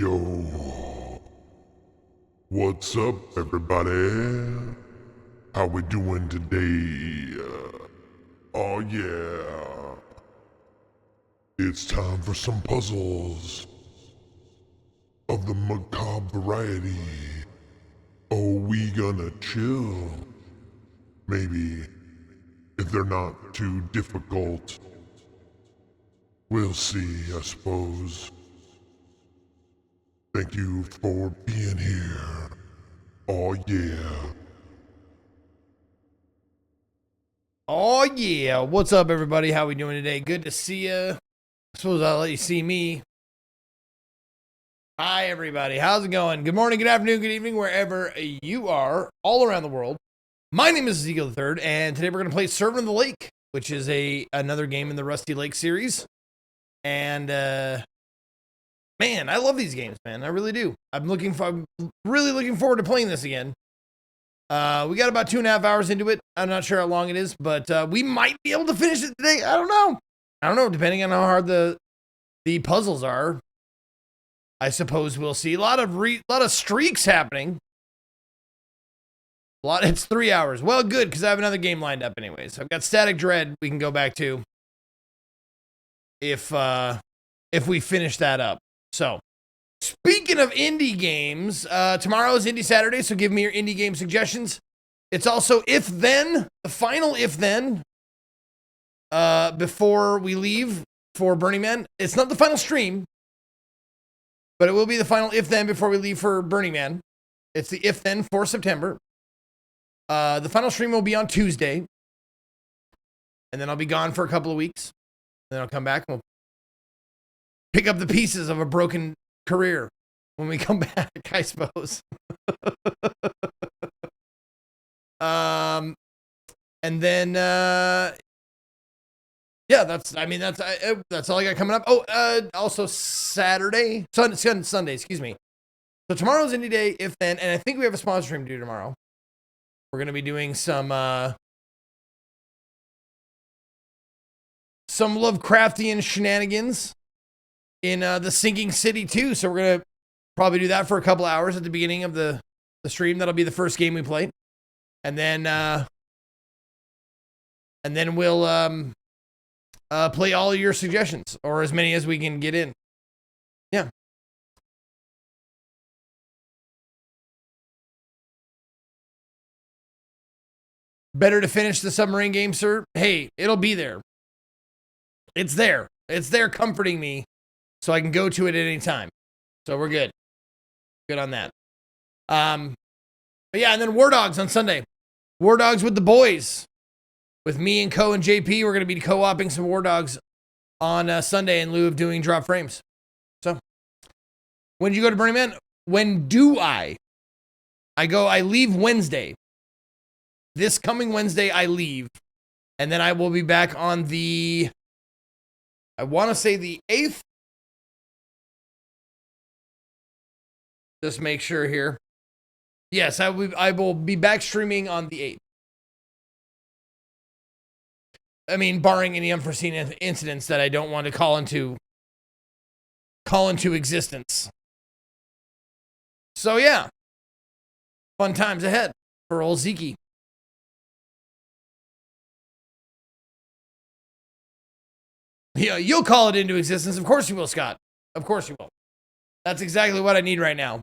Yo, what's up, everybody? How we doing today? Oh yeah, it's time for some puzzles of the macabre variety. Oh, we gonna chill? Maybe, if they're not too difficult. We'll see, I suppose. Thank you for being here. Oh yeah. Oh yeah, what's up everybody? How we doing today? Good to see you. I suppose I'll let you see me. Hi everybody, how's it going? Good morning, good afternoon, good evening, wherever you are, all around the world. My name is Ezekiel III, and today we're gonna play Servant of the Lake, which is another game in the Rusty Lake series. And man, I love these games, man. I really do. I'm really looking forward to playing this again. We got about 2.5 hours into it. I'm not sure how long it is, but we might be able to finish it today. I don't know, depending on how hard the puzzles are. I suppose we'll see. A lot of streaks happening. It's 3 hours. Well, good, because I have another game lined up anyways. I've got Static Dread we can go back to if we finish that up. So, speaking of indie games, tomorrow is Indie Saturday, so give me your indie game suggestions. It's also If Then, the final If Then, before we leave for Burning Man. It's not the final stream, but it will be the final If Then before we leave for Burning Man. It's the If Then for September. The final stream will be on Tuesday, and then I'll be gone for a couple of weeks. Then I'll come back and we'll pick up the pieces of a broken career when we come back, I suppose. And then yeah, that's all I got coming up. Oh, also Sunday, excuse me. So tomorrow's Indie Day, If Then, and I think we have a sponsor stream due tomorrow. We're gonna be doing some Lovecraftian shenanigans in the Sinking City too. So we're gonna probably do that for a couple hours at the beginning of the stream. That'll be the first game we play, and then we'll play all of your suggestions, or as many as we can get in. Yeah. Better to finish the submarine game, sir? Hey, it'll be there. It's there. It's there comforting me so I can go to it at any time. So we're good. Good on that. But yeah, and then War Dogs on Sunday. War Dogs with the boys. With me and Co and JP, we're going to be co-oping some War Dogs on Sunday in lieu of doing drop frames. So, when did you go to Burning Man? When do I? I leave Wednesday. This coming Wednesday, I leave. And then I will be back on I want to say the 8th. Just make sure here. Yes, I will be back streaming on the 8th. I mean, barring any unforeseen incidents that I don't want to call into existence. So yeah, fun times ahead for old Zeke. Yeah, you'll call it into existence. Of course you will, Scott. Of course you will. That's exactly what I need right now.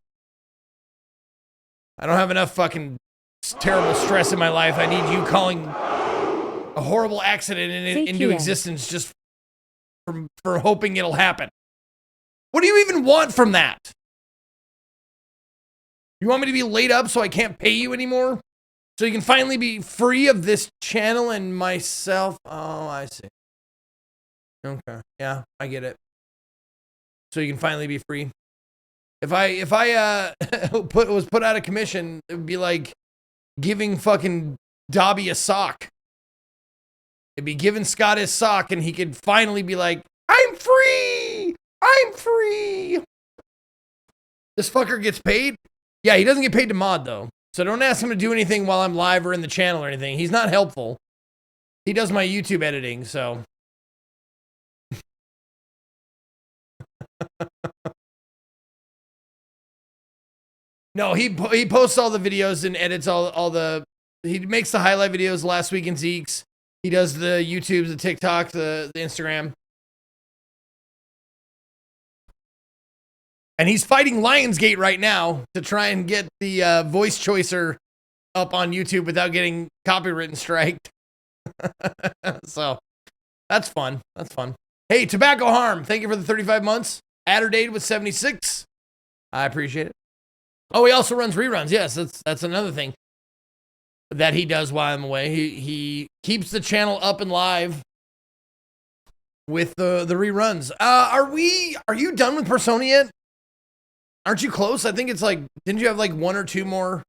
I don't have enough fucking terrible stress in my life. I need you calling a horrible accident into existence just for hoping it'll happen. What do you even want from that? You want me to be laid up so I can't pay you anymore? So you can finally be free of this channel and myself? Oh, I see. Okay. Yeah, I get it. So you can finally be free. If I was put out of commission, it would be like giving fucking Dobby a sock. It'd be giving Scott his sock and he could finally be like, I'm free! I'm free! This fucker gets paid? Yeah, he doesn't get paid to mod though. So don't ask him to do anything while I'm live or in the channel or anything. He's not helpful. He does my YouTube editing, so. No, he posts all the videos and edits all the. He makes the highlight videos. Last Week in Zeke's. He does the YouTubes, the TikTok, the Instagram. And he's fighting Lionsgate right now to try and get the voice choicer up on YouTube without getting copyright striked. So that's fun. That's fun. Hey, Tobacco Harm, thank you for the 35 months. Adder with 76. I appreciate it. Oh, he also runs reruns. Yes, that's another thing that he does while I'm away. He keeps the channel up and live with the reruns. Are you done with Persona yet? Aren't you close? I think it's like, didn't you have like 1 or 2 more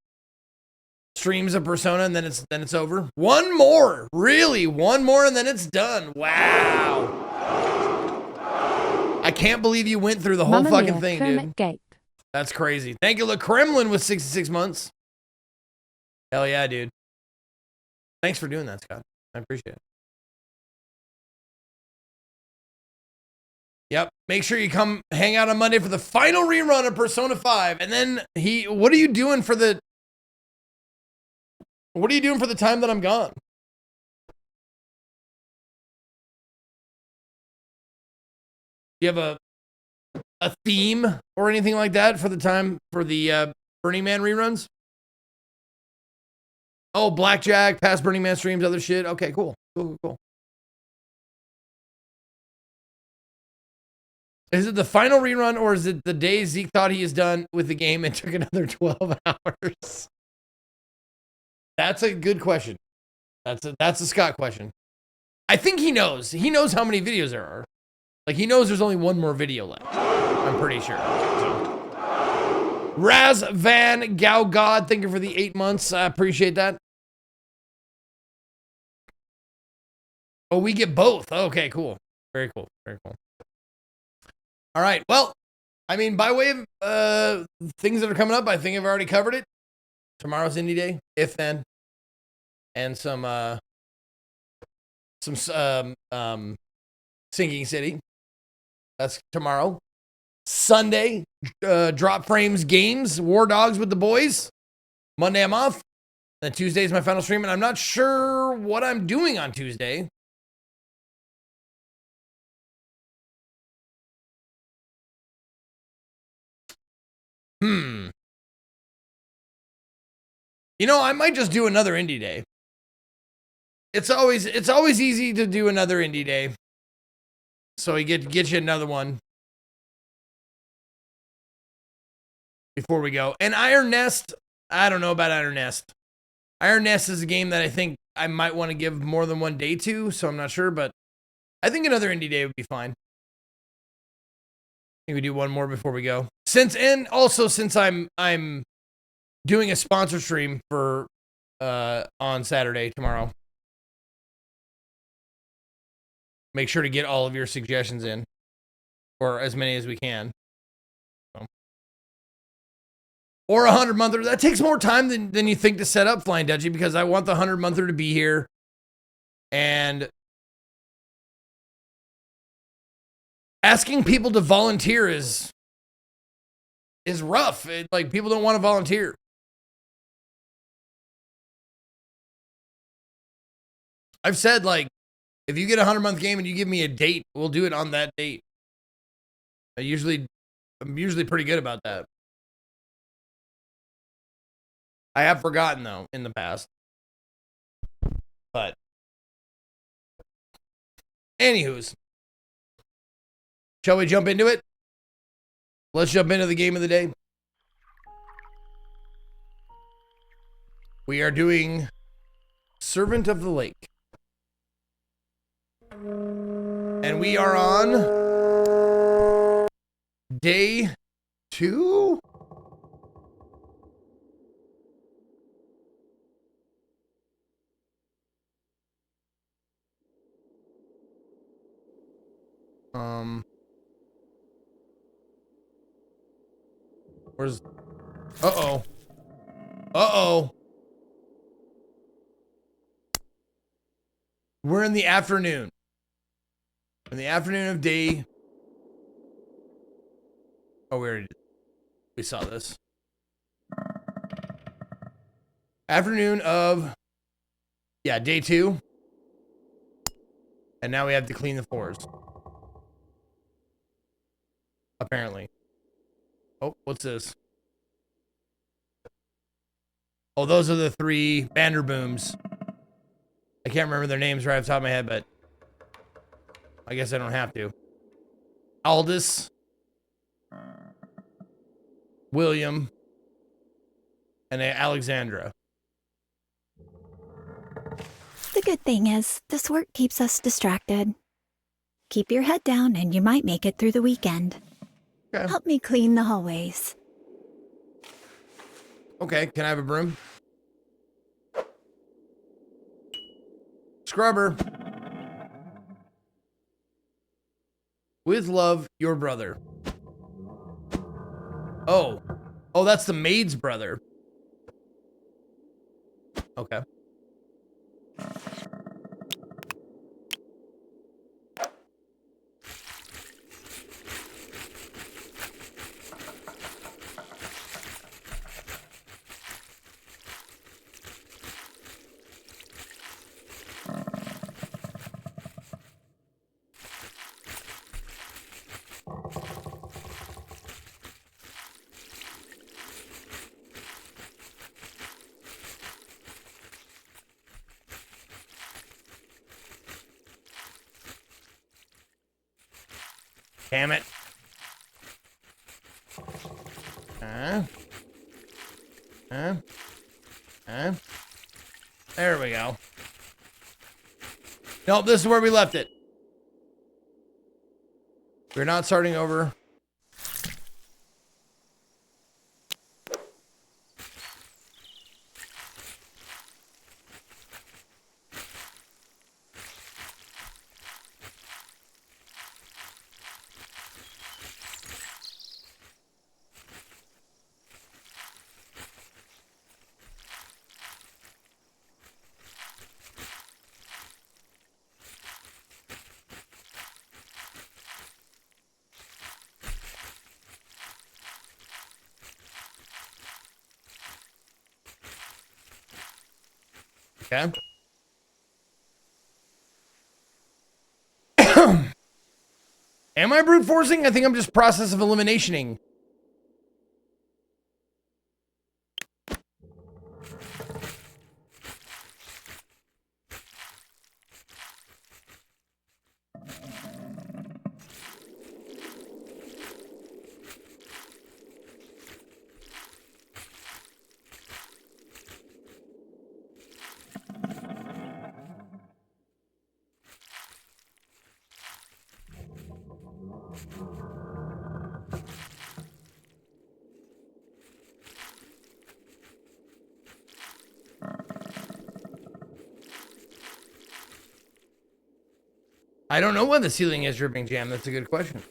streams of Persona and then it's over? One more, really? One more and then it's done. Wow. I can't believe you went through the whole fucking thing, dude. Gape. That's crazy. Thank you, Le Kremlin, with 66 months. Hell yeah, dude. Thanks for doing that, Scott. I appreciate it. Yep. Make sure you come hang out on Monday for the final rerun of Persona 5. And then what are you doing for the time that I'm gone? Do you have a theme or anything like that for the time for the Burning Man reruns? Oh, Blackjack, past Burning Man streams, other shit. Okay, cool. Cool. Is it the final rerun or is it the day Zeke thought he is done with the game and took another 12 hours? That's a good question. That's a Scott question. I think he knows. He knows how many videos there are. Like, he knows there's only one more video left. I'm pretty sure. So. Raz Van Gao God, thank you for the 8 months. I appreciate that. Oh, we get both. Okay, cool. Very cool. Very cool. All right. Well, I mean, by way of things that are coming up, I think I've already covered it. Tomorrow's Indie Day, if then. And some Sinking City. That's tomorrow. Sunday, Drop Frames Games, War Dogs with the boys. Monday, I'm off. Then Tuesday is my final stream, and I'm not sure what I'm doing on Tuesday. You know, I might just do another indie day. It's always easy to do another indie day. So you get you another one before we go. And Iron Nest, I don't know about Iron Nest. Iron Nest is a game that I think I might want to give more than one day to, so I'm not sure, but I think another indie day would be fine. I think we do one more before we go. Since I'm doing a sponsor stream for on Saturday tomorrow. Make sure to get all of your suggestions in, or as many as we can. So. Or 100-monther. That takes more time than you think to set up, Flying Dutchie, because I want the 100-monther to be here. And asking people to volunteer is rough. Like, people don't want to volunteer. I've said, like, if you get a 100-month game and you give me a date, we'll do it on that date. I'm usually pretty good about that. I have forgotten, though, in the past. But anywho's. Shall we jump into it? Let's jump into the game of the day. We are doing Servant of the Lake. And we are on day 2? Where's... Uh-oh. We're in the afternoon. In the afternoon of day... Oh, we saw this. Afternoon of, yeah, day 2. And now we have to clean the floors. Apparently. Oh, what's this? Oh, those are the 3 Vanderbooms. I can't remember their names right off the top of my head, but I guess I don't have to. Aldous, William, and Alexandra. The good thing is, this work keeps us distracted. Keep your head down and you might make it through the weekend. Okay. Help me clean the hallways. Okay, can I have a broom? Scrubber. With love, your brother. Oh. Oh, that's the maid's brother. Okay. Damn it. There we go. Nope, this is where we left it. We're not starting over. Okay. Am I brute forcing? I think I'm just process of eliminationing. I don't know why the ceiling is dripping jam. That's a good question.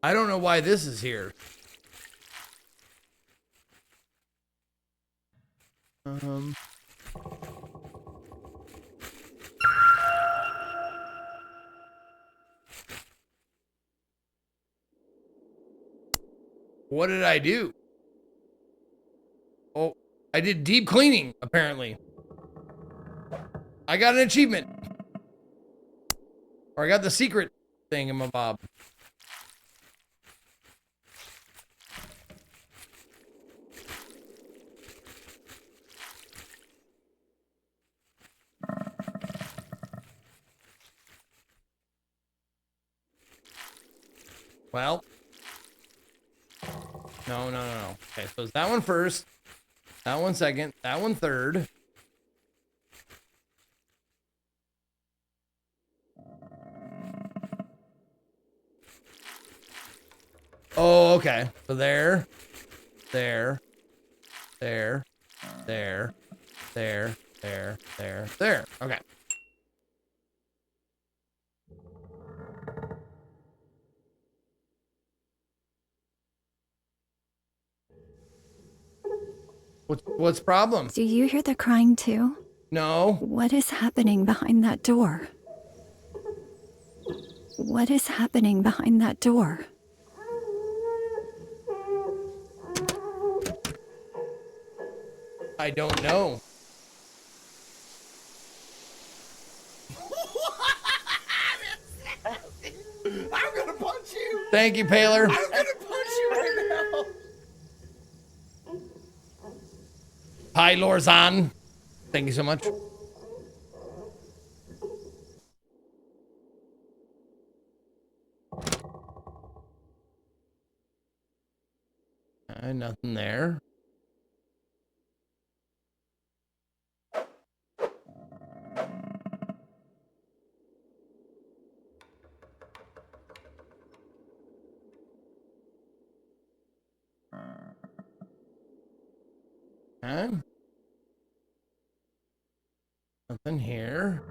I don't know why this is here. What did I do? Oh, I did deep cleaning, apparently. I got an achievement. Or I got the secret thingamabob. Well. No. Okay, so it's that one first. That one second. That one third. Oh, okay. So there. Okay. What's the problem? Do you hear the crying too? No. What is happening behind that door? What is happening behind that door? I don't know. I'm gonna punch you. Thank you, Paler. I'm gonna punch you right now. Hi, Lorzan. Thank you so much. Nothing there. Okay. Nothing here.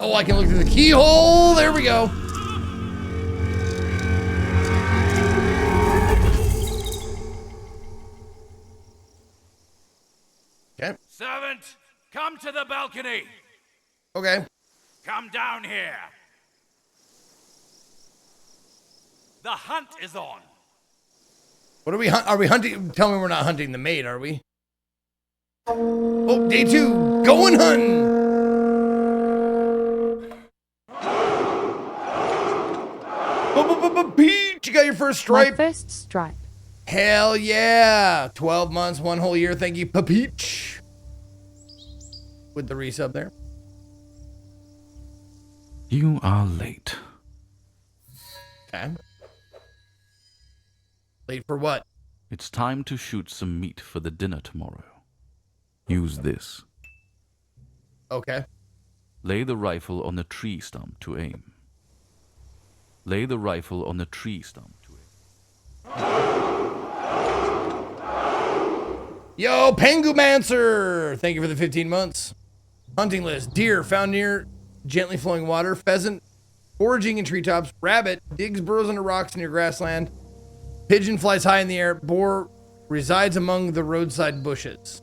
Oh, I can look through the keyhole. There we go. Okay. Servant, come to the balcony. Okay. Come down here. The hunt is on. What are we hunt? Are we hunting? Tell me we're not hunting the maid, are we? Oh, day 2. Going hunting. Peach, you got your first stripe. My first stripe. Hell yeah. 12 months, 1 whole year. Thank you, Peach. With the resub there. You are late. Okay. Late for what? It's time to shoot some meat for the dinner tomorrow. Use this. Okay. Lay the rifle on the tree stump to aim. Lay the rifle on the tree stump to aim. Yo, Pengumancer! Thank you for the 15 months. Hunting list. Deer found near gently flowing water. Pheasant foraging in treetops. Rabbit digs burrows under rocks near grassland. Pigeon flies high in the air. Boar resides among the roadside bushes.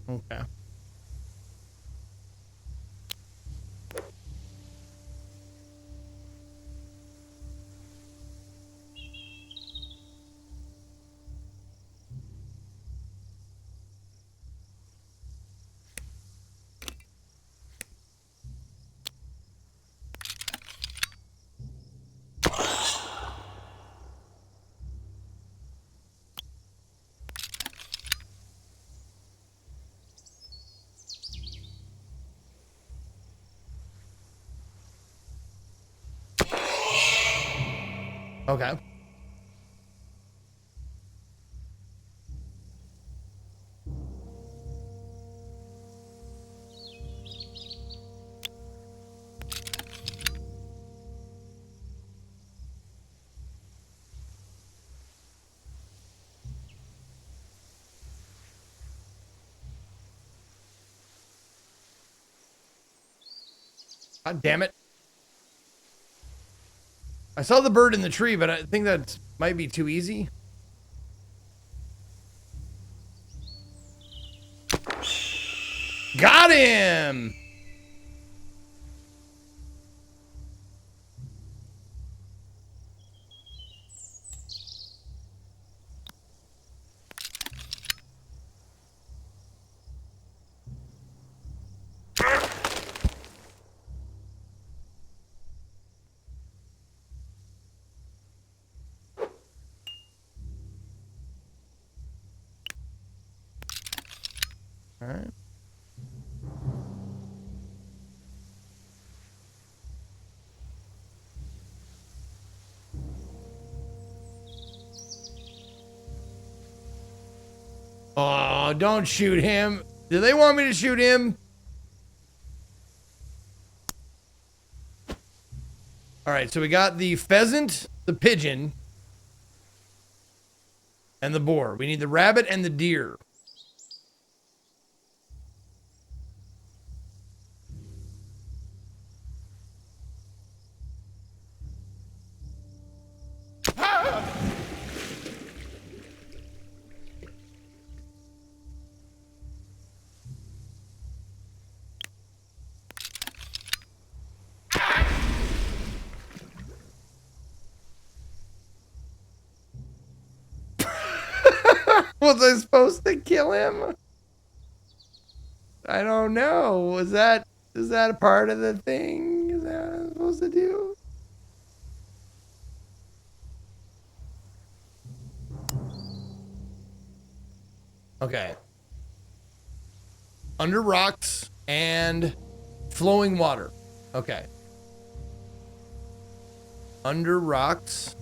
Okay. Okay. God damn it. I saw the bird in the tree, but I think that might be too easy. Got him! All right. Oh, don't shoot him. Do they want me to shoot him? All right, so we got the pheasant, the pigeon, and the boar. We need the rabbit and the deer. Was I supposed to kill him? I don't know. Is that a part of the thing? Is that what I'm supposed to do? Okay. Under rocks and flowing water. Okay. Under rocks.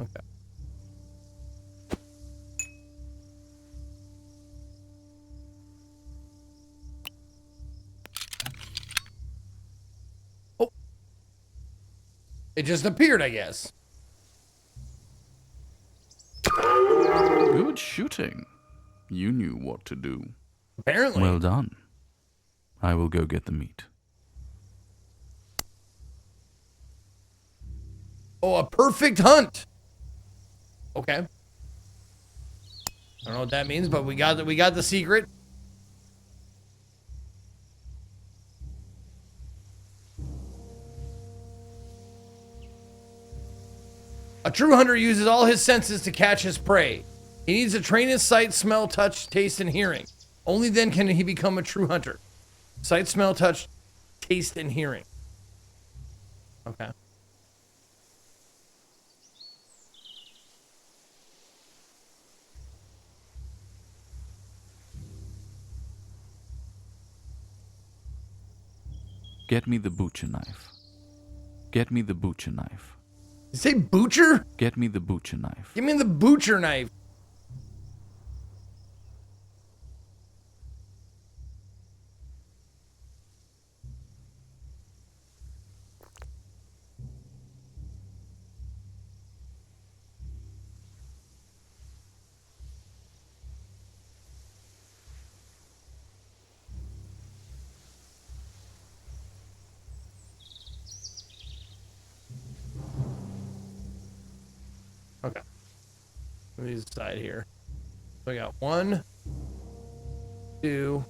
Okay. Oh. It just appeared, I guess. Good shooting. You knew what to do. Apparently. Well done. I will go get the meat. Oh, a perfect hunt. Okay. I don't know what that means, but we got the secret. A true hunter uses all his senses to catch his prey. He needs to train his sight, smell, touch, taste, and hearing. Only then can he become a true hunter. Sight, smell, touch, taste, and hearing. Okay. Get me the butcher knife. Get me the butcher knife. You say butcher? Get me the butcher knife. Give me the butcher knife. Okay. Let me decide here. So I got 1, 2,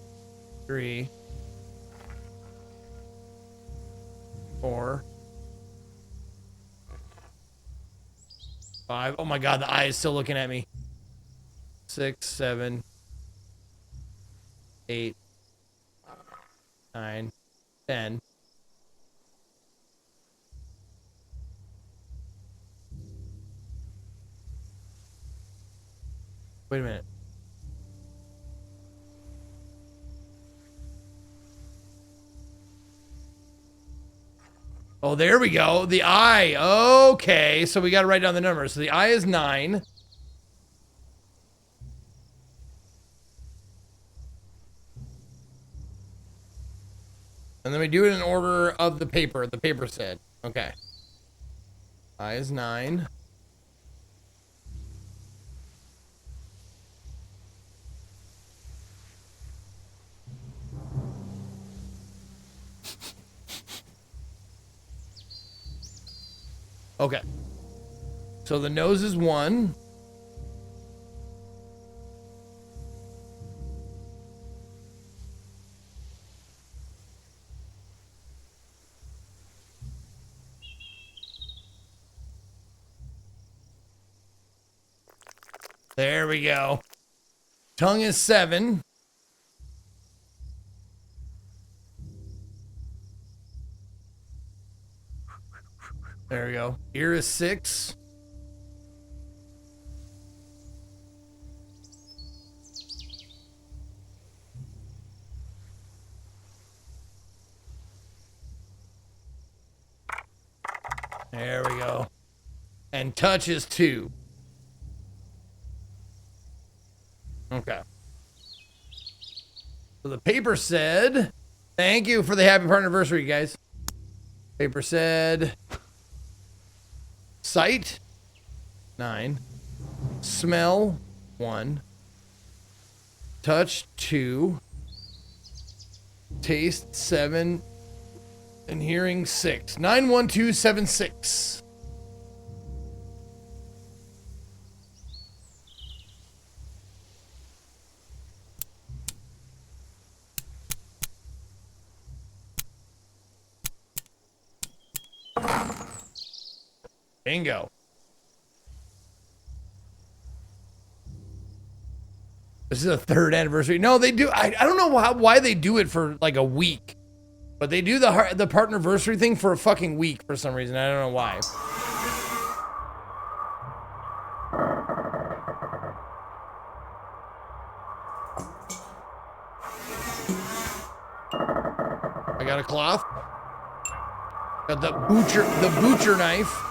3, 4, 5. Oh my god, the eye is still looking at me. 6, 7, 8, 9, 10. Wait a minute. Oh, there we go. The eye. Okay, so we got to write down the numbers. So the eye is 9. And then we do it in order of the paper. The paper said. Okay. Eye is 9. Okay. So the nose is 1. There we go. Tongue is 7. There we go. Ear is 6. There we go. And touch is 2. Okay. So the paper said, thank you for the happy partner anniversary, guys. Paper said, sight, 9. Smell, 1. Touch, 2. Taste, 7. And hearing, 6. 91276. Bingo. This is a 3rd anniversary. No, they do. I don't know why they do it for like a week, but they do the partner anniversary thing for a fucking week for some reason. I don't know why. I got a cloth. Got the butcher knife.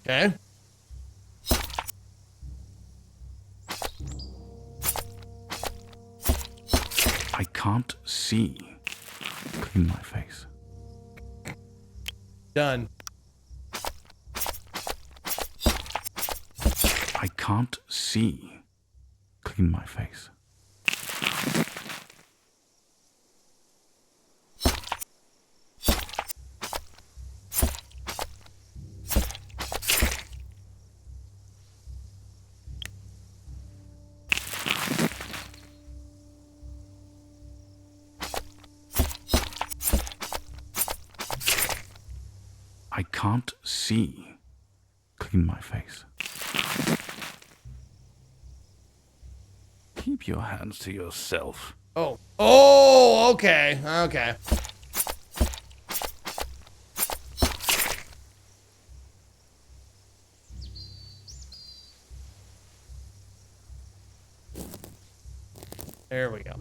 Okay. I can't see. Clean my face. Done. I can't see. Clean my face. I can't see. Clean my face. Keep your hands to yourself. Oh. Oh, okay. Okay. There we go.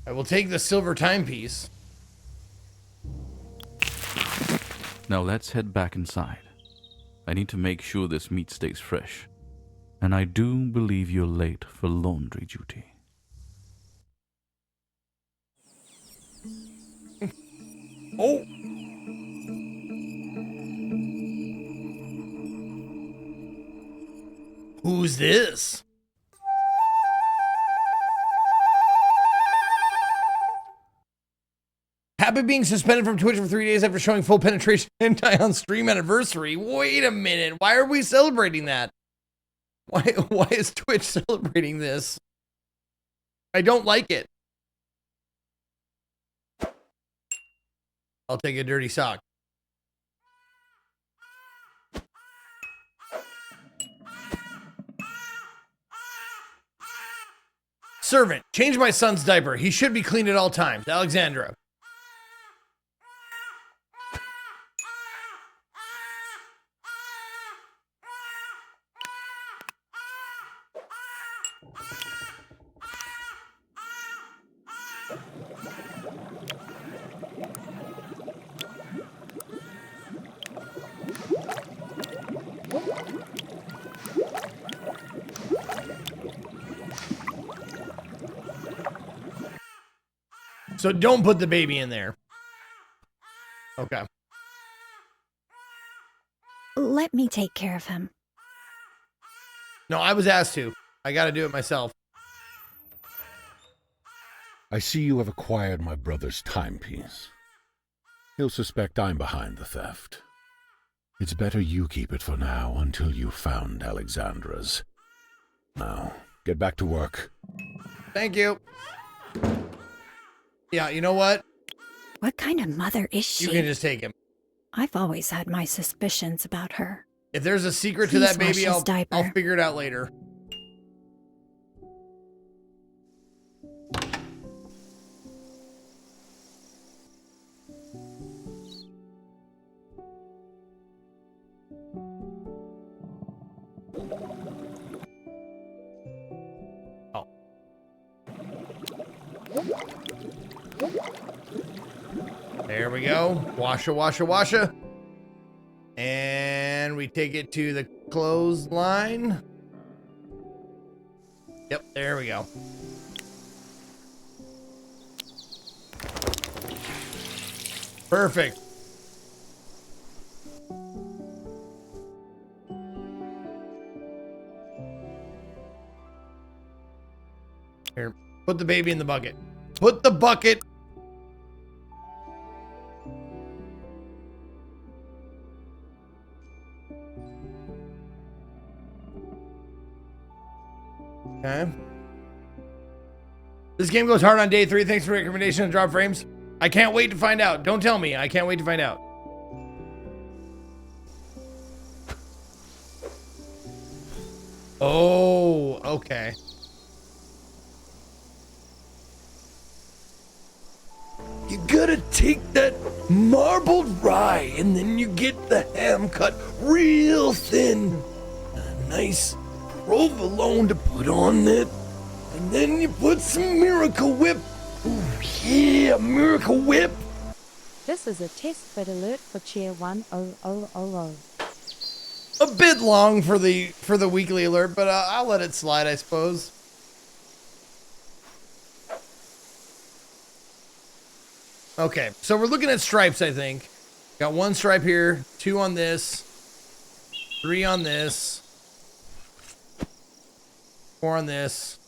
I will take the silver timepiece. Now let's head back inside. I need to make sure this meat stays fresh. And I do believe you're late for laundry duty. Oh! Who's this? Happy being suspended from Twitch for 3 days after showing full penetration hentai on stream anniversary. Wait a minute. Why are we celebrating that? Why is Twitch celebrating this? I don't like it. I'll take a dirty sock. Servant, change my son's diaper. He should be clean at all times. Alexandra. So don't put the baby in there. Okay. Let me take care of him. No, I was asked to. I gotta do it myself. I see you have acquired my brother's timepiece. He'll suspect I'm behind the theft. It's better you keep it for now until you've found Alexandra's. Now, get back to work. Thank you. Yeah, you know what? What kind of mother is she? You can just take him. I've always had my suspicions about her. If there's a secret to Please that wash baby, his I'll diaper. figure it out later. There we go. Washa, washa, washa. And we take it to the clothesline. Yep, there we go. Perfect. Here, put the baby in the bucket. Put the bucket. Okay. This game goes hard on day 3. Thanks for the recommendation on drop frames. I can't wait to find out. Don't tell me. I can't wait to find out. Oh, okay. You gotta take that marbled rye and then you get the ham cut real thin. A nice provolone to put on it. And then you put some Miracle Whip. Ooh, yeah, Miracle Whip. This is a test bed alert for Chair 1000. A bit long for the weekly alert, but I'll let it slide, I suppose. Okay, so we're looking at stripes, I think. Got 1 stripe here, 2 on this, 3 on this, 4 on this,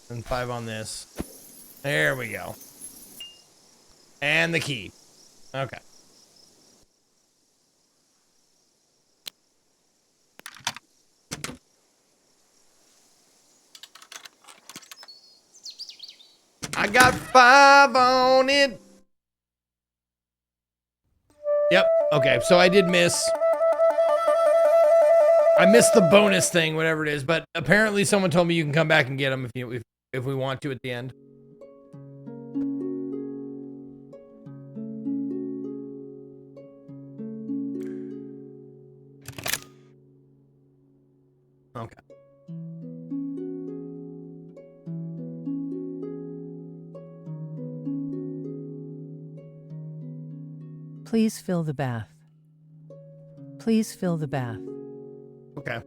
and 5 on this. There we go. And the key. Okay. I got 5 on it. Yep. Okay. So I did miss. I missed the bonus thing, whatever it is. But apparently, someone told me you can come back and get them if we want to at the end. Okay. Please fill the bath. Please fill the bath. Okay.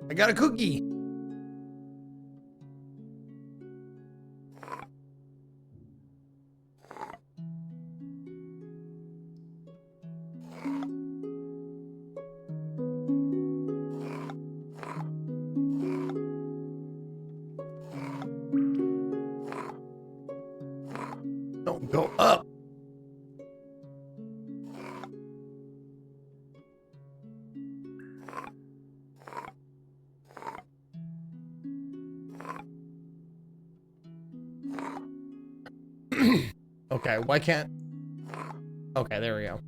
I got a cookie. Don't go up. Okay, why can't... Okay, there we go.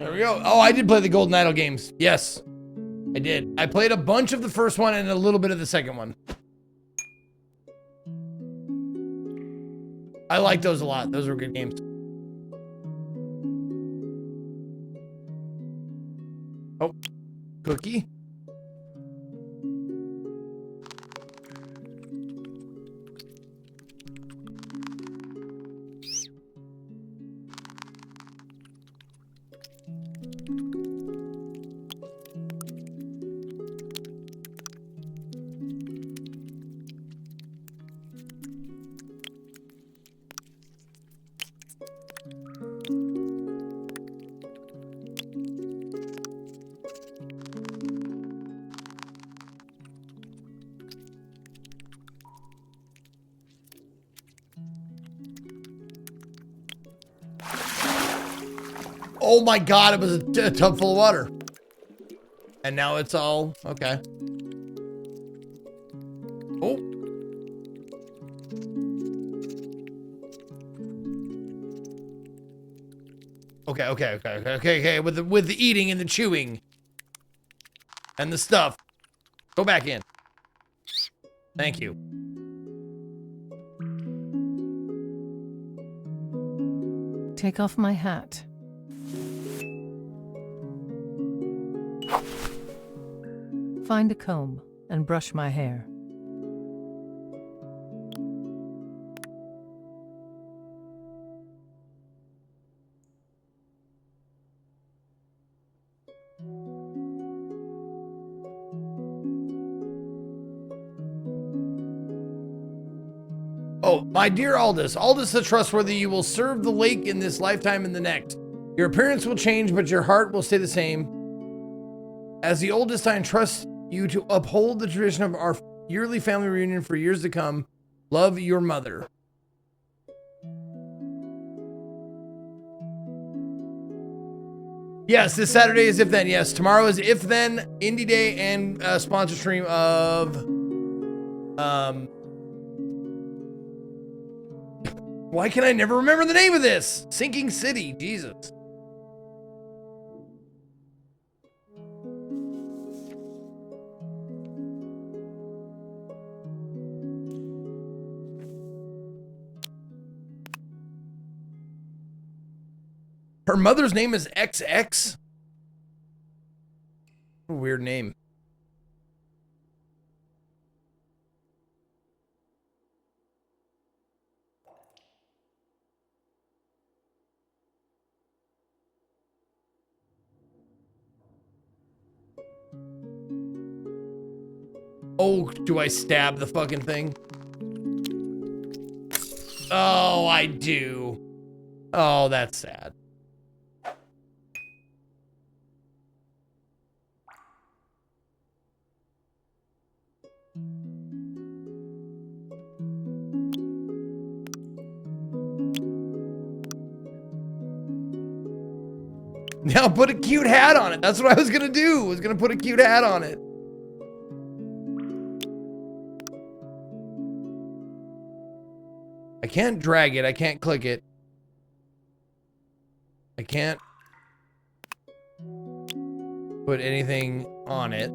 There we go. Oh, I did play the Golden Idol games. Yes, I did. I played a bunch of the first one and a little bit of the second one. I like those a lot. Those were good games. Oh, cookie. Oh my God, it was a tub full of water. And now it's all, okay. Oh. Okay. With the eating and the chewing. And the stuff. Go back in. Thank you. Take off my hat. Find a comb and brush my hair. Oh, my dear Aldous. Aldous the trustworthy, you will serve the lake in this lifetime and the next. Your appearance will change, but your heart will stay the same. As the oldest, I entrust you to uphold the tradition of our yearly family reunion for years to come. Love, your mother. Yes, this Saturday is If Then. Yes, tomorrow is If Then, Indie Day, and sponsor stream of why can I never remember the name of this? Sinking City, Jesus. Her mother's name is XX? What a weird name. Oh, do I stab the fucking thing? Oh, I do. Oh, that's sad. Now put a cute hat on it. That's what I was gonna do. I was gonna put a cute hat on it. I can't drag it. I can't click it. I can't put anything on it.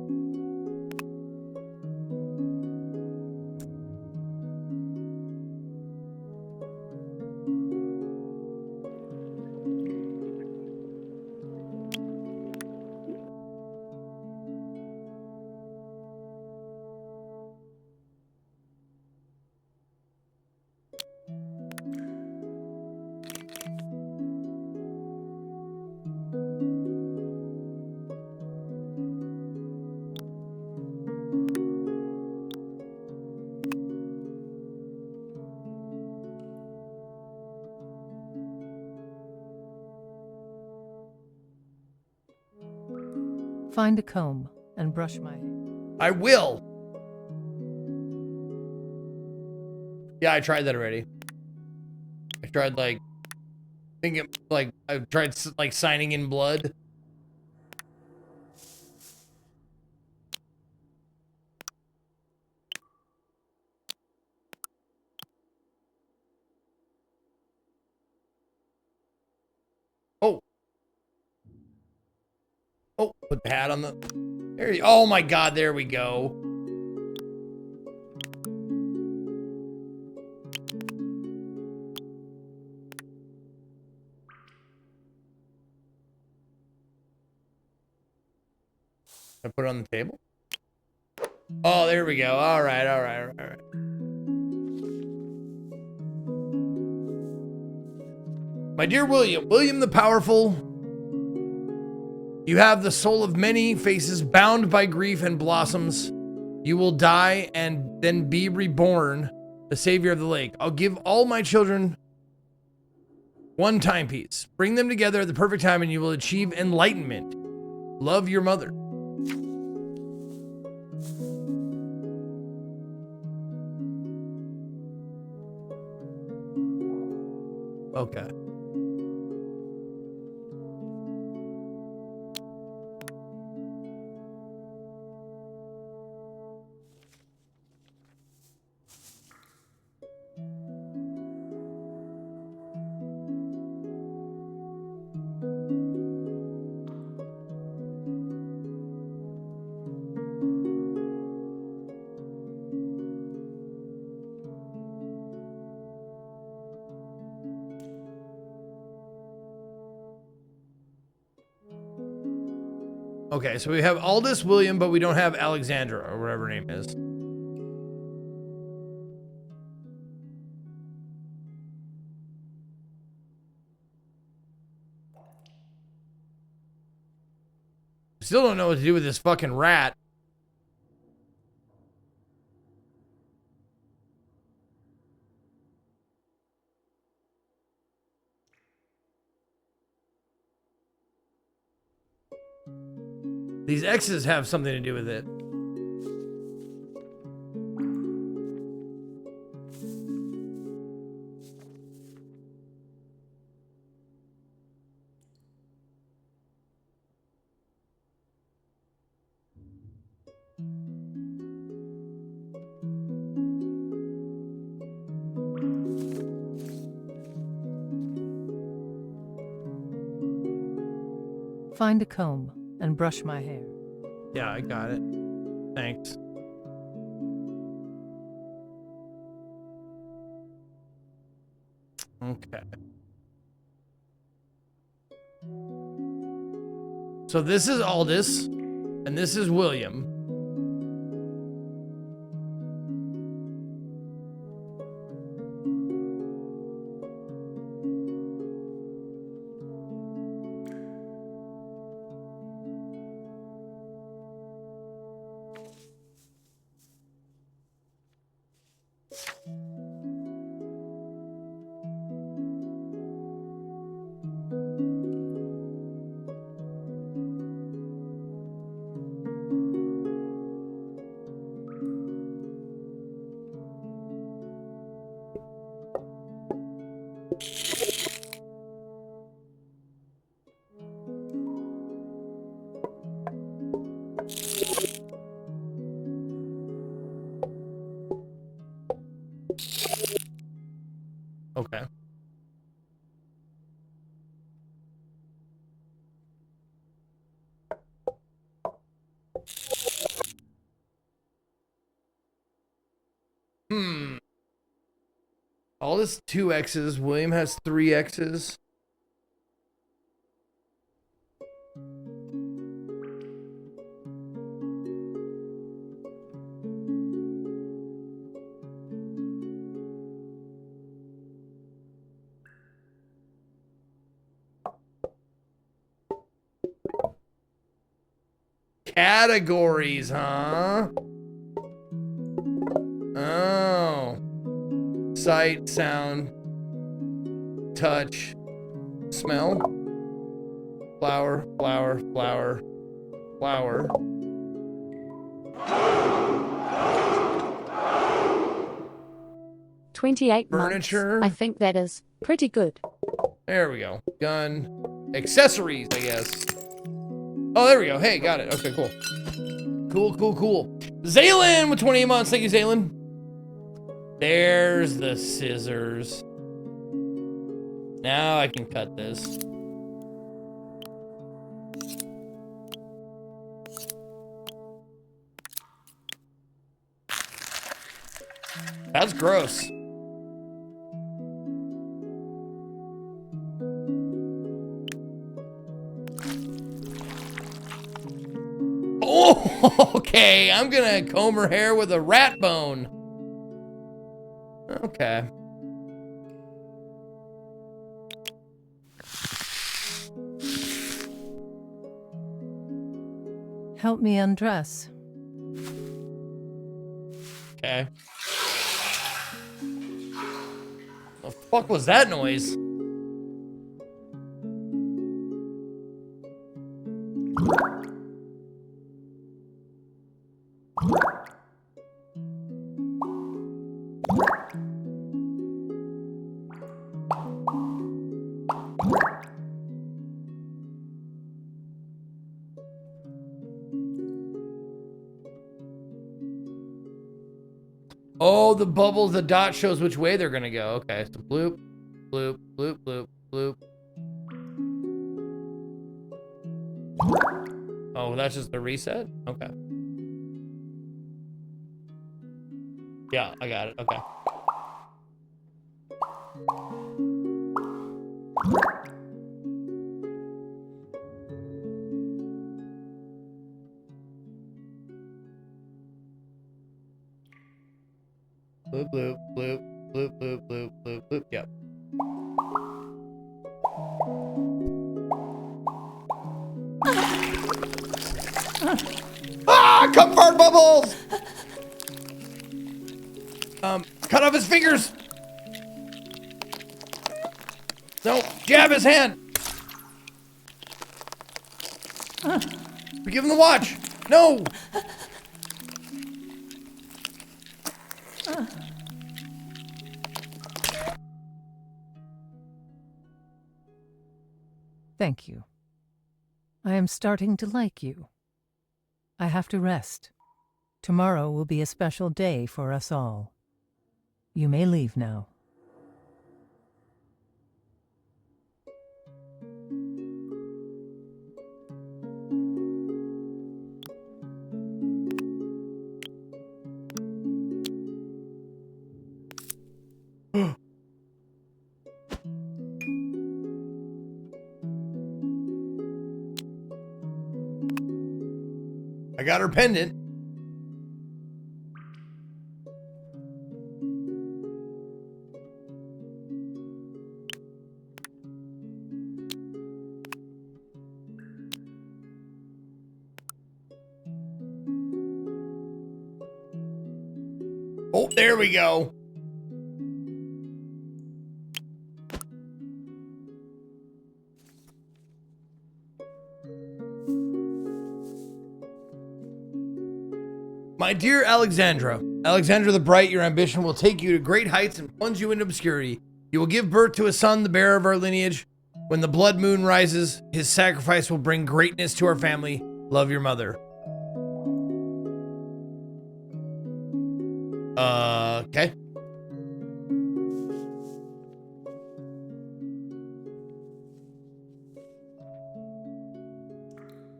Find a comb and brush my hair. I will. Yeah, I tried that already. I tried like thinking like I tried like signing in blood. Oh. Put the hat on the... There you, oh my god, there we go. I put it on the table? Oh, there we go. All right, all right, all right. My dear William, William the Powerful, you have the soul of many faces, bound by grief and blossoms. You will die and then be reborn, the savior of the lake. I'll give all my children one timepiece. Bring them together at the perfect time and you will achieve enlightenment. Love, your mother. Okay. Okay, so we have Aldous William, but we don't have Alexandra, or whatever her name is. Still don't know what to do with this fucking rat. These X's have something to do with it. Find a comb and brush my hair. Yeah, I got it. Thanks. Okay. So this is Aldous, and this is William. Okay. All this 2 X's. William has 3 X's. Categories, huh? Oh. Sight, sound, touch, smell. Flower, flower, flower, flower. $28. Furniture. I think that is pretty good. There we go. Gun. Accessories, I guess. Oh, there we go. Hey, got it. Okay, cool. Cool, cool, cool. Zaylin with 28 months. Thank you, Zaylin. There's the scissors. Now I can cut this. That's gross. Oh, okay. I'm gonna comb her hair with a rat bone. Okay. Help me undress. Okay. The fuck was that noise? Oh, the bubbles, the dot shows which way they're gonna go. Okay, so bloop, bloop, bloop, bloop, bloop. Oh, that's just the reset? Okay. Yeah, I got it. Okay. Bloop, bloop, bloop, bloop, bloop, bloop, bloop, bloop. Yep. Ah, comfort bubbles! Cut off his fingers! No, jab his hand! Give him the watch! No! Thank you. I am starting to like you. I have to rest. Tomorrow will be a special day for us all. You may leave now. I got her pendant. Oh, there we go. My dear Alexandra, Alexandra the Bright, your ambition will take you to great heights and plunge you into obscurity. You will give birth to a son, the bearer of our lineage. When the blood moon rises, his sacrifice will bring greatness to our family. Love, your mother. Okay.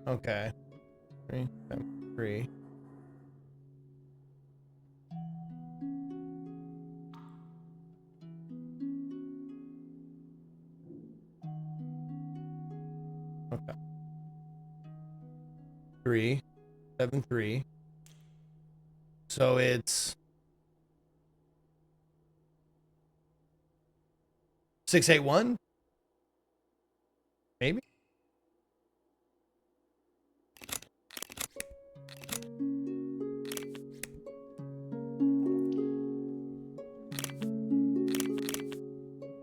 Okay. 3, 7, 3. Okay. 3, 7, 3. So it's 681? Maybe?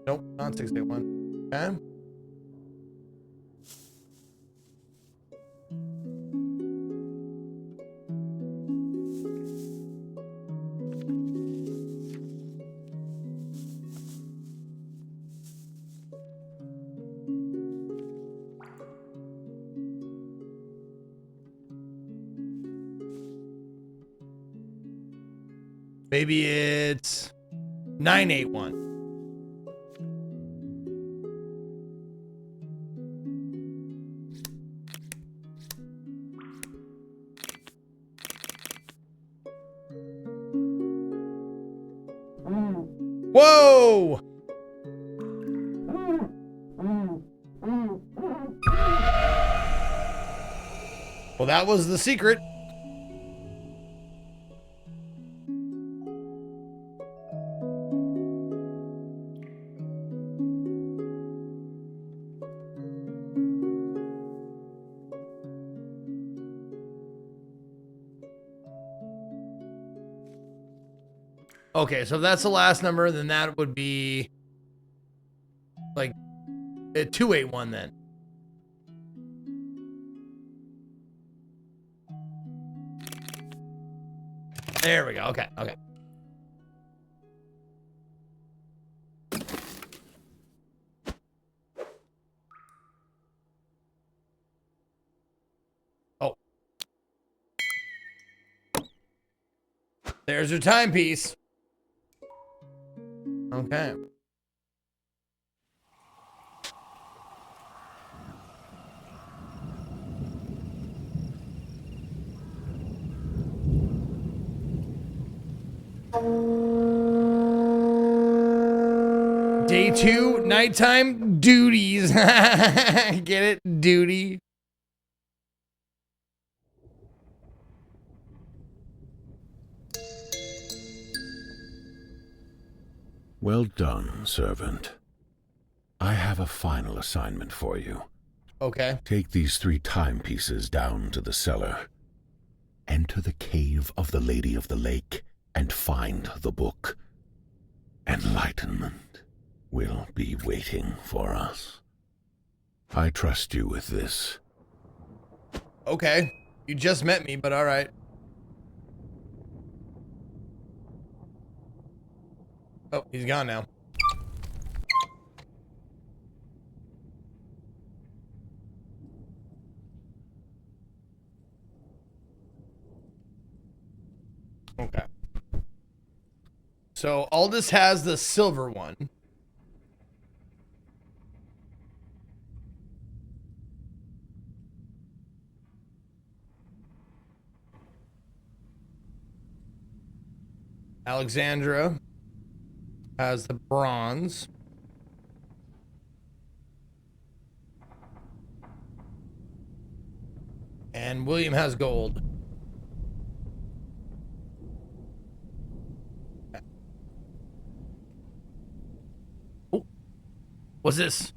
Nope, not 681. Okay. Maybe it's 981. Well, that was the secret. Okay, so if that's the last number, then that would be like a 281 then. There we go. Okay, okay. Oh. There's your timepiece. Okay. Day 2, nighttime duties. Get it? Duty. Well done, servant. I have a final assignment for you. Okay. Take these 3 timepieces down to the cellar. Enter the cave of the Lady of the Lake and find the book. Enlightenment will be waiting for us. I trust you with this. Okay. You just met me, but all right. Oh, he's gone now. Okay. So Aldous has the silver one. Alexandra has the bronze. And William has gold. Oh, what's this?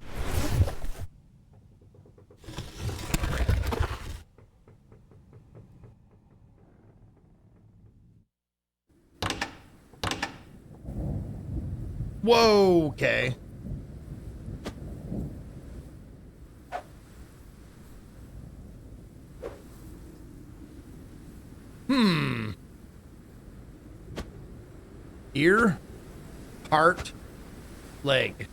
Whoa, okay. Ear, heart, leg.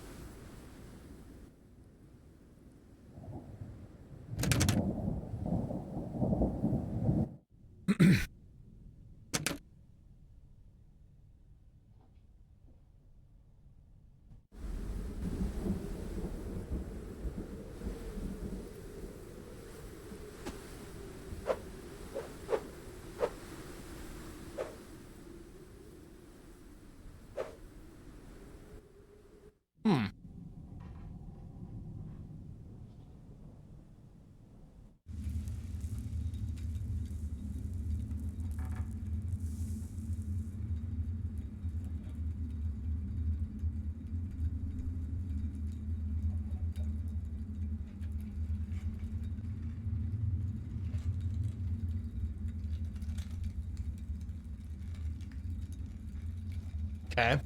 Okay.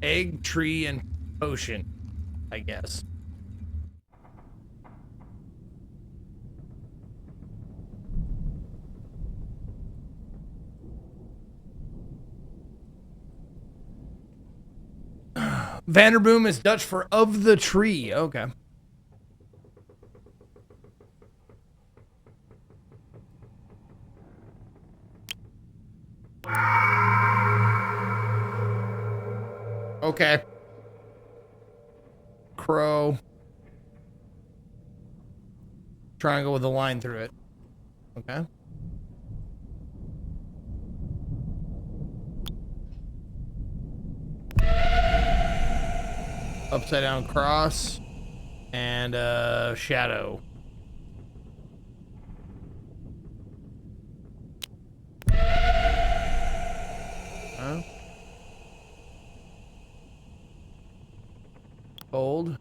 Egg, tree, and potion, I guess. Vanderboom is Dutch for of the tree. Okay. Okay. Crow. triangle with a line through it. Okay. Upside down cross and shadow. Huh? Gold.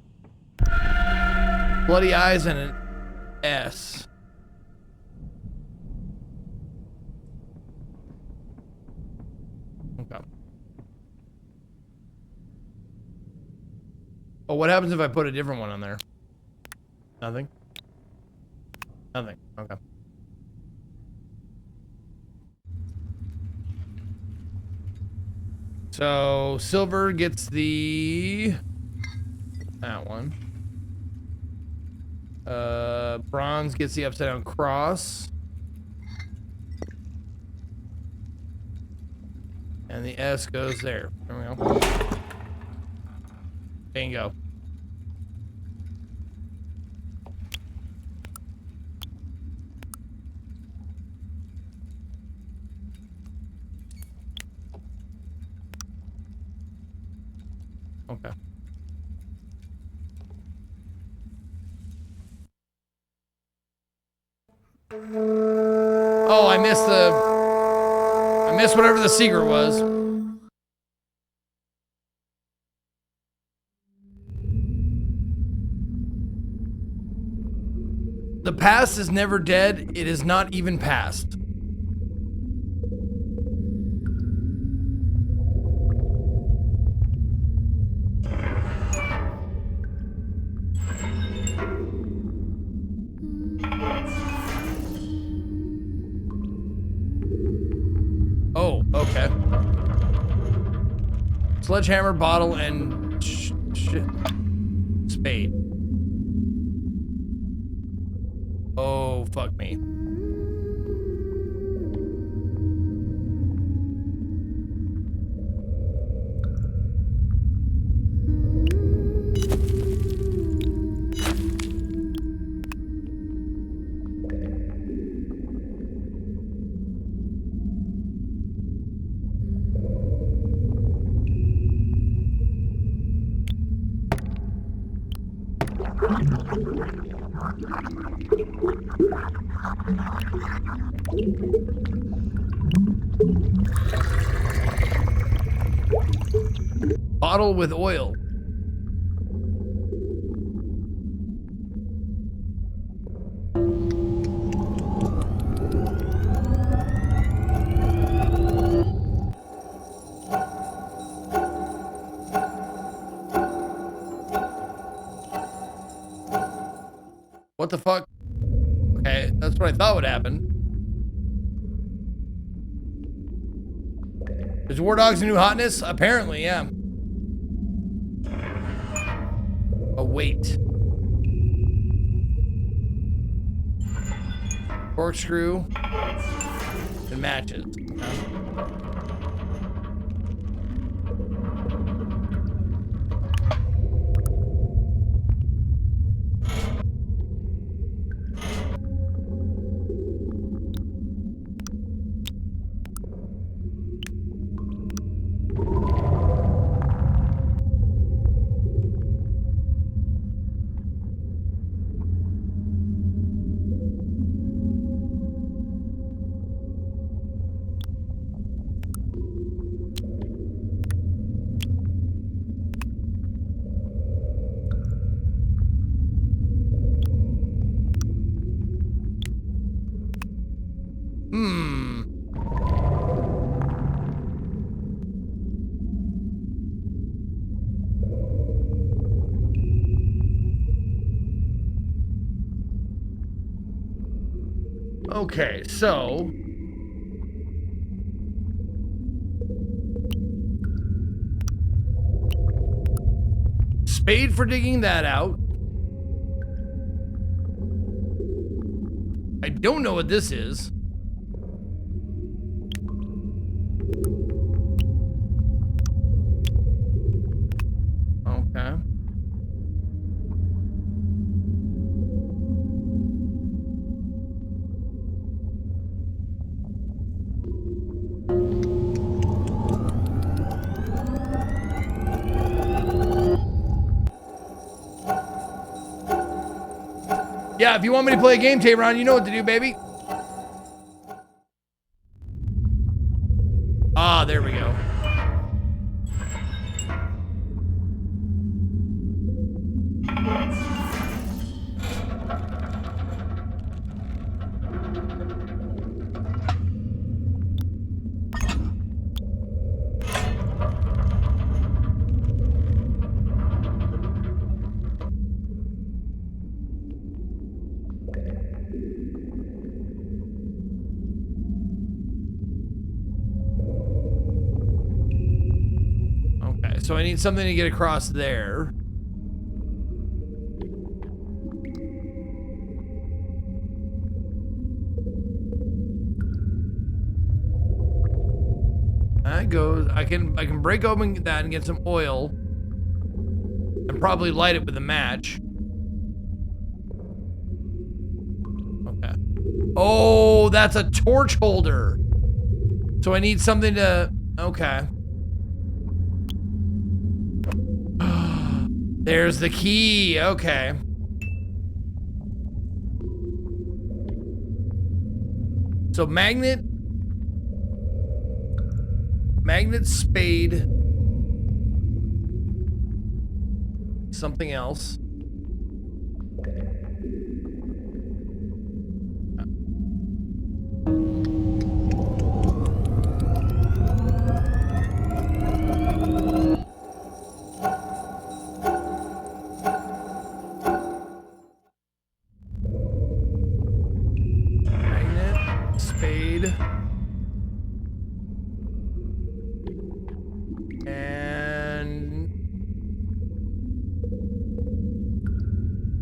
Bloody eyes and an S. Okay. Oh, what happens if I put a different one on there? Nothing? Nothing. Okay. So, silver gets that one. Bronze gets the upside down cross. And the S goes there. There we go. Bingo. Okay. Oh, I missed whatever the secret was. The past is never dead. It is not even past. Oh, okay. Sledgehammer, bottle, and spade. Oh, fuck me. Bottle with oil. What the fuck? Okay, that's what I thought would happen. Is War Dogs a new hotness? Apparently, yeah. Wait. Corkscrew and matches. Okay, so spade for digging that out. I don't know what this is. Okay. Yeah, if you want me to play a game, Tayron, you know what to do, baby. Ah, there we go. Okay, so I need something to get across there. That goes. I can break open that and get some oil, and probably light it with a match. Okay. Oh, that's a torch holder. So I need something to. Okay. There's the key. Okay. So magnet, spade, something else. Magnet, spade.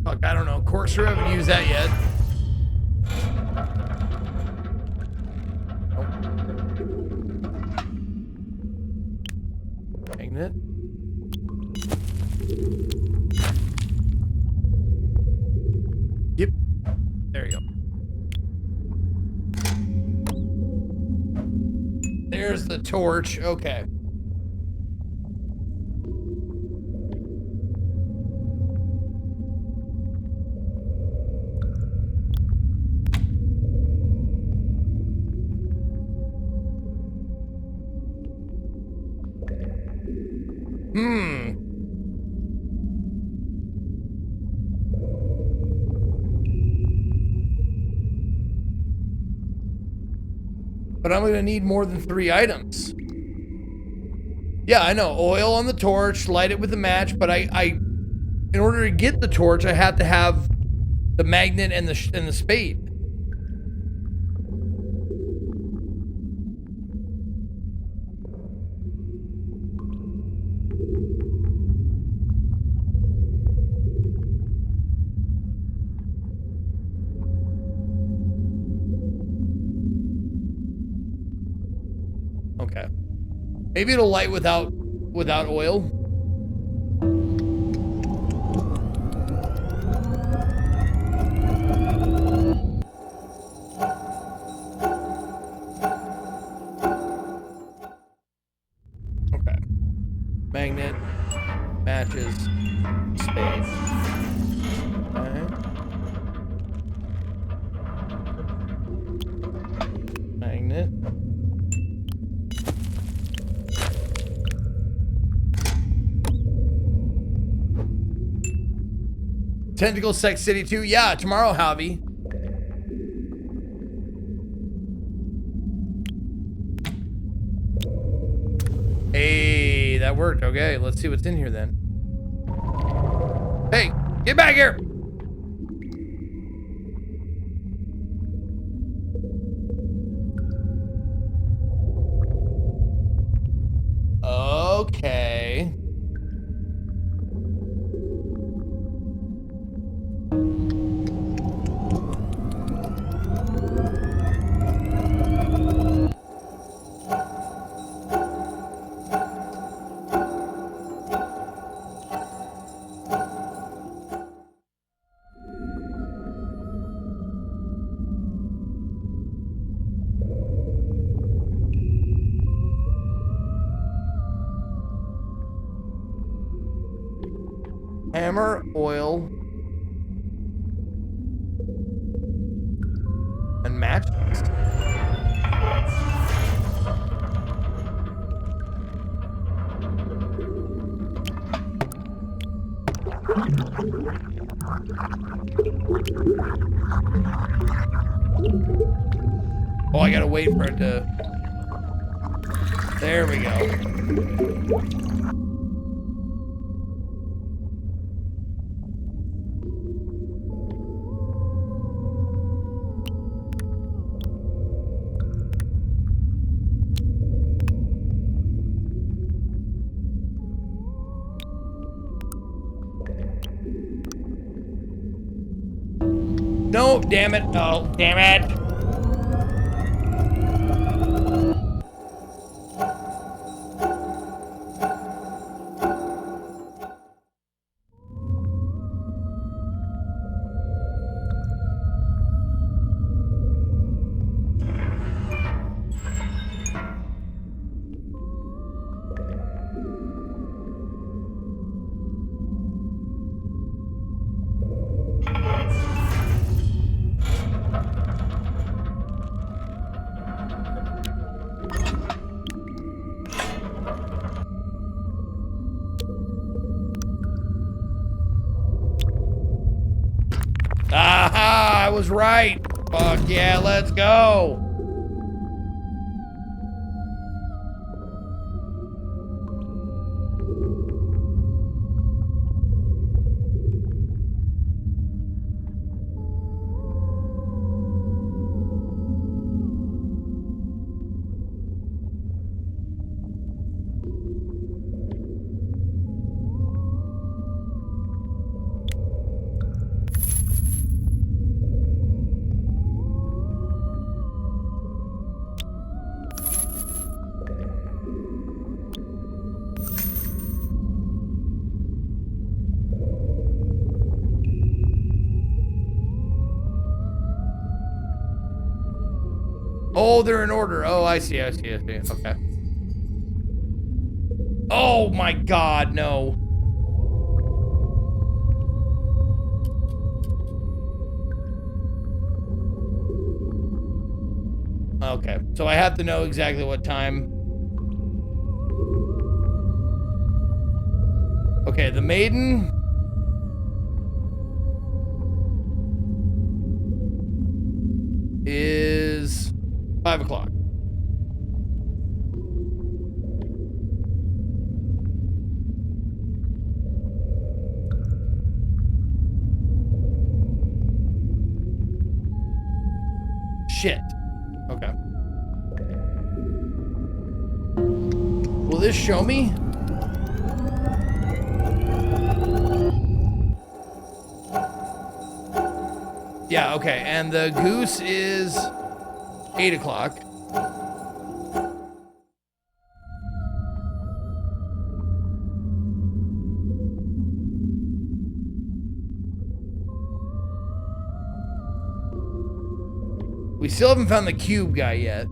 Fuck, I don't know. Corkscrew, I haven't used that yet. Nope. Magnet. Yep. There you go. There's the torch. Okay. But I'm gonna need more than 3 items. Yeah, I know. Oil on the torch, light it with a match, but in order to get the torch, I have to have the magnet and the spade. Okay. Maybe it'll light without oil. Okay. Magnet, matches, spade. Okay. Magnet. Tentacle Sex City 2. Yeah, tomorrow, Javi. Hey, that worked. Okay, let's see what's in here then. Hey, get back here. Okay. Hammer, oil. Oh, I gotta wait for it to... There we go. No, damn it. Oh, damn it. Aha! I was right. Fuck yeah, let's go. Oh, they're in order. Oh, I see. Okay. Oh my God, no. Okay, so I have to know exactly what time. Okay, the maiden. Is 5 o'clock. Shit. Okay. Will this show me? Yeah, okay. And the goose is 8 o'clock. We still haven't found the cube guy yet.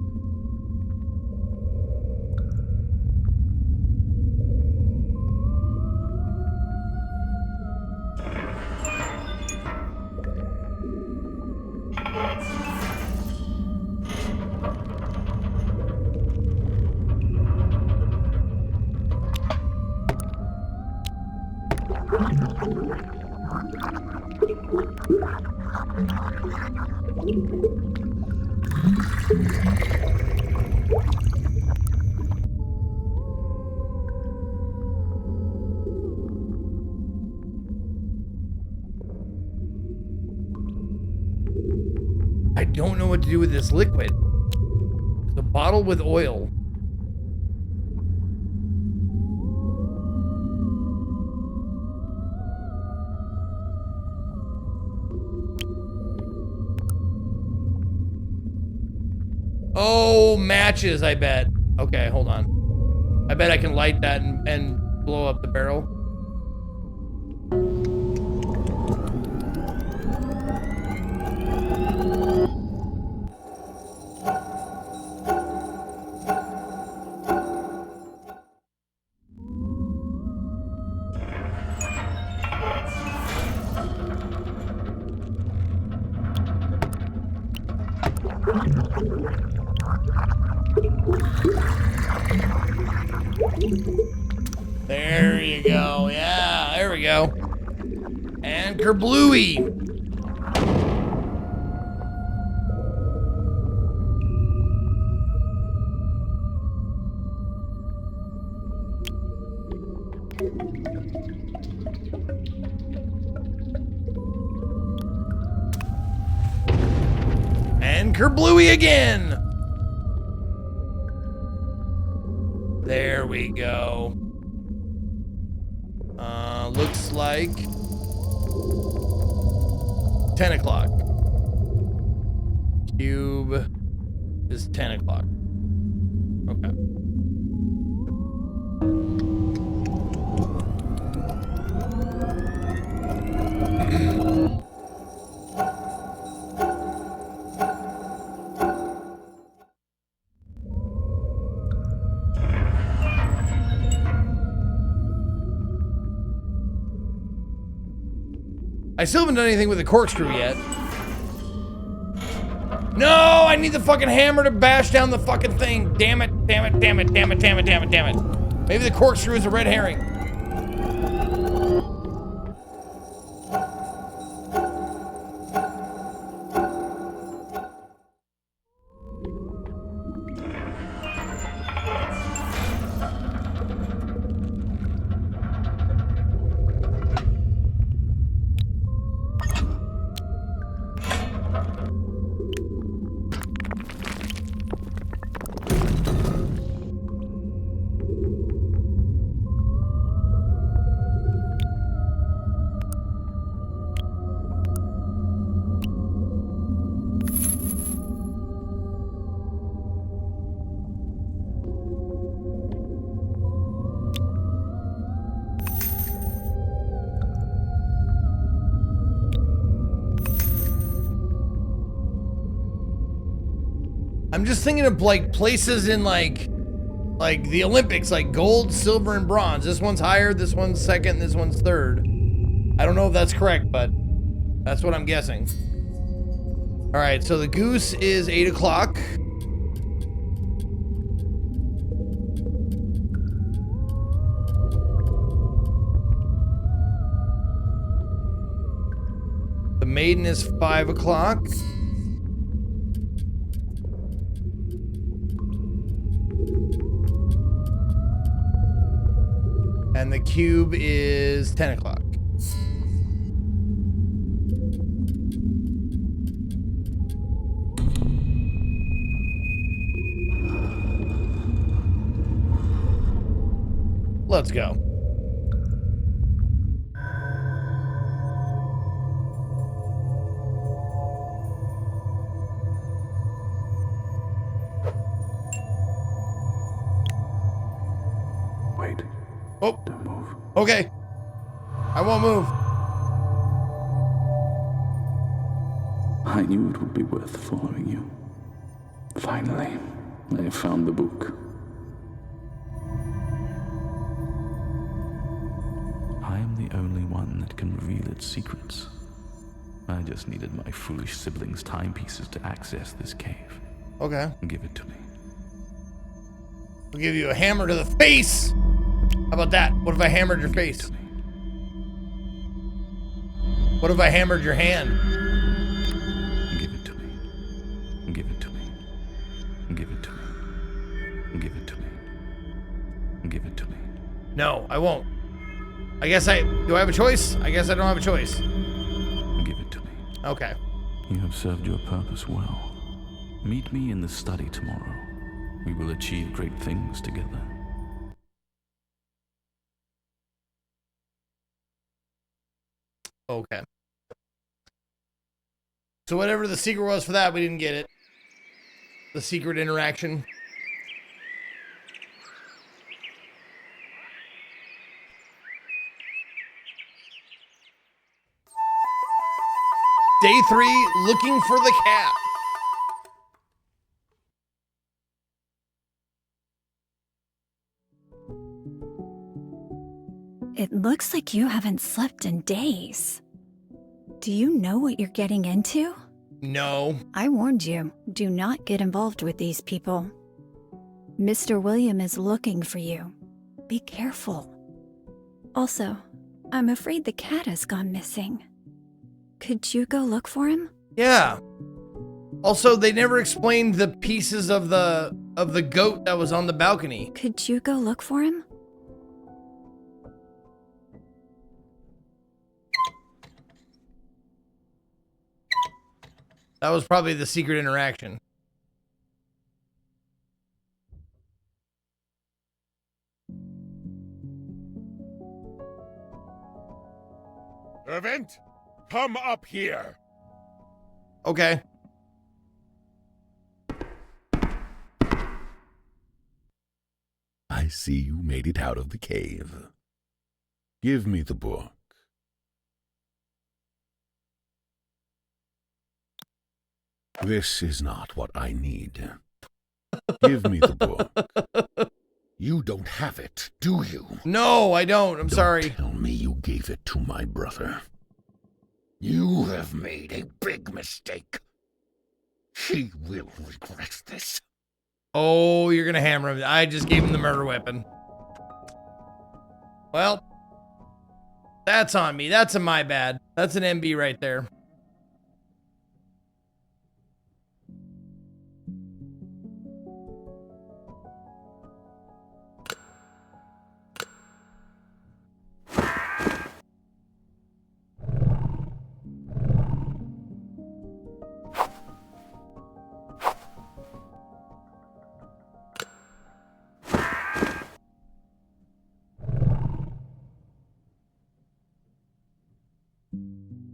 I don't know what to do with this liquid. The bottle with oil. Oh, matches, I bet. Okay, hold on. I bet I can light that and blow up the barrel. There you go. Yeah, there we go. And And kerblooey. And kerblooey again. There we go. Looks like 10 o'clock. Cube is 10 o'clock. Okay. I still haven't done anything with the corkscrew yet. No, I need the fucking hammer to bash down the fucking thing. Damn it, damn it, damn it, damn it, damn it, damn it, damn it. Maybe the corkscrew is a red herring. I'm just thinking of like places in like the Olympics, like gold, silver, and bronze. This one's higher, this one's second, this one's third. I don't know if that's correct, but that's what I'm guessing. All right, so the goose is 8 o'clock. The maiden is 5 o'clock. And the cube is 10 o'clock. Let's go. Wait. Oh. Don't move. Okay. I won't move. I knew it would be worth following you. Finally, I have found the book. I am the only one that can reveal its secrets. I just needed my foolish siblings' timepieces to access this cave. Okay. Give it to me. I'll give you a hammer to the face. How about that? What if I hammered your face? What if I hammered your hand? Give it to me. Give it to me. Give it to me. Give it to me. Give it to me. No, I won't. Do I have a choice? I guess I don't have a choice. Give it to me. Okay. You have served your purpose well. Meet me in the study tomorrow. We will achieve great things together. Okay. So whatever the secret was for that, we didn't get it. The secret interaction. Day 3, looking for the cat. It looks like you haven't slept in days. Do you know what you're getting into? No. I warned you, do not get involved with these people. Mr. William is looking for you. Be careful. Also, I'm afraid the cat has gone missing. Could you go look for him? Yeah. Also, they never explained the pieces of the goat that was on the balcony. Could you go look for him? That was probably the secret interaction. Servant, come up here. Okay. I see you made it out of the cave. Give me the book. This is not what I need. Give me the book. You don't have it, do you? No, I don't. I'm sorry. Tell me you gave it to my brother. You have made a big mistake. He will regret this. Oh, you're gonna hammer him. I just gave him the murder weapon. Well, that's on me. That's a my bad. That's an MB right there.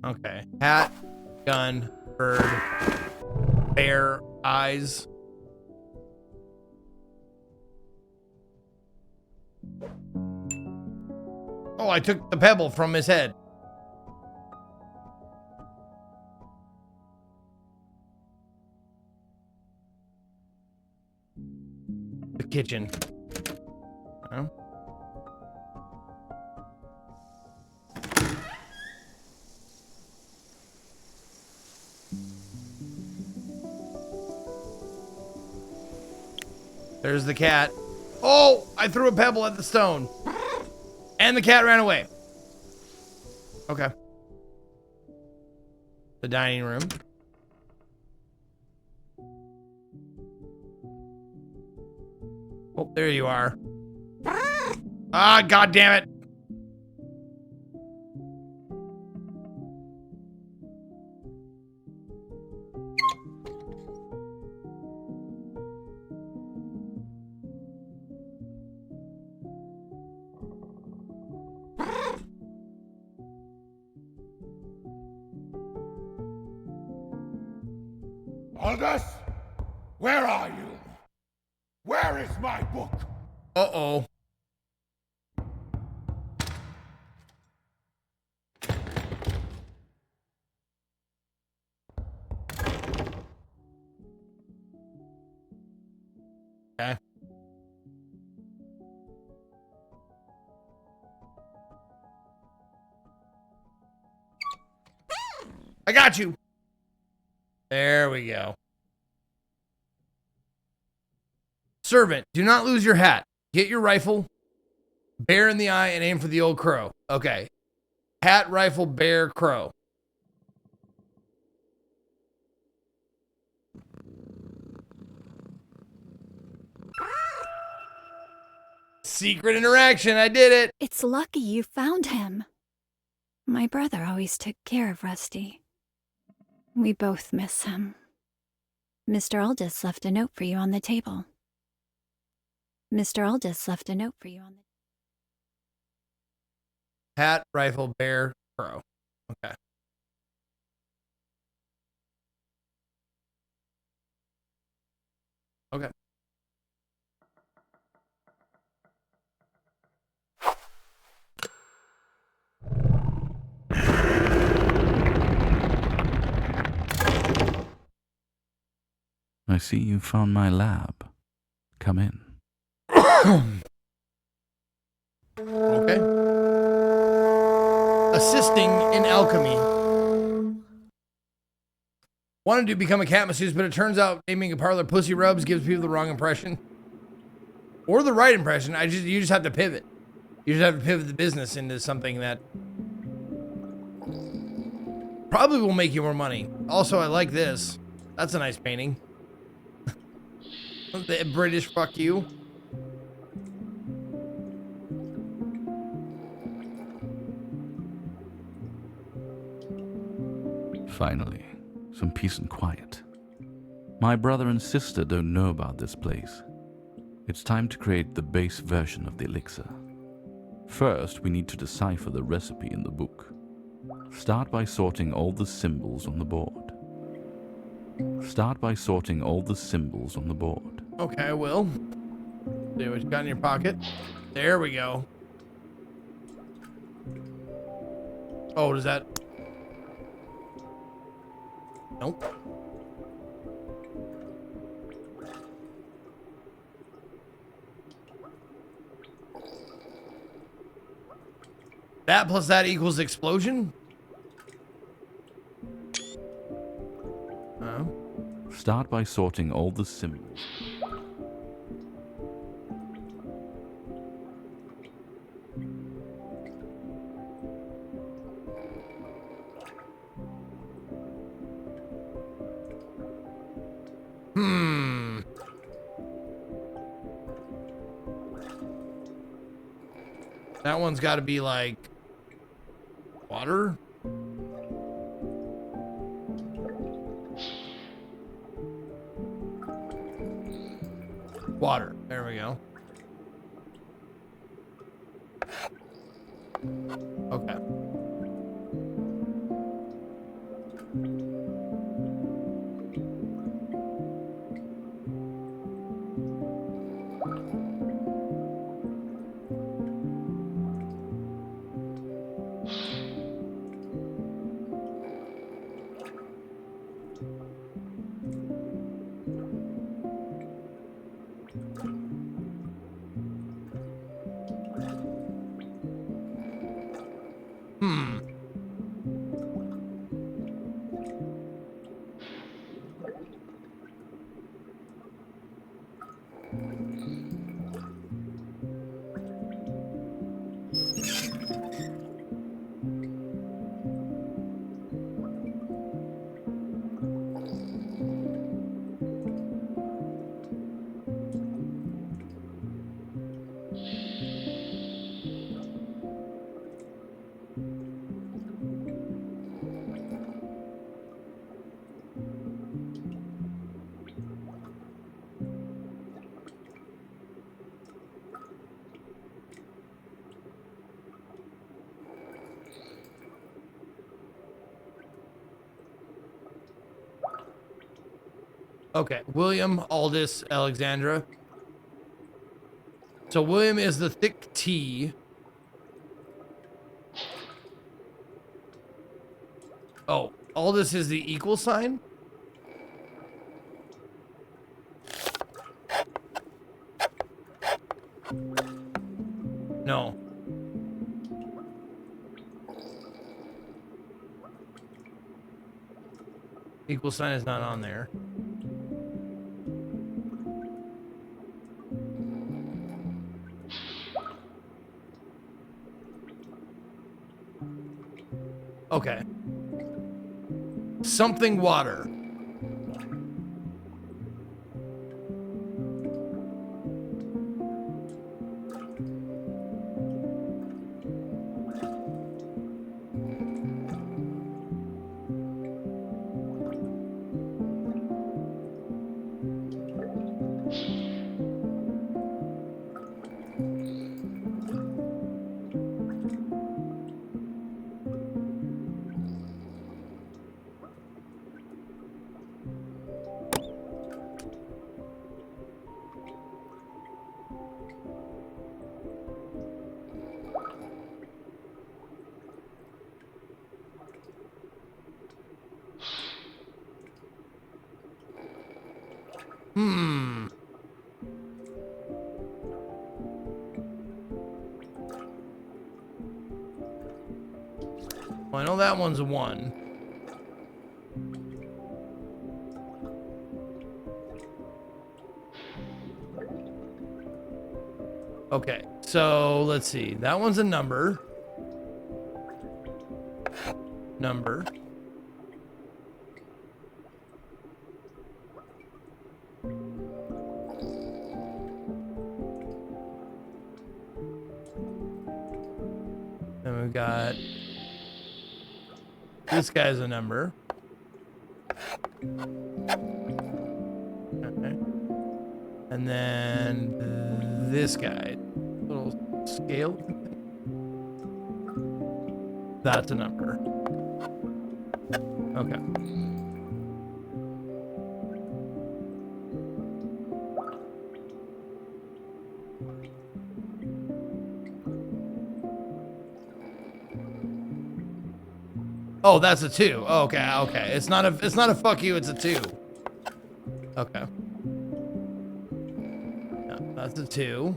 Okay. Hat, gun, bird, bear, eyes. Oh, I took the pebble from his head. The kitchen. Oh. There's the cat. Oh, I threw a pebble at the stone. And the cat ran away. Okay. The dining room. Oh, there you are. Ah, God damn it. Aldous, where are you? Where is my book? Uh-oh. Okay. I got you. There we go. Servant, do not lose your hat. Get your rifle, bear in the eye, and aim for the old crow. Okay. Hat, rifle, bear, crow. Secret interaction. I did it. It's lucky you found him. My brother always took care of Rusty. We both miss him. Mr. Aldous left a note for you on the table. Mr. Aldous left a note for you on the... Hat, rifle, bear, crow. Okay. Okay. I see you found my lab. Come in. Okay. Assisting in alchemy. Wanted to become a cat masseuse, but it turns out naming a parlor Pussy Rubs gives people the wrong impression. Or the right impression. You just have to pivot. You just have to pivot the business into something that... Probably will make you more money. Also, I like this. That's a nice painting. The British fuck you. Finally, some peace and quiet. My brother and sister don't know about this place. It's time to create the base version of the elixir. First, we need to decipher the recipe in the book. Start by sorting all the symbols on the board. Start by sorting all the symbols on the board. Okay, I will. See what you got in your pocket. There we go. Oh, does that... Nope. That plus that equals explosion? Oh. Start by sorting all the symbols. That one's got to be like water. Water. There we go. Okay. Okay, William Aldous Alexandra. So William is the thick T. Oh, Aldous is the equal sign? No. Equal sign is not on there. Okay. Something water. Well, I know that one's a 1. Okay, so let's see. That one's a number. Number. we've got this guy's a number. Okay. And then this guy, little scale. That's a number. Okay. Oh, that's a 2. Okay, okay. It's not a fuck you, it's a 2. Okay. Yeah, that's a 2.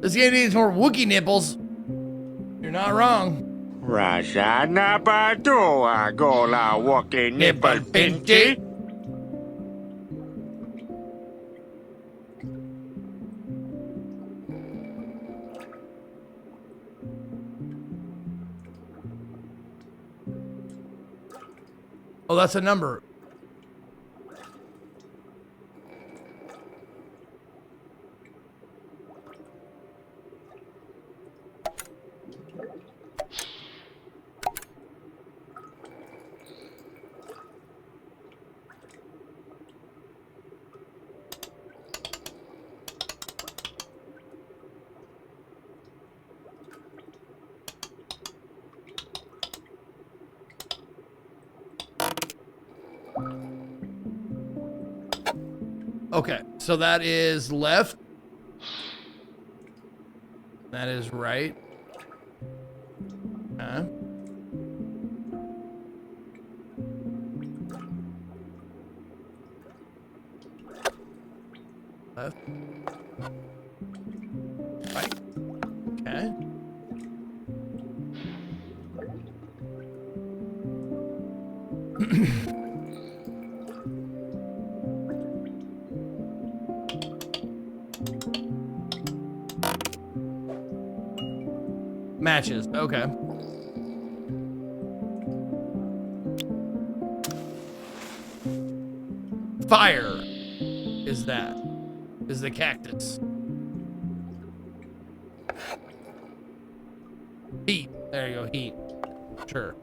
This game needs more Wookiee nipples. You're not wrong. Raja Nabadoa Gola Walking Nipple Pinchy. Oh, that's a number. Okay, so that is left. That is right. Okay. Left. Right. Okay. Matches. Okay. Fire is that. Is the cactus. Heat. There you go, heat. Sure.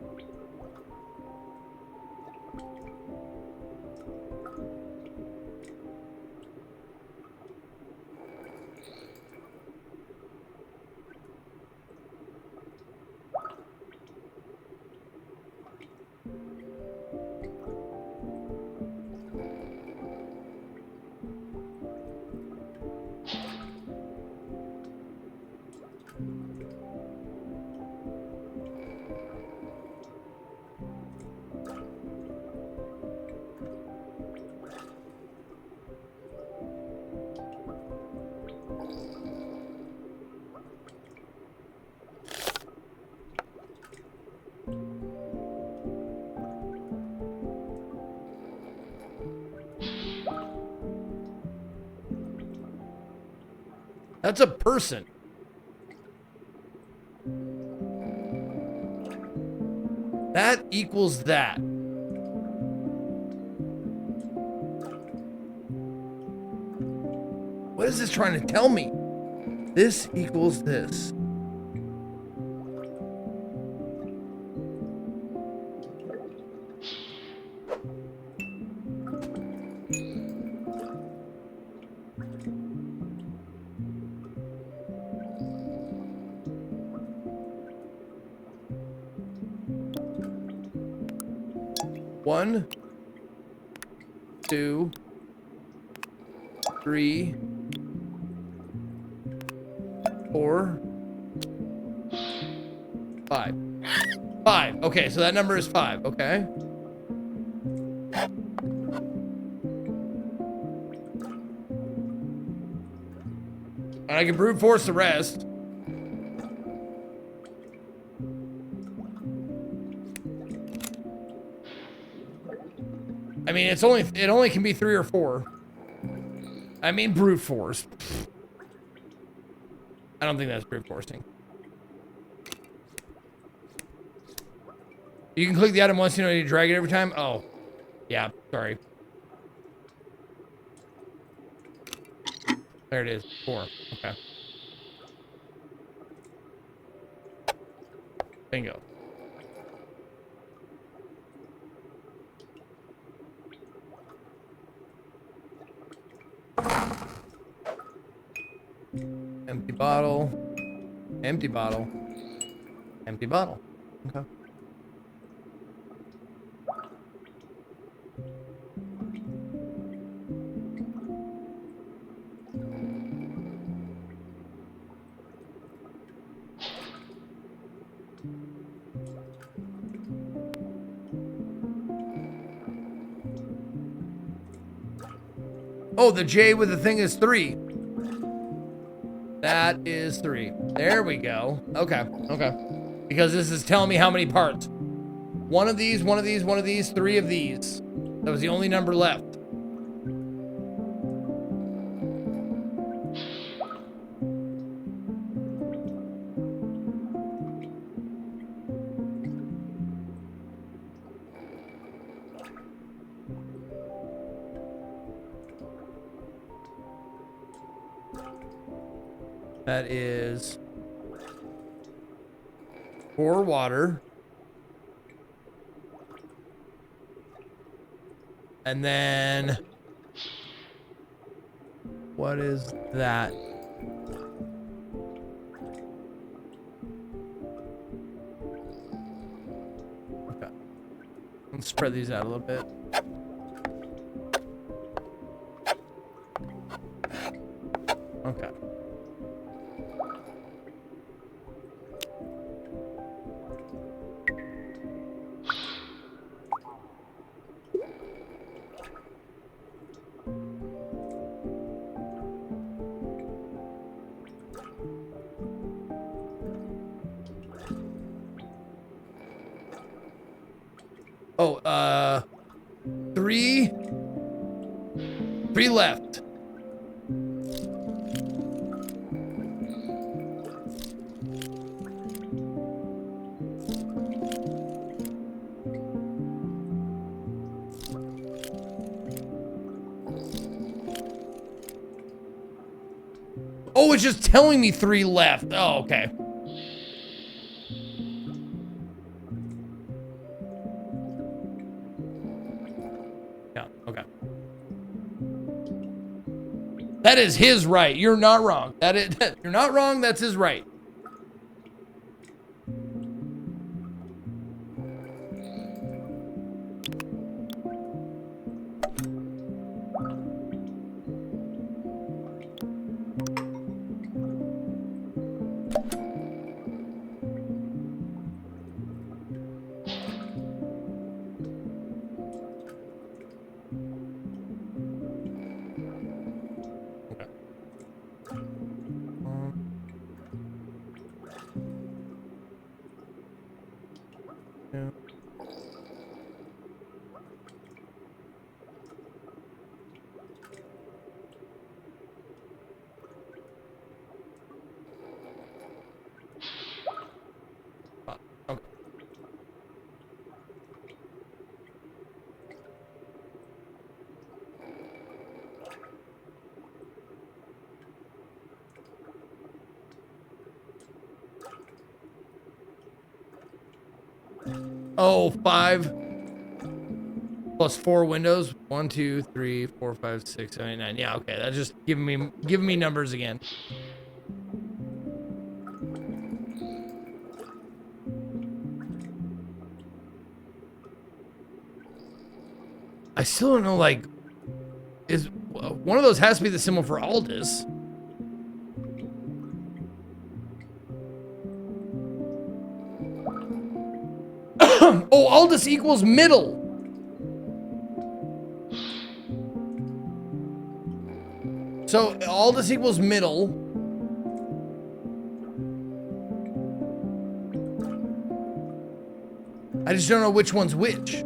That's a person. That equals that. What is this trying to tell me? This equals this. One, 2, 3, 4, 5. 5. Okay, so that number is 5. Okay. And I can brute force the rest. I mean, it only can be 3 or 4. I mean, brute force. I don't think that's brute forcing. You can click the item once, you know, you drag it every time. Oh, yeah, sorry. There it is, 4, okay. Bingo. Empty bottle. Empty bottle. Empty bottle. Okay. Oh, the J with the thing is 3. That is 3. There we go. Okay, okay. Because this is telling me how many parts. One of these, 3 of these. That was the only number left. That is 4 water. And then what is that? Okay. Let's spread these out a little bit. Okay. Oh, 3 left. Oh, it's just telling me 3 left. Oh, okay. Yeah, okay. That is his right. You're not wrong. You're not wrong. That's his right. Yeah. Okay. Oh, 5 plus 4 windows. 1, 2, 3, 4, 5, 6, 7, 8, 9. Yeah, okay. That's just giving me numbers again. I still don't know, like, is one of those has to be the symbol for Aldous. Oh, Aldous equals middle. So Aldous equals middle. I just don't know which one's which.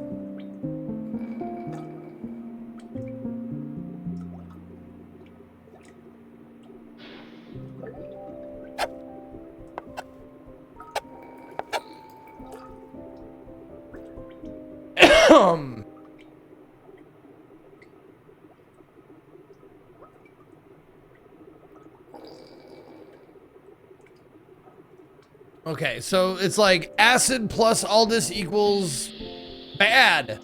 Okay, so it's like acid plus all this equals bad.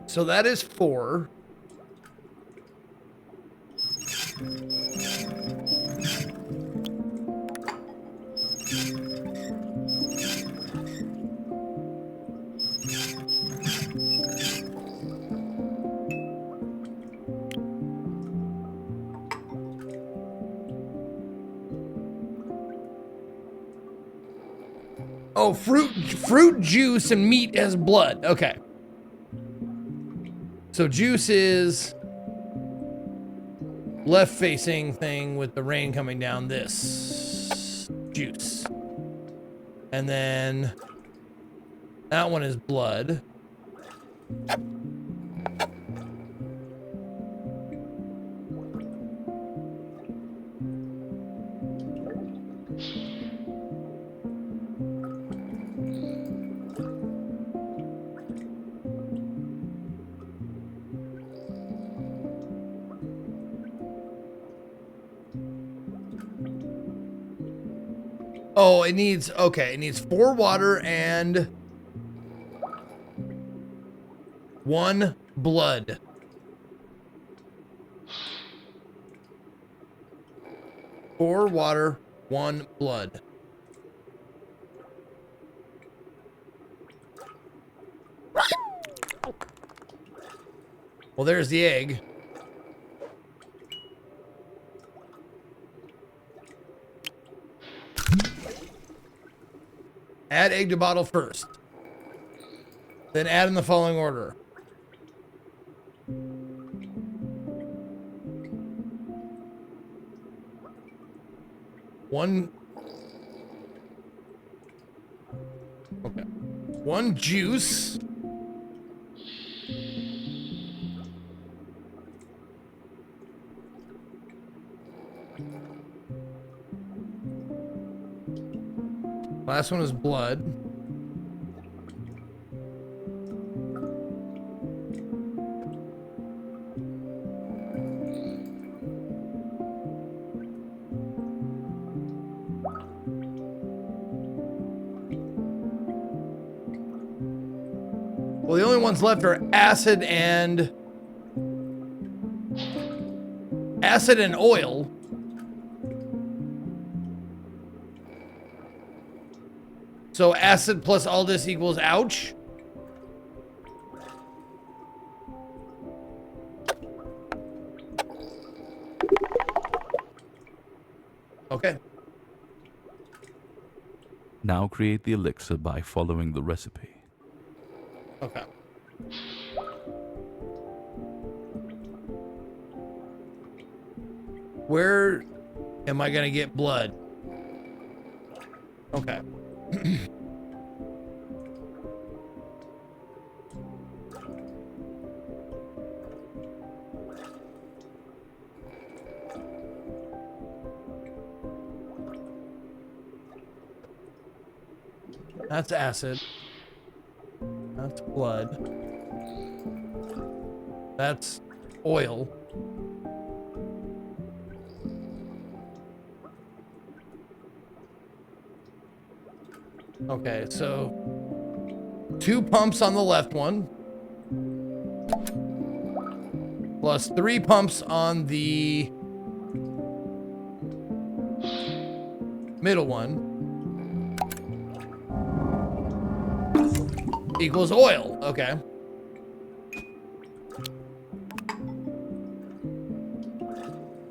So that is 4. Oh, fruit juice and meat as blood. Okay. So juice is left facing thing with the rain coming down, this juice. And then that one is blood. Oh, it needs, okay, it needs 4 water and 1 blood. Four water, 1 blood. Well, there's the egg. Add egg to bottle first. Then add in the following order. Okay. 1 juice. Last one is blood. Well, the only ones left are acid and oil. So acid plus all this equals ouch. Okay. Now create the elixir by following the recipe. Okay. Where am I gonna get blood? Okay. That's acid. That's blood. That's oil. Okay, so 2 pumps on the left one, plus 3 pumps on the middle one, equals oil. Okay.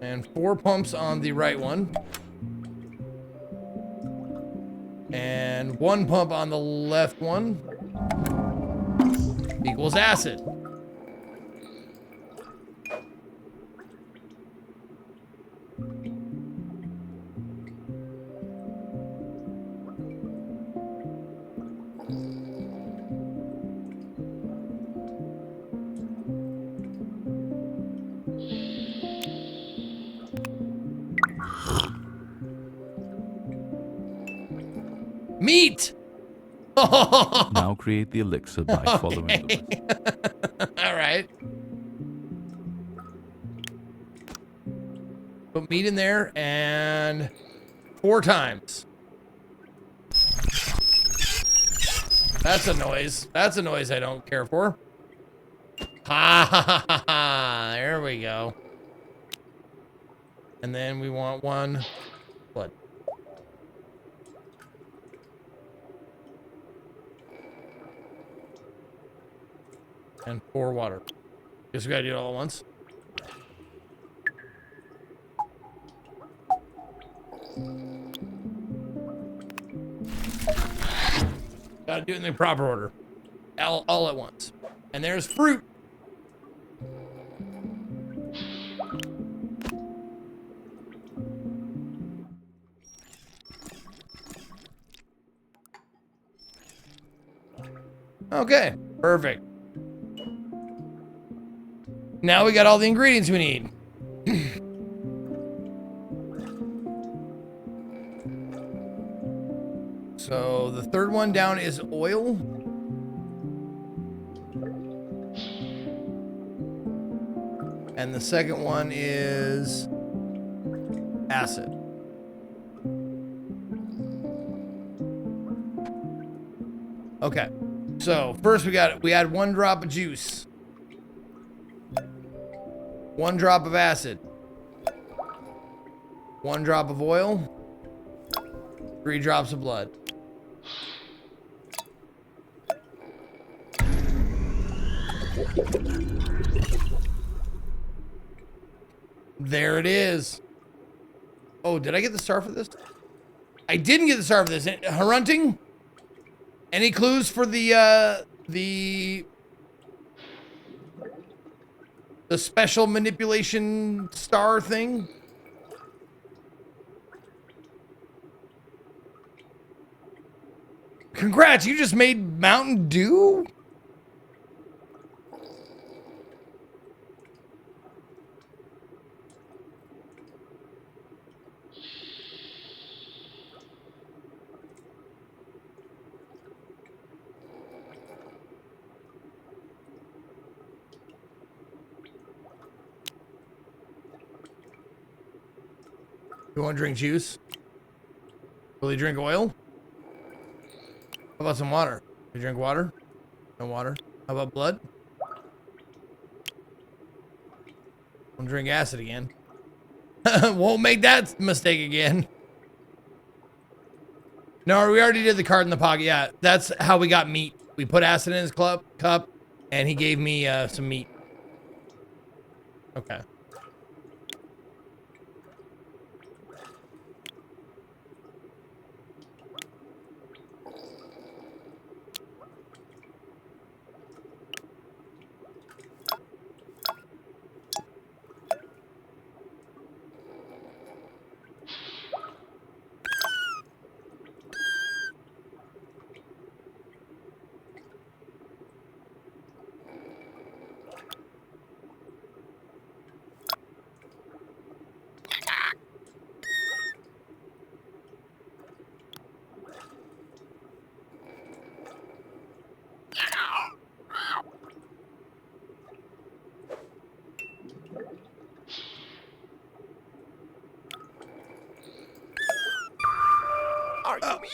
And 4 pumps on the right one. And 1 pump on the left one. equals acid. Meat! Now create the elixir by following the recipe. All right. Put meat in there and 4 times. That's a noise. That's a noise I don't care for. Ha ha ha ha ha. There we go. And then we want 1 blood. And 4 water. Guess we gotta do it all at once. Gotta do it in the proper order. All at once. And there's fruit. Okay, perfect. Now we got all the ingredients we need. So the third one down is oil. And the second one is acid. Okay. So first we add 1 drop of juice. 1 drop of acid. 1 drop of oil. 3 drops of blood. There it is. Oh, did I get the star for this? I didn't get the star for this. Hunting? Any clues for the special manipulation star thing? Congrats, you just made Mountain Dew? You want to drink juice? Will you drink oil? How about some water? You drink water? No water. How about blood? Don't drink acid again. Won't make that mistake again. No, we already did the card in the pocket. Yeah, that's how we got meat. We put acid in his cup, and he gave me some meat. Okay. Are you me?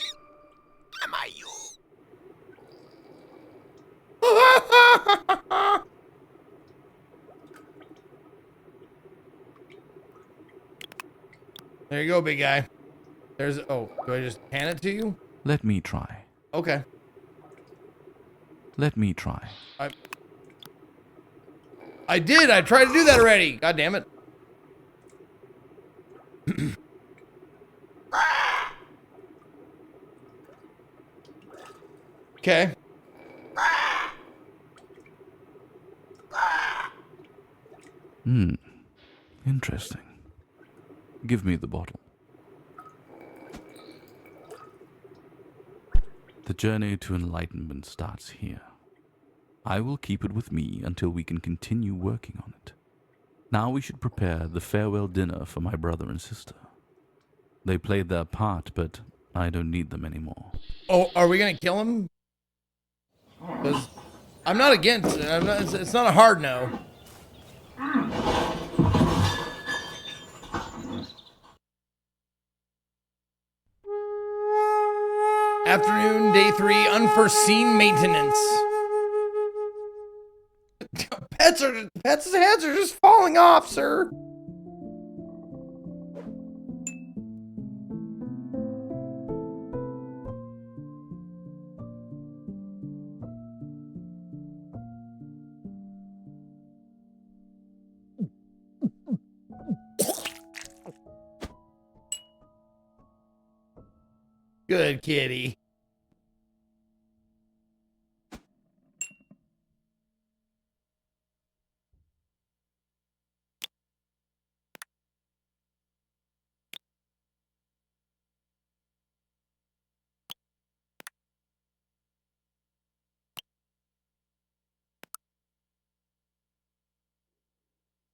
Am I you? There you go, big guy. There's, oh, do I just hand it to you? Let me try. Okay. Let me try. I did. I tried to do that already. God damn it. Okay. Interesting. Give me the bottle. The journey to enlightenment starts here. I will keep it with me until we can continue working on it. Now we should prepare the farewell dinner for my brother and sister. They played their part, but I don't need them anymore. Oh, are we gonna kill him? Because I'm not against it. It's not a hard no. Afternoon, day 3, unforeseen maintenance. Pets' heads are just falling off, sir. Good kitty.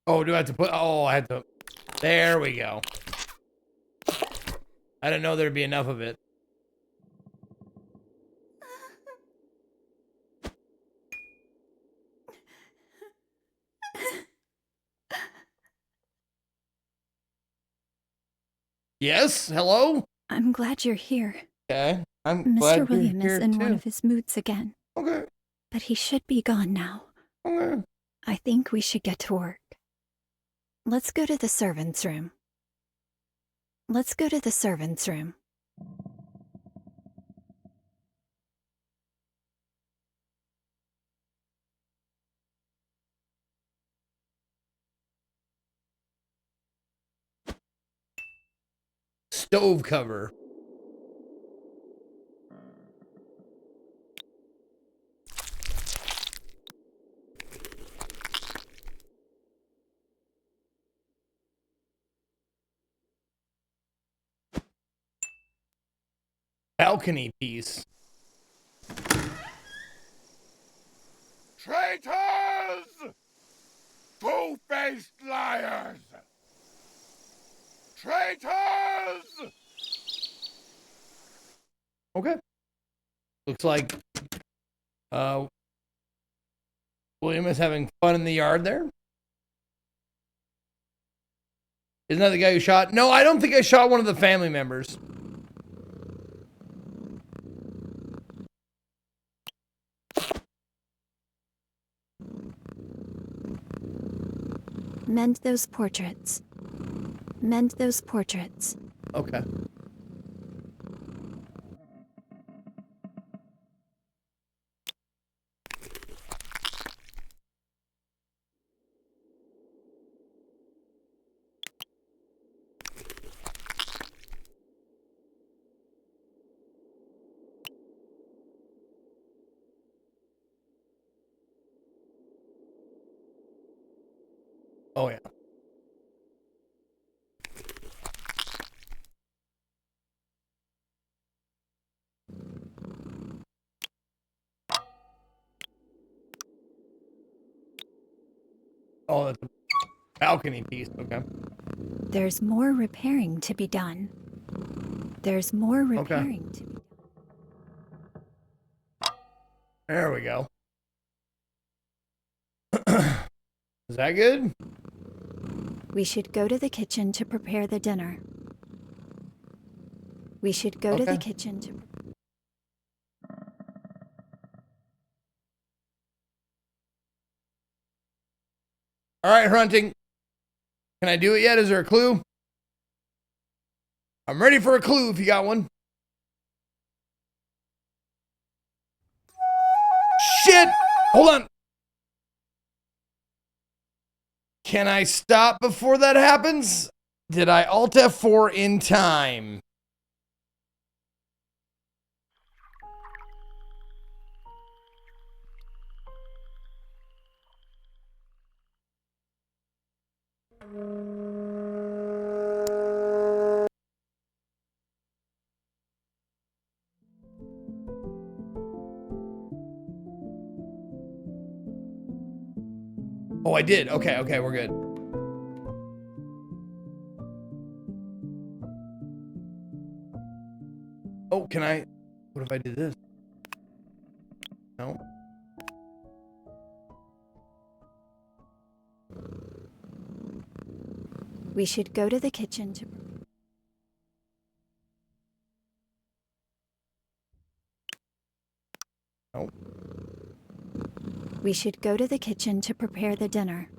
Oh, do I have to put... Oh, I had to... There we go. I didn't know there'd be enough of it. Yes? Hello? I'm glad you're here. Okay. I'm glad Mr. William you're is here in one too. of his moods again. Okay. But he should be gone now. Okay. I think we should get to work. Let's go to the servants' room. Let's go to the servants' room. Stove cover. Balcony piece. Traitors! Two-faced liars! Traitors! Okay. Looks like William is having fun in the yard there. Isn't that the guy who shot? No, I don't think I shot one of the family members. Mend those portraits. Mend those portraits. Okay. Oh, yeah. Oh, that's a balcony piece. Okay. There's more repairing to be done. There's more repairing to be done. There we go. Is that good? We should go to the kitchen to prepare the dinner. We should go to the kitchen to... All right, Hunting. Can I do it yet? Is there a clue? I'm ready for a clue if you got one. Shit! Hold on. Can I stop before that happens? Did I Alt F4 in time? Oh, I did. Okay, okay, we're good. Oh, can I? What if I did this? No. We should go to the kitchen to... No. We should go to the kitchen to prepare the dinner.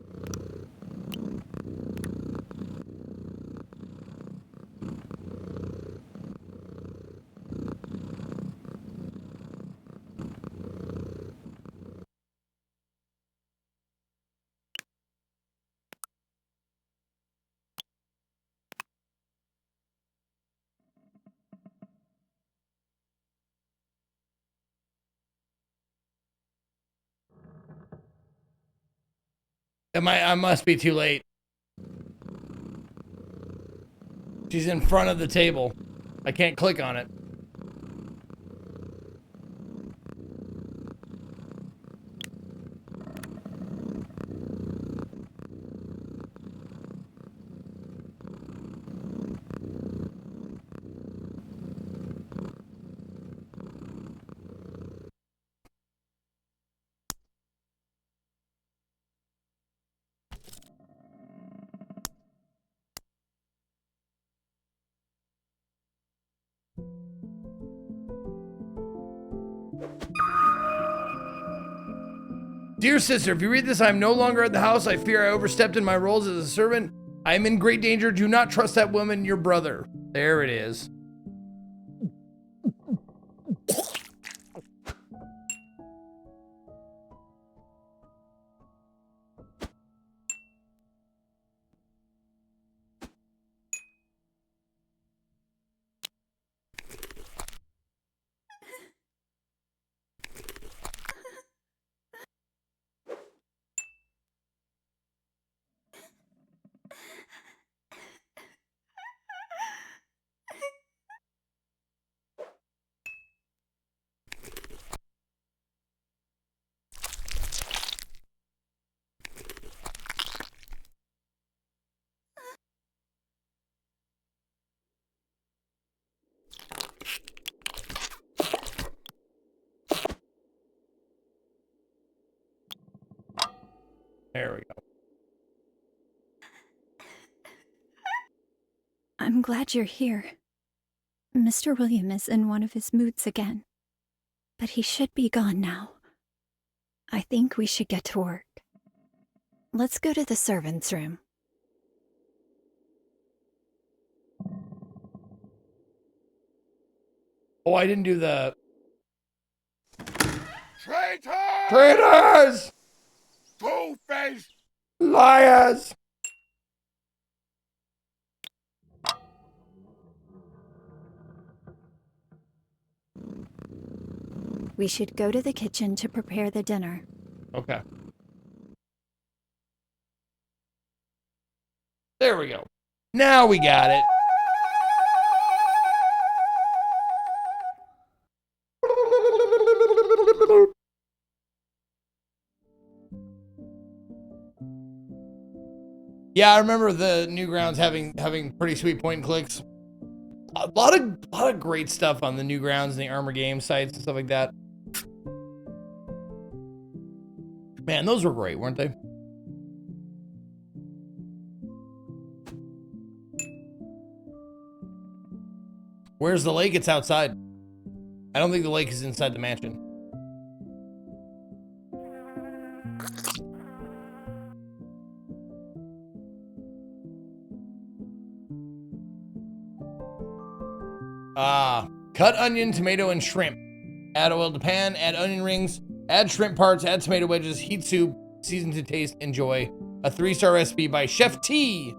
I must be too late. She's in front of the table. I can't click on it. Dear sister, if you read this, I am no longer at the house. I fear I overstepped in my roles as a servant. I am in great danger. Do not trust that woman, your brother. There it is. There we go. I'm glad you're here. Mr. William is in one of his moods again. But he should be gone now. I think we should get to work. Let's go to the servants' room. Oh, I didn't do the... Traitor! Traitors! Two-faced! Liars! We should go to the kitchen to prepare the dinner. Okay. There we go. Now we got it. Yeah, I remember the Newgrounds having pretty sweet point and clicks. A lot of great stuff on the Newgrounds and the Armor Games sites and stuff like that. Man, those were great, weren't they? Where's the lake? It's outside. I don't think the lake is inside the mansion. Cut onion, tomato, and shrimp. Add oil to pan, add onion rings, add shrimp parts, add tomato wedges, heat soup, season to taste, enjoy. A 3-star recipe by Chef T.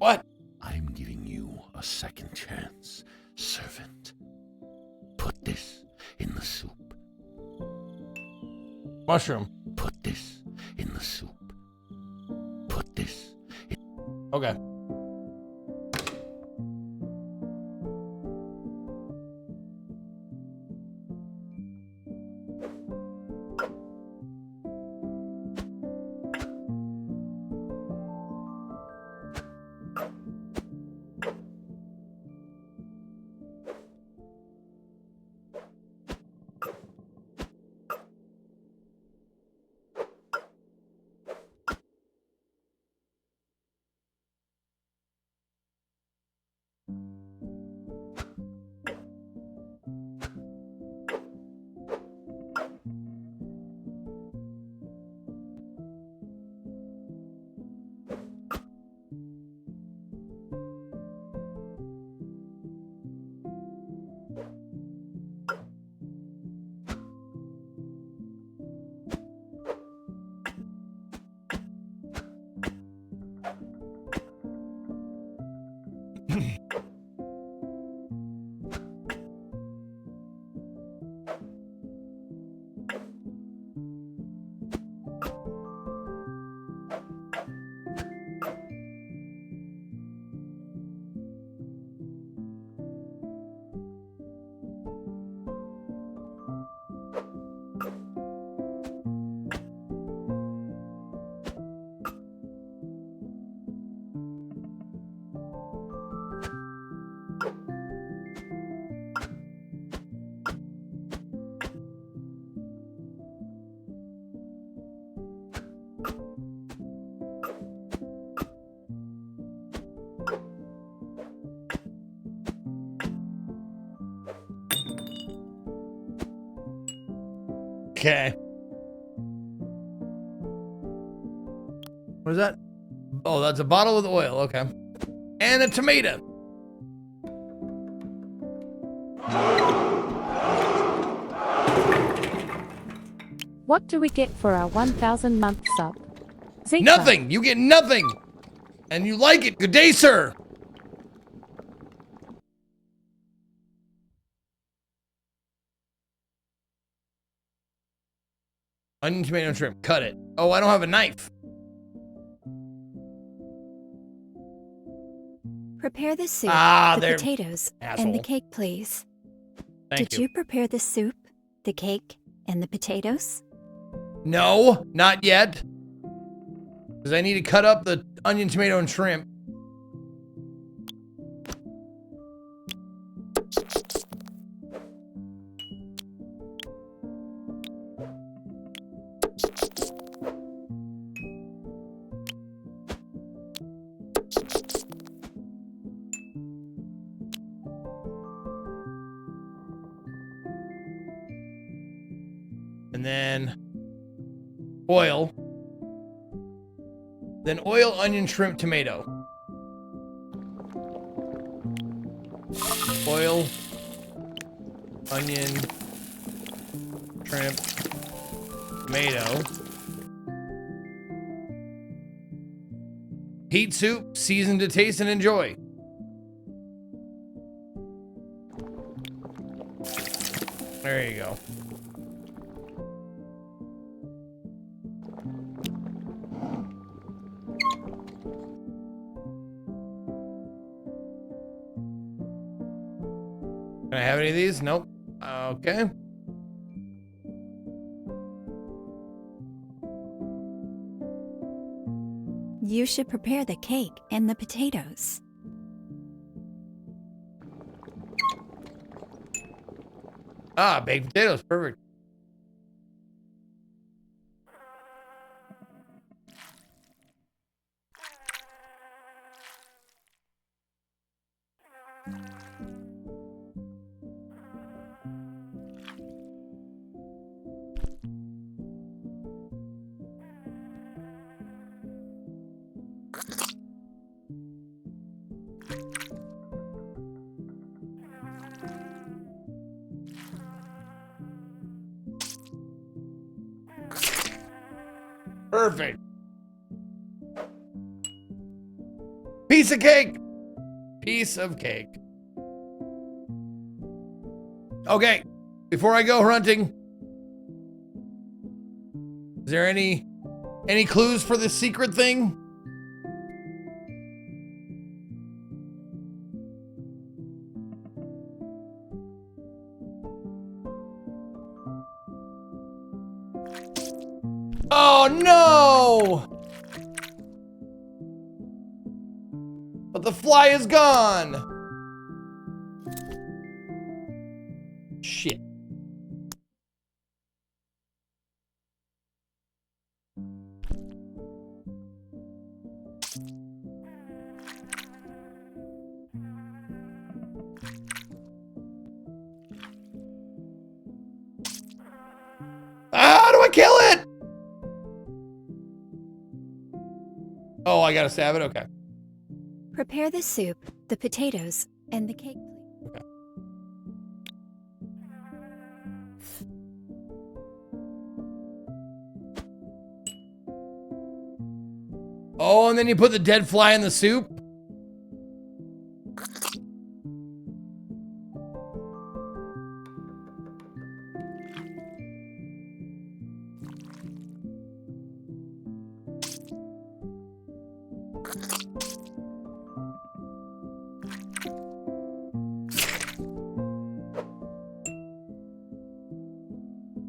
What? I'm giving you a second chance, servant. Put this in the soup. Mushroom. Put this in the soup. Put this in... Okay. Okay. What is that? Oh, that's a bottle with oil. Okay. And a tomato. What do we get for our 1,000 month sub? Zika. Nothing. You get nothing. And you like it. Good day, sir. Onion, tomato, and shrimp. Cut it. Oh, I don't have a knife. Prepare the soup, Ah, the there- potatoes, asshole. and the cake, please. Thank Did you prepare the soup, the cake, and the potatoes? No, not yet. Because I need to cut up the onion, tomato, and shrimp. And then oil. Then oil, onion, shrimp, tomato. Oil, onion, shrimp, tomato. Heat soup, season to taste and enjoy. There you go. Can I have any of these? Nope. Okay. You should prepare the cake and the potatoes. Ah, baked potatoes. Perfect. Perfect. Piece of cake. Piece of cake. Okay, before I go hunting, is there any clues for this secret thing? Oh no! But the fly is gone. Shit. How do I kill it? Oh, I gotta stab it? Okay. Prepare the soup, the potatoes, and the cake. Okay. Oh, and then you put the dead fly in the soup?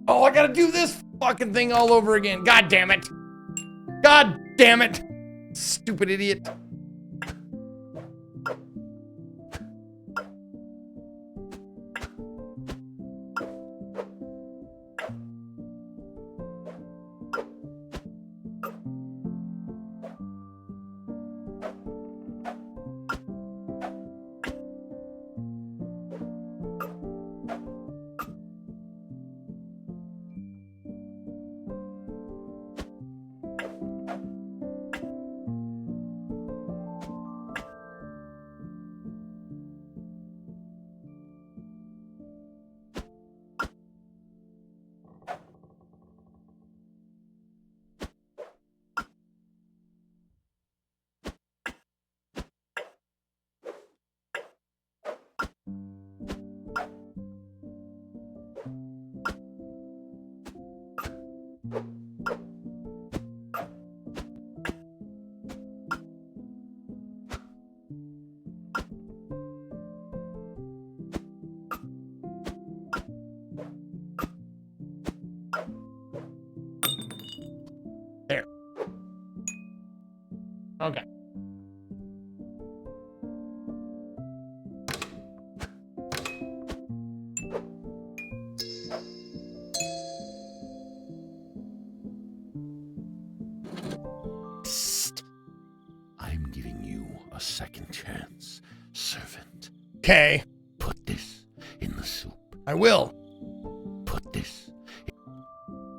Oh, I gotta do this fucking thing all over again. God damn it. God damn it. Stupid idiot. There. Okay. Psst. I'm giving you a second chance, servant. Okay. Put this in the soup. I will. Put this.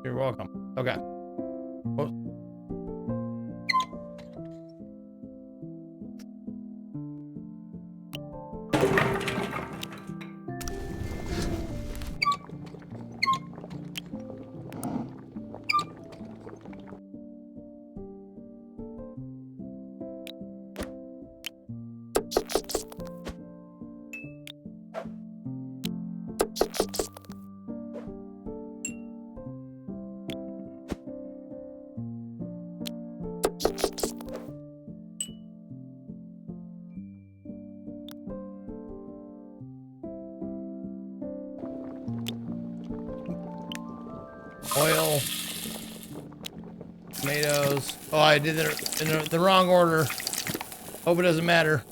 You're welcome. Okay. Oh. Oil. Tomatoes. Oh, I did it in the wrong order. Hope it doesn't matter.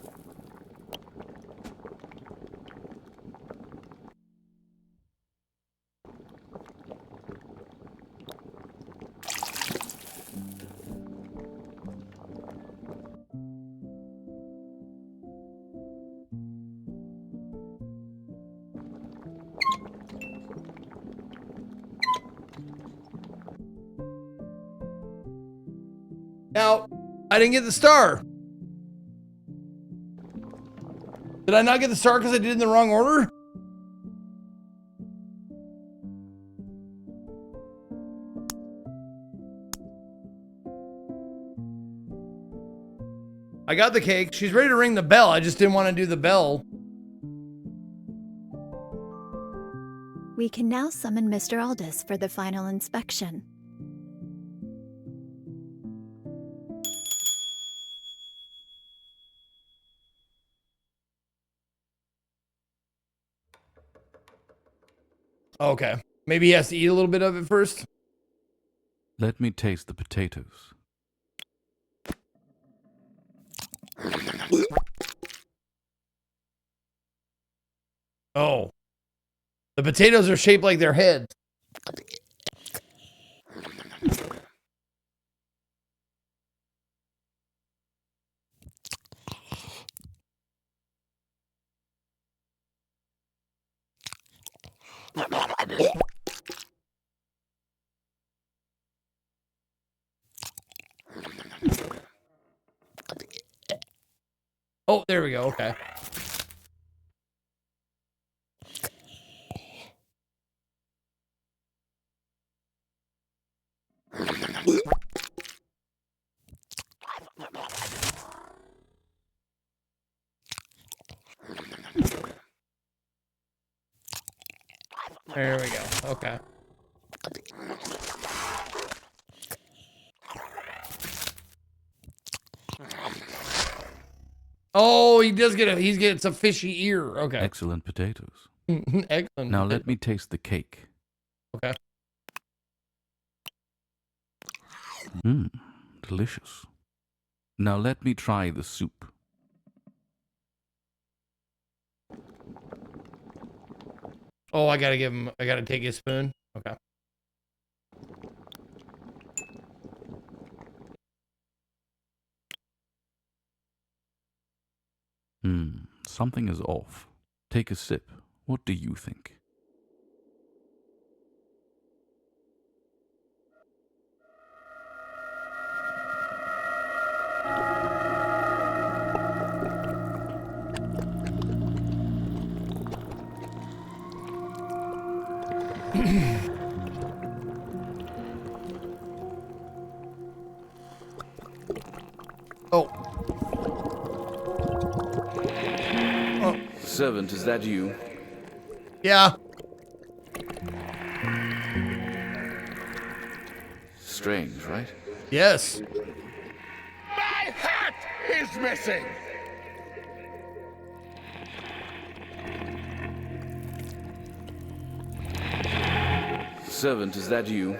Now, I didn't get the star. Did I not get the star because I did it in the wrong order? I got the cake. She's ready to ring the bell. I just didn't want to do the bell. We can now summon Mr. Aldous for the final inspection. Okay. Maybe he has to eat a little bit of it first. Let me taste the potatoes. Oh. The potatoes are shaped like their heads. Oh, there we go. Okay. There we go. Okay. Oh, he does get he's gets a fishy ear. Okay. Excellent potatoes. Excellent. Now let me taste the cake. Okay. Mmm, delicious. Now let me try the soup. Oh, I gotta take his spoon. Okay. Something is off. Take a sip. What do you think? Oh. Servant, is that you? Yeah. Strange, right? Yes. My hat is missing. Servant, is that you?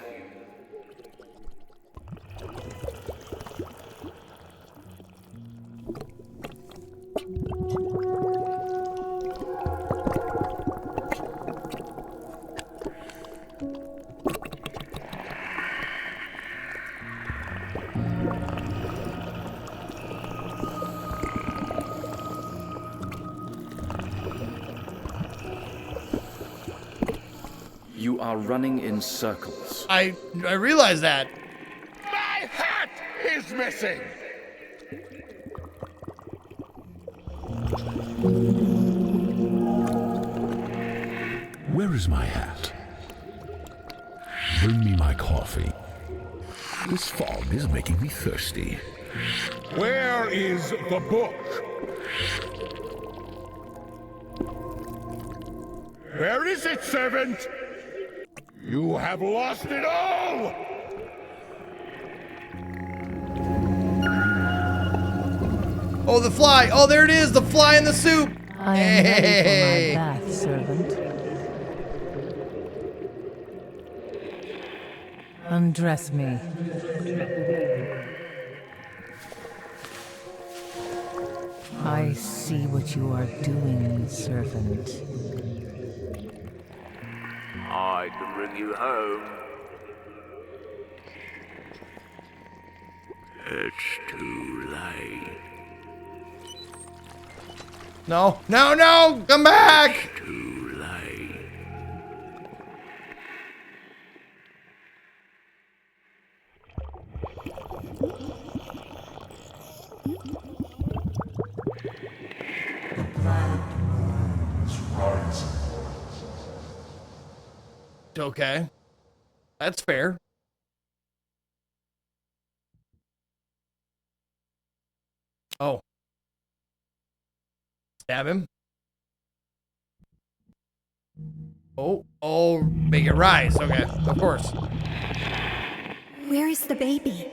You are running in circles. I realize that. My hat is missing. Where is my hat? Bring me my coffee. This fog is making me thirsty. Where is the book? Where is it, servant? You have lost it all! Oh, the fly. Oh, there it is. The fly in the soup. I am ready for my bath, servant. Undress me. I see what you are doing, servant. I can bring you home. It's too late. No, no, no! Come back! Too late. Okay. That's fair. Oh. Stab him. Oh, make it rise. Okay, of course. Where is the baby?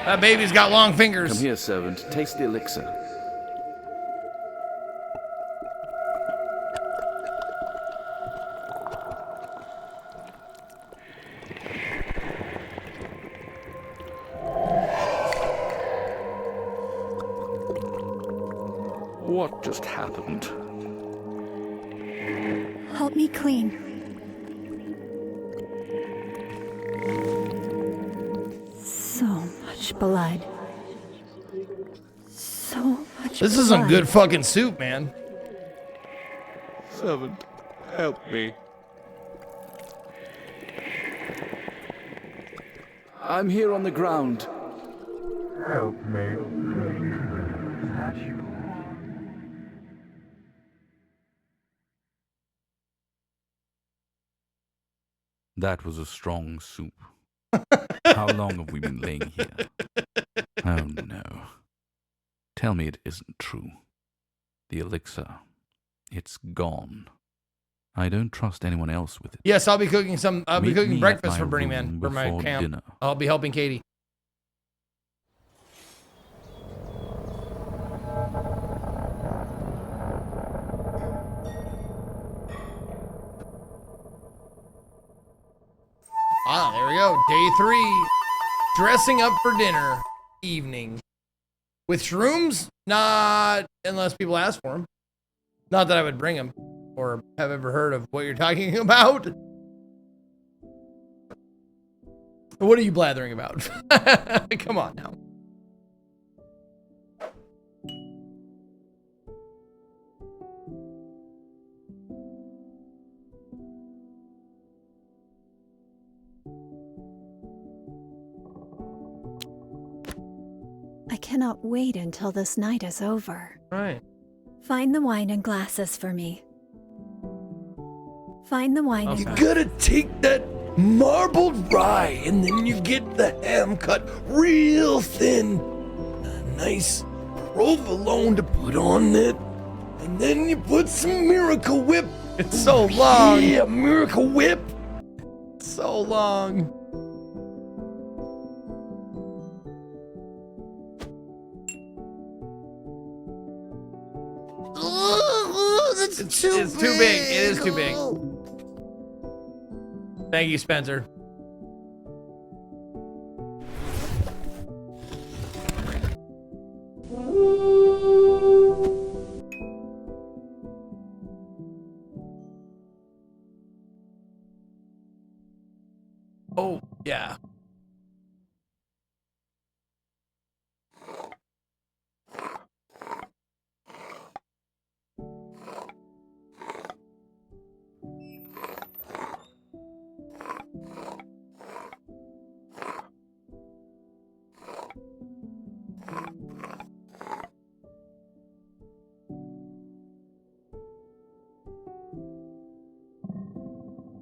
That baby's got long fingers. Come here, servant. Taste the elixir. What just happened? Help me clean. So much blood. So much This is some good fucking soup, man. Servant, help me. I'm here on the ground. Help me. That was a strong soup. How long have we been laying here? Oh no. Tell me it isn't true. The elixir. It's gone. I don't trust anyone else with it. Yes, I'll be cooking some. I'll be Meet cooking me breakfast at for my Burning Man room for my before camp. dinner. I'll be helping Katie. Ah, there we go. Day 3. Dressing up for dinner. Evening. With shrooms? Not unless people ask for them. Not that I would bring them or have ever heard of what you're talking about. What are you blathering about? Come on now. I cannot wait until this night is over. Right. Find the wine and glasses for me. Find the wine and Okay. glasses. Gotta take that marbled rye and then you get the ham cut real thin. A nice provolone to put on it. And then you put some Miracle Whip. It's so long. Yeah, Miracle Whip. So long. It's too big. It is too big. Thank you, Spencer. Oh, yeah.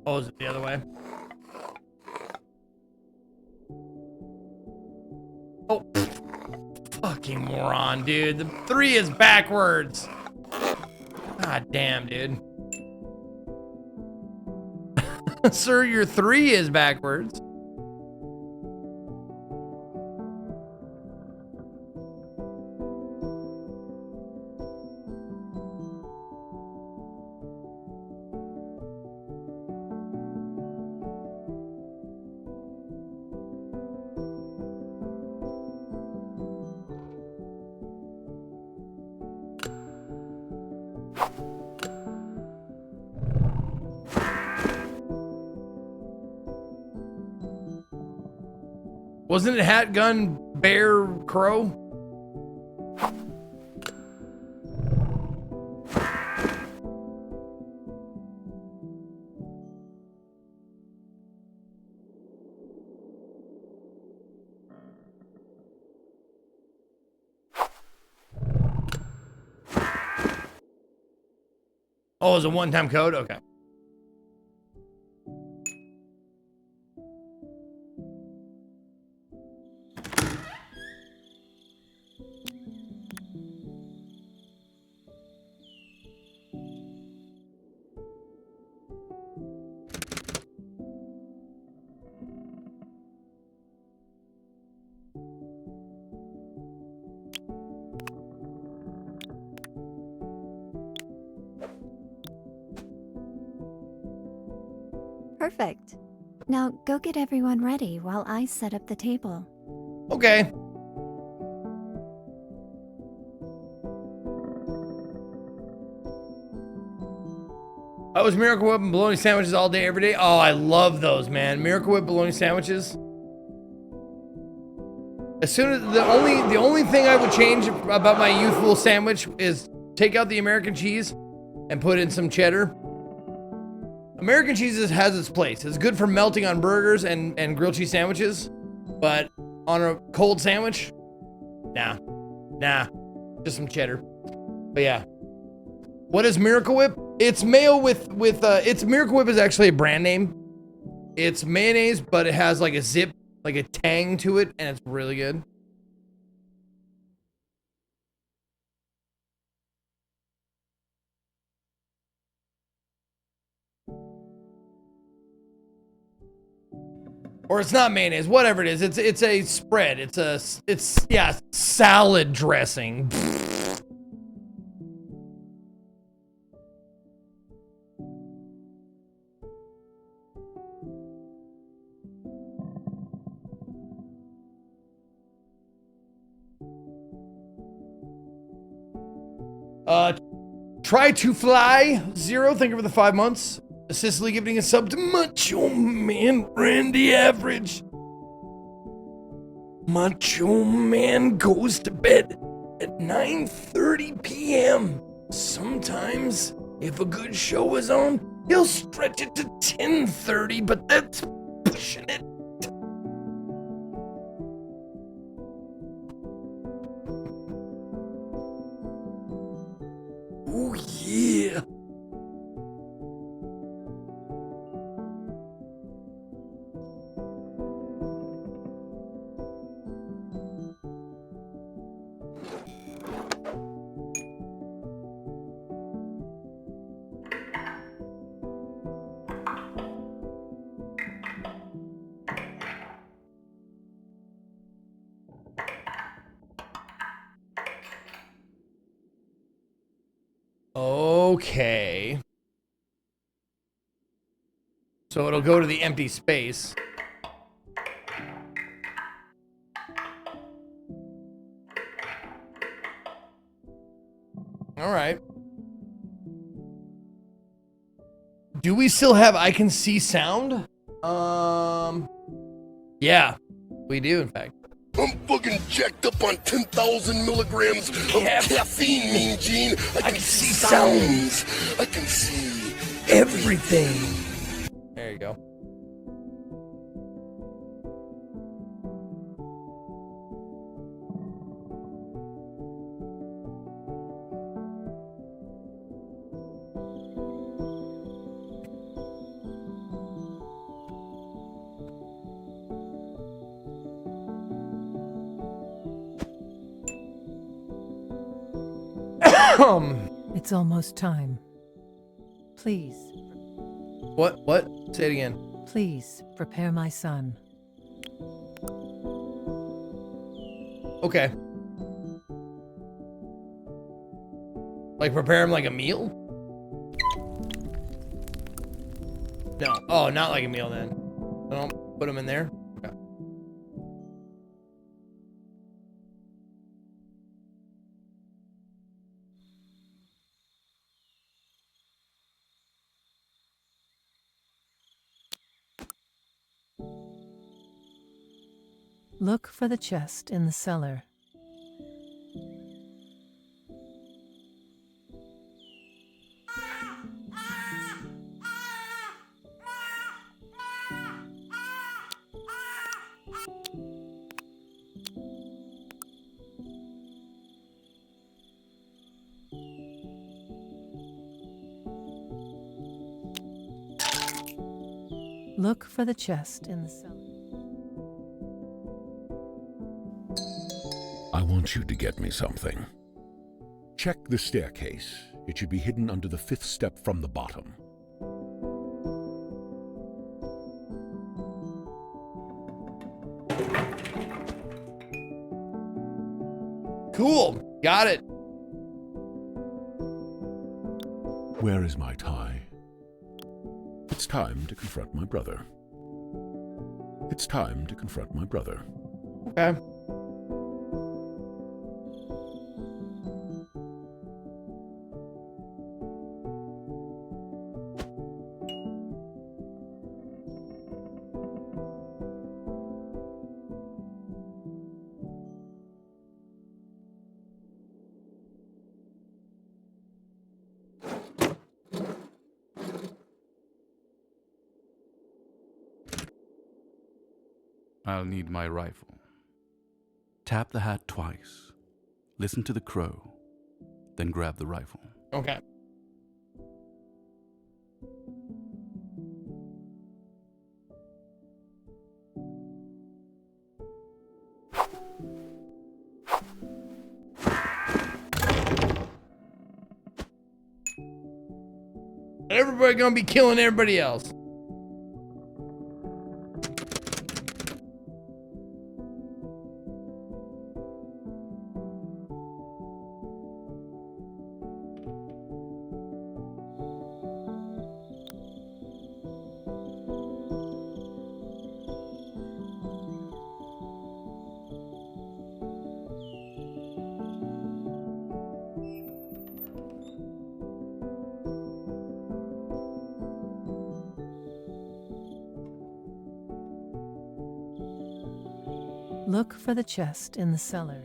Oh, is it the other way? Oh, fucking moron, dude. The 3 is backwards. God damn, dude. Sir, your 3 is backwards. Wasn't it Hat Gun Bear Crow? Oh, it's a one-time code? Okay. Perfect. Now go get everyone ready while I set up the table. Okay. I was Miracle Whip and bologna sandwiches all day, every day. Oh, I love those, man. Miracle Whip bologna sandwiches. As soon as the only thing I would change about my youthful sandwich is take out the American cheese and put in some cheddar. American cheese has its place. It's good for melting on burgers and grilled cheese sandwiches, but on a cold sandwich, nah, just some cheddar. But yeah, what is Miracle Whip? It's mayo with it's Miracle Whip is actually a brand name. It's mayonnaise, but it has like a zip, like a tang to it, and it's really good. Or it's not mayonnaise, whatever it is. It's a spread. It's salad dressing. Try to fly 0. Thank you for the 5 months. Sicily giving a sub to Macho Man Randy Average. Macho Man goes to bed at 9:30 p.m. Sometimes, if a good show is on, he'll stretch it to 10:30, but that's pushing it. Oh yeah. Okay. So it'll go to the empty space. All right. Do we still have I can see sound? Yeah, we do in fact. I'm fucking jacked up on 10,000 milligrams of caffeine, Mean Gene. I can see sounds. I can see everything. There you go. It's almost time. Please. What? Say it again. Please prepare my son. Okay. Like prepare him like a meal? No. Oh, not like a meal then. Don't put him in there. Okay. Look for the chest in the cellar. Look for the chest in the cellar. I want you to get me something. Check the staircase. It should be hidden under the 5th step from the bottom. Cool. Got it. Where is my tie? It's time to confront my brother. It's time to confront my brother. Okay. I'll need my rifle. Tap the hat twice. Listen to the crow. Then grab the rifle. Okay. Everybody gonna be killing everybody else. Look for the chest in the cellar.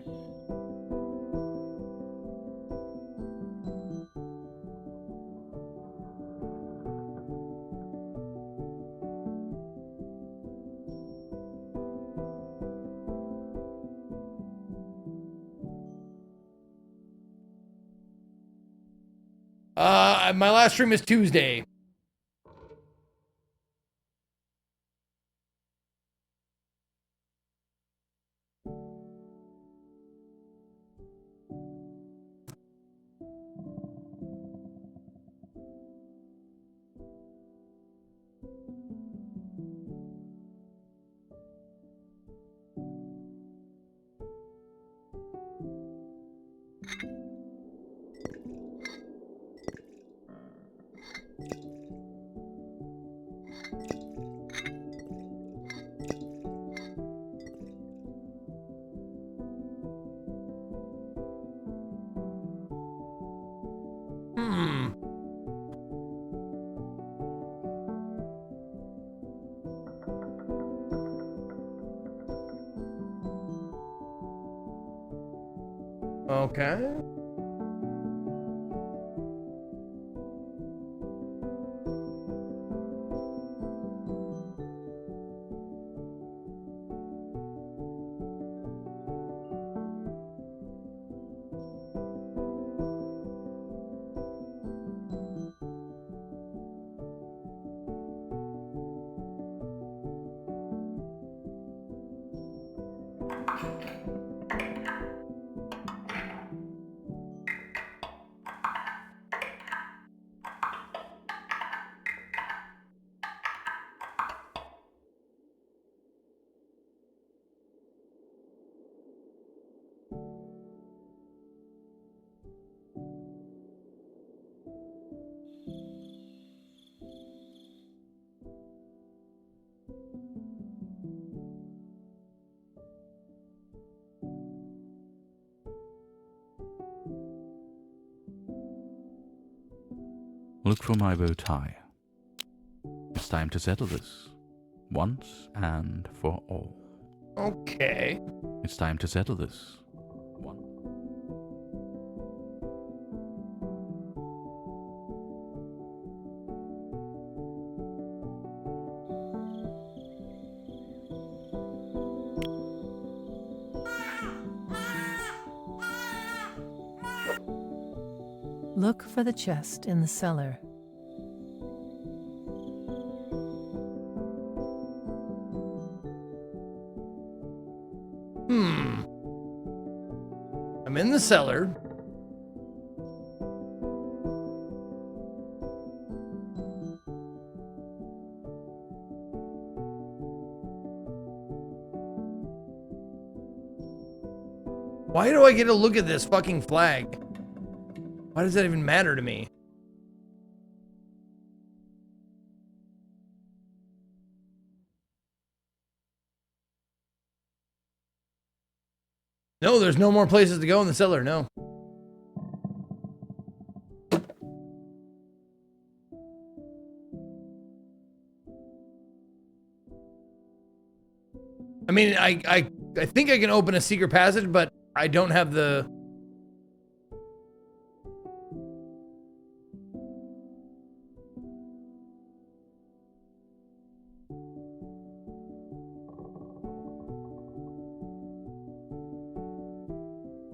My last stream is Tuesday. Okay. Look for my bow tie. It's time to settle this, once and for all. Okay. It's time to settle this. Look for the chest in the cellar. I'm in the cellar. Why do I get to look at this fucking flag? Why does that even matter to me? No, there's no more places to go in the cellar, no. I mean, I think I can open a secret passage, but I don't have the...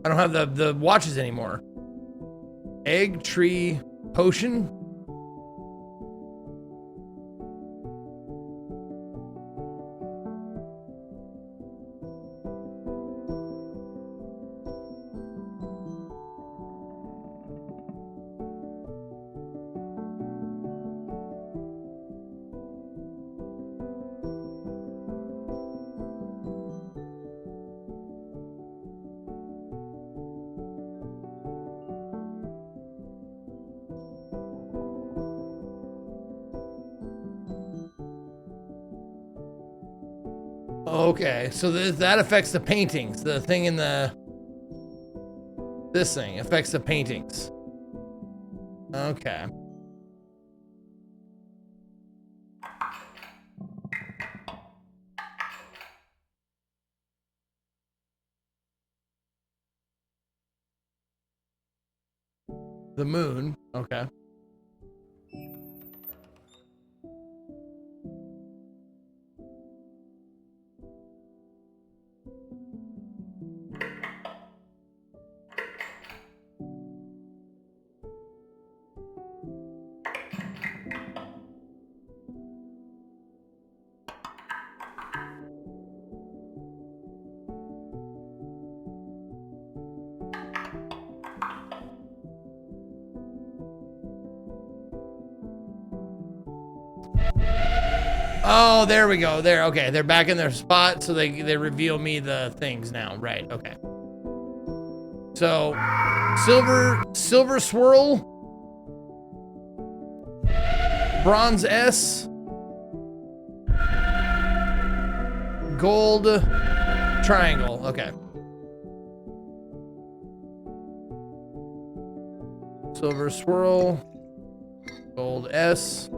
I don't have the watches anymore. Egg, tree, potion. Okay, so that affects the paintings. The thing in the... This thing affects the paintings. Okay. The moon, okay. Oh, there we go. There, okay. They're back in their spot, so they reveal me the things now. Right, okay. So, silver swirl, bronze S, gold triangle. Okay. Silver swirl, gold S.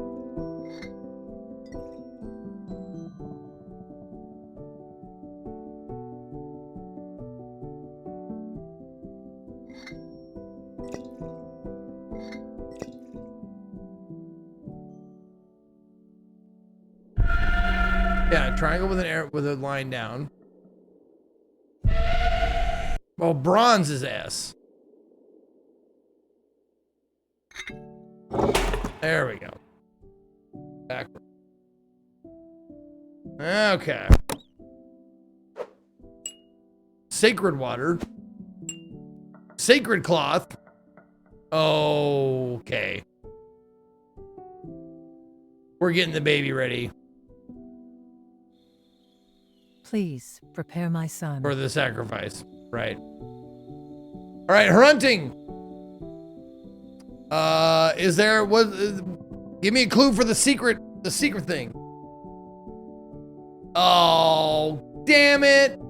Yeah, triangle with an arrow with a line down. Well, bronze is S. There we go. Backward. Okay. Sacred water. Sacred cloth. Okay. We're getting the baby ready. Please prepare my son. For the sacrifice. Right. All right, hunting. Is there give me a clue for the secret thing. Oh, damn it.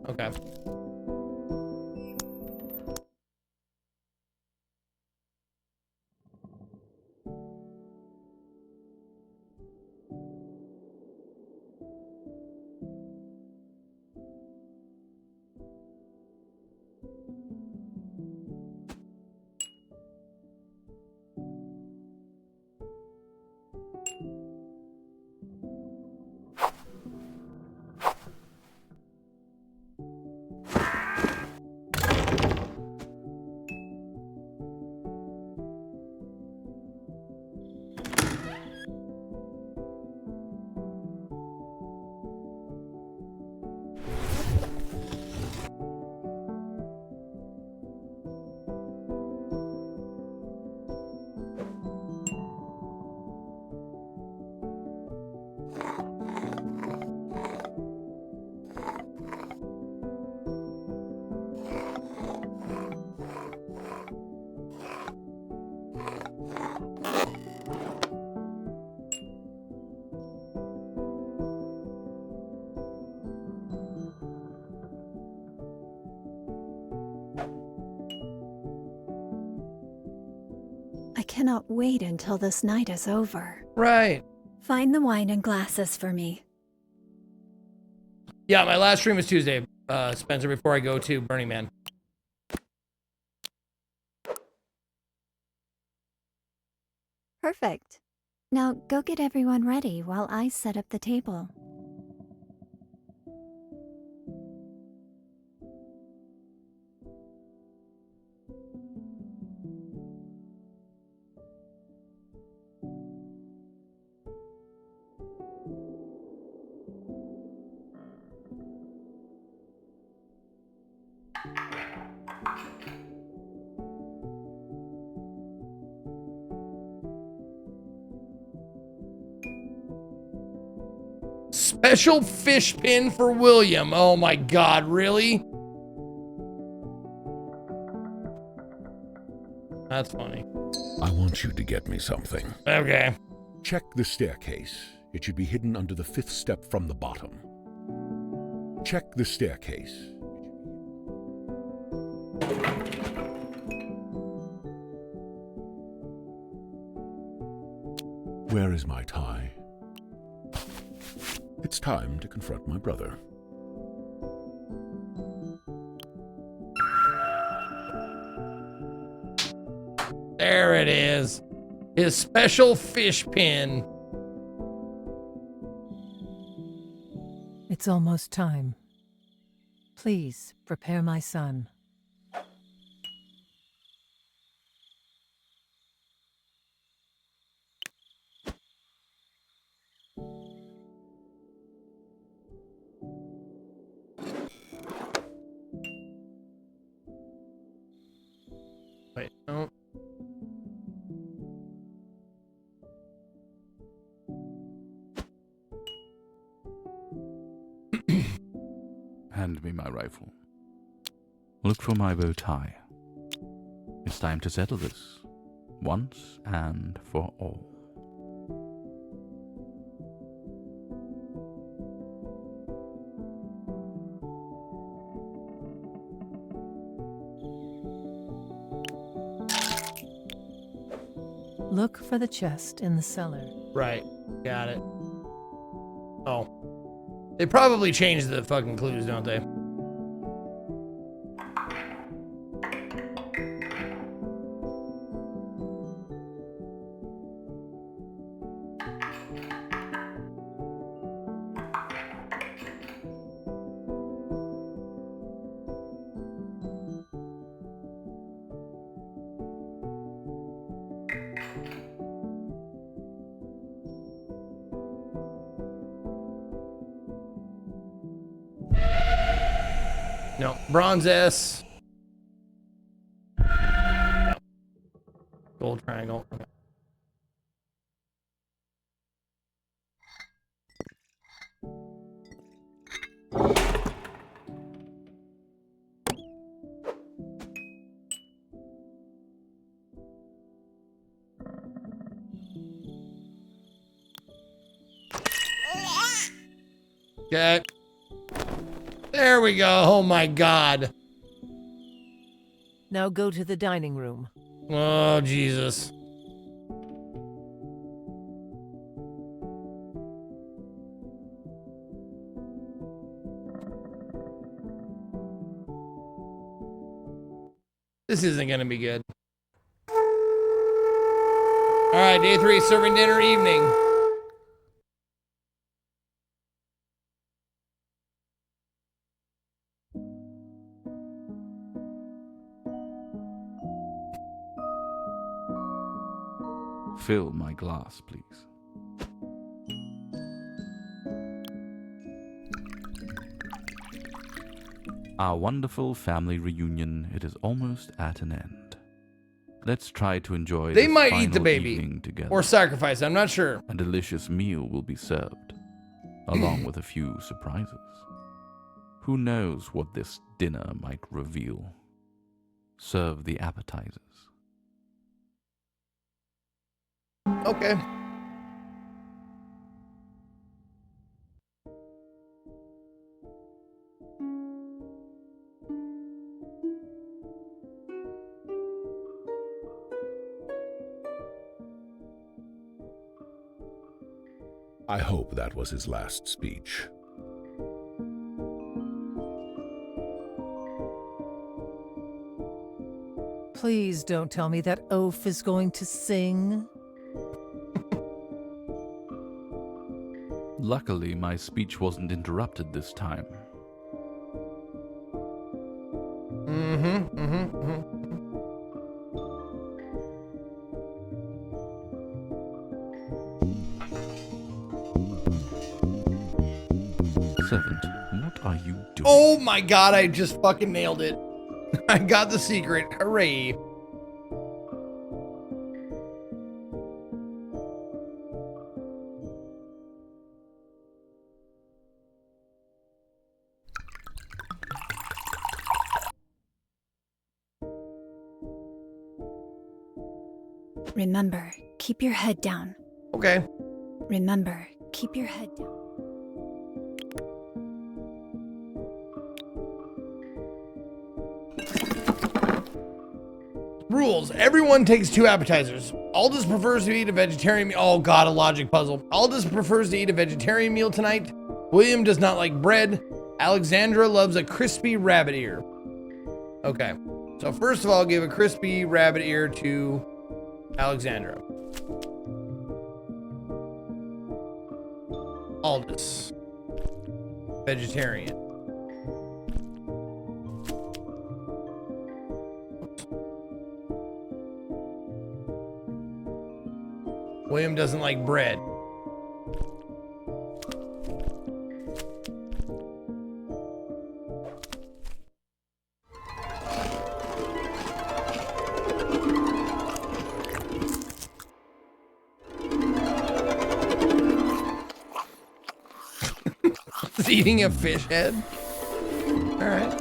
Okay. cannot wait until this night is over. Right. Find the wine and glasses for me. Yeah, my last stream was Tuesday, Spencer, before I go to Burning Man. Perfect. Now go get everyone ready while I set up the table. Special fish pin for William. Oh my God, really? That's funny. I want you to get me something. Okay. Check the staircase. It should be hidden under the 5th step from the bottom. Check the staircase. Where is my tie? It's time to confront my brother. There it is. His special fish pin. It's almost time. Please prepare my son. Wait, no. Hand me my rifle. Look for my bow tie. It's time to settle this, once and for all. Look for the chest in the cellar. Right. Got it. Oh. They probably changed the fucking clues, don't they? No, bronze S. No. Gold triangle. Okay. Okay. There we go. Oh my God. Now go to the dining room. Oh, Jesus. This isn't going to be good. All right, day 3, serving dinner evening. Fill my glass, please. Our wonderful family reunion, it is almost at an end. Let's try to enjoy They this might eat final the baby evening together. or sacrifice. I'm not sure. A delicious meal will be served, along with a few surprises. Who knows what this dinner might reveal? Serve the appetizers. Okay. I hope that was his last speech. Please don't tell me that oaf is going to sing. Luckily, my speech wasn't interrupted this time. Servant, what are you doing? Oh my god, I just fucking nailed it. I got the secret. Hooray. Remember, keep your head down. Okay. Remember, keep your head down. Rules. Everyone takes 2 appetizers. Aldous prefers to eat a vegetarian meal. Oh god, a logic puzzle. Aldous prefers to eat a vegetarian meal tonight. William does not like bread. Alexandra loves a crispy rabbit ear. Okay. So first of all, give a crispy rabbit ear to Alexandra. Aldous. Vegetarian. William doesn't like bread. Is he eating a fish head? All right.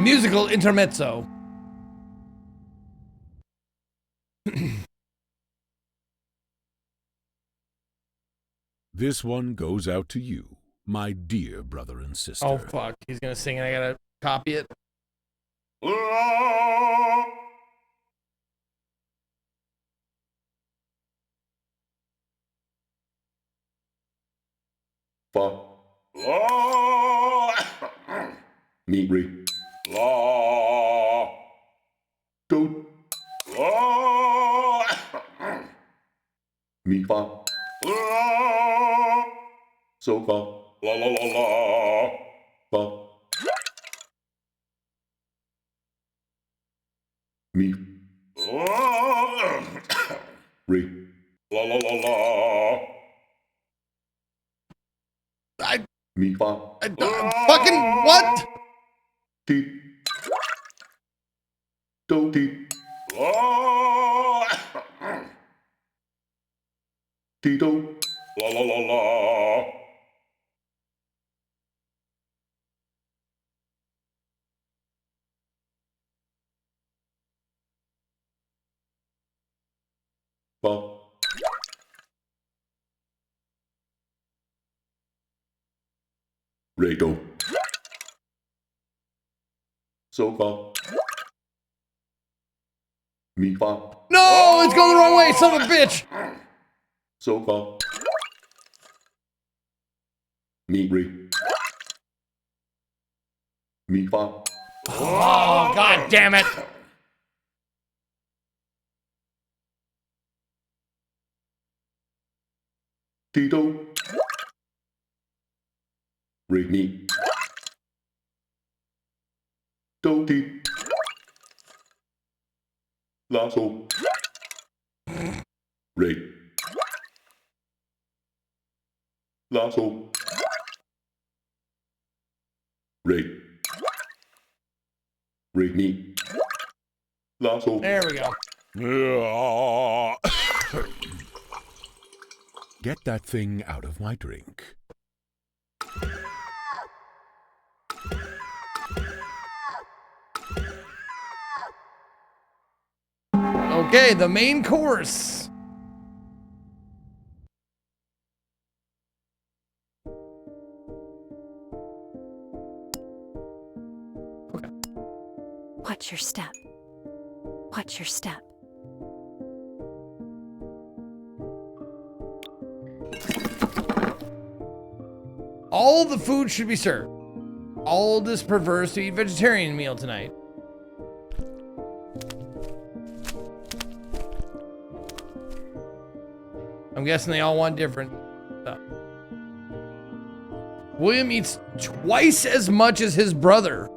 Musical intermezzo. This one goes out to you, my dear brother and sister. Oh fuck, he's gonna sing and I gotta copy it. Fa. La. Mi re. La. Do. La. Mi fa. La. So fa. La la la la. Fa. Mi. La. Re. La la la la. Mi fa. Fucking what? Ti. Do ti. La. Ti do. La la la la. Fa. Re do. So fa. Mi fa. No, it's going the wrong way, son of a bitch. So fa. Mi re. Mi fa. Oh, god damn it. Ti do. Re mi. Do ti. La so. Re. La so. Re. Re mi. La so. There we go. Get that thing out of my drink. Okay, the main course. Watch your step. Watch your step. All the food should be served. Aldous prefers to eat vegetarian meal tonight. I'm guessing they all want different stuff. William eats twice as much as his brother.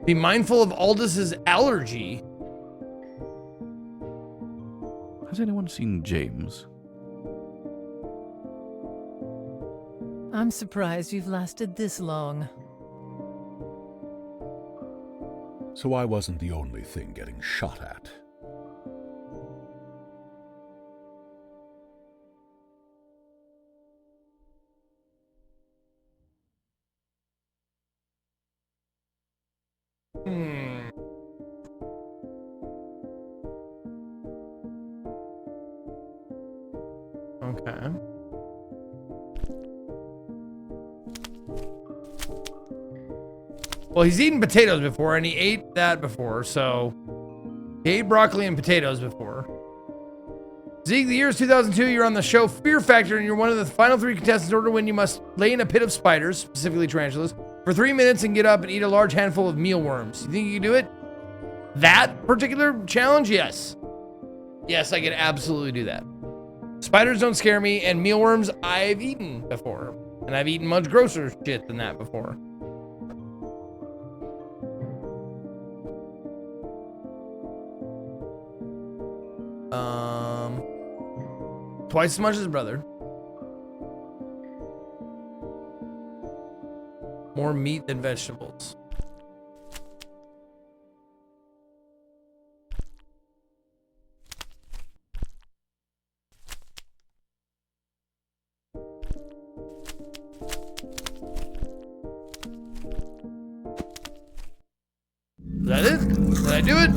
Be mindful of Aldous' allergy. Has anyone seen James? I'm surprised you've lasted this long. So I wasn't the only thing getting shot at. Okay. Well, he's eaten potatoes before, and he ate that before, so he ate broccoli and potatoes before. Zeke, the year is 2002. You're on the show Fear Factor, and you're one of the final 3 contestants. In order to win, you must lay in a pit of spiders, specifically tarantulas, for 3 minutes and get up and eat a large handful of mealworms. You think you can do it? That particular challenge? Yes. Yes, I can absolutely do that. Spiders don't scare me, and mealworms I've eaten before. And I've eaten much grosser shit than that before. Twice as much as his brother. More meat than vegetables. Is that it? Did I do it?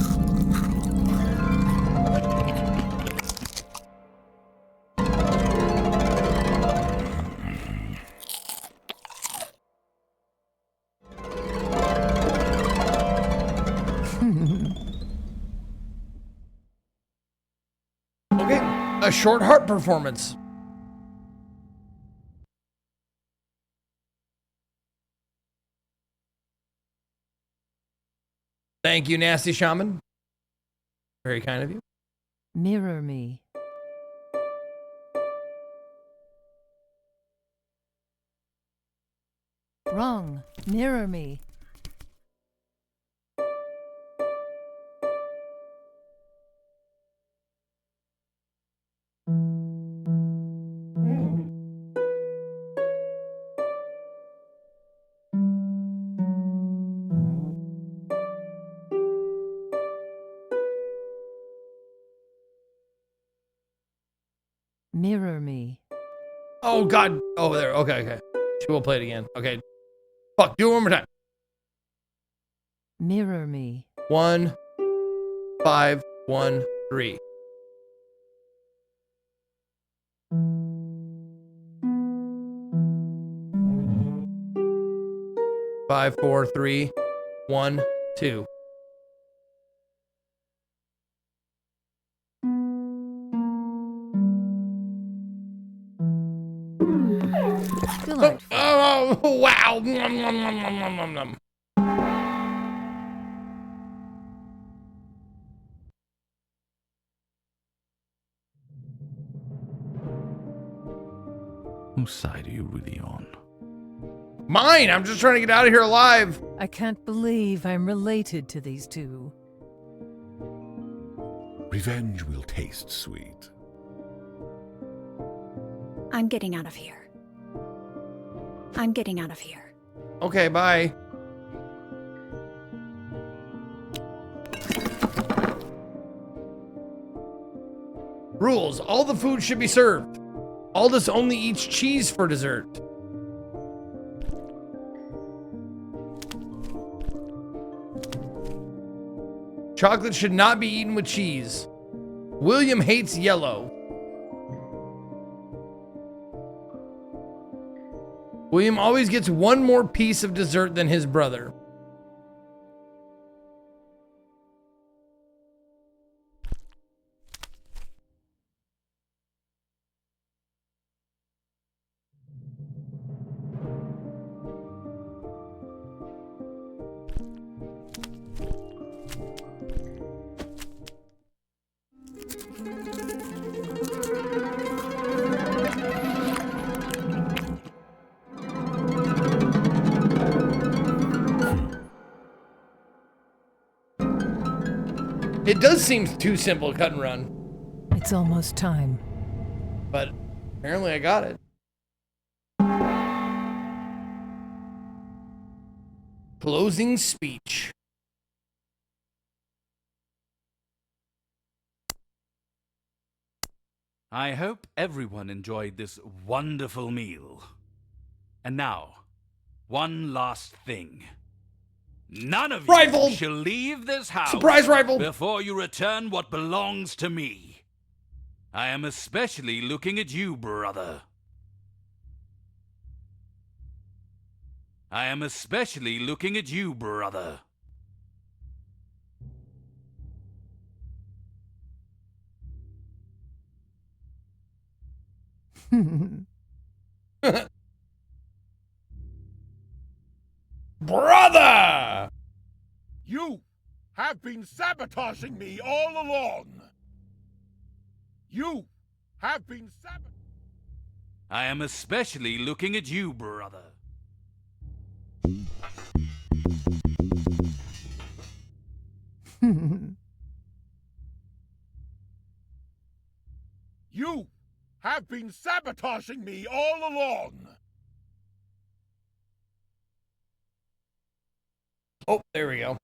Okay, a short heart performance. Thank you, Nasty Shaman. Very kind of you. Mirror me. Wrong. Mirror me. Mirror me. Oh, God. Oh, there. Okay, okay. She will play it again. Okay. Fuck, do it one more time. Mirror me. 1, 5, 1, 3. Five, 4, 3, 1, 2. Delightful. Oh, wow. Nom, nom, nom, nom, nom, nom, nom. Whose side are you really on? Mine. I'm just trying to get out of here alive. I can't believe I'm related to these two. Revenge will taste sweet. I'm getting out of here. I'm getting out of here. Okay, bye. Rules. All the food should be served. Aldous only eats cheese for dessert. Chocolate should not be eaten with cheese. William hates yellow. William always gets one more piece of dessert than his brother. It does seem too simple, cut and run. It's almost time. But apparently I got it. Closing speech. I hope everyone enjoyed this wonderful meal. And now, one last thing. None of Rifle! you shall leave this house Surprise rifle! before you return what belongs to me. I am especially looking at you, brother. I am especially looking at you, brother. Brother! You have been sabotaging me all along. You have been sabotaging. I am especially looking at you, brother. You have been sabotaging me all along. Oh, there we go.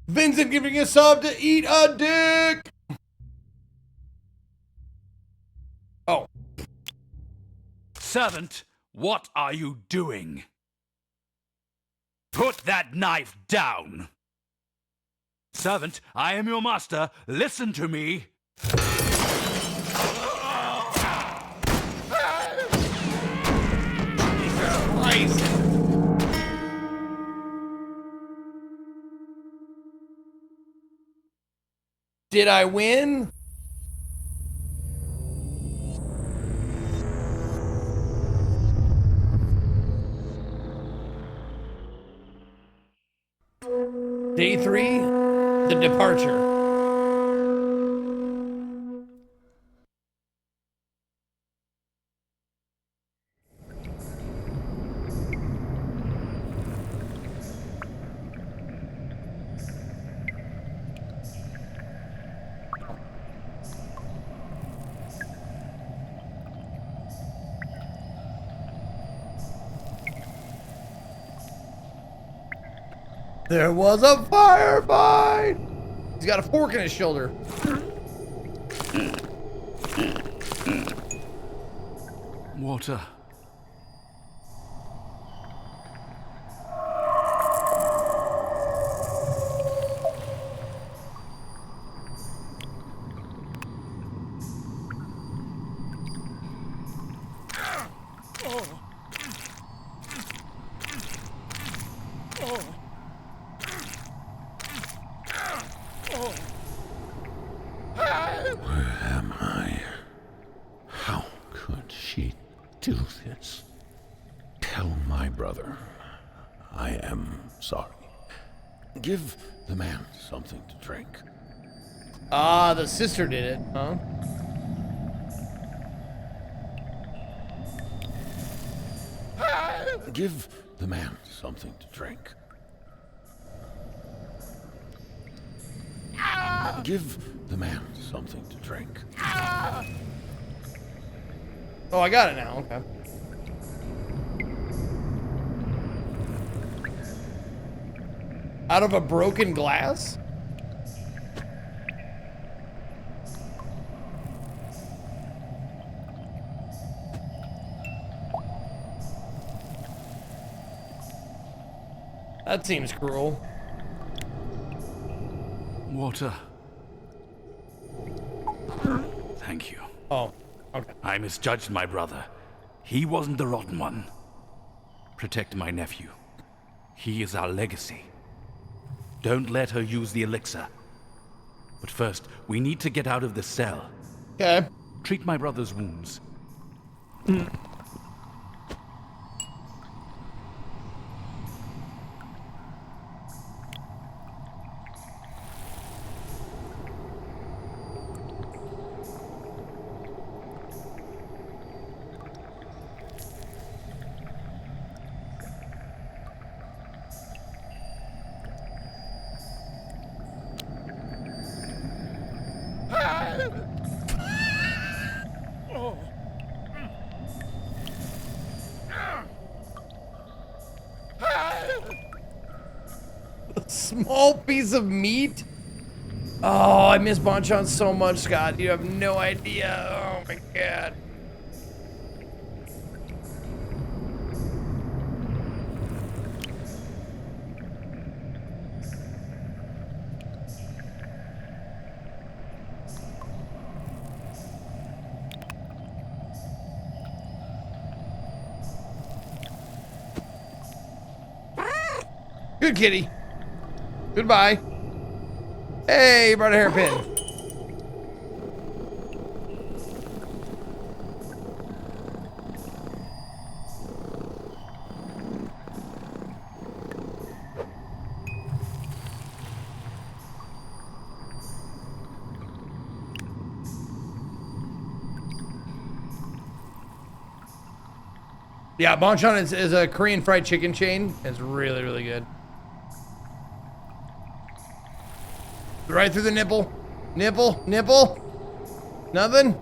Vincent giving a sub to eat a dick. Oh. Servant, what are you doing? Put that knife down! Servant, I am your master. Listen to me. Christ. Did I win? Day 3, the departure. There was a firefight! He's got a fork in his shoulder. Water. Where am I? How could she do this? Tell my brother I am sorry. Give the man something to drink. Ah, the sister did it, huh? Give the man something to drink. Give the man something to drink. Oh, I got it now, okay. Out of a broken glass? That seems cruel. Water. Thank you. Oh, okay. I misjudged my brother. He wasn't the rotten one. Protect my nephew. He is our legacy. Don't let her use the elixir. But first, we need to get out of this cell. Okay. Treat my brother's wounds. A small piece of meat? Oh, I miss Bonchon so much, Scott. You have no idea. Oh my god. Good kitty. Goodbye. Hey, you brought a hairpin. Yeah, Bonchon is a Korean fried chicken chain. It's really, really good. Right through the nipple. Nipple. Nipple. Nothing?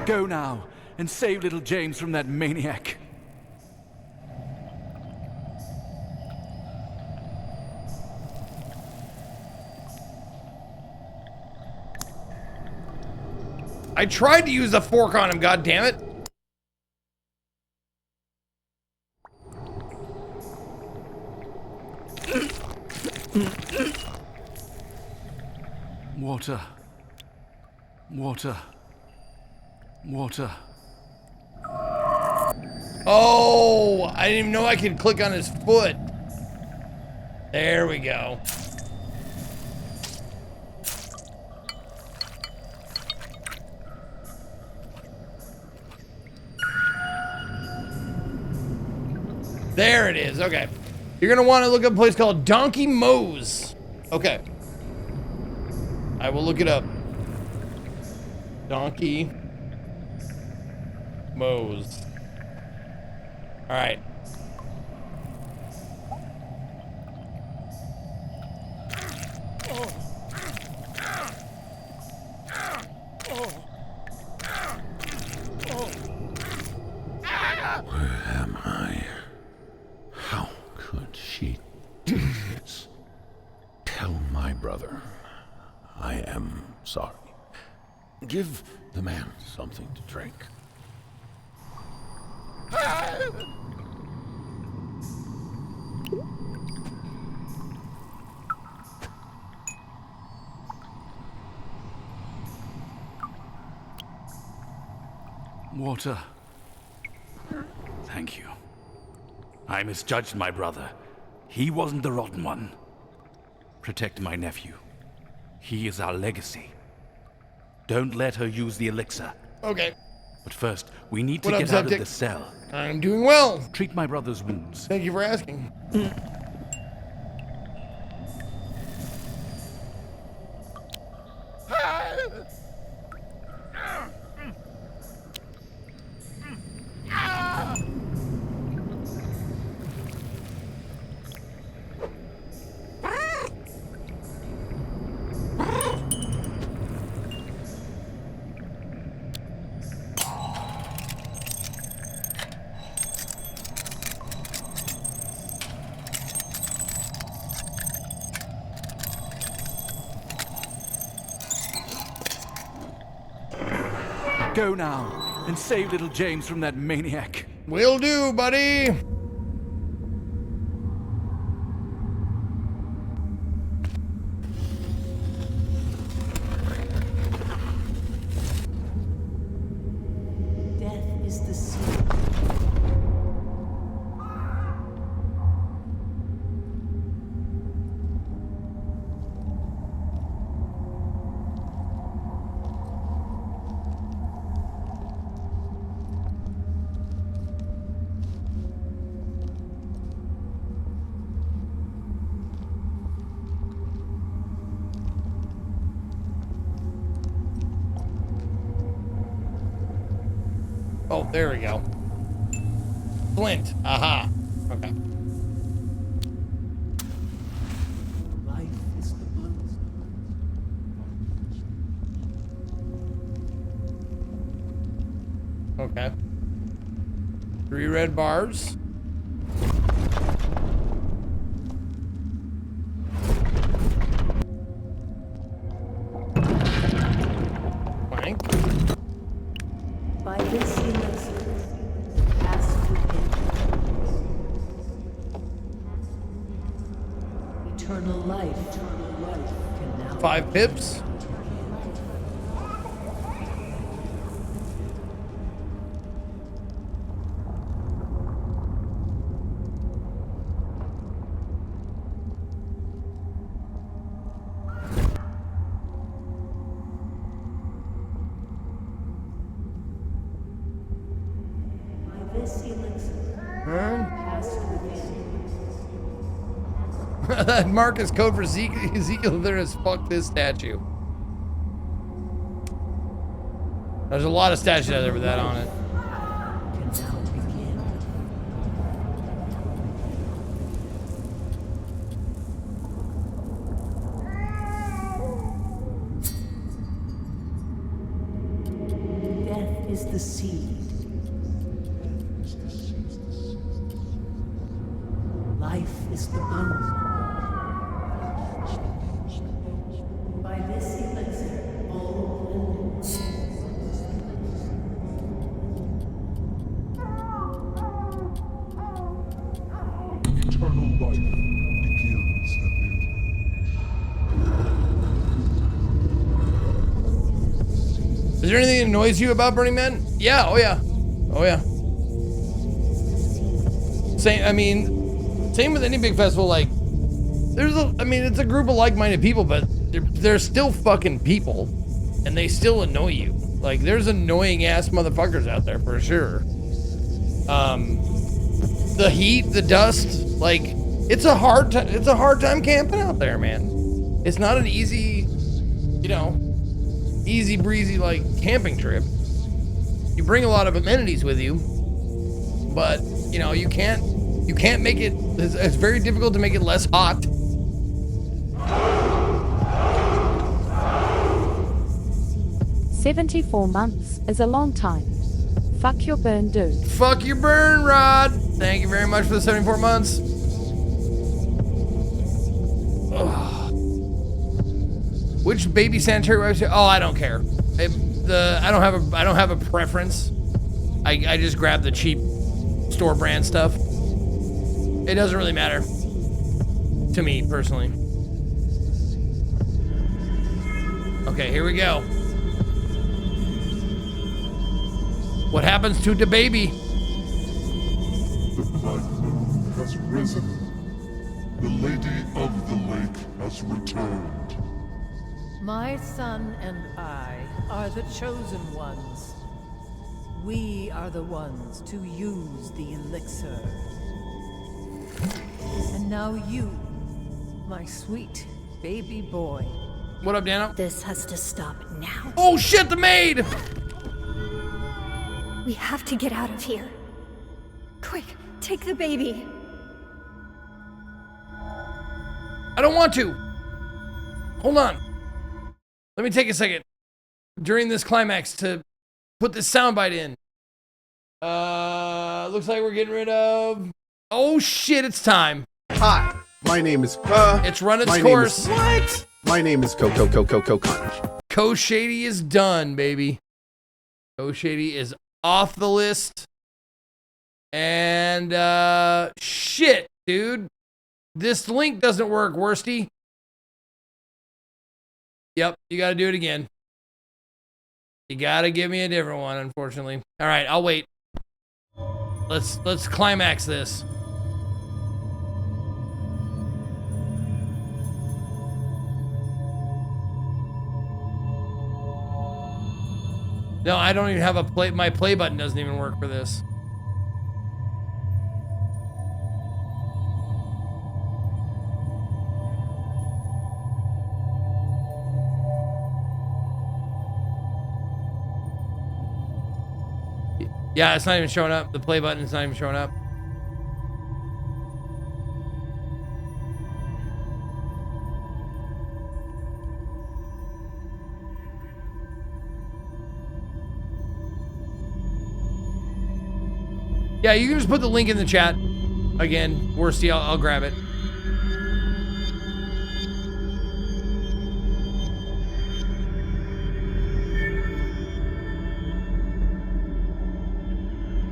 Go now and save little James from that maniac. I tried to use a fork on him, god damn it. Water. Water. Water. Oh, I didn't even know I could click on his foot. There we go. There it is. Okay. You're going to want to look up a place called Donkey Moe's. Okay. I will look it up. Donkey Moe's. All right. Where am I? How could she do this? Tell my brother I am sorry. Give the man something to drink. Water. Thank you. I misjudged my brother. He wasn't the rotten one. Protect my nephew. He is our legacy. Don't let her use the elixir. Okay. But first, we need to What up, get out of Zeptic? the cell. I'm doing well. Treat my brother's wounds. Thank you for asking. Go now and save little James from that maniac. Will do, buddy. Death is the secret. Oh, there we go. Flint. Aha. Okay. Life is the blues. Okay. 3 red bars. Blank. By this elixir, pass within. Eternal life can now 5 pips. By this elixir, pass within. That Marcus code for Ezekiel there is fuck this statue. There's a lot of statues out there with that on it. Can now begin. Death is the seed. Life is the bloom. By this elixir, all Eternal life begins anew. Is there anything that annoys you about Burning Man? Yeah, oh yeah. Oh yeah. Same with any big festival, like, it's a group of like-minded people, but they're still fucking people, and they still annoy you. Like, there's annoying ass motherfuckers out there for sure. The heat, the dust, like, it's a hard time camping out there, man. It's not an easy, easy breezy, like, camping trip. You bring a lot of amenities with you, but, you can't make it, it's very difficult to make it less hot. 74 months is a long time. Fuck your burn, dude. Fuck your burn, Rod. Thank you very much for the 74 months. Ugh. Which baby sanitary website? Oh, I don't care. I don't have a preference. I just grab the cheap store brand stuff. It doesn't really matter to me personally. Okay, here we go. What happens to the baby? The blood moon has risen. The lady of the lake has returned. My son and I are the chosen ones. We are the ones to use the elixir. And now you, my sweet baby boy. What up, Dano? This has to stop now. Oh shit, the maid! We have to get out of here. Quick, take the baby. I don't want to. Hold on. Let me take a second during this climax to put this soundbite in. Looks like we're getting rid of. Oh shit, it's time. Hi, my name is. It's run its course. What? My name is Coco Conch. Co Shady is done, baby. Co Shady is off the list. And shit, dude. This link doesn't work, Worsty. Yep, you gotta do it again. You gotta give me a different one, unfortunately. All right, I'll wait. Let's climax this. No, I don't even have a play. My play button doesn't even work for this. Yeah, it's not even showing up. The play button is not even showing up. Yeah, you can just put the link in the chat. Again, Worsty, I'll grab it.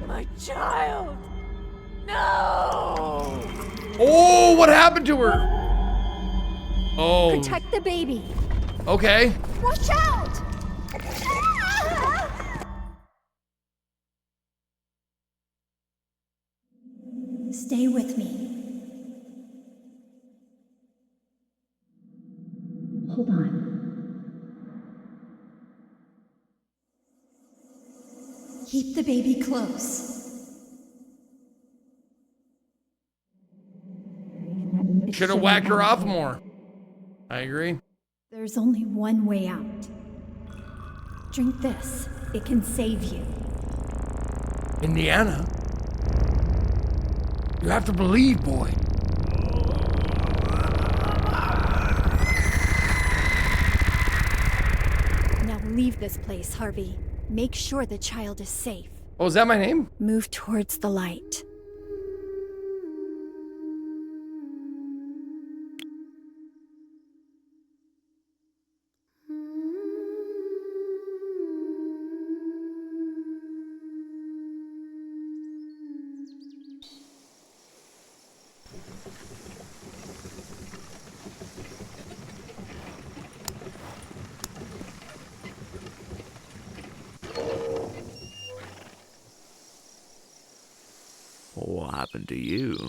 My child! No! Oh, what happened to her? Oh. Protect the baby. Okay. Watch out! Stay with me. Hold on. Keep the baby close. Should have whacked her off more. I agree. There's only one way out. Drink this. It can save you. Indiana. You have to believe, boy. Now leave this place, Harvey. Make sure the child is safe. Oh, is that my name? Move towards the light. What happened to you?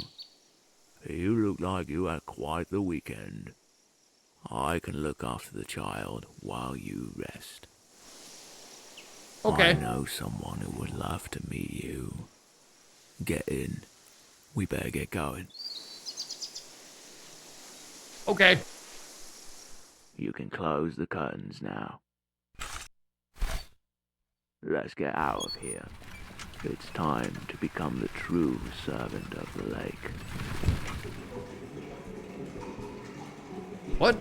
You look like you had quite the weekend. I can look after the child while you rest. Okay. I know someone who would love to meet you. Get in. We better get going. Okay. You can close the curtains now. Let's get out of here. It's time to become the true servant of the lake. What?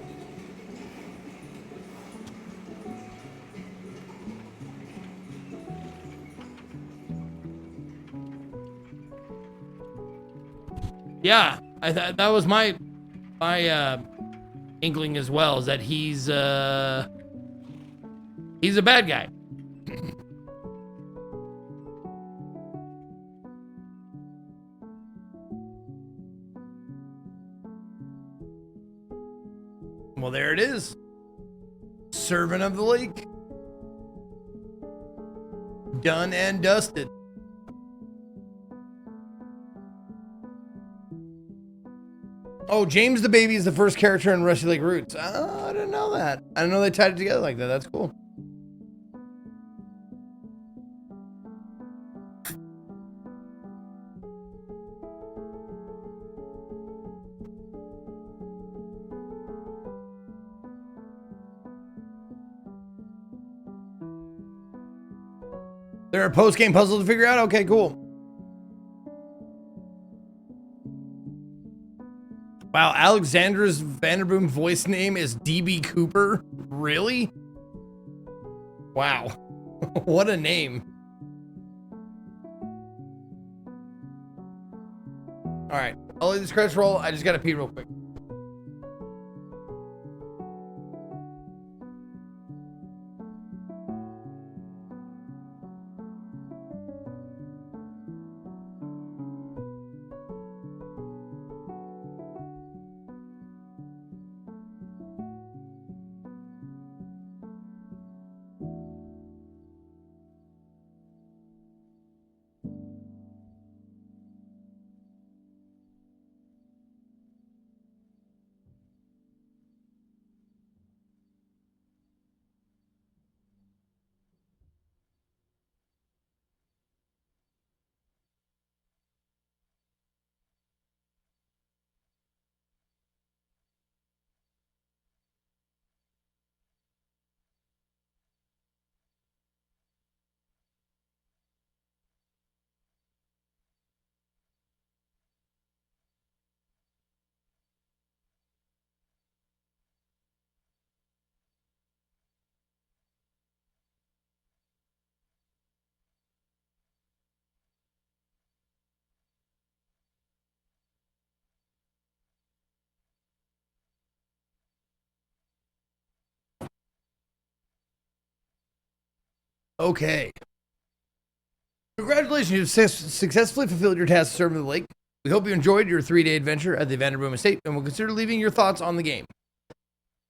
Yeah, that was my inkling as well, is that he's a bad guy. Well, there it is. Servant of the lake. Done and dusted. Oh, James the Baby is the first character in Rusty Lake Roots. Oh, I didn't know that. I didn't know they tied it together like that. That's cool. There are post-game puzzles to figure out? Okay, cool. Wow, Alexandra's Vanderboom voice name is DB Cooper? Really? Wow. What a name. Alright, I'll let this credits roll. I just gotta pee real quick. Okay. Congratulations, you've successfully fulfilled your task to serve the lake. We hope you enjoyed your 3-day adventure at the Vanderboom Estate and will consider leaving your thoughts on the game.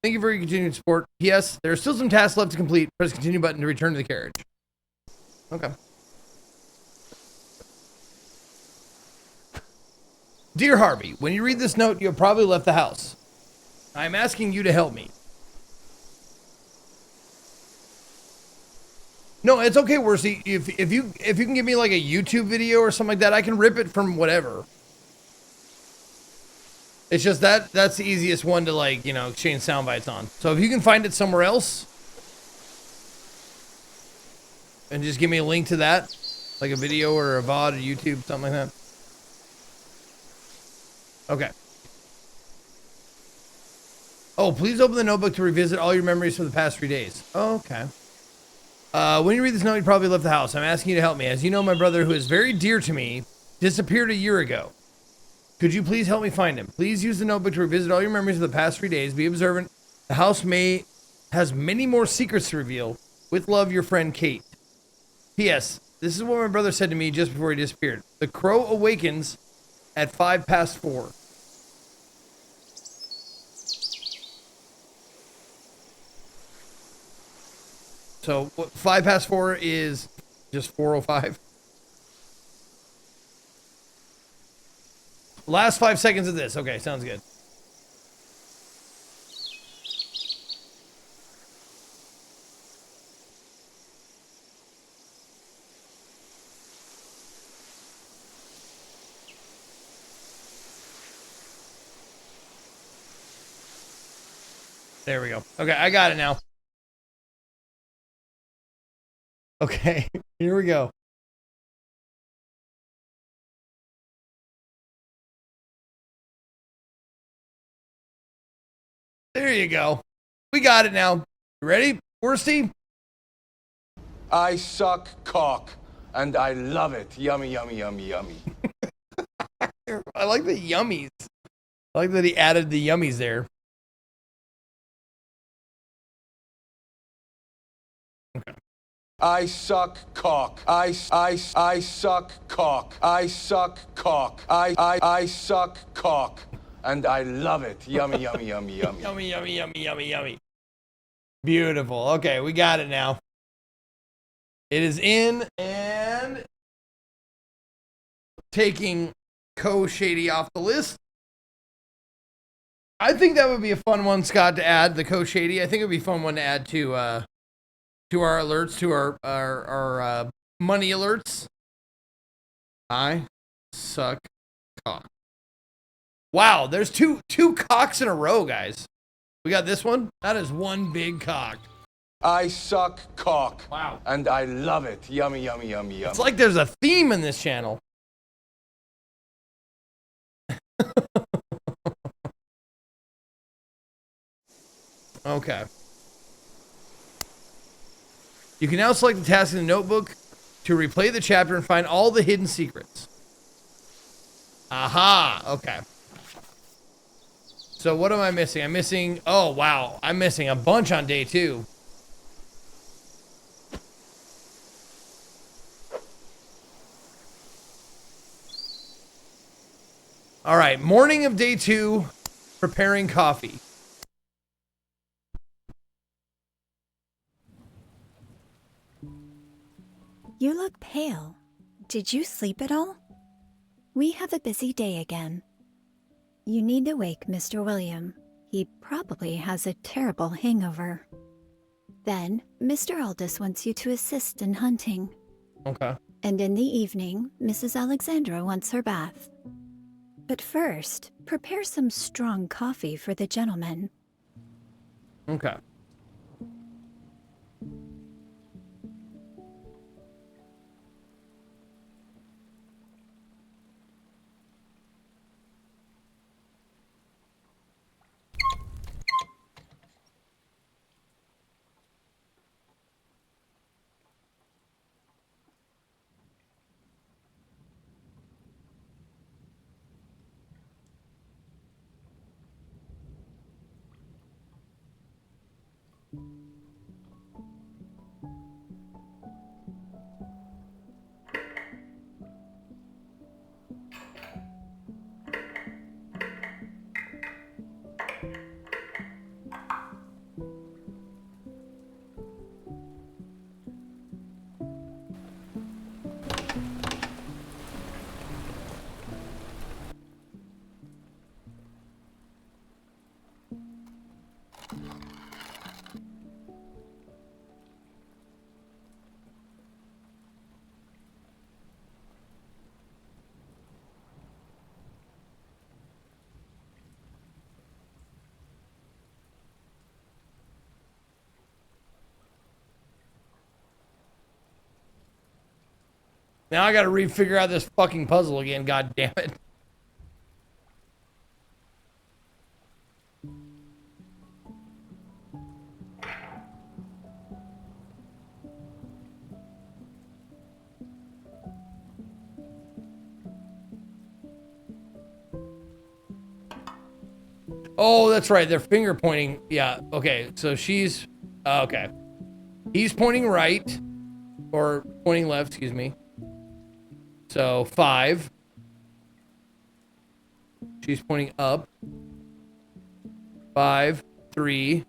Thank you for your continued support. P.S. There are still some tasks left to complete. Press continue button to return to the carriage. Okay. Dear Harvey, when you read this note, you have probably left the house. I am asking you to help me. No, it's okay, Worsey. If you can give me like a YouTube video or something like that, I can rip it from whatever. It's just that's the easiest one to, like, you know, exchange sound bites on. So if you can find it somewhere else and just give me a link to that, like a video or a VOD or YouTube, something like that. Okay. Oh, please open the notebook to revisit all your memories from the past 3 days. Oh, okay. When you read this note, you probably left the house. I'm asking you to help me. As you know, my brother, who is very dear to me, disappeared a year ago. Could you please help me find him? Please use the notebook to revisit all your memories of the past 3 days. Be observant. The house has many more secrets to reveal. With love, your friend Kate. P.S. This is what my brother said to me just before he disappeared. The crow awakens at 4:05. So 4:05 is just 4:05. Last 5 seconds of this. Okay, sounds good. There we go. Okay, I got it now. Okay, here we go. There you go. We got it now. You ready, Worsty? I suck cock, and I love it. Yummy, yummy, yummy, yummy. I like the yummies. I like that he added the yummies there. Okay. I suck cock. I suck cock. I suck cock. I suck cock. And I love it. Yummy, yummy, yummy, yummy. Yummy, yummy, yummy, yummy, yummy. Beautiful. Okay, we got it now. It is in and taking Co-Shady off the list. I think that would be a fun one, Scott, to add the Co-Shady. I think it would be a fun one to add to our alerts, to our money alerts. I suck cock. Wow, there's two cocks in a row, guys. We got this one. That is one big cock. I suck cock. Wow. And I love it. Yummy, yummy, yummy, yummy. It's like there's a theme in this channel. Okay. You can now select the task in the notebook to replay the chapter and find all the hidden secrets. Aha, okay. So what am I missing? I'm missing, oh wow, I'm missing a bunch on day 2. All right, morning of day 2, preparing coffee. You look pale. Did you sleep at all? We have a busy day again. You need to wake Mr. William. He probably has a terrible hangover. Then, Mr. Aldous wants you to assist in hunting. Okay. And in the evening, Mrs. Alexandra wants her bath. But first, prepare some strong coffee for the gentleman. Okay. Now I gotta refigure out this fucking puzzle again, god damn it. Oh, that's right. They're finger pointing. Yeah. Okay. So she's okay. He's pointing right, or pointing left. Excuse me. So 5. She's pointing up. 5, 3.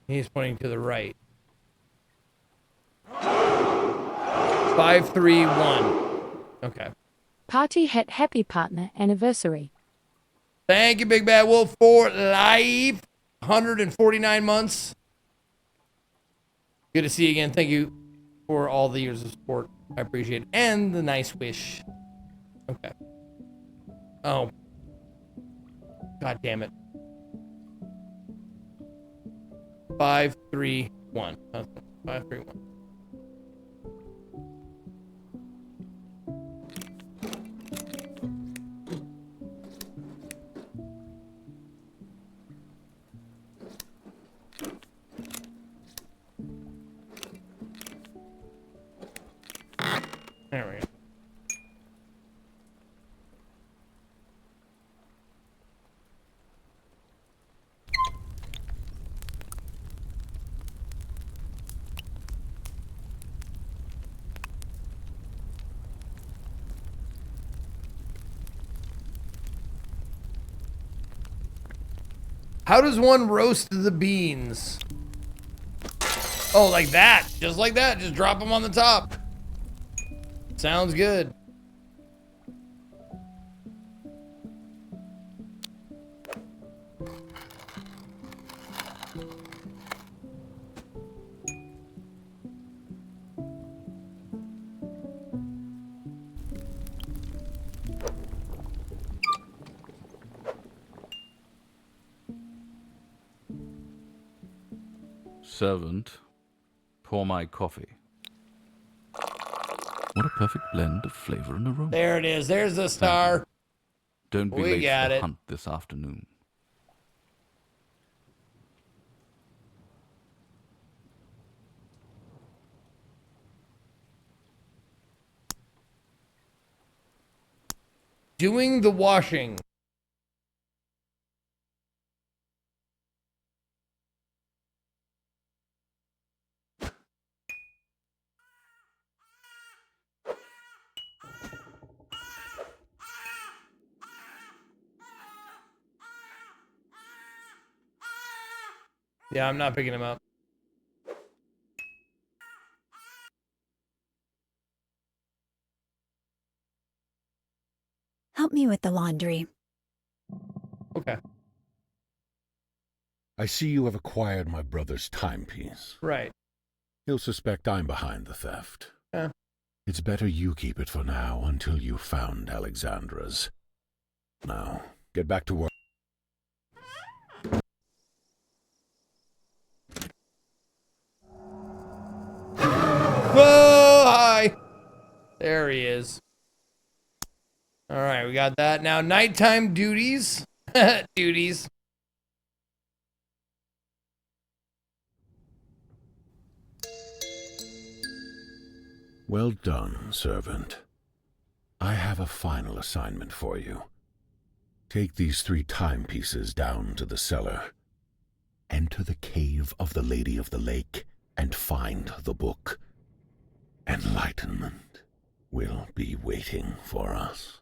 He's pointing to the right. 5, 3, 1. Okay. Party hat happy partner anniversary. Thank you, Big Bad Wolf, for life. 149 months. Good to see you again. Thank you for all the years of support. I appreciate it. And the nice wish. Okay. Oh. God damn it. 5, 3, 1. 5, 3, 1. There we go. How does one roast the beans? Oh, like that. Just like that. Just drop them on the top. Sounds good. Servant, pour my coffee. What a perfect blend of flavor and aroma. There it is. There's the star. Don't be We late got for the it. hunt this afternoon. Doing the washing. Yeah, I'm not picking him up. Help me with the laundry. Okay. I see you have acquired my brother's timepiece. Right. He'll suspect I'm behind the theft. Yeah. It's better you keep it for now until you've found Alexandra's. Now, get back to work. Whoa, hi. There he is. All right, we got that. Now, nighttime duties. Duties. Well done, servant. I have a final assignment for you. Take these 3 timepieces down to the cellar. Enter the cave of the Lady of the Lake and find the book. Enlightenment will be waiting for us.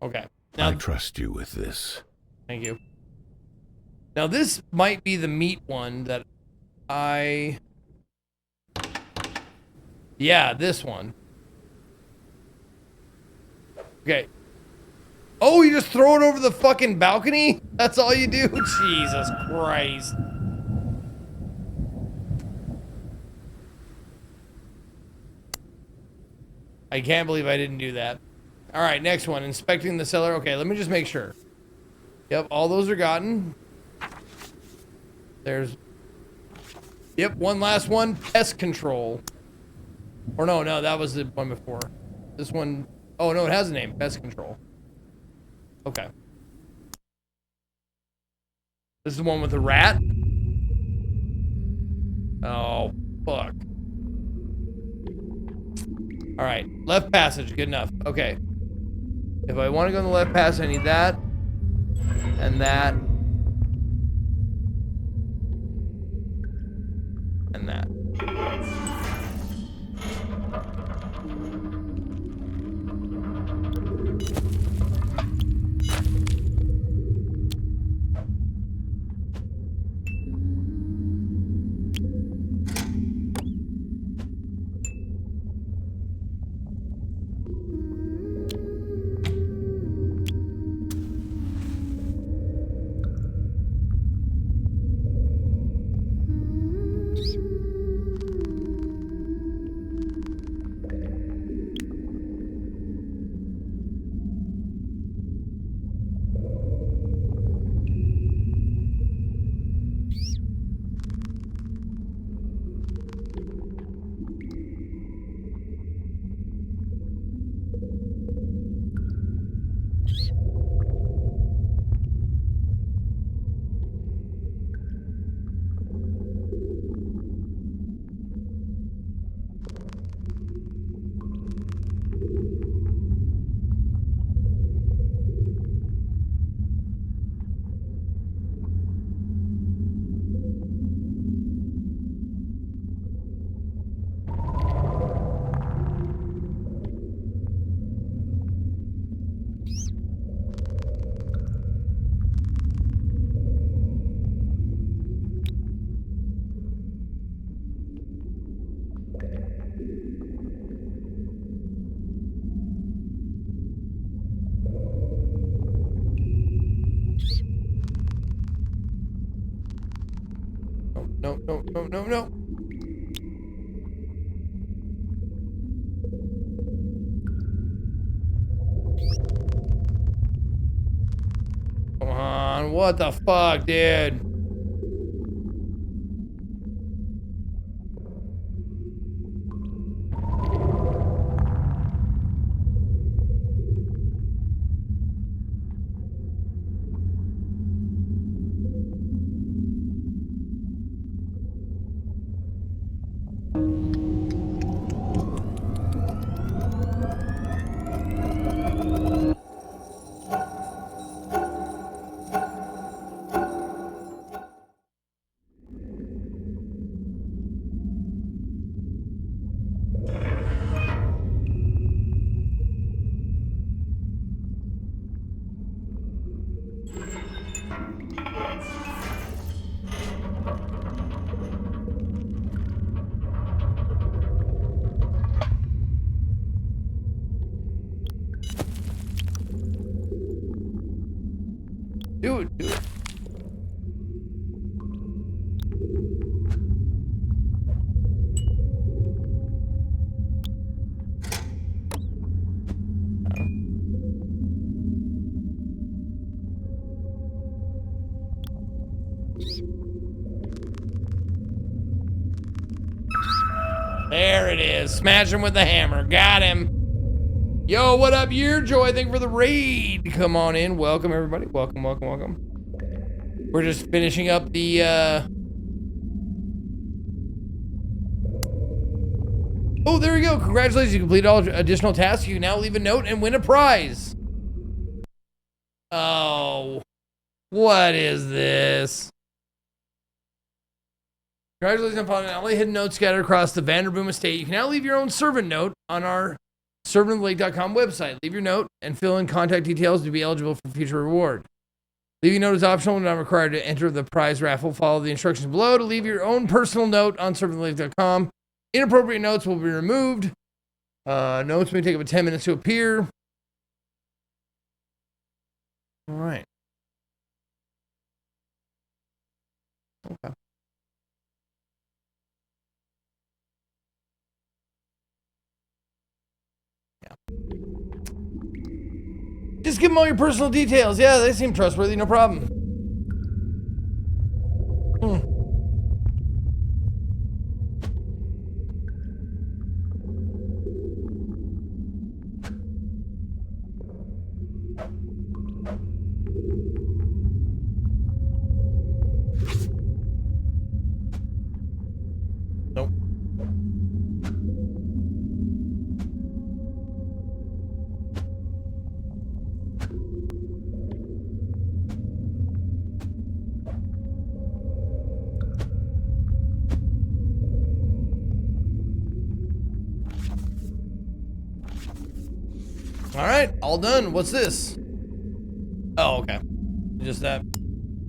Okay. I trust you with this. Thank you. Now, this might be the meat one that I... Yeah, this one. Okay. Oh, you just throw it over the fucking balcony? That's all you do? Jesus Christ. I can't believe I didn't do that. All right, next one. Inspecting the cellar. Okay, let me just make sure. Yep, all those are gotten. There's... Yep, one last one. Pest control. Or no, that was the one before. This one... Oh, no, it has a name. Pest control. Okay. This is the one with the rat? Oh, fuck. Alright, left passage. Good enough. Okay. If I want to go in the left passage, I need that. And that. And that. No. Come on, what the fuck, dude? Do it. There it is. Smash him with the hammer. Got him. Yo, what up, Year Joy? Thank you for the raid. Come on in. Welcome, everybody. Welcome. We're just finishing up the, Oh, there we go. Congratulations. You completed all additional tasks. You can now leave a note and win a prize. Oh. What is this? Congratulations on finding all the hidden notes scattered across the Vanderboom estate. You can now leave your own servant note on our servantofthelake.com website. Leave your note and fill in contact details to be eligible for future reward. Leaving note is optional and not required to enter the prize raffle. Follow the instructions below to leave your own personal note on servantofthelake.com. Inappropriate notes will be removed. Notes may take up to 10 minutes to appear. All right. Okay. Just give them all your personal details. Yeah, they seem trustworthy. No problem. All right, all done. What's this? Oh, okay. Just that.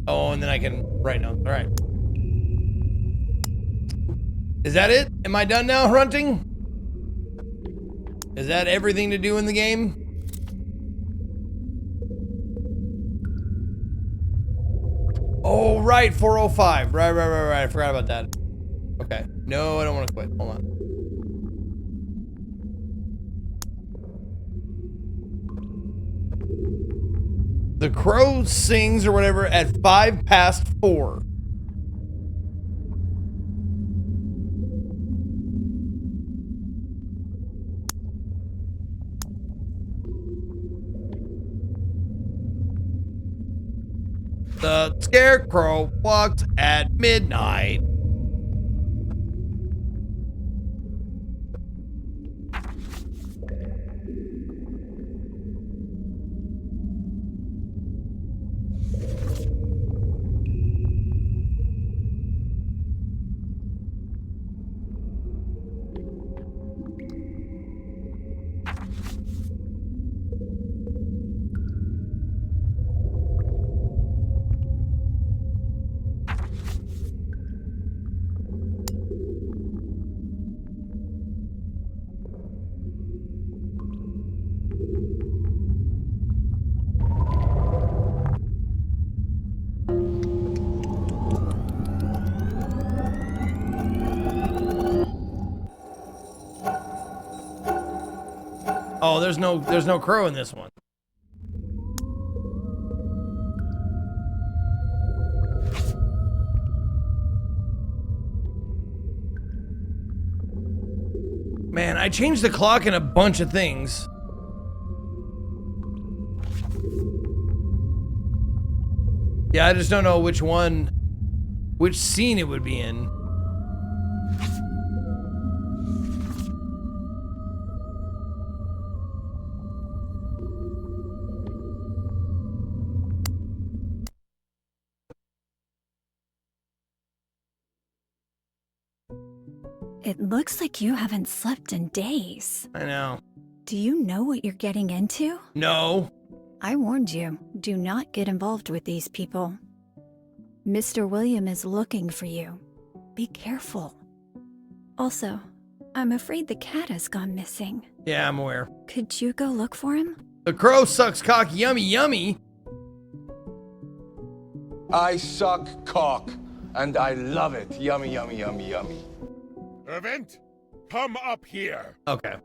Oh, and then I can write notes. All right. Is that it? Am I done now, hunting? Is that everything to do in the game? Oh, right, 405. Right. I forgot about that. Okay. No, I don't want to quit. Hold on. The crow sings or whatever at 4 past. The scarecrow walked at midnight. Oh, there's no crow in this one. Man, I changed the clock in a bunch of things. Yeah, I just don't know which scene it would be in. It looks like you haven't slept in days. I know. Do you know what you're getting into? No. I warned you. Do not get involved with these people. Mr. William is looking for you. Be careful. Also, I'm afraid the cat has gone missing. Yeah, I'm aware. Could you go look for him? The crow sucks cock yummy yummy. I suck cock, and I love it. Yummy, yummy, yummy, yummy. Event, come up here. Okay.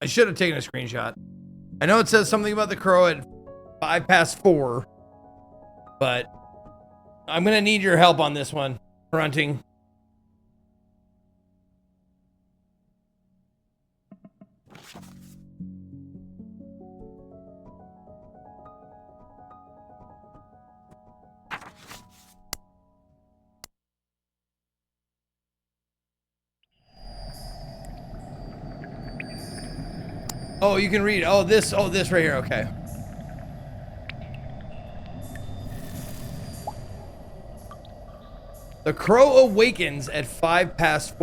I should have taken a screenshot. I know it says something about the crow at 4 past, but I'm gonna need your help on this one, Grunting. Oh, you can read. Oh, this right here. Okay. The crow awakens at 4 past.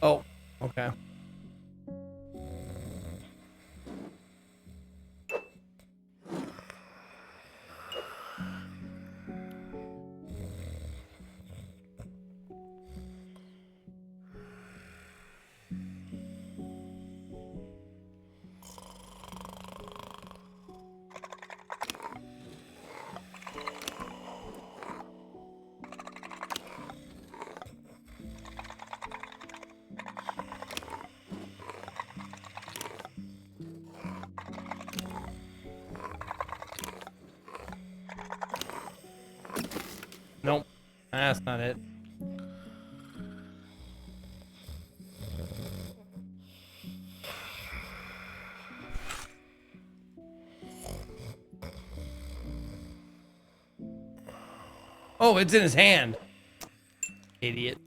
Oh, okay. Nope, that's not it. Oh, it's in his hand. Idiot.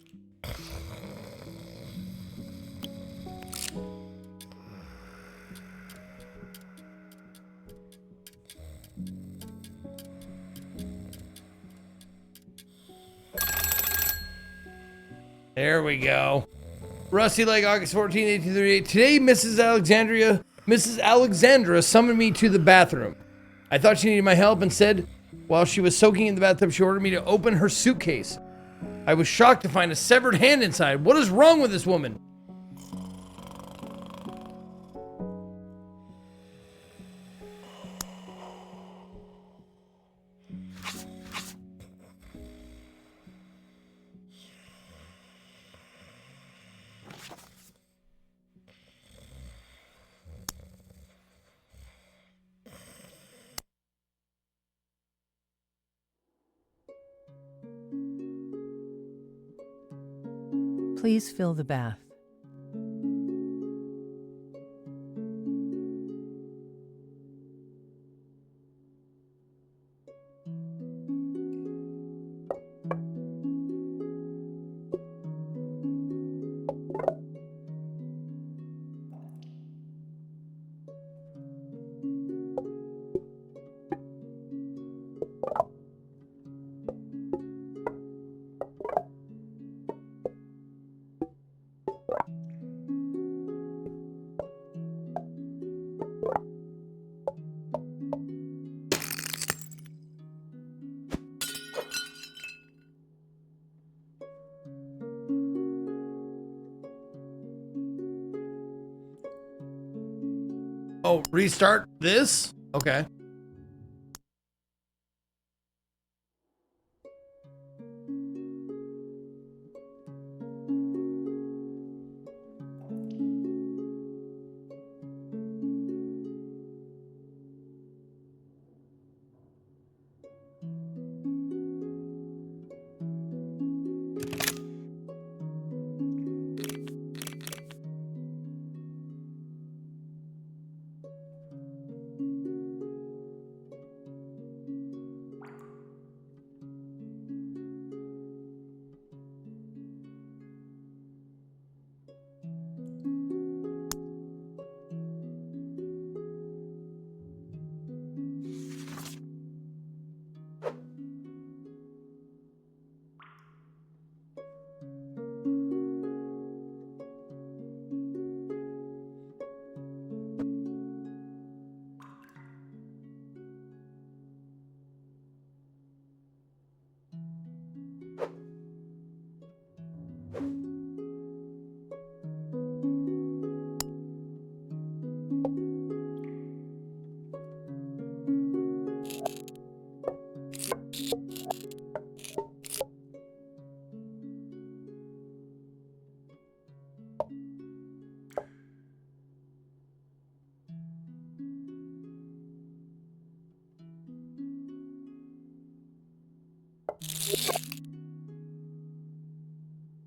There we go. Rusty Lake, August 14, 1838. Today, Mrs. Alexandra summoned me to the bathroom. I thought she needed my help and said, while she was soaking in the bathtub, she ordered me to open her suitcase. I was shocked to find a severed hand inside. What is wrong with this woman? Please fill the bath. Oh, restart this? Okay.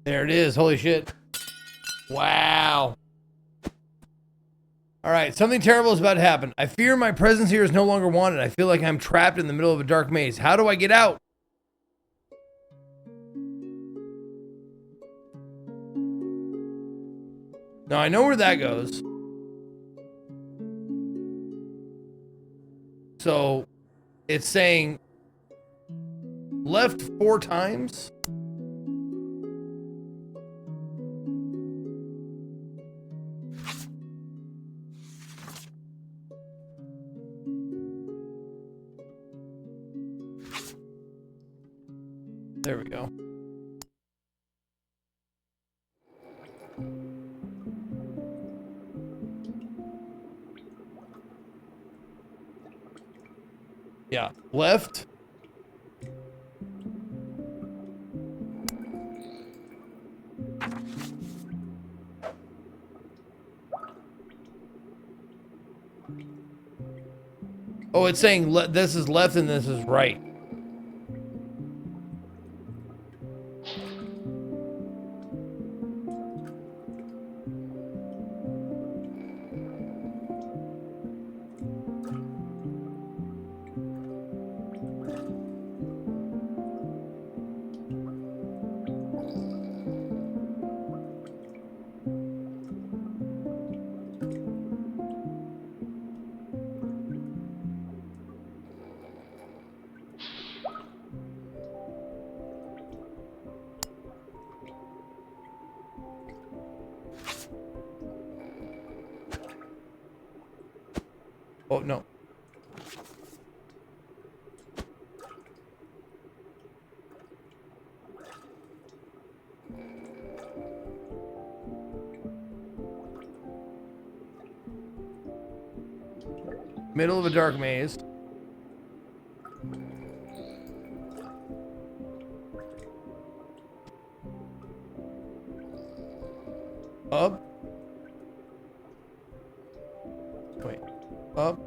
There it is. Holy shit. Wow. All right, something terrible is about to happen. I fear my presence here is no longer wanted. I feel like I'm trapped in the middle of a dark maze. How do I get out? Now I know where that goes. So it's saying left 4 times. There we go. Yeah, left. Oh, it's saying this is left and this is right. Oh, no. Middle of a dark maze. Up. Wait. Up.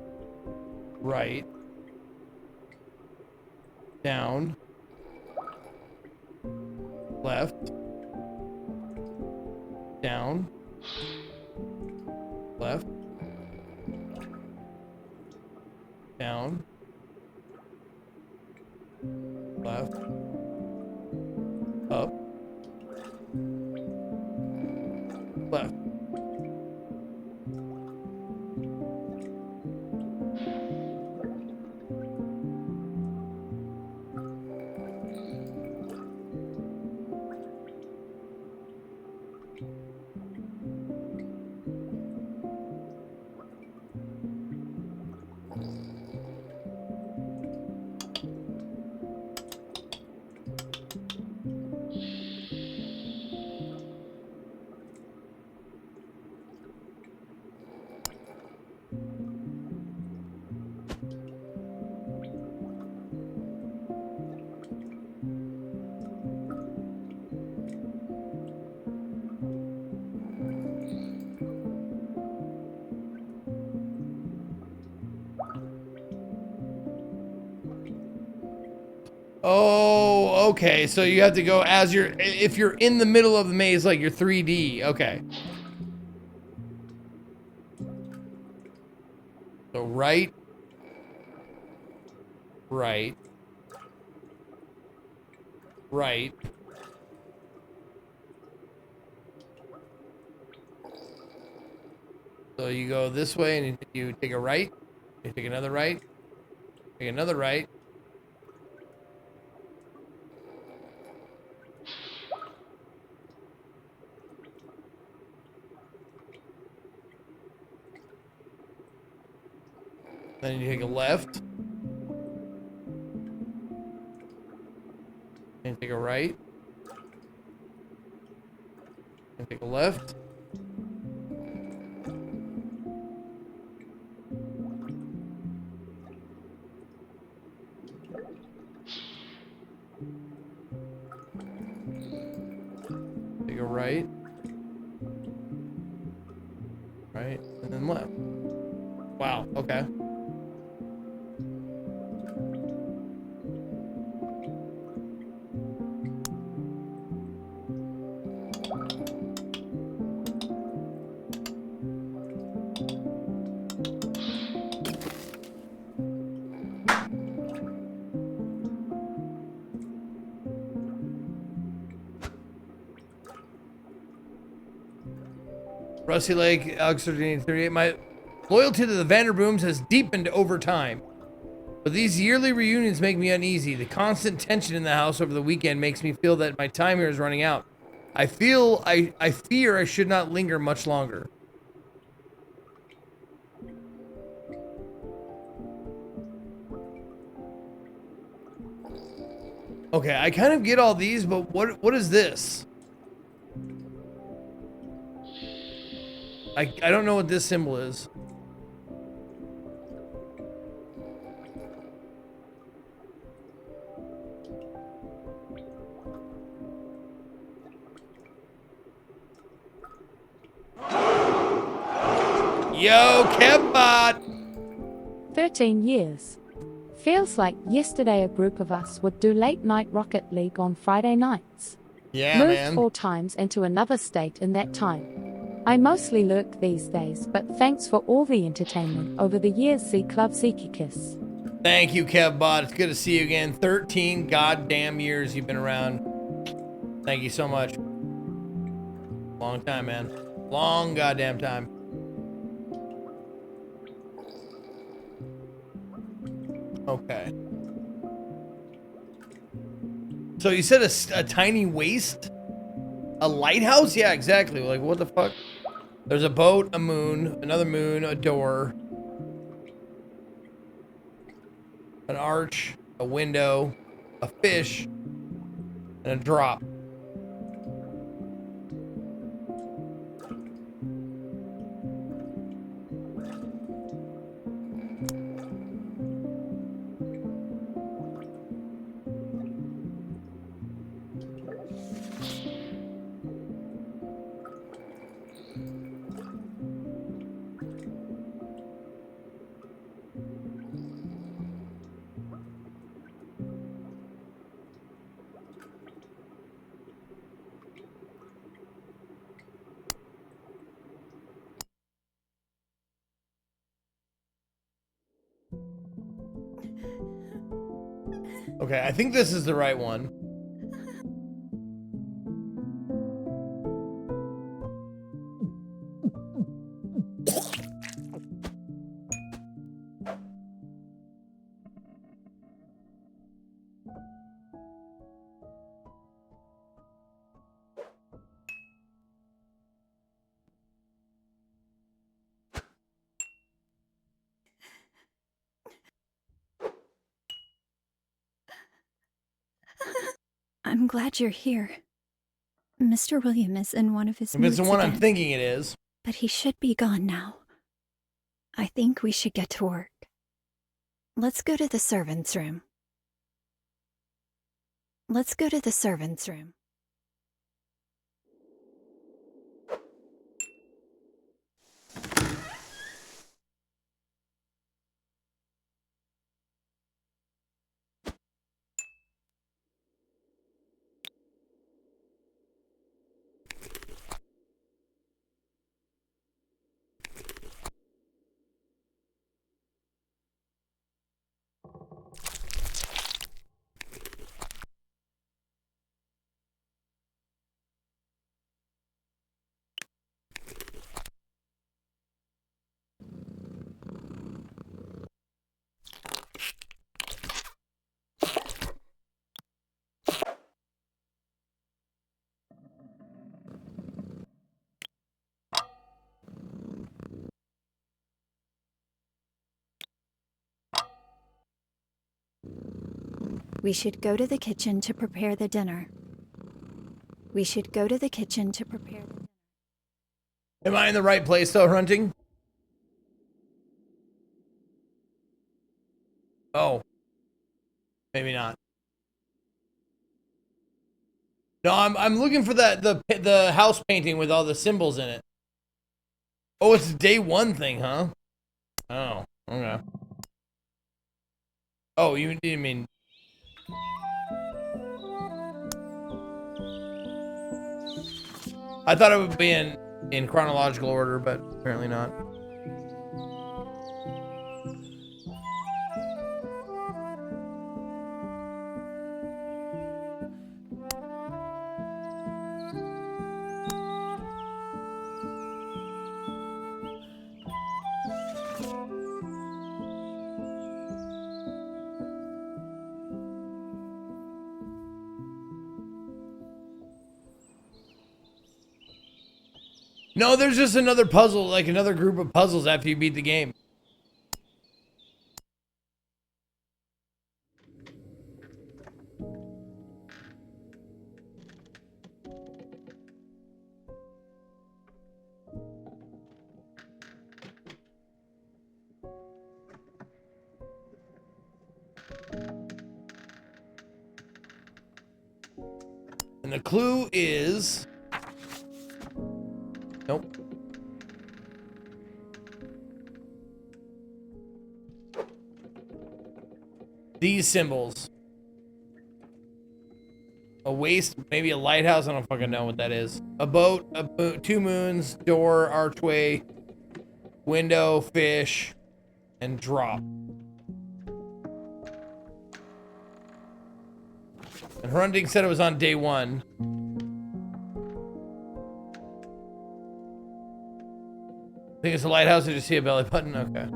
Right. Down. Left. Down. Left. Down. Left. Up. Left. Oh, okay. So you have to go as you're, if you're in the middle of the maze, like you're 3D. Okay. So right. Right. Right. So you go this way and you take a right. You take another right. Take another right. Then you take a left. And take a right. And take a left. Take a right. Right, and then left. Wow, okay. Rusty Lake, Alex 1338. My loyalty to the Vanderbooms has deepened over time. But these yearly reunions make me uneasy. The constant tension in the house over the weekend makes me feel that my time here is running out. I fear I should not linger much longer. Okay, I kind of get all these, but what is this? I don't know what this symbol is. Yo, Kevbot! 13 years. Feels like yesterday a group of us would do late night Rocket League on Friday nights. Yeah, Moved man. 4 times into another state in that time. I mostly lurk these days, but thanks for all the entertainment over the years. See Club Seeky Kiss. Thank you, Kevbot. It's good to see you again. 13 goddamn years you've been around. Thank you so much. Long time, man. Long goddamn time. Okay. So you said a tiny waist? A lighthouse? Yeah, exactly. Like, what the fuck? There's a boat, a moon, another moon, a door. an arch, a window, a fish, and a drop. Okay, I think this is the right one. I'm glad you're here. Mr. William is in one of his If it's the moods one again, I'm thinking it is. but he should be gone now. I think we should get to work. Let's go to the servants' room. Let's go to the servants' room. We should go to the kitchen to prepare the dinner. We should go to the kitchen to prepare the dinner. Am I in the right place though, Hunting? Oh. Maybe not. No, I'm looking for the house painting with all the symbols in it. Oh, it's a day one thing, huh? Oh, okay. Oh, you mean... I thought it would be in chronological order, but apparently not. No, there's just another puzzle, like another group of puzzles after you beat the game. And the clue is... Nope. These symbols. A waist, maybe a lighthouse. I don't fucking know what that is. A boat, two moons, door, archway, window, fish, and drop. And Hrunding said it was on day one. I think it's a lighthouse. Did you see a belly button? Okay.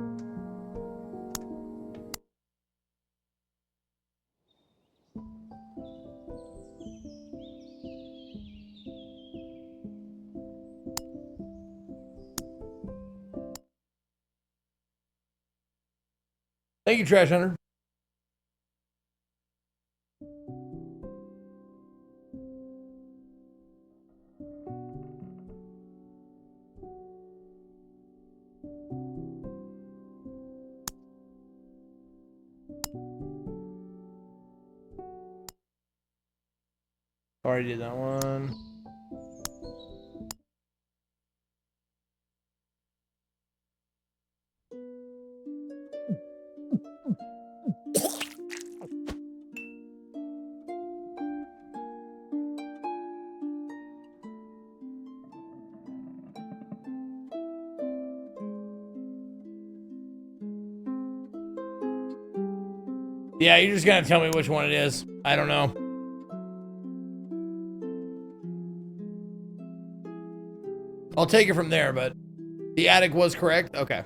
Thank you, Trash Hunter. Already did that one. Yeah, you're just gonna tell me which one it is. I don't know. I'll take it from there, but the attic was correct? Okay.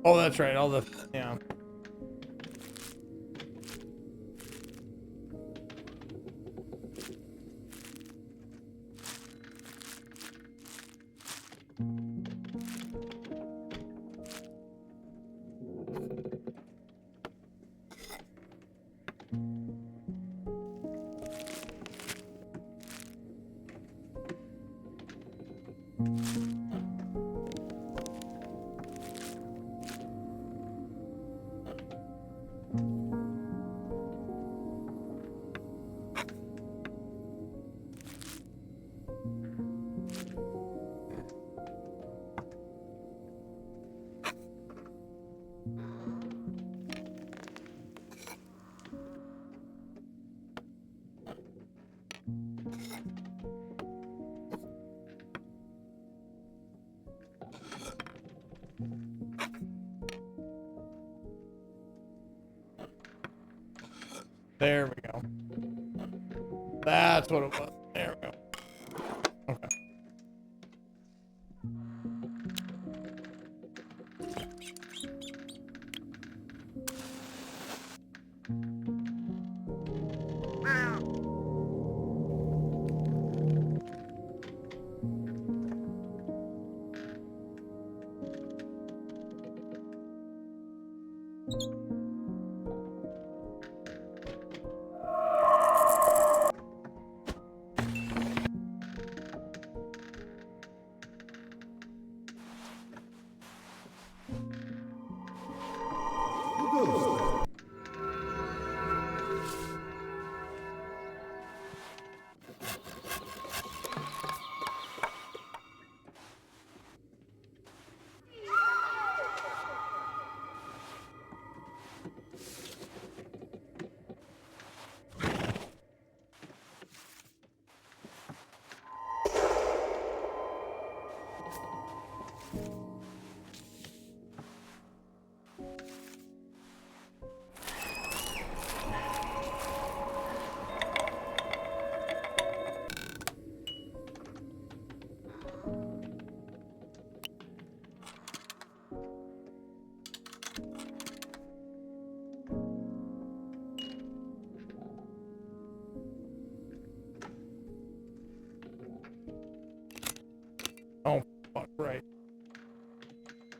Oh, that's right. All the, yeah. There we go. That's what it was. There we go. Okay.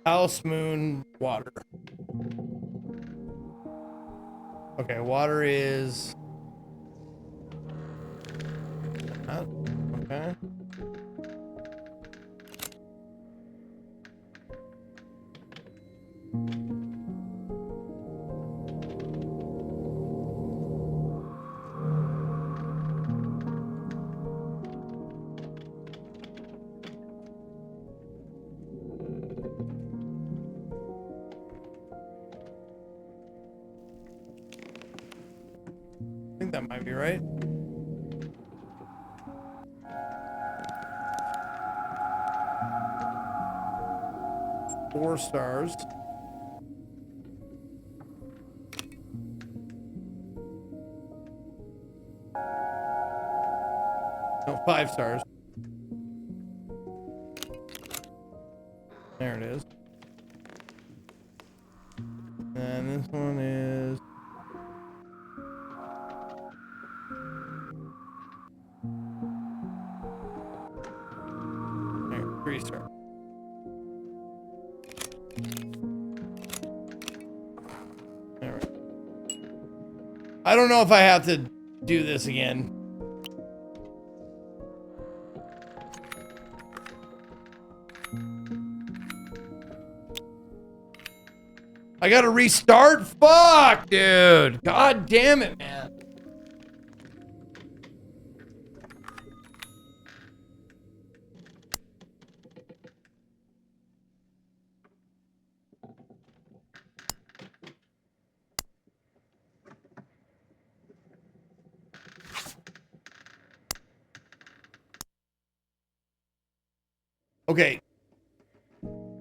House, moon, water. Okay, water is... Okay. I think that might be right. Four stars. No, 5 stars. There it is. And this one is... There, 3 stars. All right. I don't know if I have to do this again. I gotta restart? Fuck, dude. God damn it, man. Okay.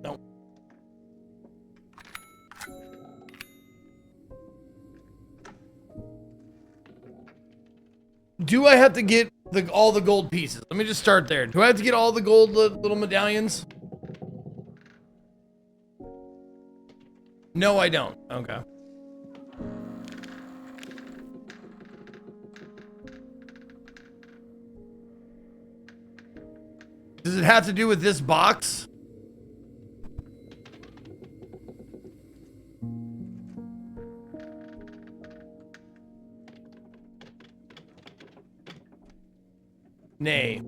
No. Do I have to get all the gold pieces? Let me just start there. Do I have to get all the gold little medallions? No, I don't. Okay. Does it have to do with this box? Nay.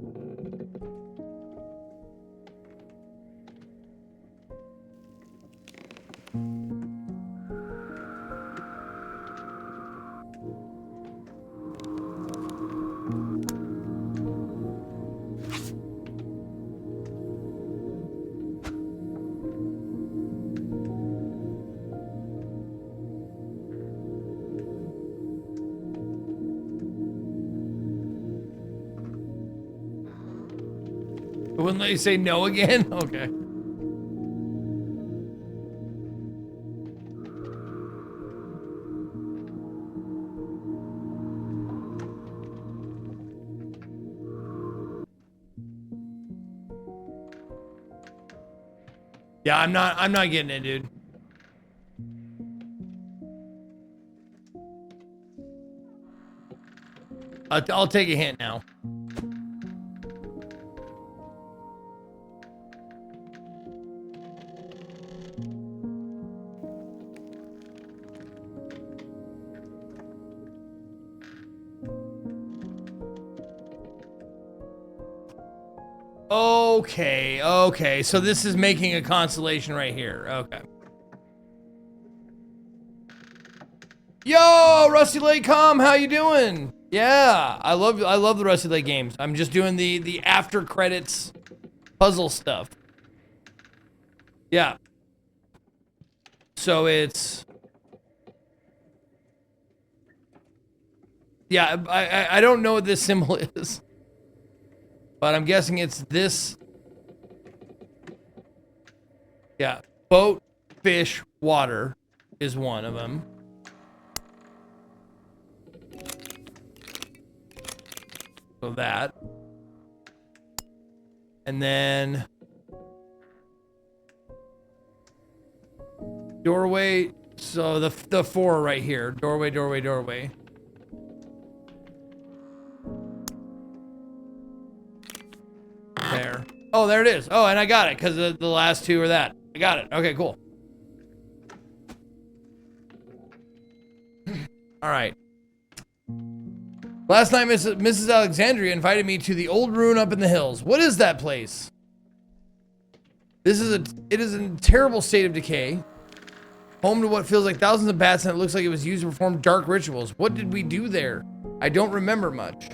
It wouldn't let you say no again? Okay. Yeah, I'm not getting it, dude. I'll take a hint now. Okay, so this is making a constellation right here. Okay. Yo, Rusty Lake Com, how you doing? Yeah, I love the Rusty Lake games. I'm just doing the after credits puzzle stuff. Yeah. So it's... Yeah, I don't know what this symbol is. But I'm guessing it's this. Yeah. Boat, fish, water is one of them. So that. And then doorway. So the 4 right here. Doorway, doorway, doorway. There. Oh, there it is. Oh, and I got it because the last 2 are that. I got it. Okay, cool. All right. Last night, Mrs. Alexandria invited me to the old ruin up in the hills. What is that place? It is in a terrible state of decay. Home to what feels like thousands of bats, and it looks like it was used to perform dark rituals. What did we do there? I don't remember much.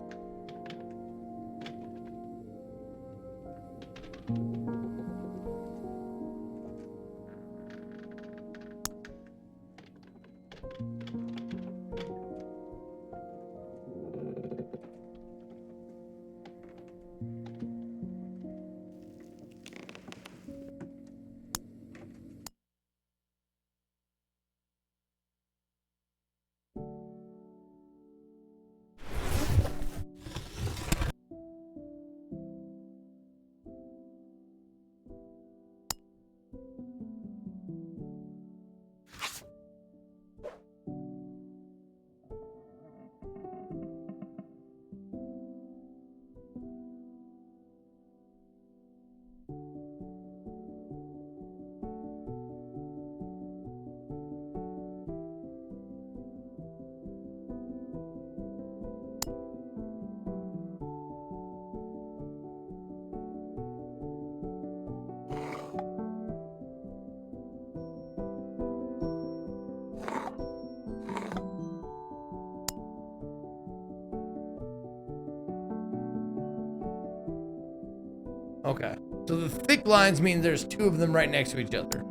Okay. So the thick lines mean there's two of them right next to each other.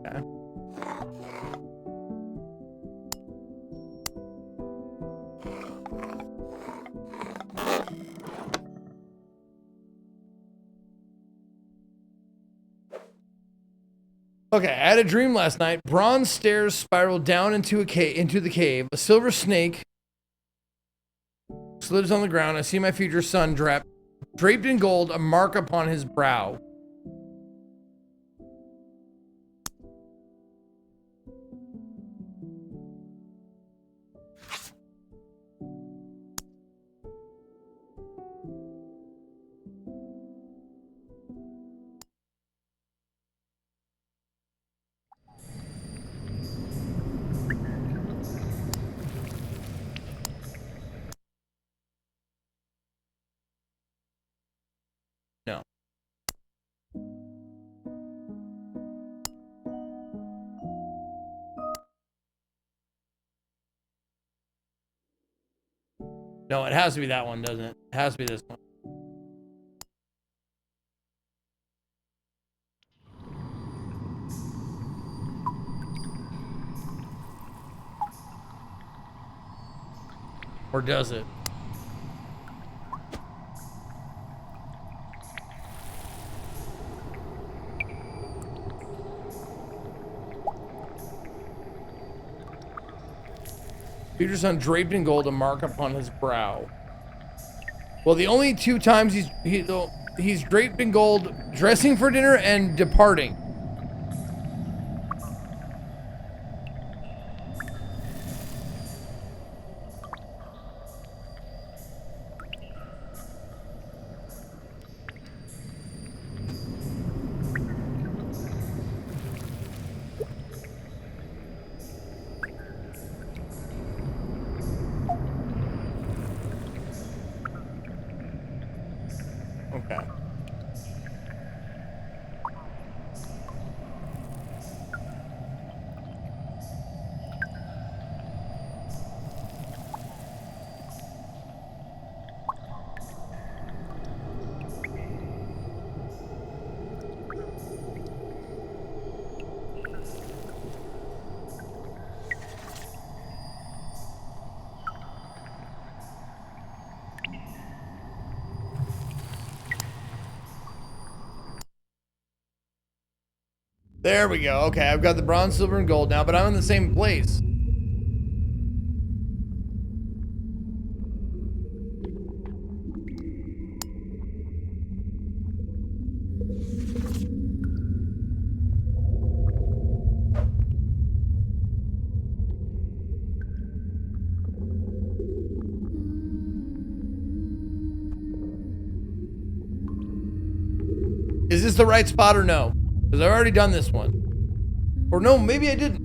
Okay. Okay, I had a dream last night. Bronze stairs spiraled down into the cave. A silver snake slips on the ground. I see my future son draped in gold, a mark upon his brow. No. No, it has to be that one, doesn't it? It has to be this one. Or does it? Future son draped in gold, a mark upon his brow. Well, the only two times he's draped in gold, dressing for dinner and departing. Okay. There we go. Okay, I've got the bronze, silver, and gold now, but I'm in the same place. Is this the right spot or no? Because I've already done this one. Or no, maybe I didn't.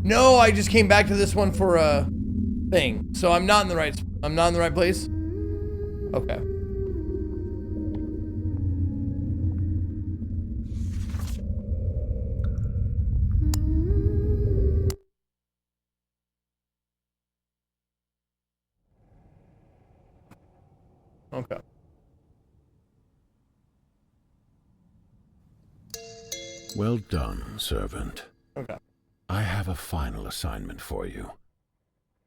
No, I just came back to this one for a thing. So I'm not in the right place? Okay. Okay. Well done, servant. Okay. I have a final assignment for you.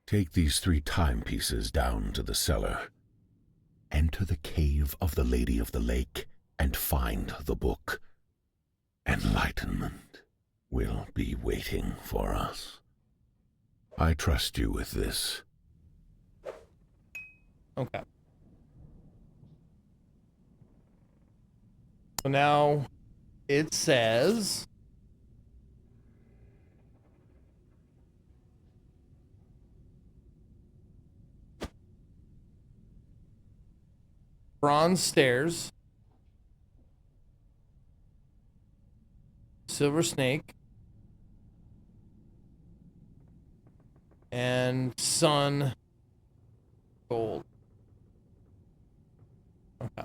Take these 3 timepieces down to the cellar. Enter the cave of the Lady of the Lake and find the book. Enlightenment will be waiting for us. I trust you with this. Okay. So now it says bronze stairs, silver snake, and sun gold. Okay.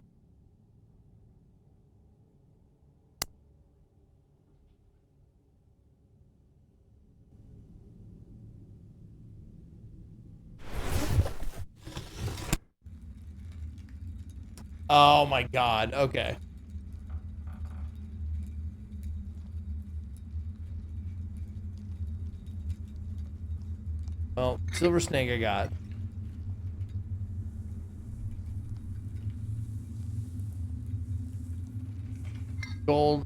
Oh my god, okay. Well, silver snake I got. Gold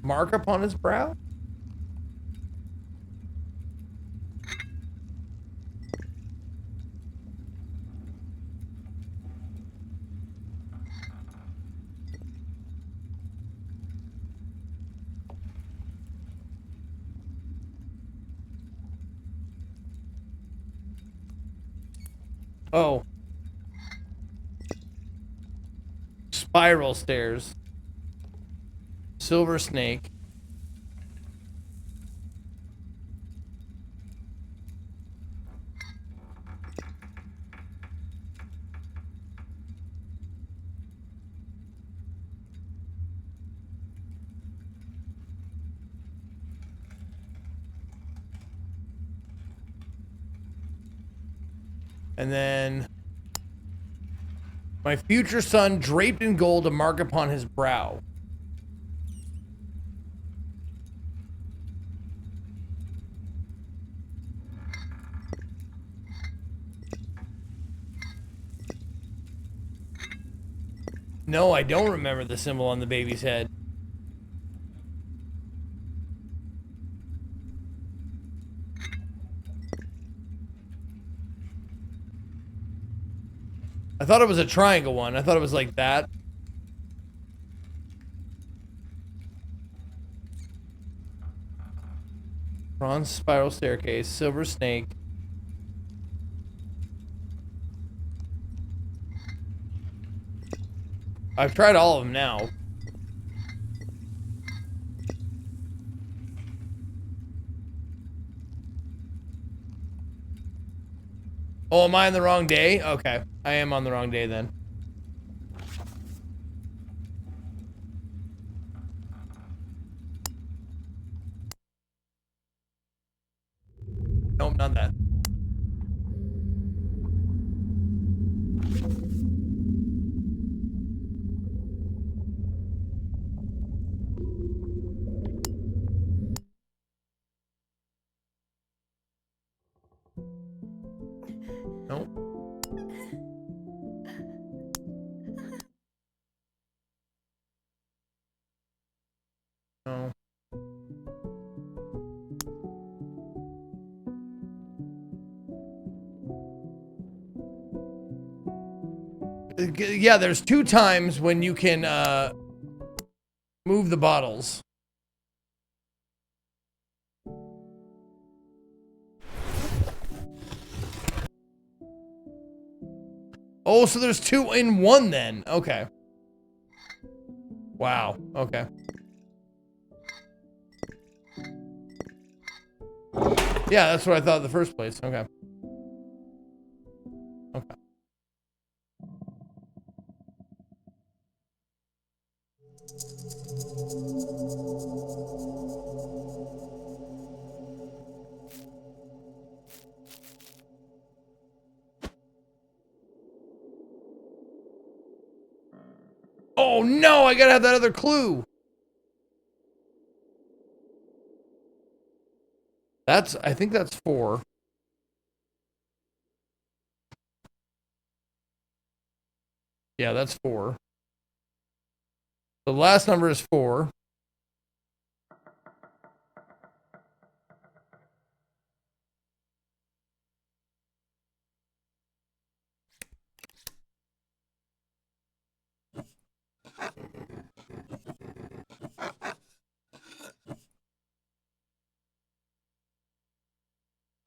mark upon his brow? Oh. Spiral stairs. Silver snake. And then my future son draped in gold, a mark upon his brow. No, I don't remember the symbol on the baby's head. I thought it was a triangle one. I thought it was like that. Bronze spiral staircase, silver snake. I've tried all of them now. Oh, am I on the wrong day? Okay. I am on the wrong day then. Nope, not that. Nope. No. Yeah, there's 2 times when you can move the bottles. Oh, so there's 2 in 1 then. Okay. Wow. Okay. Yeah, that's what I thought in the first place. Okay. Okay. Oh no, I gotta have that other clue. I think that's 4. Yeah, that's 4. The last number is 4.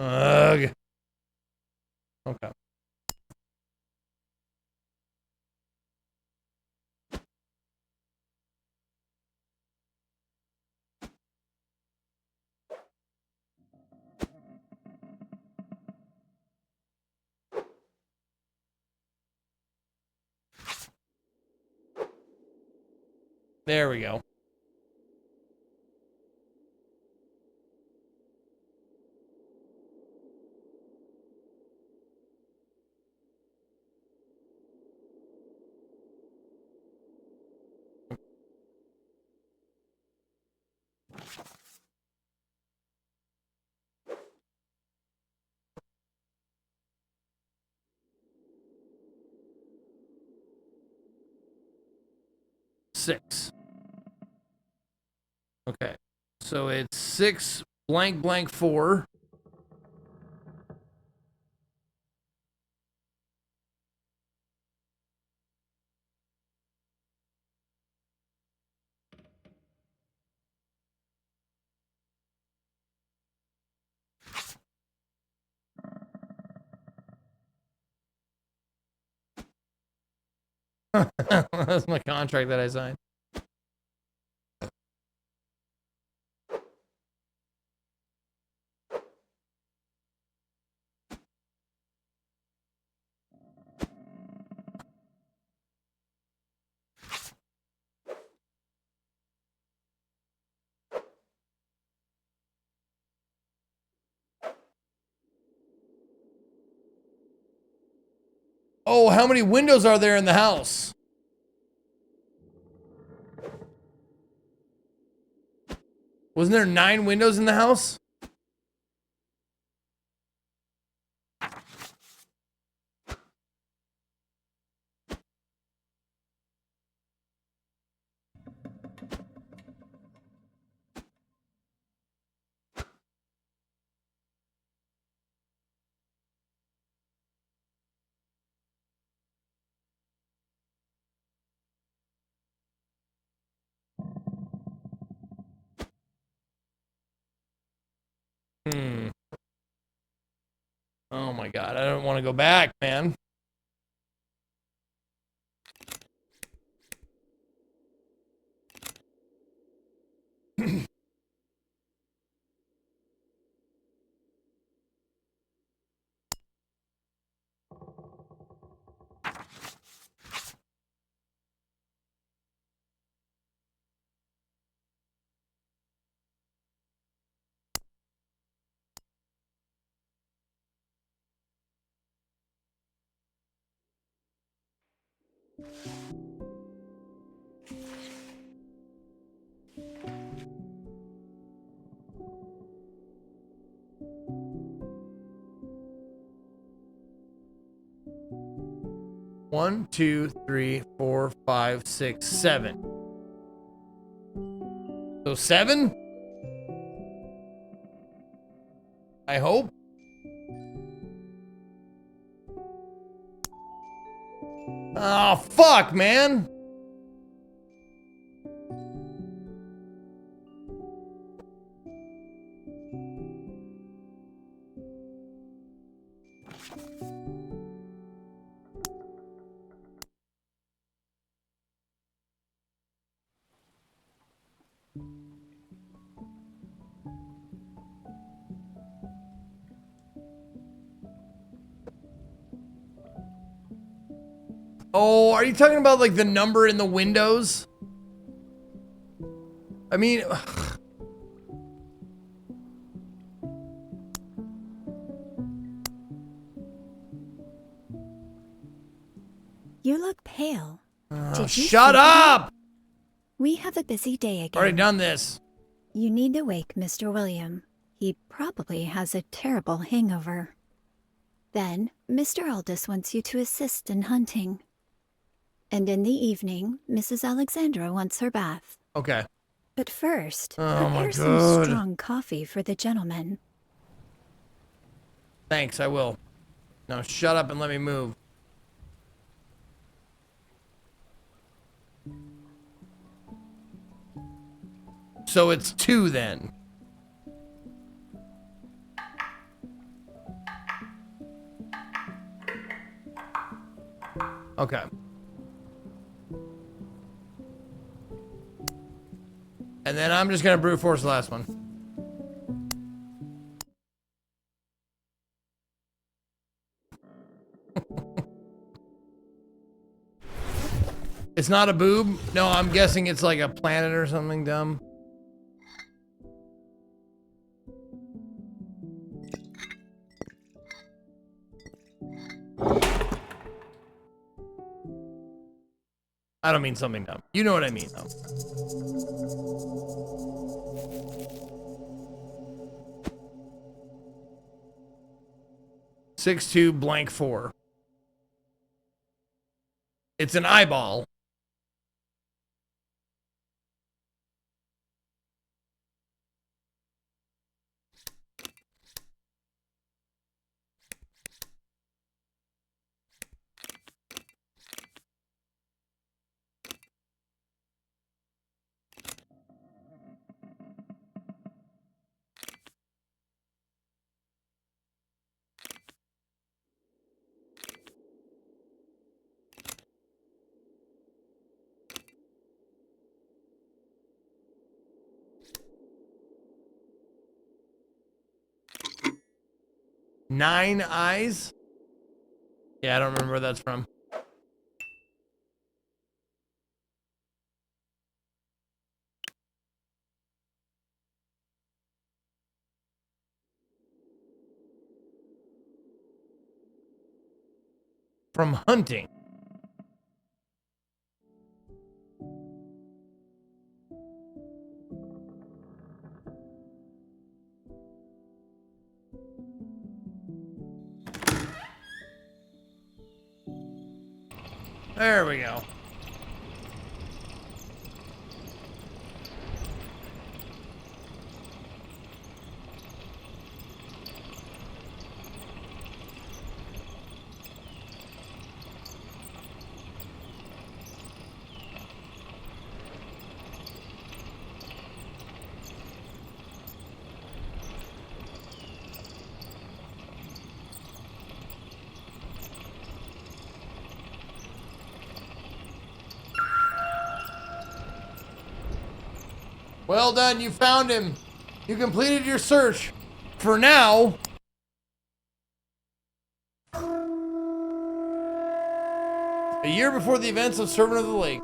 Ugh. Okay. There we go. Six. Okay. So it's 6 blank blank 4. That's my contract that I signed. Oh, how many windows are there in the house? Wasn't there 9 windows in the house? Hmm. Oh my god, I don't want to go back, man. One, two, three, four, five, six, 7. So 7? I hope. Oh, fuck, man. Oh, are you talking about like the number in the windows? I mean, You look pale. Did you shut sleep again? up! We have a busy day again. Already done this. You need to wake Mr. William. He probably has a terrible hangover. Then, Mr. Aldous wants you to assist in hunting. And in the evening, Mrs. Alexandra wants her bath. Okay. But first, Oh my prepare some God. strong coffee for the gentleman. Thanks, I will. Now shut up and let me move. So it's 2 then. Okay. And then I'm just gonna brute force the last one. It's not a boob? No, I'm guessing it's like a planet or something dumb. I don't mean something dumb. You know what I mean, though. Six two blank 4. It's an eyeball. Nine eyes? Yeah, I don't remember where that's from. From hunting. There we go. Well done, you found him. You completed your search. For now. A year before the events of Servant of the Lake.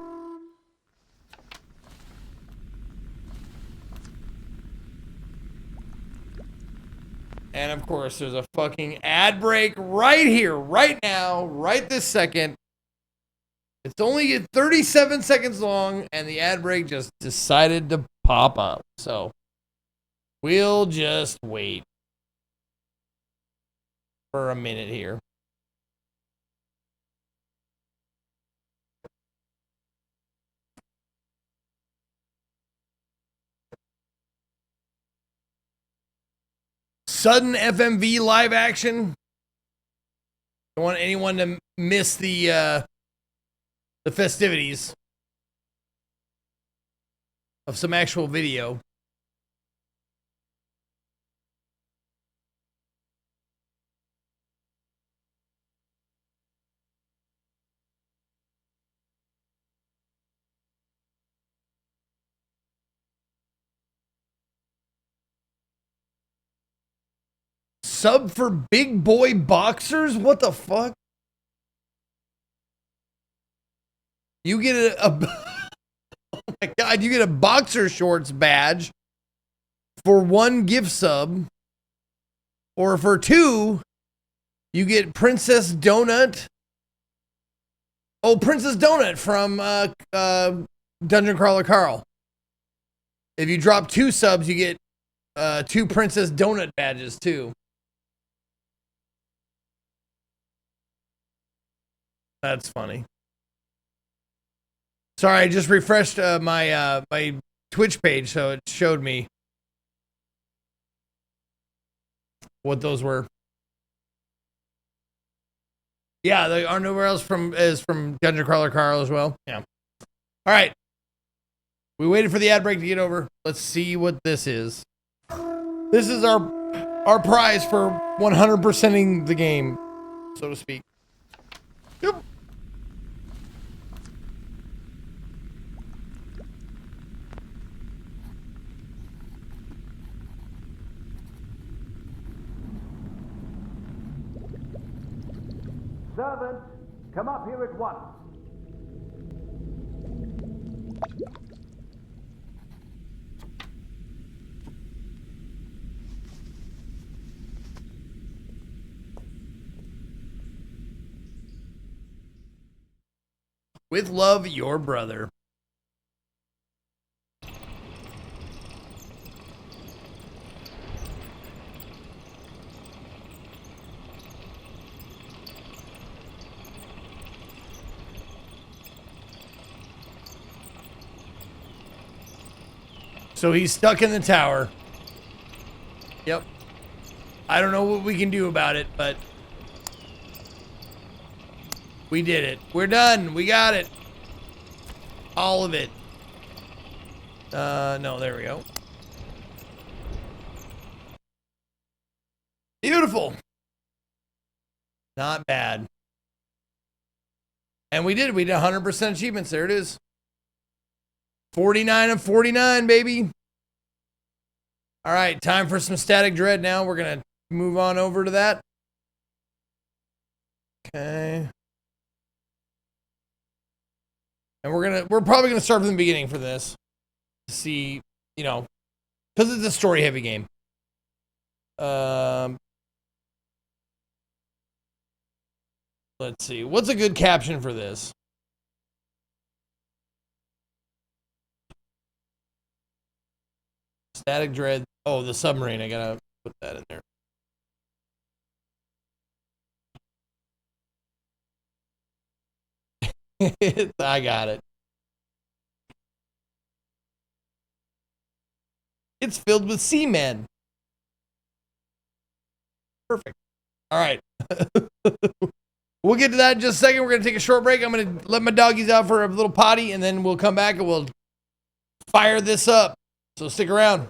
And of course, there's a fucking ad break right here, right now, right this second. It's only 37 seconds long, and the ad break just decided to pop up. So, we'll just wait for a minute here. Sudden FMV live action. Don't want anyone to miss the festivities of some actual video. Sub for big boy boxers? What the fuck? You get oh my God, you get a boxer shorts badge for 1 gift sub, or for 2, you get Princess Donut. Oh, Princess Donut from Dungeon Crawler Carl. If you drop 2 subs, you get 2 Princess Donut badges too. That's funny. Sorry, I just refreshed my my Twitch page, so it showed me what those were. Yeah, they are nowhere else is from Dungeon Crawler Carl as well. Yeah. All right. We waited for the ad break to get over. Let's see what this is. This is our prize for 100%ing the game, so to speak. Yep. Servant, come up here at once. With love, your brother. So he's stuck in the tower. Yep. I don't know what we can do about it, but we did it. We're done. We got it. All of it. No, there we go. Beautiful. Not bad. And we did. We did 100% achievements. There it is. 49 of 49, baby. All right, time for some Static Dread now. We're going to move on over to that. Okay. And we're probably going to start from the beginning for this. To see, you know, because it's a story heavy game. Let's see. What's a good caption for this? Static Dread. Oh, the submarine. I gotta put that in there. I got it. It's filled with seamen. Perfect. All right. We'll get to that in just a second. We're going to take a short break. I'm going to let my doggies out for a little potty, and then we'll come back and we'll fire this up. So stick around.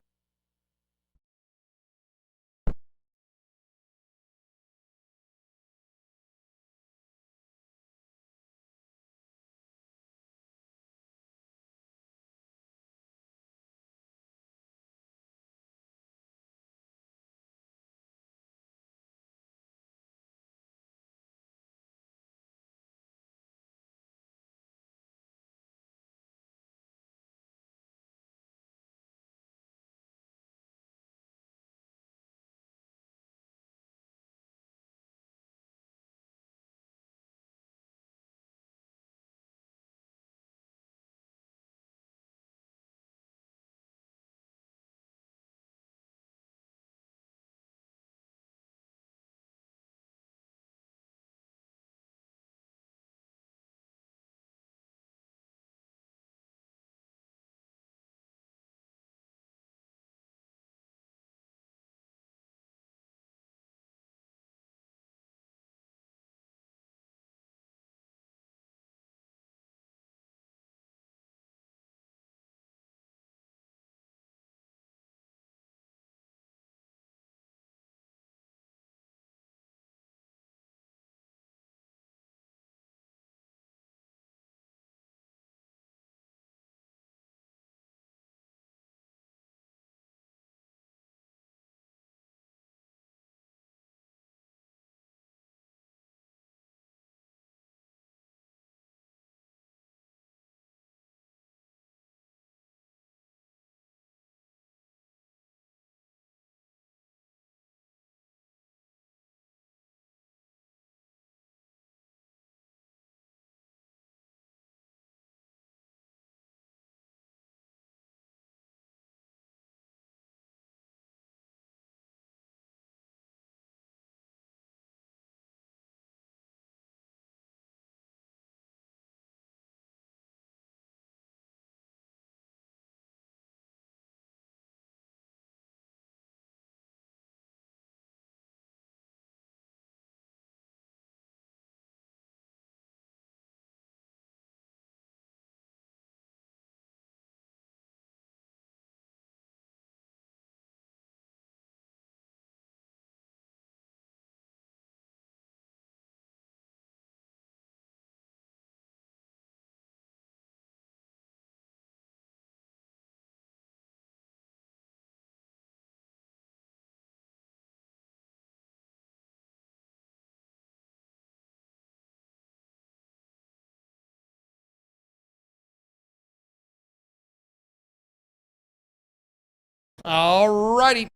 Alrighty.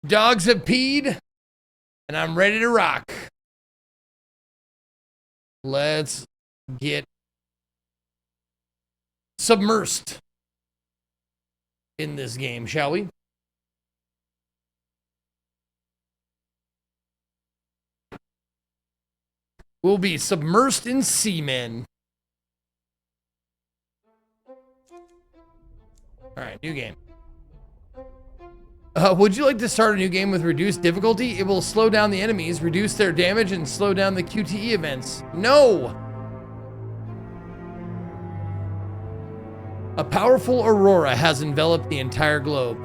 Dogs have peed, and I'm ready to rock. Let's get submersed in this game, shall we? We'll be submersed in semen. Alright, new game. Would you like to start a new game with reduced difficulty? It will slow down the enemies, reduce their damage, and slow down the QTE events. No! A powerful aurora has enveloped the entire globe.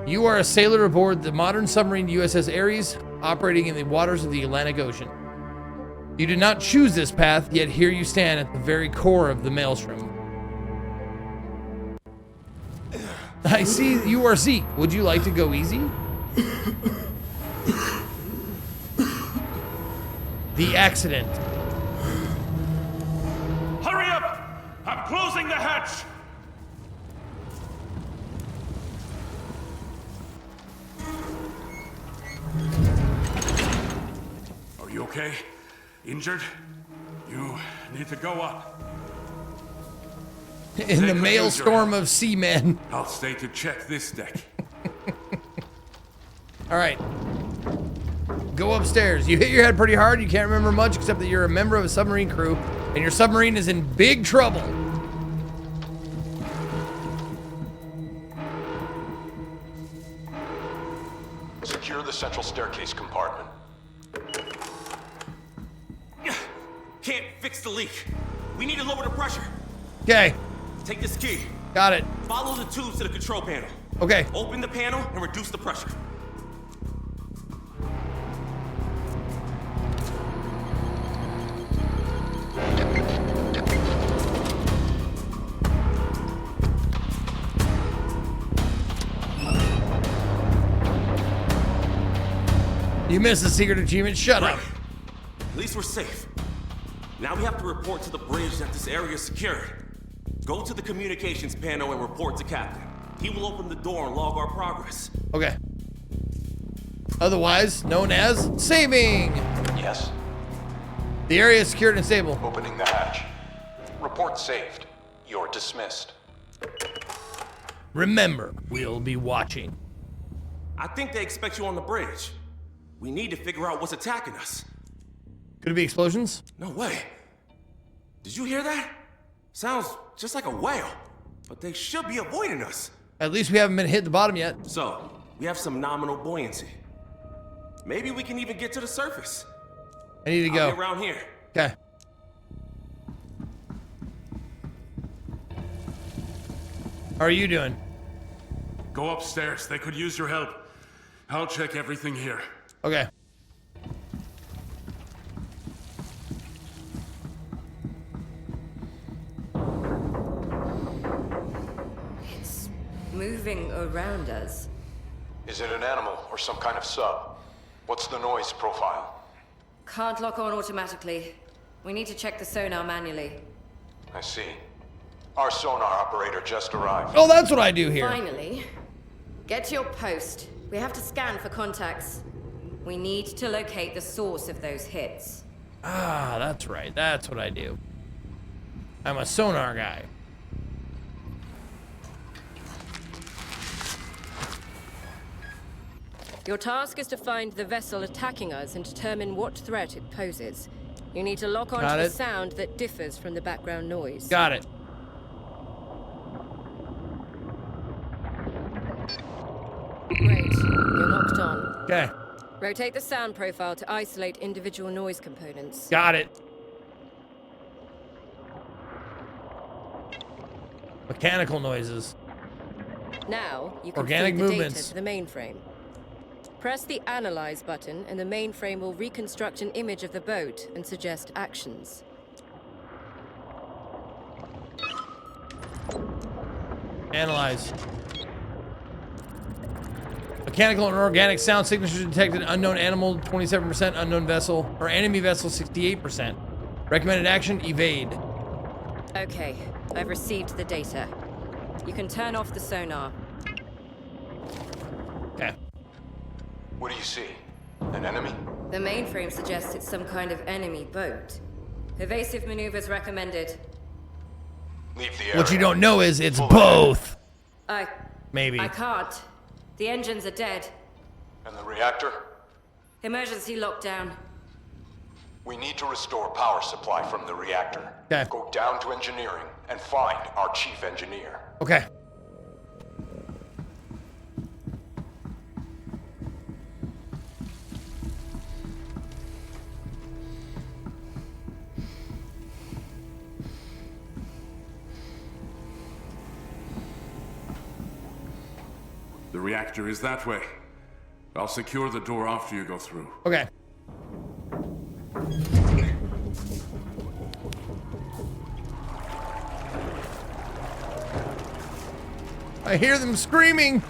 You are a sailor aboard the modern submarine USS Ares, operating in the waters of the Atlantic Ocean. You did not choose this path, yet here you stand at the very core of the maelstrom. I see you are Zeke. Would you like to go easy? The accident. Hurry up! I'm closing the hatch! Are you okay? Injured? You need to go up. In the maelstrom of seamen. I'll stay to check this deck. All right. Go upstairs. You hit your head pretty hard. You can't remember much except that you're a member of a submarine crew and your submarine is in big trouble. Secure the central staircase compartment. Can't fix the leak. We need to lower the pressure. Okay. Take this key. Got it. Follow the tubes to the control panel. Okay. Open the panel and reduce the pressure. You missed the secret achievement. Shut up. At least we're safe. Now we have to report to the bridge that this area is secured. Go to the communications panel and report to Captain. He will open the door and log our progress. Okay. Otherwise known as saving. Yes. The area is secured and stable. Opening the hatch. Report saved. You're dismissed. Remember, we'll be watching. I think they expect you on the bridge. We need to figure out what's attacking us. Could it be explosions? No way. Did you hear that? Sounds just like a whale. But they should be avoiding us. At least we haven't been hit the bottom yet. So, we have some nominal buoyancy. Maybe we can even get to the surface. I need to go. I'll be around here. Okay. How are you doing? Go upstairs. They could use your help. I'll check everything here. Okay. It's moving around us. Is it an animal or some kind of sub? What's the noise profile? Can't lock on automatically. We need to check the sonar manually. I see. Our sonar operator just arrived. Oh, that's what I do here. Finally. Get to your post. We have to scan for contacts. We need to locate the source of those hits. Ah, that's right. That's what I do. I'm a sonar guy. Your task is to find the vessel attacking us and determine what threat it poses. You need to lock on to the sound that differs from the background noise. Got it. Great. You're locked on. Okay. Rotate the sound profile to isolate individual noise components. Got it. Mechanical noises. Now, you can Organic feed the movements. data to the mainframe. Press the Analyze button and the mainframe will reconstruct an image of the boat and suggest actions. Analyze. Mechanical and organic sound signatures detected. Unknown animal 27%, unknown vessel, or enemy vessel 68%. Recommended action, evade. Okay, I've received the data. You can turn off the sonar. Okay. What do you see? An enemy? The mainframe suggests it's some kind of enemy boat. Evasive maneuvers recommended. Leave the area. What you don't know is it's both. Maybe. I can't. The engines are dead. And the reactor? Emergency lockdown. We need to restore power supply from the reactor. Okay. Go down to engineering and find our chief engineer. Okay. The reactor is that way. I'll secure the door after you go through. Okay. I hear them screaming.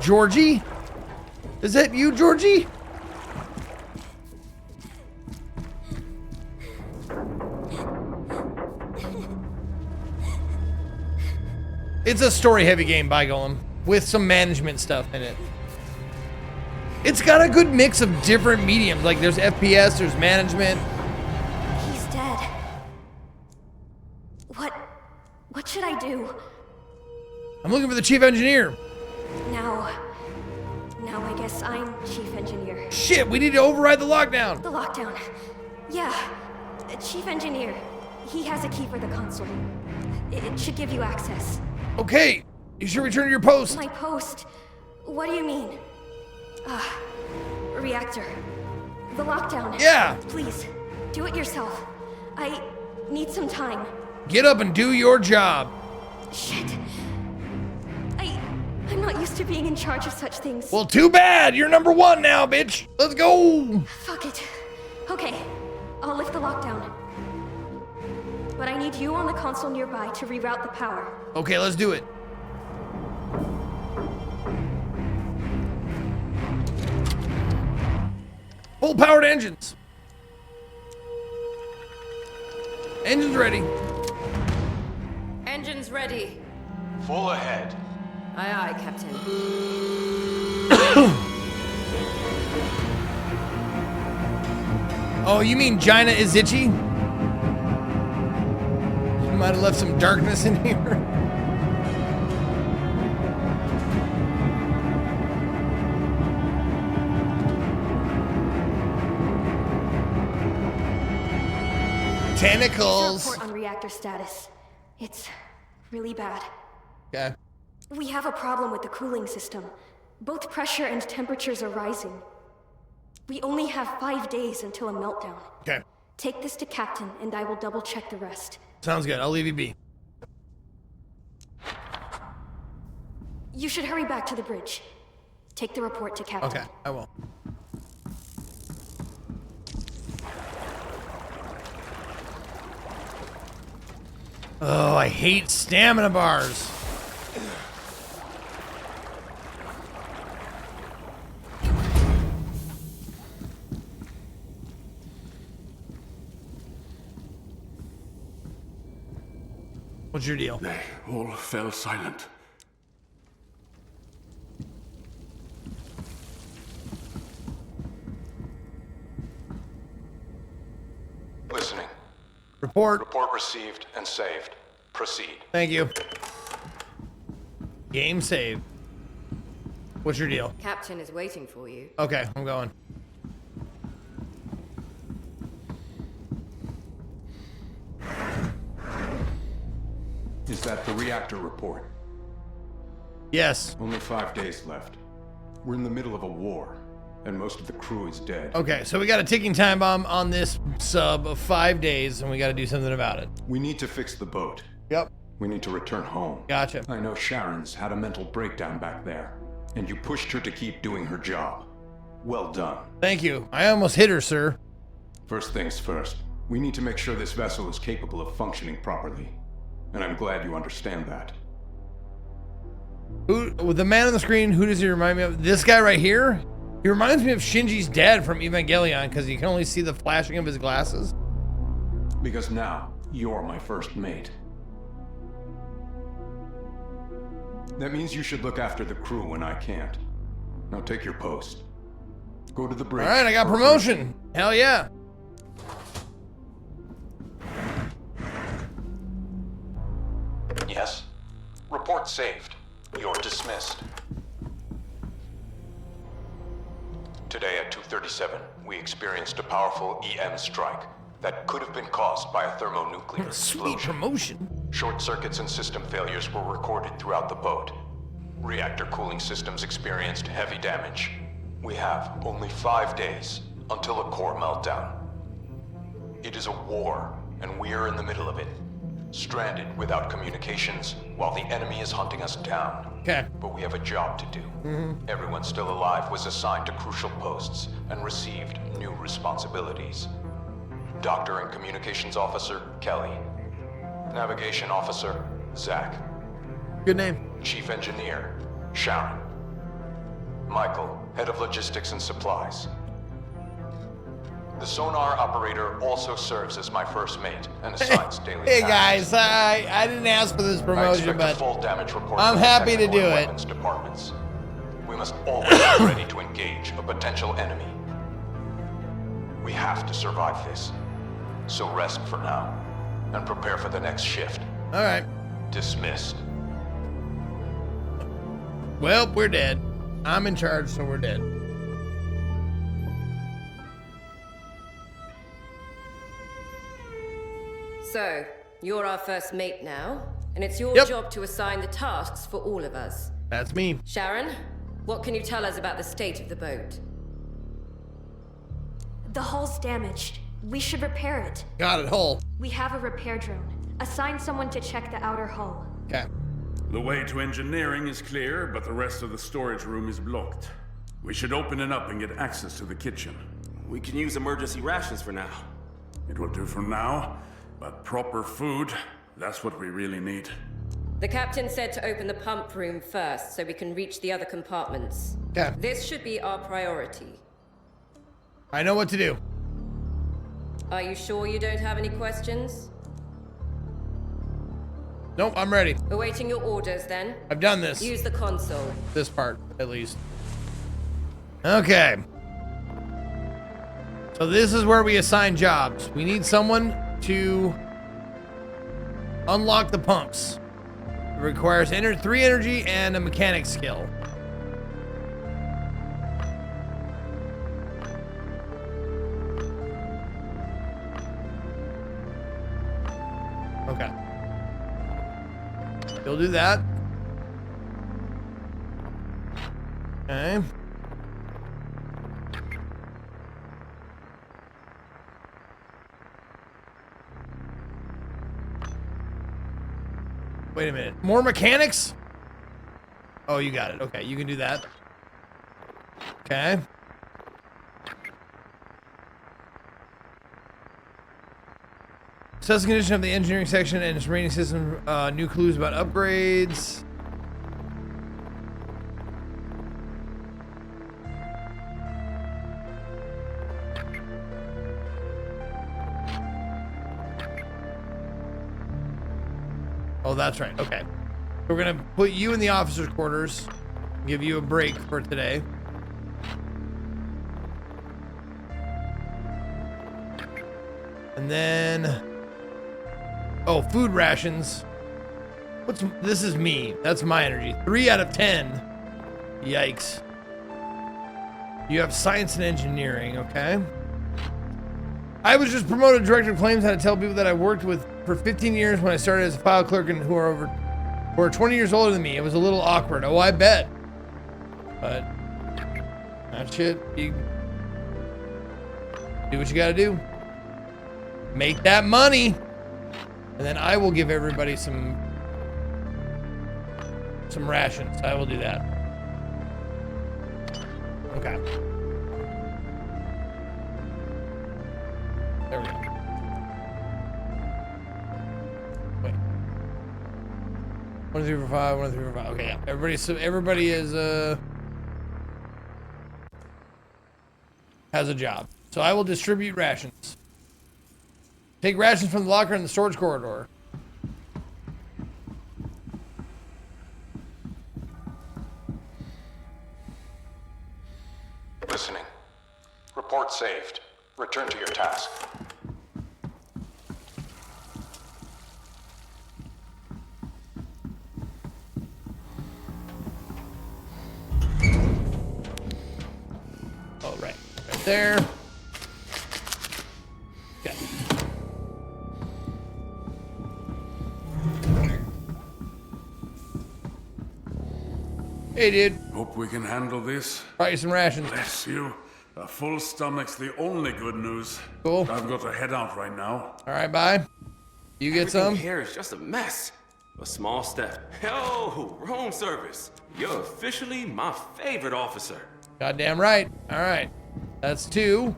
Georgie? Is that you, Georgie? It's a story-heavy game, by Golem, with some management stuff in it. It's got a good mix of different mediums. Like, there's FPS, there's management. He's dead. What should I do? I'm looking for the chief engineer. Now I guess I'm chief engineer. Shit, we need to override the lockdown. The lockdown. Yeah. Chief engineer. He has a key for the console. It should give you access. Okay, you should return to your post. My post? What do you mean? Reactor. The lockdown. Yeah. Please, do it yourself. I need some time. Get up and do your job. Shit. I'm not used to being in charge of such things. Well, too bad. You're number one now, bitch. Let's go. Fuck it. Okay, I'll lift the lockdown. But I need you on the console nearby to reroute the power. Okay, let's do it. Full powered engines. Engines ready. Engines ready. Full ahead. Aye, aye, Captain. Oh, you mean Gina is itchy? You might have left some darkness in here. Tentacles. Report on reactor status. It's really bad. Okay. We have a problem with the cooling system. Both pressure and temperatures are rising. We only have 5 days until a meltdown. Okay. Take this to Captain, and I will double-check the rest. Sounds good. I'll leave you be. You should hurry back to the bridge. Take the report to Captain. Okay, I will. Oh, I hate stamina bars. What's your deal? They all fell silent. Listening. Report. Report received and saved. Proceed. Thank you. Game save. What's your deal? Captain is waiting for you. Okay, I'm going. Is that the reactor report? Yes. Only 5 days left. We're in the middle of a war, and most of the crew is dead. Okay, so we got a ticking time bomb on this sub of 5 days, and we got to do something about it. We need to fix the boat. Yep. We need to return home. Gotcha. I know Sharon's had a mental breakdown back there, and you pushed her to keep doing her job. Well done. Thank you. I almost hit her, sir. First things first, we need to make sure this vessel is capable of functioning properly. And I'm glad you understand that. Who, the man on the screen, who does he remind me of? This guy right here? He reminds me of Shinji's dad from Evangelion because you can only see the flashing of his glasses. Because now, you're my first mate. That means you should look after the crew when I can't. Now take your post. Go to the bridge. All right, I got promotion. Hell yeah. Yes? Report saved. You're dismissed. Today at 2:37, we experienced a powerful EM strike that could have been caused by a thermonuclear explosion. Sweet promotion. Short circuits and system failures were recorded throughout the boat. Reactor cooling systems experienced heavy damage. We have only 5 days until a core meltdown. It is a war, and we are in the middle of it. Stranded without communications, while the enemy is hunting us down. Okay. But we have a job to do. Everyone still alive was assigned to crucial posts and received new responsibilities. Doctor and Communications Officer, Kelly. Navigation Officer, Zach. Good name. Chief Engineer, Sharon. Michael, Head of Logistics and Supplies. The sonar operator also serves as my first mate and assigns daily Hey tasks. guys, I didn't ask for this I promotion, expect a but full damage report I'm from the happy to technical do and it. weapons departments. We must always be ready to engage a potential enemy. We have to survive this. So rest for now and prepare for the next shift. All right. Dismissed. Well, we're dead. I'm in charge, so we're dead. So, you're our first mate now, and it's your job to assign the tasks for all of us. That's me. Sharon, what can you tell us about the state of the boat? The hull's damaged. We should repair it. Got it, hull. We have a repair drone. Assign someone to check the outer hull. Okay. The way to engineering is clear, but the rest of the storage room is blocked. We should open it up and get access to the kitchen. We can use emergency rations for now. It will do for now, but proper food, that's what we really need. The captain said to open the pump room first so we can reach the other compartments. Okay. This should be our priority. I know what to do. Are you sure you don't have any questions? Nope, I'm ready. Awaiting your orders then. I've done this. Use the console. This part, at least. Okay. So this is where we assign jobs. We need someone to unlock the pumps. It requires 3 energy and a mechanic skill. Okay. You'll do that. Okay. Wait a minute. More mechanics? Oh, you got it. Okay, you can do that. Okay. Assess the condition of the engineering section and its rating system. New clues about upgrades. Oh, that's right. Okay. We're going to put you in the officer's quarters. Give you a break for today. And then... Oh, food rations. This is me. That's my energy. 3 out of 10. Yikes. You have science and engineering, okay? I was just promoted director of claims. Had to tell people that I worked with for 15 years when I started as a file clerk and who are 20 years older than me. It was a little awkward. Oh, I bet. But that shit, you do what you gotta do. Make that money. And then I will give everybody some rations. I will do that. Okay. There we go. Wait. 1, 2, 3, 4, 5. 1, 2, 3, 4, 5. Okay, yeah. Everybody is has a job. So I will distribute rations. Take rations from the locker in the storage corridor. Report saved. Return to your task. Oh, right there. Okay. Hey, dude. Hope we can handle this. Probably some rations. Bless you. A full stomach's the only good news. Cool. I've got to head out right now. All right, bye. You get some? Here is just a mess. A small step. Yo, room service. You're officially my favorite officer. Goddamn right. All right. That's 2.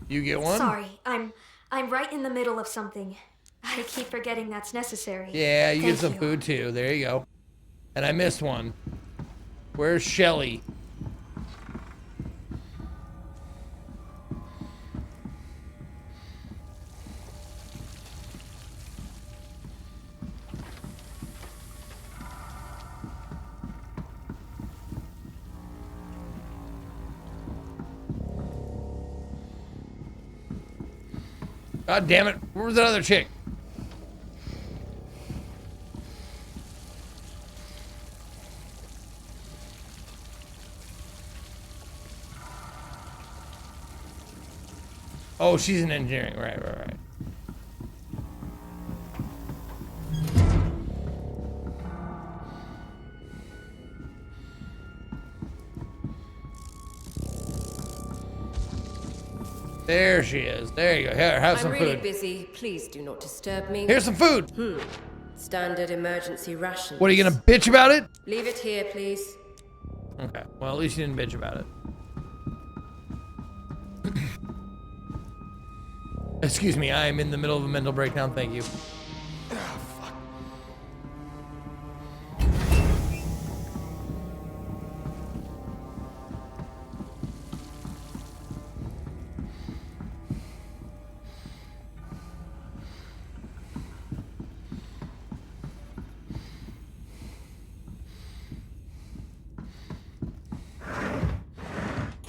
You get 1? Sorry, I'm right in the middle of something. I keep forgetting that's necessary. Yeah, you Thank get some food too. There you go. And I missed one. Where's Shelly? God damn it. Where was that other chick? Oh, she's in engineering. Right. There she is. There you go. Here, have some I'm really food. busy. Please do not disturb me. Here's some food. Standard emergency rations. What, are you gonna bitch about it? Leave it here, please. Okay. Well, at least you didn't bitch about it. Excuse me, I am in the middle of a mental breakdown. Thank you.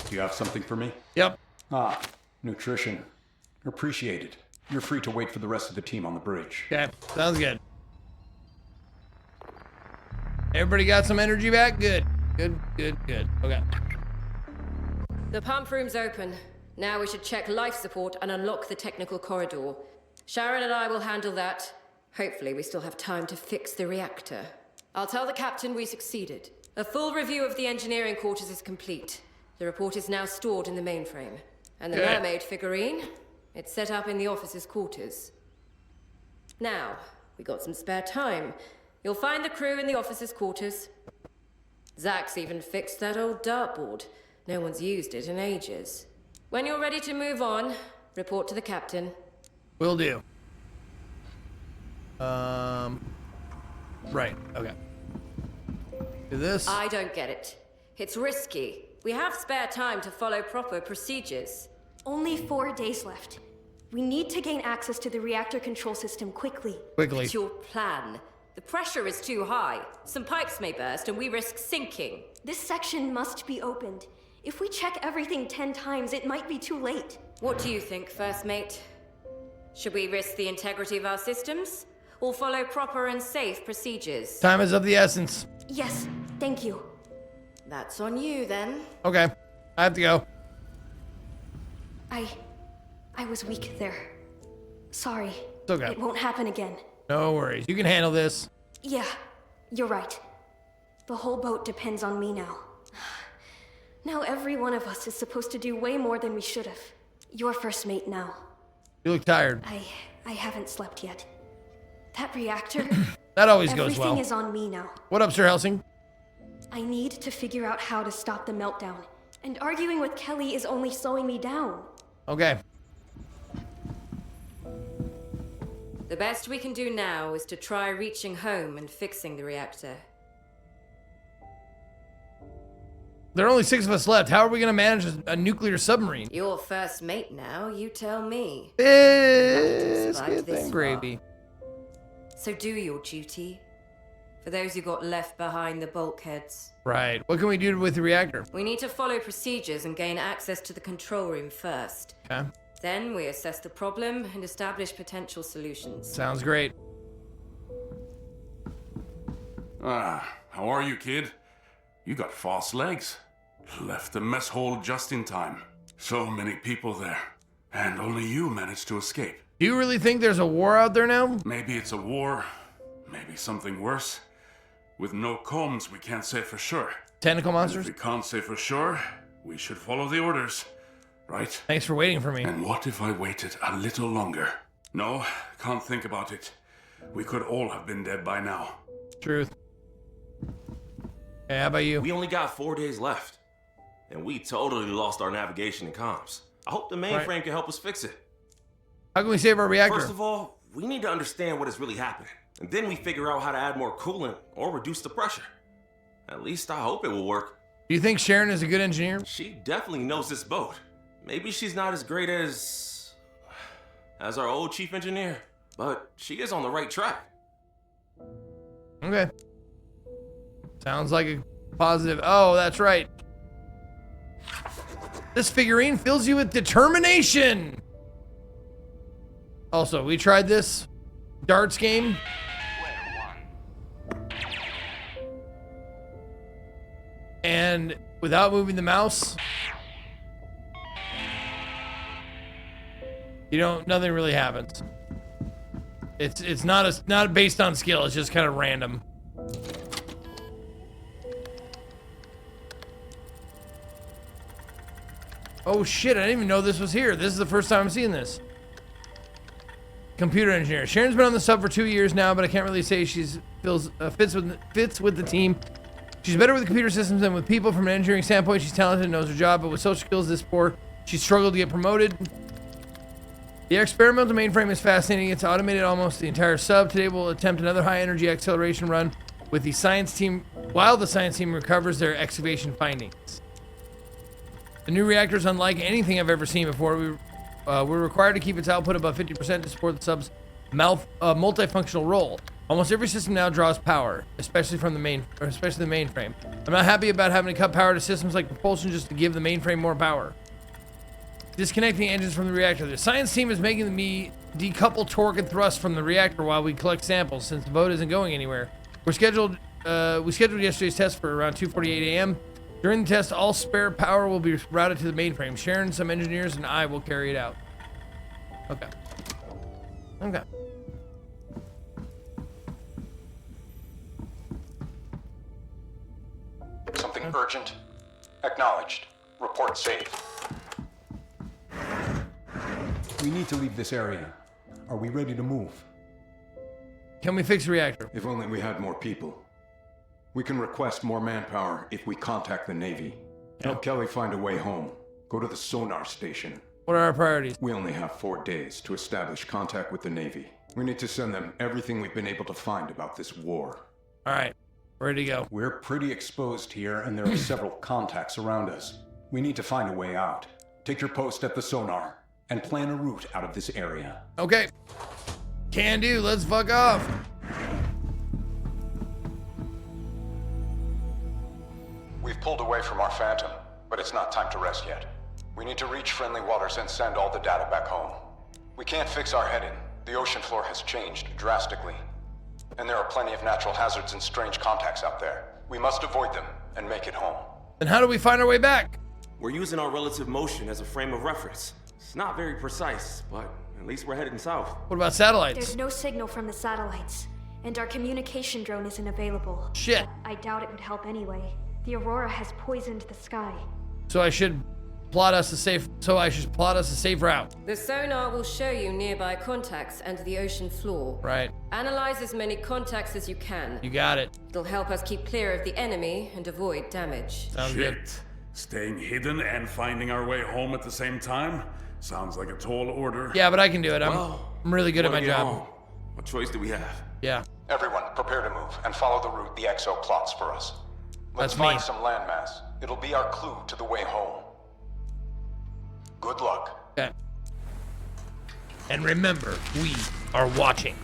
Do you have something for me? Yep. Ah, nutrition. Appreciated. You're free to wait for the rest of the team on the bridge. Okay, sounds good. Everybody got some energy back? Good. Good. Okay. The pump room's open. Now we should check life support and unlock the technical corridor. Sharon and I will handle that. Hopefully we still have time to fix the reactor. I'll tell the captain we succeeded. A full review of the engineering quarters is complete. The report is now stored in the mainframe. And the Good. mermaid figurine? It's set up in the officer's quarters. Now, we got some spare time. You'll find the crew in the officer's quarters. Zach's even fixed that old dartboard. No one's used it in ages. When you're ready to move on, report to the captain. Will do. Right, okay. Do this. I don't get it. It's risky. We have spare time to follow proper procedures. Only 4 days left. We need to gain access to the reactor control system quickly. Quickly. It's your plan. The pressure is too high. Some pipes may burst and we risk sinking. This section must be opened. If we check everything 10 times, it might be too late. What do you think, First Mate? Should we risk the integrity of our systems? Or follow proper and safe procedures? Time is of the essence. Yes, thank you. That's on you, then. Okay, I have to go. I was weak there. Sorry. It's okay. It won't happen again. No worries. You can handle this. Yeah, you're right. The whole boat depends on me now. Now every one of us is supposed to do way more than we should have. You're First Mate now. You look tired. I haven't slept yet. That reactor... That always goes well. Everything is on me now. What up, Sir Helsing? I need to figure out how to stop the meltdown. And arguing with Kelly is only slowing me down. Okay. The best we can do now is to try reaching home and fixing the reactor. There are only 6 of us left. How are we gonna manage a nuclear submarine? You're first mate now, you tell me. Biscuit and gravy. So do your duty. For those who got left behind the bulkheads. Right. What can we do with the reactor? We need to follow procedures and gain access to the control room first. Okay. Then we assess the problem and establish potential solutions. Sounds great. How are you, kid? You got fast legs. Left the mess hall just in time. So many people there. And only you managed to escape. Do you really think there's a war out there now? Maybe it's a war. Maybe something worse. With no comms, we can't say for sure. Tentacle monsters? If we can't say for sure, we should follow the orders. Right? Thanks for waiting for me. And what if I waited a little longer? No, can't think about it. We could all have been dead by now. Truth. Hey, how about you? We only got 4 days left. And we totally lost our navigation and comms. I hope the mainframe can help us fix it. How can we save our reactor? First of all, we need to understand what is really happening. And then we figure out how to add more coolant or reduce the pressure. At least I hope it will work. Do you think Sharon is a good engineer? She definitely knows this boat. Maybe she's not as great as our old chief engineer, but she is on the right track. Okay. Sounds like a positive. Oh, that's right. This figurine fills you with determination. Also, we tried this darts game. And without moving the mouse, nothing really happens. It's not based on skill, it's just kind of random. Oh shit, I didn't even know this was here. This is the first time I'm seeing this. Computer engineer. Sharon's been on the sub for 2 years now, but I can't really say she's fits with the team. She's better with computer systems than with people. From an engineering standpoint, she's talented and knows her job, but with social skills this poor, she's struggled to get promoted. The experimental mainframe is fascinating. It's automated almost the entire sub. Today we'll attempt another high-energy acceleration run with the science team, while the science team recovers their excavation findings. The new reactor is unlike anything I've ever seen before. We're required to keep its output above 50% to support the sub's multifunctional role. Almost every system now draws power, especially the mainframe. I'm not happy about having to cut power to systems like propulsion just to give the mainframe more power. Disconnecting engines from the reactor. The science team is making me decouple torque and thrust from the reactor while we collect samples, since the boat isn't going anywhere. We scheduled yesterday's test for around 2:48 a.m. During the test, all spare power will be routed to the mainframe. Sharon, some engineers, and I will carry it out. Okay. Okay. Something urgent. Acknowledged. Report safe. We need to leave this area. Are we ready to move? Can we fix the reactor? If only we had more people. We can request more manpower if we contact the Navy. Help Kelly find a way home. Go to the sonar station. What are our priorities? We only have 4 days to establish contact with the Navy. We need to send them everything we've been able to find about this war. All right, ready to go. We're pretty exposed here, and there are several contacts around us. We need to find a way out. Take your post at the sonar and plan a route out of this area. Okay. Can do. Let's fuck off. We've pulled away from our Phantom, but it's not time to rest yet. We need to reach friendly waters and send all the data back home. We can't fix our heading. The ocean floor has changed drastically. And there are plenty of natural hazards and strange contacts out there. We must avoid them and make it home. Then how do we find our way back? We're using our relative motion as a frame of reference. It's not very precise, but at least we're heading south. What about satellites? There's no signal from the satellites, and our communication drone isn't available. Shit. I doubt it would help anyway. The aurora has poisoned the sky. So I should plot us a safe route. The sonar will show you nearby contacts and the ocean floor. Right. Analyze as many contacts as you can. You got it. It'll help us keep clear of the enemy and avoid damage. Sounds good. Staying hidden and finding our way home at the same time? Sounds like a tall order. Yeah, but I can do it. I'm really good at my job. Home. What choice do we have? Yeah. Everyone, prepare to move and follow the route the XO plots for us. Let's That's find me. some landmass. It'll be our clue to the way home. Good luck. Okay. And remember, we are watching.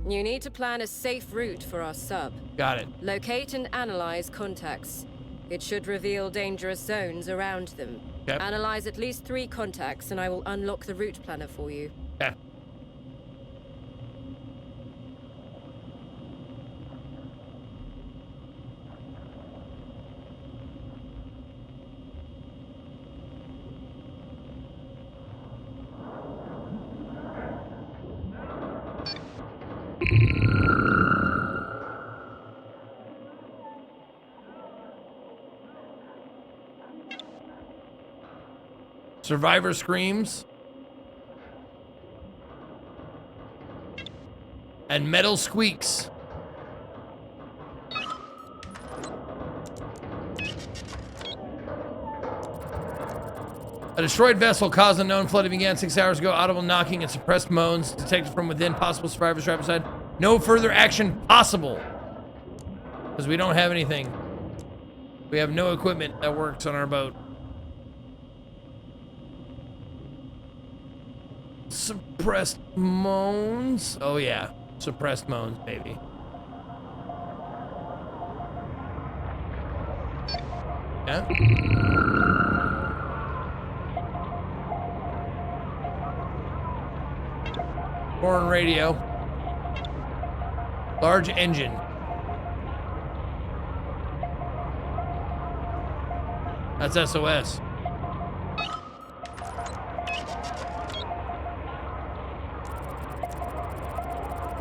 You need to plan a safe route for our sub. Got it. Locate and analyze contacts. It should reveal dangerous zones around them. Yep. Analyze at least 3 contacts and I will unlock the route planner for you. Okay. Survivor screams. And metal squeaks. A destroyed vessel caused unknown flooding began 6 hours ago. Audible knocking and suppressed moans detected from within. Possible survivors trapped inside. No further action possible. Because we don't have anything. We have no equipment that works on our boat. Suppressed moans. Oh yeah, suppressed moans, baby. Yeah. Horn radio. Large engine. That's SOS.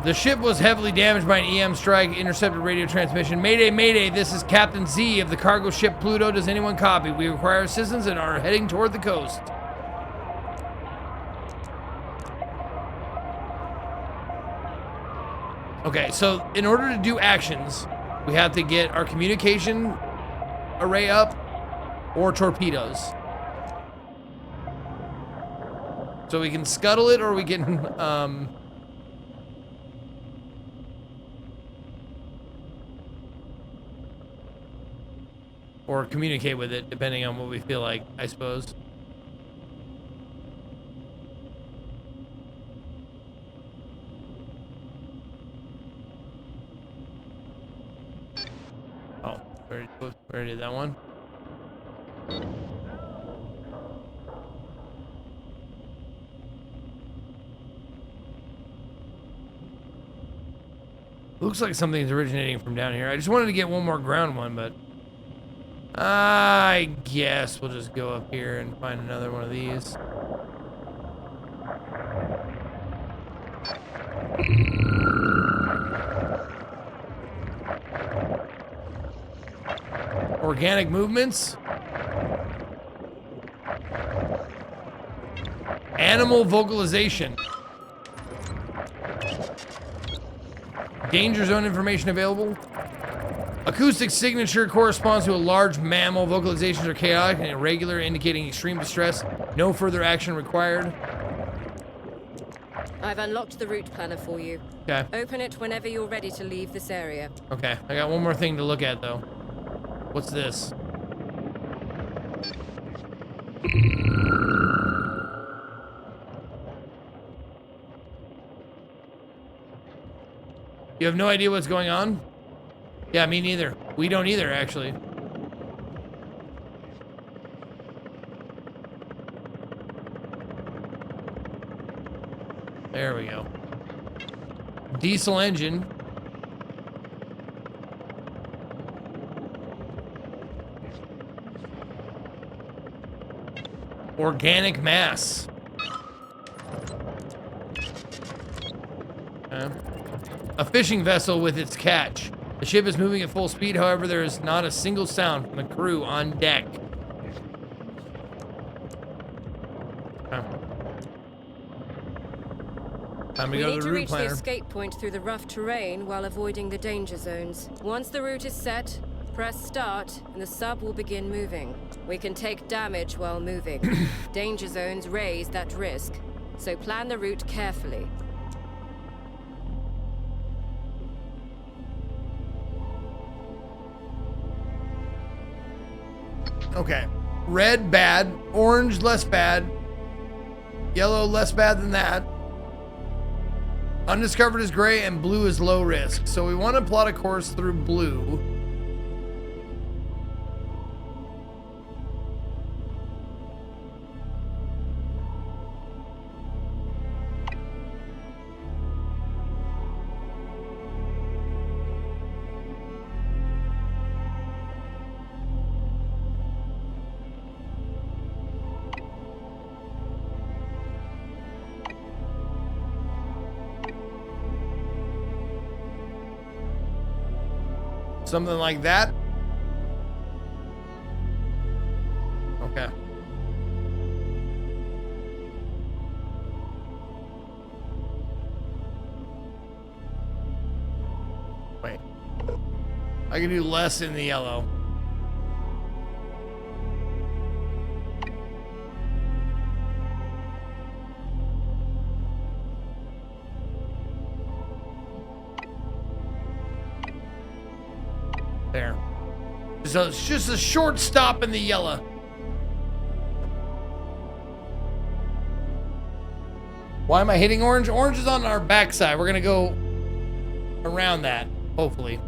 The ship was heavily damaged by an EM strike, intercepted radio transmission. Mayday, mayday, this is Captain Z of the cargo ship Pluto. Does anyone copy? We require assistance and are heading toward the coast. Okay, so in order to do actions, we have to get our communication array up or torpedoes. So we can scuttle it or we can, or communicate with it, depending on what we feel like, I suppose. Oh, we already did that one. Looks like something's originating from down here. I just wanted to get one more ground one, but I guess we'll just go up here and find another one of these. Organic movements. Animal vocalization. Danger zone information available. Acoustic signature corresponds to a large mammal. Vocalizations are chaotic and irregular, indicating extreme distress. No further action required. I've unlocked the route planner for you. Okay. Open it whenever you're ready to leave this area. Okay, I got one more thing to look at though. What's this? You have no idea what's going on? Yeah, me neither. We don't either, actually. There we go. Diesel engine. Organic mass. Okay. A fishing vessel with its catch. The ship is moving at full speed, however, there is not a single sound from the crew on deck. Okay. Time to We go need to to the route reach the planner. escape point through the rough terrain while avoiding the danger zones. Once the route is set, press start and the sub will begin moving. We can take damage while moving. Danger zones raise that risk, so plan the route carefully. Okay. Red, bad. Orange, less bad. Yellow, less bad than that. Undiscovered is gray, and blue is low risk. So we want to plot a course through blue. Something like that. Okay. Wait. I can do less in the yellow. There. So it's just a short stop in the yellow. Why am I hitting orange? Orange is on our backside. We're gonna go around that, hopefully.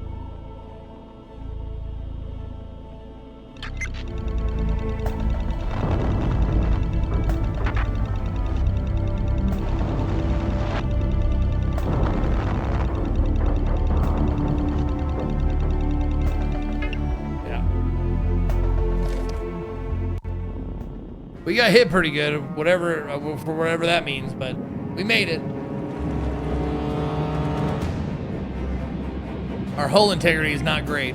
We got hit pretty good, whatever, for whatever that means, but we made it. Our hull integrity is not great.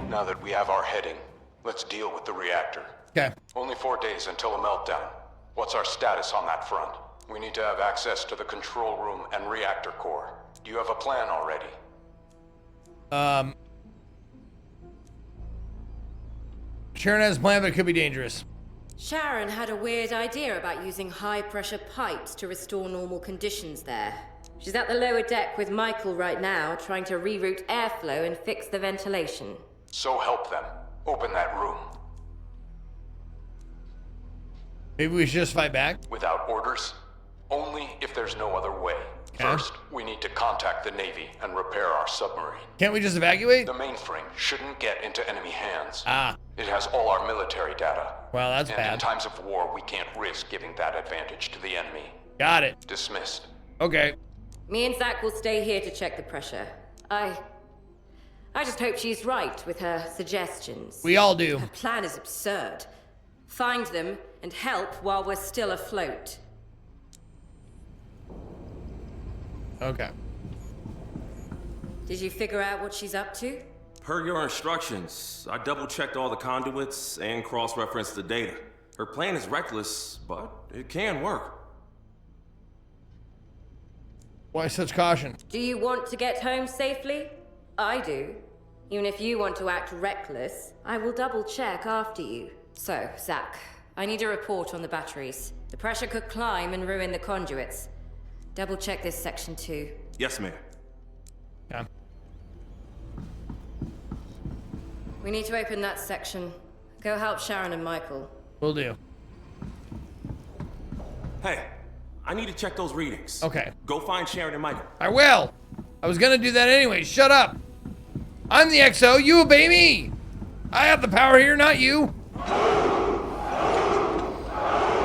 Now that we have our heading, let's deal with the reactor. Okay. Only 4 days until a meltdown. What's our status on that front? We need to have access to the control room and reactor core. Do you have a plan already? Sharon has a plan, but it could be dangerous. Sharon had a weird idea about using high-pressure pipes to restore normal conditions there. She's at the lower deck with Michael right now, trying to reroute airflow and fix the ventilation. So help them. Open that room. Maybe we should just fight back? Without orders? Only if there's no other way. Okay. First, we need to contact the Navy and repair our submarine. Can't we just evacuate? The mainframe shouldn't get into enemy hands. Ah. It has all our military data. Well, that's and bad. In times of war, we can't risk giving that advantage to the enemy. Got it. Dismissed. Okay. Me and Zach will stay here to check the pressure. I just hope she's right with her suggestions. We all do. Her plan is absurd. Find them and help while we're still afloat. Okay. Did you figure out what she's up to? Per your instructions, I double-checked all the conduits and cross-referenced the data. Her plan is reckless, but it can work. Why such caution? Do you want to get home safely? I do. Even if you want to act reckless, I will double-check after you. So, Zach, I need a report on the batteries. The pressure could climb and ruin the conduits. Double-check this section too. Yes, ma'am. Yeah. We need to open that section. Go help Sharon and Michael. Will do. Hey, I need to check those readings. Okay. Go find Sharon and Michael. I will. I was gonna do that anyway. Shut up. I'm the XO. You obey me. I have the power here, not you.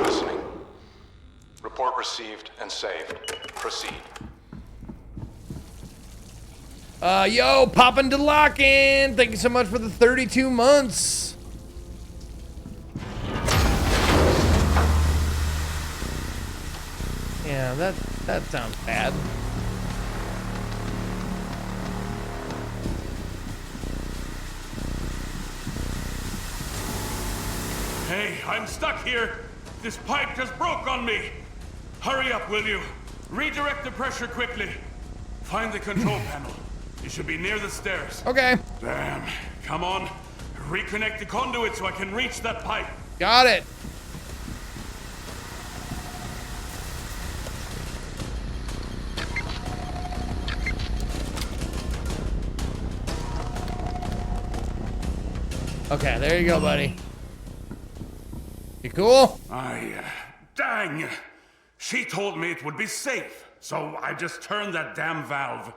Listening. Report received and saved. Proceed. Yo, poppin' to lock in. Thank you so much for the 32 months. Yeah, that sounds bad. Hey, I'm stuck here. This pipe just broke on me. Hurry up, will you? Redirect the pressure quickly. Find the control panel. You should be near the stairs. Okay. Damn. Come on. Reconnect the conduit so I can reach that pipe. Got it. Okay, there you go, buddy. cool? Dang! She told me it would be safe, so I just turned that damn valve.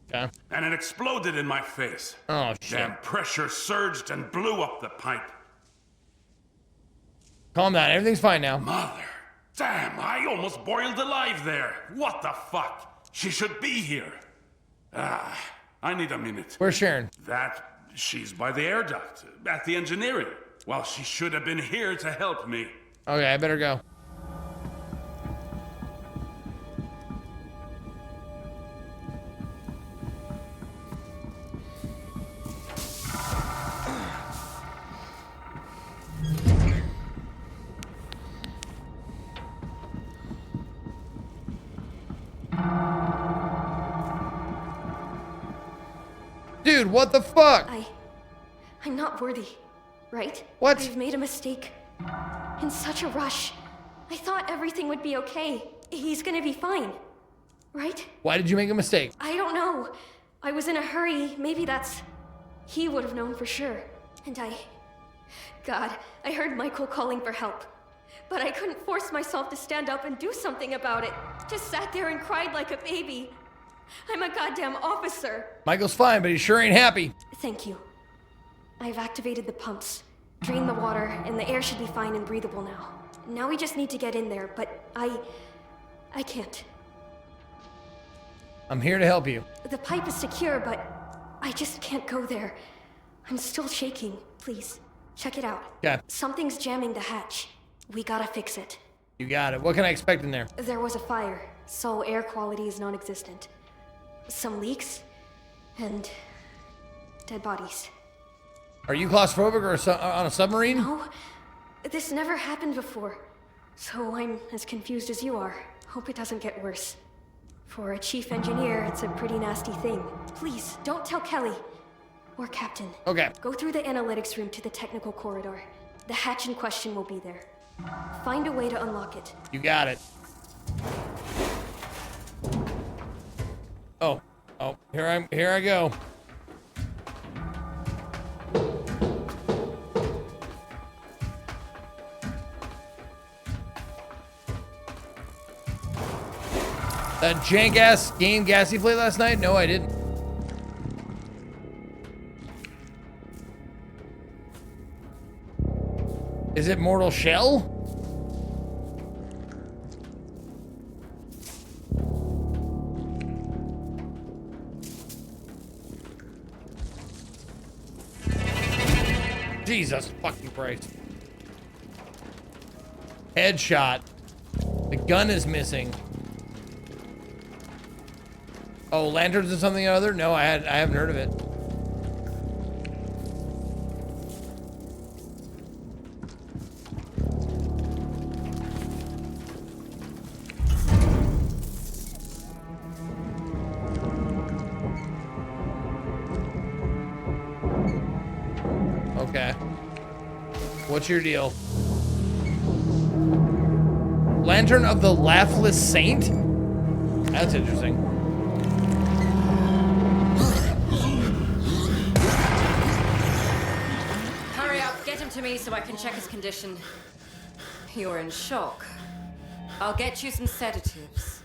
Okay. And it exploded in my face. Oh, shit. Damn pressure surged and blew up the pipe. Calm down. Everything's fine now. Mother. Damn, I almost boiled alive there. What the fuck? She should be here. I need a minute. Where's Sharon? She's by the air duct, at the engineering. Well, she should have been here to help me. Okay, I better go. Dude, what the fuck? I'm not worthy, right? What? I've made a mistake. In such a rush. I thought everything would be okay. He's gonna be fine, right? Why did you make a mistake? I don't know. I was in a hurry. Maybe he would have known for sure. And God, I heard Michael calling for help. But I couldn't force myself to stand up and do something about it. Just sat there and cried like a baby. I'm a goddamn officer. Michael's fine, but he sure ain't happy. Thank you. I've activated the pumps, drained the water, and the air should be fine and breathable now. Now we just need to get in there, but I can't. I'm here to help you. The pipe is secure, but I just can't go there. I'm still shaking. Please, check it out. Yeah. Something's jamming the hatch. We gotta fix it. You got it. What can I expect in there? There was a fire, so air quality is non-existent. Some leaks, and dead bodies. Are you claustrophobic or on a submarine? No, this never happened before. So I'm as confused as you are. Hope it doesn't get worse. For a chief engineer, it's a pretty nasty thing. Please, don't tell Kelly. Or Captain. Okay. Go through the analytics room to the technical corridor. The hatch in question will be there. Find a way to unlock it. You got it. Oh, here I go. That jank-ass game Gassy played last night? No, I didn't. Is it Mortal Shell? Jesus fucking Christ. Headshot. The gun is missing. Oh, lanterns or something or other? No, I haven't heard of it. Okay. What's your deal? Lantern of the Laughless Saint? That's interesting. Hurry up, get him to me so I can check his condition. You're in shock. I'll get you some sedatives.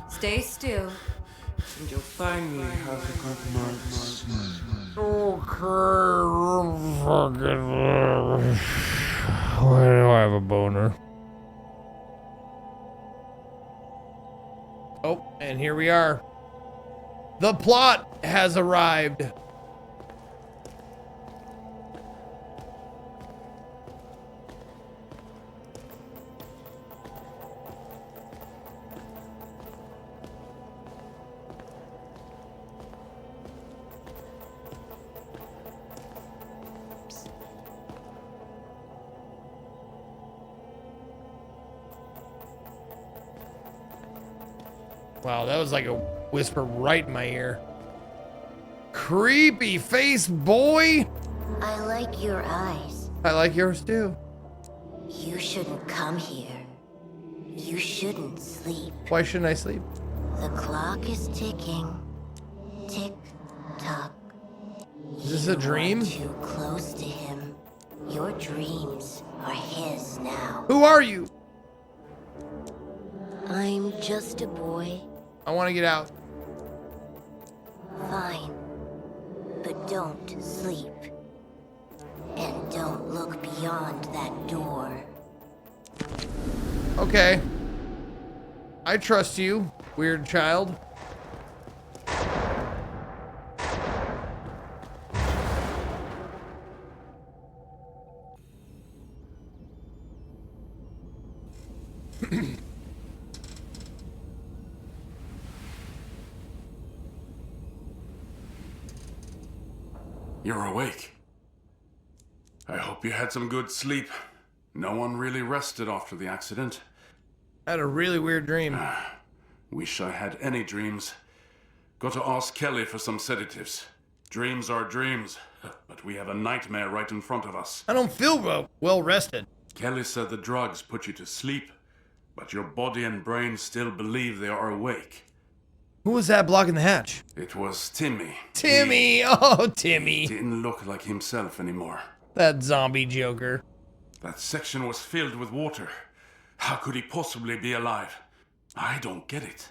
Stay still, and you'll finally have a good night's sleep. Why do I have a boner? Oh, and here we are. The plot has arrived. Wow, that was like a whisper right in my ear. Creepy face boy. I like your eyes. I like yours too. You shouldn't come here. You shouldn't sleep. Why shouldn't I sleep? The clock is ticking. Tick tock. Is this a dream? Too close to him. Your dreams are his now. Who are you? I'm just a boy. I want to get out. Fine. But don't sleep. And don't look beyond that door. Okay. I trust you, weird child. You're awake. I hope you had some good sleep. No one really rested after the accident. I had a really weird dream. Wish I had any dreams. Got to ask Kelly for some sedatives. Dreams are dreams, but we have a nightmare right in front of us. I don't feel well rested. Kelly said the drugs put you to sleep, but your body and brain still believe they are awake. Who was that blocking the hatch? It was Timmy. Timmy! Oh, Timmy. Didn't look like himself anymore. That zombie Joker. That section was filled with water. How could he possibly be alive? I don't get it.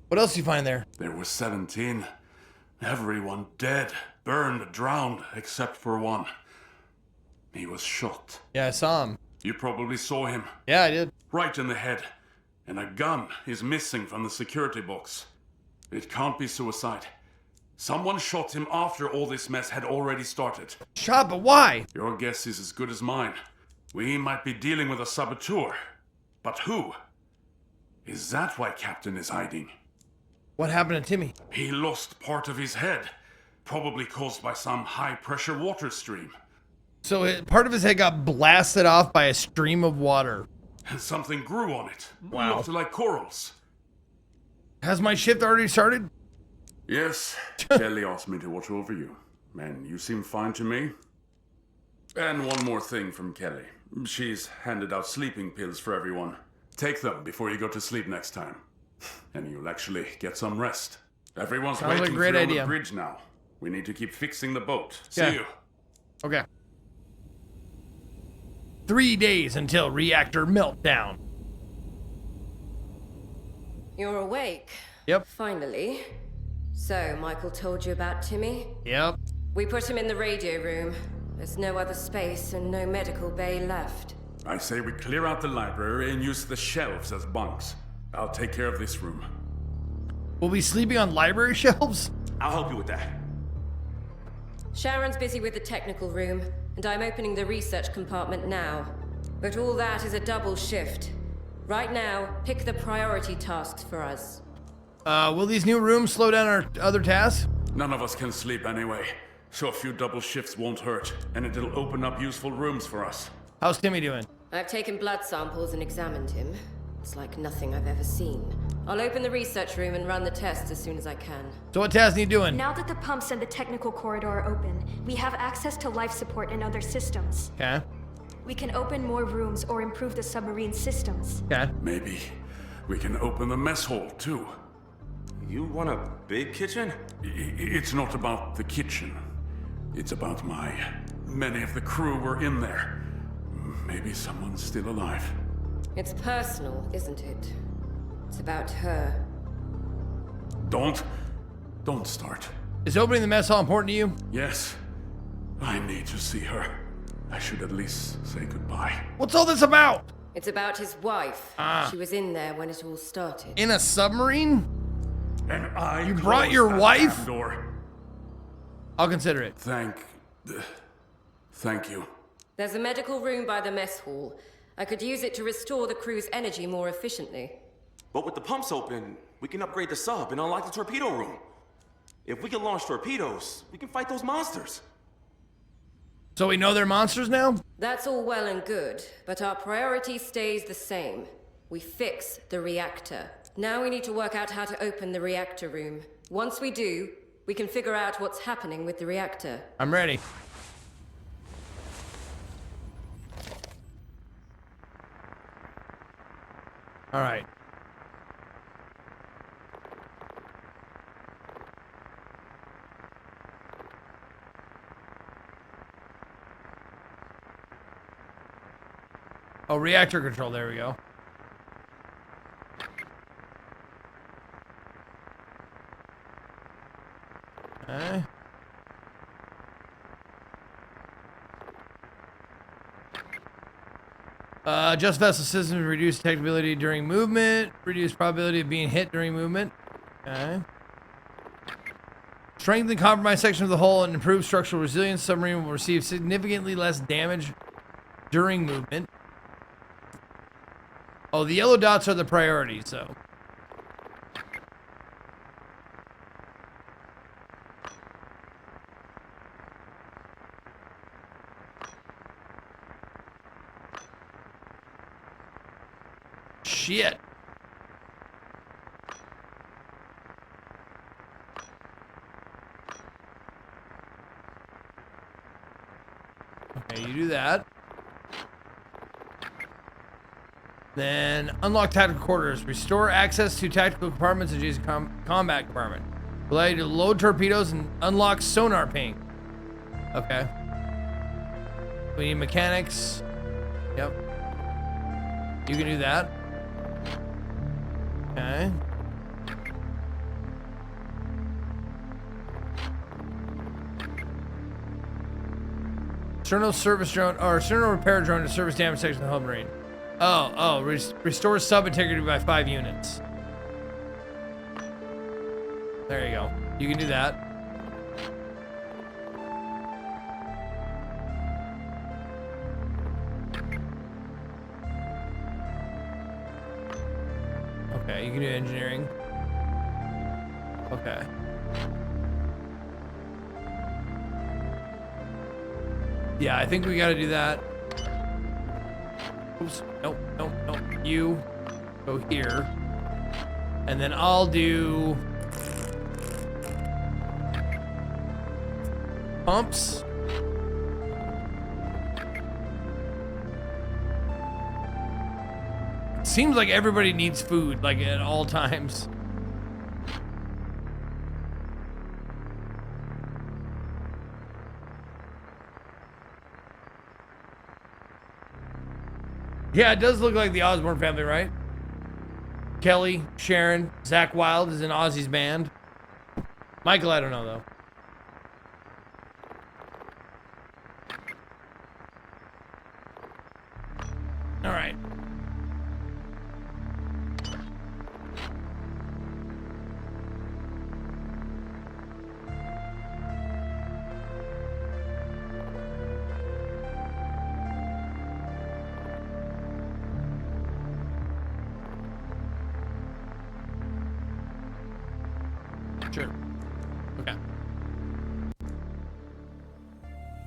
What else you find there? There were 17. Everyone dead, burned, drowned, except for one. He was shot. Yeah, I saw him. You probably saw him. Yeah, I did. Right in the head. And a gun is missing from the security box. It can't be suicide. Someone shot him after all this mess had already started. Shot, but why? Your guess is as good as mine. We might be dealing with a saboteur. But who? Is that why Captain is hiding? What happened to Timmy? He lost part of his head. Probably caused by some high-pressure water stream. So part of his head got blasted off by a stream of water. And something grew on it. Wow. Looked like corals. Has my shift already started? Yes. Kelly asked me to watch over you. And you seem fine to me. And one more thing from Kelly. She's handed out sleeping pills for everyone. Take them before you go to sleep next time. And you'll actually get some rest. Everyone's Sounds like waiting a great for you on idea. the bridge now. We need to keep fixing the boat. Yeah. See you. Okay. 3 days until reactor meltdown. You're awake. Yep. Finally. So, Michael told you about Timmy? Yep. We put him in the radio room. There's no other space and no medical bay left. I say we clear out the library and use the shelves as bunks. I'll take care of this room. We'll be sleeping on library shelves? I'll help you with that. Sharon's busy with the technical room, and I'm opening the research compartment now. But all that is a double shift. Right now, pick the priority tasks for us. Will these new rooms slow down our other tasks? None of us can sleep anyway, so a few double shifts won't hurt, and it'll open up useful rooms for us. How's Timmy doing? I've taken blood samples and examined him. It's like nothing I've ever seen. I'll open the research room and run the tests as soon as I can. So what tasks are you doing? Now that the pumps and the technical corridor are open, we have access to life support and other systems. Okay. We can open more rooms or improve the submarine systems. Okay. Maybe we can open the mess hall, too. You want a big kitchen? It's not about the kitchen. It's about many of the crew were in there. Maybe someone's still alive. It's personal, isn't it? It's about her. Don't start. Is opening the mess hall important to you? Yes. I need to see her. I should at least say goodbye. What's all this about? It's about his wife. Ah. She was in there when it all started. In a submarine? And I You brought closed your that wife? damn door. I'll consider it. Thank you. There's a medical room by the mess hall. I could use it to restore the crew's energy more efficiently. But with the pumps open, we can upgrade the sub and unlock the torpedo room. If we can launch torpedoes, we can fight those monsters. So we know they're monsters now? That's all well and good, but our priority stays the same. We fix the reactor. Now we need to work out how to open the reactor room. Once we do, we can figure out what's happening with the reactor. I'm ready. All right. Oh, reactor control. There we go. Okay. Just vessel systems reduce detectability during movement. Reduce probability of being hit during movement. Okay. Strengthen compromised section of the hull and improve structural resilience. Submarine will receive significantly less damage during movement. Oh, the yellow dots are the priority, so. Shit. Okay, you do that. Then unlock tactical quarters. Restore access to tactical compartments and adjacent combat compartment. Allow you to load torpedoes and unlock sonar ping. Okay. We need mechanics. Yep. You can do that. Okay. Sternal service drone or sternal repair drone to service damage section of the hull marine. Oh, restore sub integrity by 5 units. There you go. You can do that. Okay, you can do engineering. Okay. Yeah, I think we gotta do that. Oops. Nope. You go here. And then I'll do pumps. Seems like everybody needs food, like at all times. Yeah, it does look like the Osborne family, right? Kelly, Sharon, Zach Wilde is in Ozzy's band. Michael, I don't know though. All right. Sure. Okay.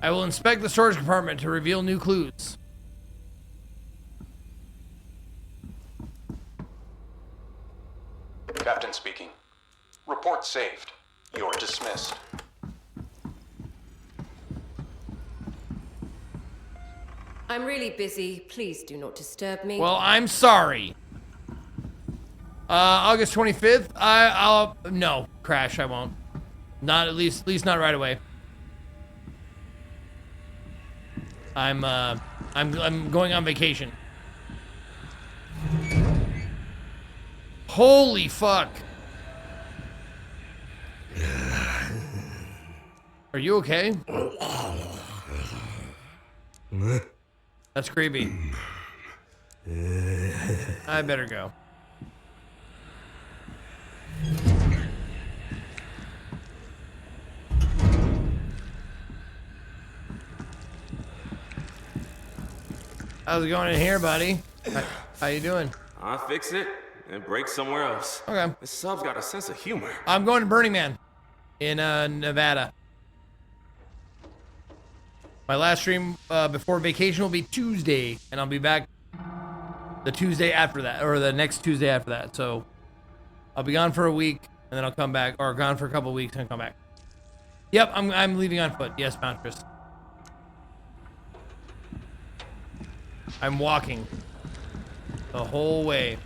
I will inspect the storage compartment to reveal new clues. Captain speaking. Report saved. You're dismissed. I'm really busy. Please do not disturb me. Well, I'm sorry. August 25th. I'll no crash. I won't. Not at least not right away. I'm going on vacation. Holy fuck. Are you okay? That's creepy. I better go. How's it going in here, buddy? How you doing? I'll fix it and break somewhere else. Okay. This sub's got a sense of humor. I'm going to Burning Man in Nevada. My last stream before vacation will be Tuesday, and I'll be back the Tuesday after that, or the next Tuesday after that. So I'll be gone for a week, and then I'll come back, or gone for a couple of weeks and come back. Yep, I'm leaving on foot. Yes, Bountress. I'm walking the whole way.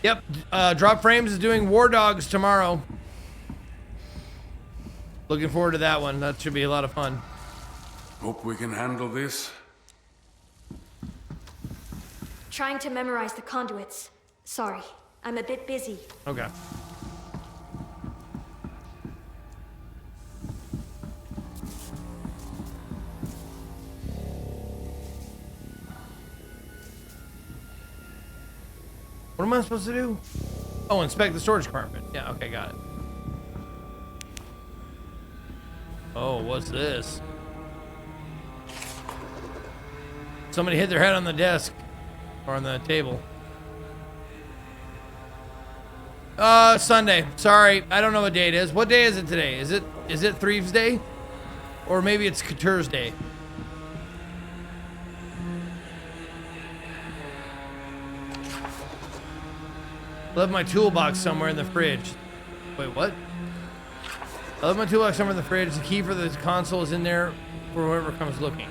Yep, Drop Frames is doing War Dogs tomorrow. Looking forward to that one. That should be a lot of fun. Hope we can handle this. Trying to memorize the conduits. Sorry, I'm a bit busy. Okay. What am I supposed to do? Oh, inspect the storage compartment. Yeah, okay, got it. Oh, what's this? Somebody hit their head on the desk or on the table. Sunday. Sorry, I don't know what day it is. What day is it today? Is it Thieves Day? Or maybe it's Couture's Day. Left my toolbox somewhere in the fridge. Wait, what? I left my toolbox somewhere in the fridge. The key for the console is in there for whoever comes looking.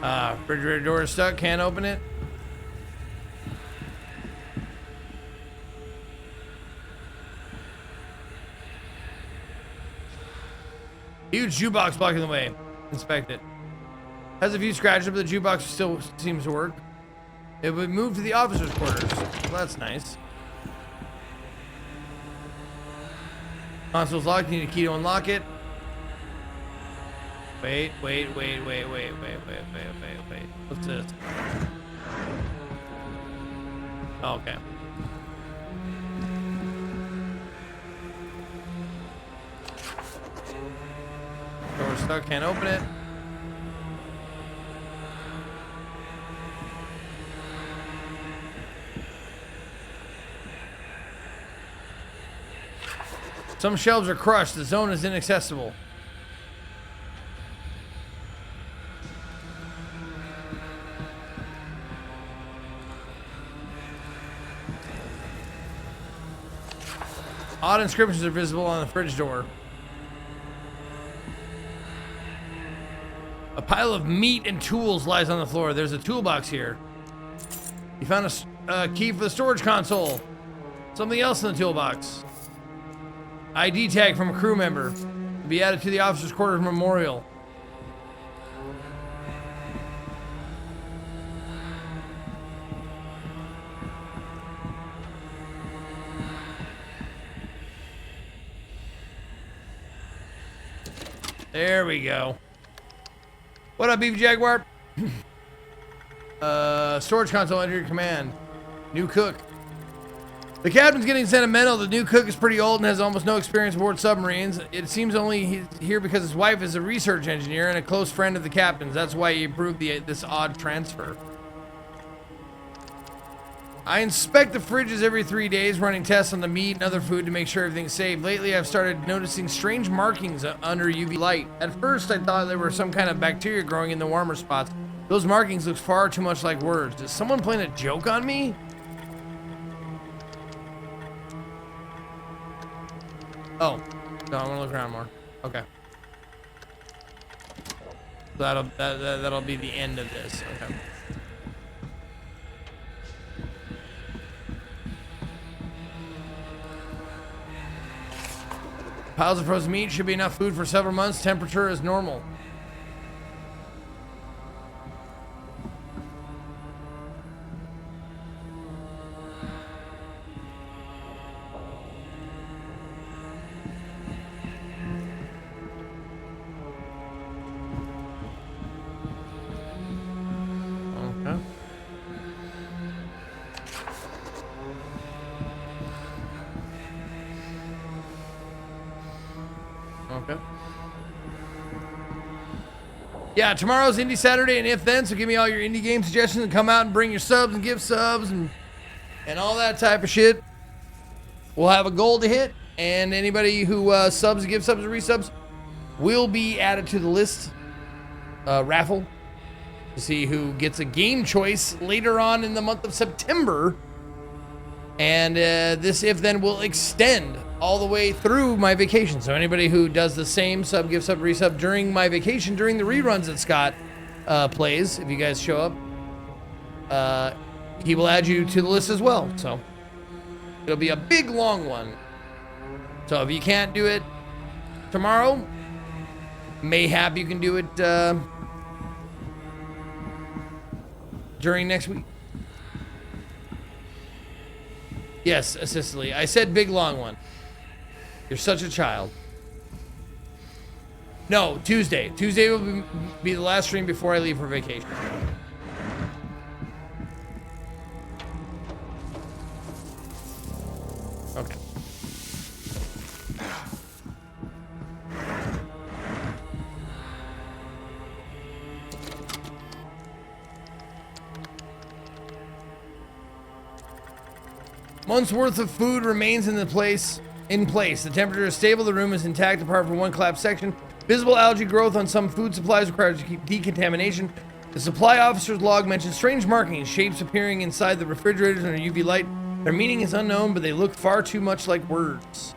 Refrigerator door is stuck. Can't open it. Huge jukebox blocking the way. Inspect it. Has a few scratches, but the jukebox still seems to work. It would move to the officer's quarters. Well, that's nice. Console's locked. You need a key to unlock it. Wait. What's this? Oh, okay. Door's stuck. Can't open it. Some shelves are crushed. The zone is inaccessible. Odd inscriptions are visible on the fridge door. A pile of meat and tools lies on the floor. There's a toolbox here. You found a key for the storage console. Something else in the toolbox. ID tag from a crew member. Be added to the officer's quarters memorial. There we go. What up, Beef Jaguar? Storage console under your command. New cook. The captain's getting sentimental. The new cook is pretty old and has almost no experience aboard submarines. It seems only he's here because his wife is a research engineer and a close friend of the captain's. That's why he approved this odd transfer. I inspect the fridges every 3 days, running tests on the meat and other food to make sure everything's safe. Lately, I've started noticing strange markings under UV light. At first, I thought there were some kind of bacteria growing in the warmer spots. Those markings look far too much like words. Is someone playing a joke on me? Oh, no, I want to look around more. Okay. That'll be the end of this. Okay. Piles of frozen meat should be enough food for several months. Temperature is normal. Okay. Yeah, tomorrow's Indie Saturday and If Then, so give me all your indie game suggestions and come out and bring your subs and give subs and all that type of shit. We'll have a goal to hit, and anybody who subs and gives subs and resubs will be added to the list raffle to see who gets a game choice later on in the month of September. And this If Then will extend all the way through my vacation. So anybody who does the same sub, give sub, resub during my vacation, during the reruns that Scott plays, if you guys show up, he will add you to the list as well. So it'll be a big, long one. So if you can't do it, tomorrow. Mayhap you can do it during next week. Yes, Cicely. I said big long one. You're such a child. No, Tuesday. Tuesday will be the last stream before I leave for vacation. Okay. Month's worth of food remains in place. The temperature is stable. The room is intact apart from one collapsed section. Visible algae growth on some food supplies requires decontamination. The supply officer's log mentions strange markings, shapes appearing inside the refrigerators under UV light. Their meaning is unknown, but they look far too much like words.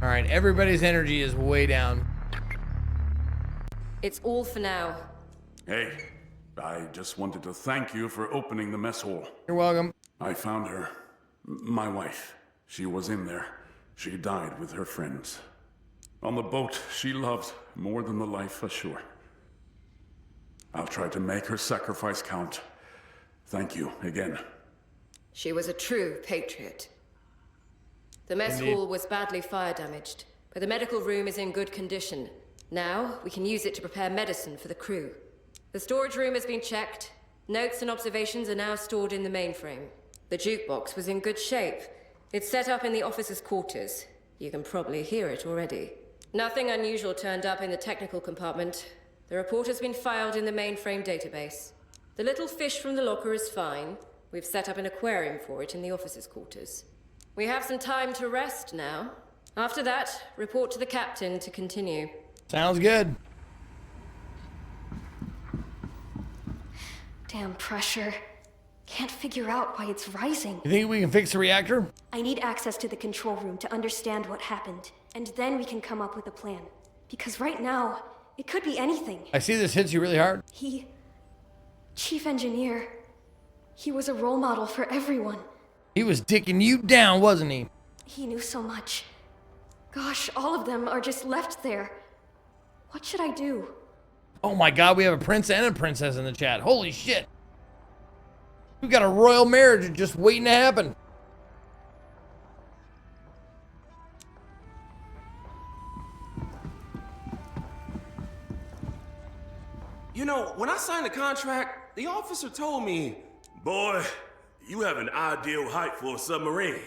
All right, everybody's energy is way down. It's all for now. Hey, I just wanted to thank you for opening the mess hall. You're welcome. I found her. My wife. She was in there. She died with her friends. On the boat she loved more than the life ashore. I'll try to make her sacrifice count. Thank you again. She was a true patriot. The mess hall was badly fire damaged, but the medical room is in good condition. Now, we can use it to prepare medicine for the crew. The storage room has been checked. Notes and observations are now stored in the mainframe. The jukebox was in good shape. It's set up in the officers' quarters. You can probably hear it already. Nothing unusual turned up in the technical compartment. The report has been filed in the mainframe database. The little fish from the locker is fine. We've set up an aquarium for it in the officers' quarters. We have some time to rest now. After that, report to the captain to continue. Sounds good. Damn pressure. Can't figure out why it's rising. You think we can fix the reactor? I need access to the control room to understand what happened, and then we can come up with a plan. Because right now, it could be anything. I see this hits you really hard. Chief Engineer, he was a role model for everyone. He was dicking you down, wasn't he? He knew so much. Gosh, all of them are just left there. What should I do? Oh my god, we have a prince and a princess in the chat. Holy shit. We got a royal marriage just waiting to happen. You know, when I signed the contract, the officer told me, "Boy, you have an ideal height for a submarine.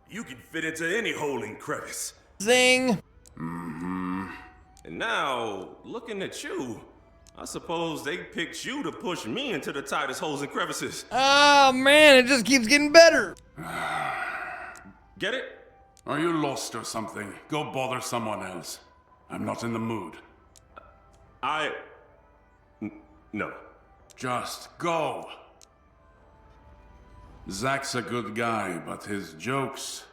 You can fit into any hole and crevice." Zing! Mm-hmm. And now, looking at you, I suppose they picked you to push me into the tightest holes and crevices. Oh man, it just keeps getting better. Get it? Are you lost or something? Go bother someone else. I'm not in the mood. No. Just go. Zach's a good guy, but his jokes...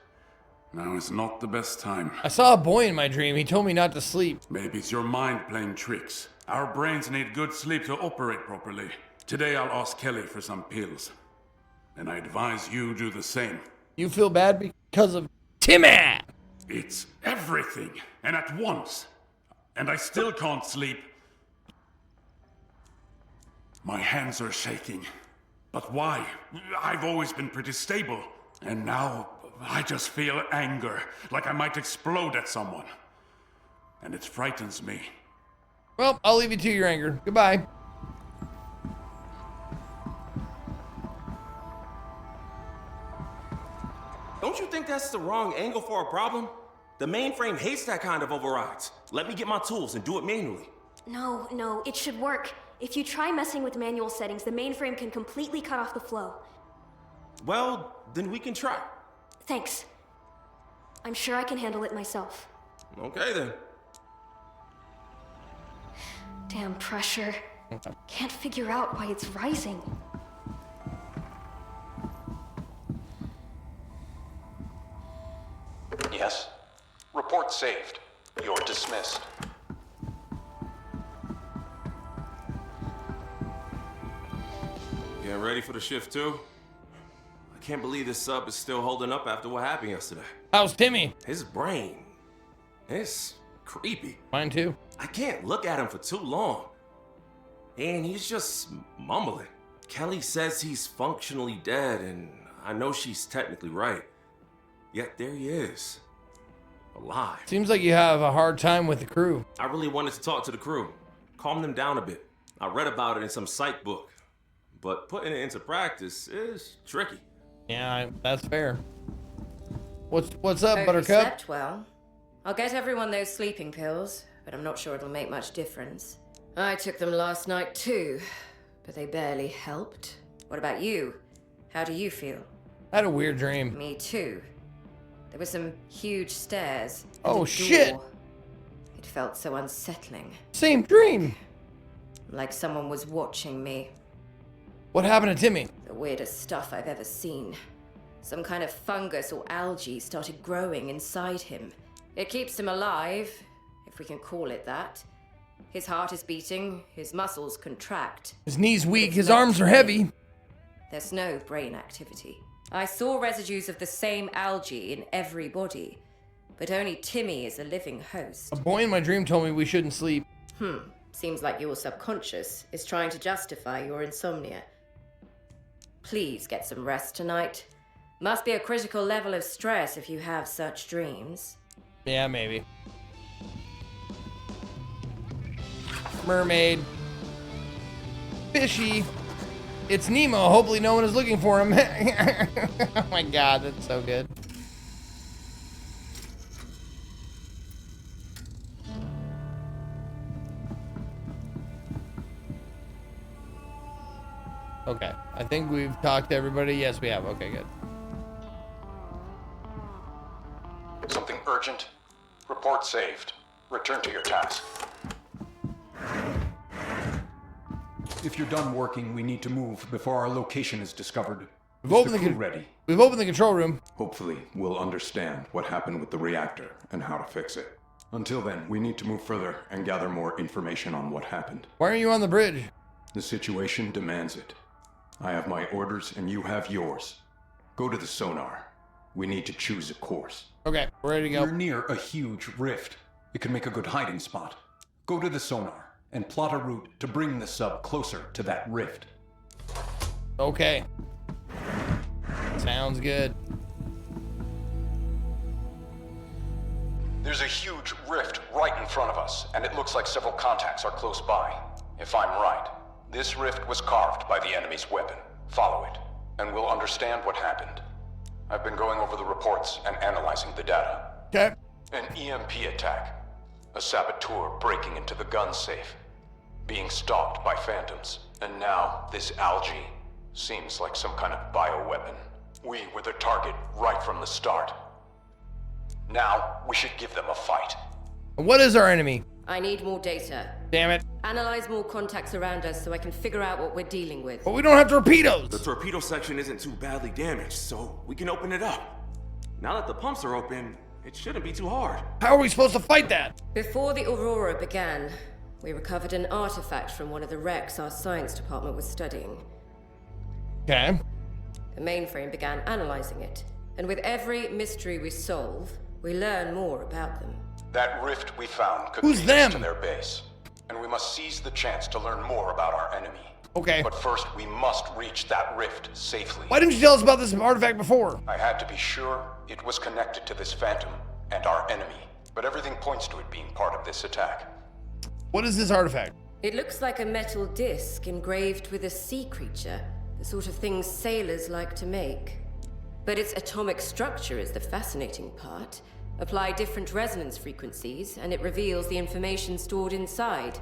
Now is not the best time. I saw a boy in my dream. He told me not to sleep. Maybe it's your mind playing tricks. Our brains need good sleep to operate properly. Today I'll ask Kelly for some pills. And I advise you do the same. You feel bad because of Timmy! It's everything, and at once. And I still can't sleep. My hands are shaking. But why? I've always been pretty stable. And now, I just feel anger, like I might explode at someone. And it frightens me. Well, I'll leave you to your anger. Goodbye. Don't you think that's the wrong angle for a problem? The mainframe hates that kind of overrides. Let me get my tools and do it manually. No, it should work. If you try messing with manual settings, the mainframe can completely cut off the flow. Well, then we can try. Thanks. I'm sure I can handle it myself. Okay, then. Damn pressure. Can't figure out why it's rising. Yes. Report saved. You're dismissed. Getting ready for the shift too? I can't believe this sub is still holding up after what happened yesterday. How's Timmy? His brain. It's creepy. Mine too. I can't look at him for too long. And he's just mumbling. Kelly says he's functionally dead, and I know she's technically right. Yet there he is. Alive. Seems like you have a hard time with the crew. I really wanted to talk to the crew. Calm them down a bit. I read about it in some psych book. But putting it into practice is tricky. Yeah, that's fair. What's up, Hope you Buttercup? slept well. I'll get everyone those sleeping pills, but I'm not sure it'll make much difference. I took them last night too, but they barely helped. What about you? How do you feel? I had a weird dream. Me too. There were some huge stairs. and Oh, a shit. door. It felt so unsettling. Same dream. Like someone was watching me. What happened to Timmy? The weirdest stuff I've ever seen. Some kind of fungus or algae started growing inside him. It keeps him alive, if we can call it that. His heart is beating, his muscles contract. His knees weak, his arms are heavy. There's no brain activity. I saw residues of the same algae in every body, but only Timmy is a living host. A boy in my dream told me we shouldn't sleep. Seems like your subconscious is trying to justify your insomnia. Please get some rest tonight. Must be a critical level of stress if you have such dreams. Yeah, maybe. Mermaid. Fishy. It's Nemo. Hopefully no one is looking for him. Oh my god, that's so good. Okay, I think we've talked to everybody. Yes, we have. Okay, good. Something urgent? Report saved. Return to your task. If you're done working, we need to move before our location is discovered. We've opened the control room. Hopefully, we'll understand what happened with the reactor and how to fix it. Until then, we need to move further and gather more information on what happened. Why are you on the bridge? The situation demands it. I have my orders and you have yours. Go to the sonar. We need to choose a course. Okay, we're ready to go. You're near a huge rift. It could make a good hiding spot. Go to the sonar and plot a route to bring the sub closer to that rift. Okay. Sounds good. There's a huge rift right in front of us, and it looks like several contacts are close by. If I'm right, this rift was carved by the enemy's weapon. Follow it, and we'll understand what happened. I've been going over the reports and analyzing the data. Okay. An EMP attack. A saboteur breaking into the gun safe. Being stalked by phantoms. And now, this algae seems like some kind of bioweapon. We were the target right from the start. Now, we should give them a fight. What is our enemy? I need more data. Damn it. Analyze more contacts around us so I can figure out what we're dealing with. But we don't have torpedoes. The torpedo section isn't too badly damaged, so we can open it up. Now that the pumps are open, it shouldn't be too hard. How are we supposed to fight that? Before the Aurora began, we recovered an artifact from one of the wrecks our science department was studying. Okay. The mainframe began analyzing it, and with every mystery we solve, we learn more about them. That rift we found could Who's lead them? us to their base. And we must seize the chance to learn more about our enemy. Okay. But first, we must reach that rift safely. Why didn't you tell us about this artifact before? I had to be sure it was connected to this phantom and our enemy. But everything points to it being part of this attack. What is this artifact? It looks like a metal disc engraved with a sea creature, the sort of thing sailors like to make. But its atomic structure is the fascinating part. Apply different resonance frequencies, and it reveals the information stored inside.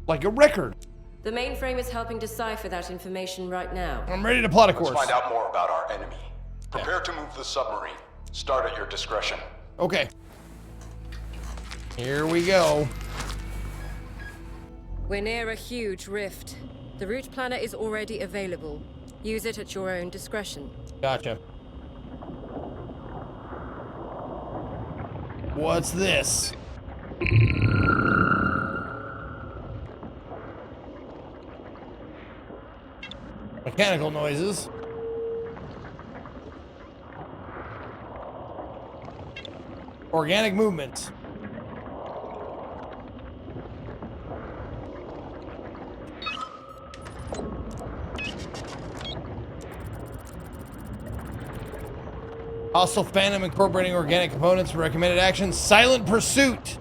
Like a record. The mainframe is helping decipher that information right now. I'm ready to plot a course. Let's find out more about our enemy. Prepare to move the submarine. Start at your discretion. Okay. Here we go. We're near a huge rift. The route planner is already available. Use it at your own discretion. Gotcha. What's this? Mechanical noises. Organic movement. Hostile Phantom incorporating organic components. Recommended action: Silent Pursuit.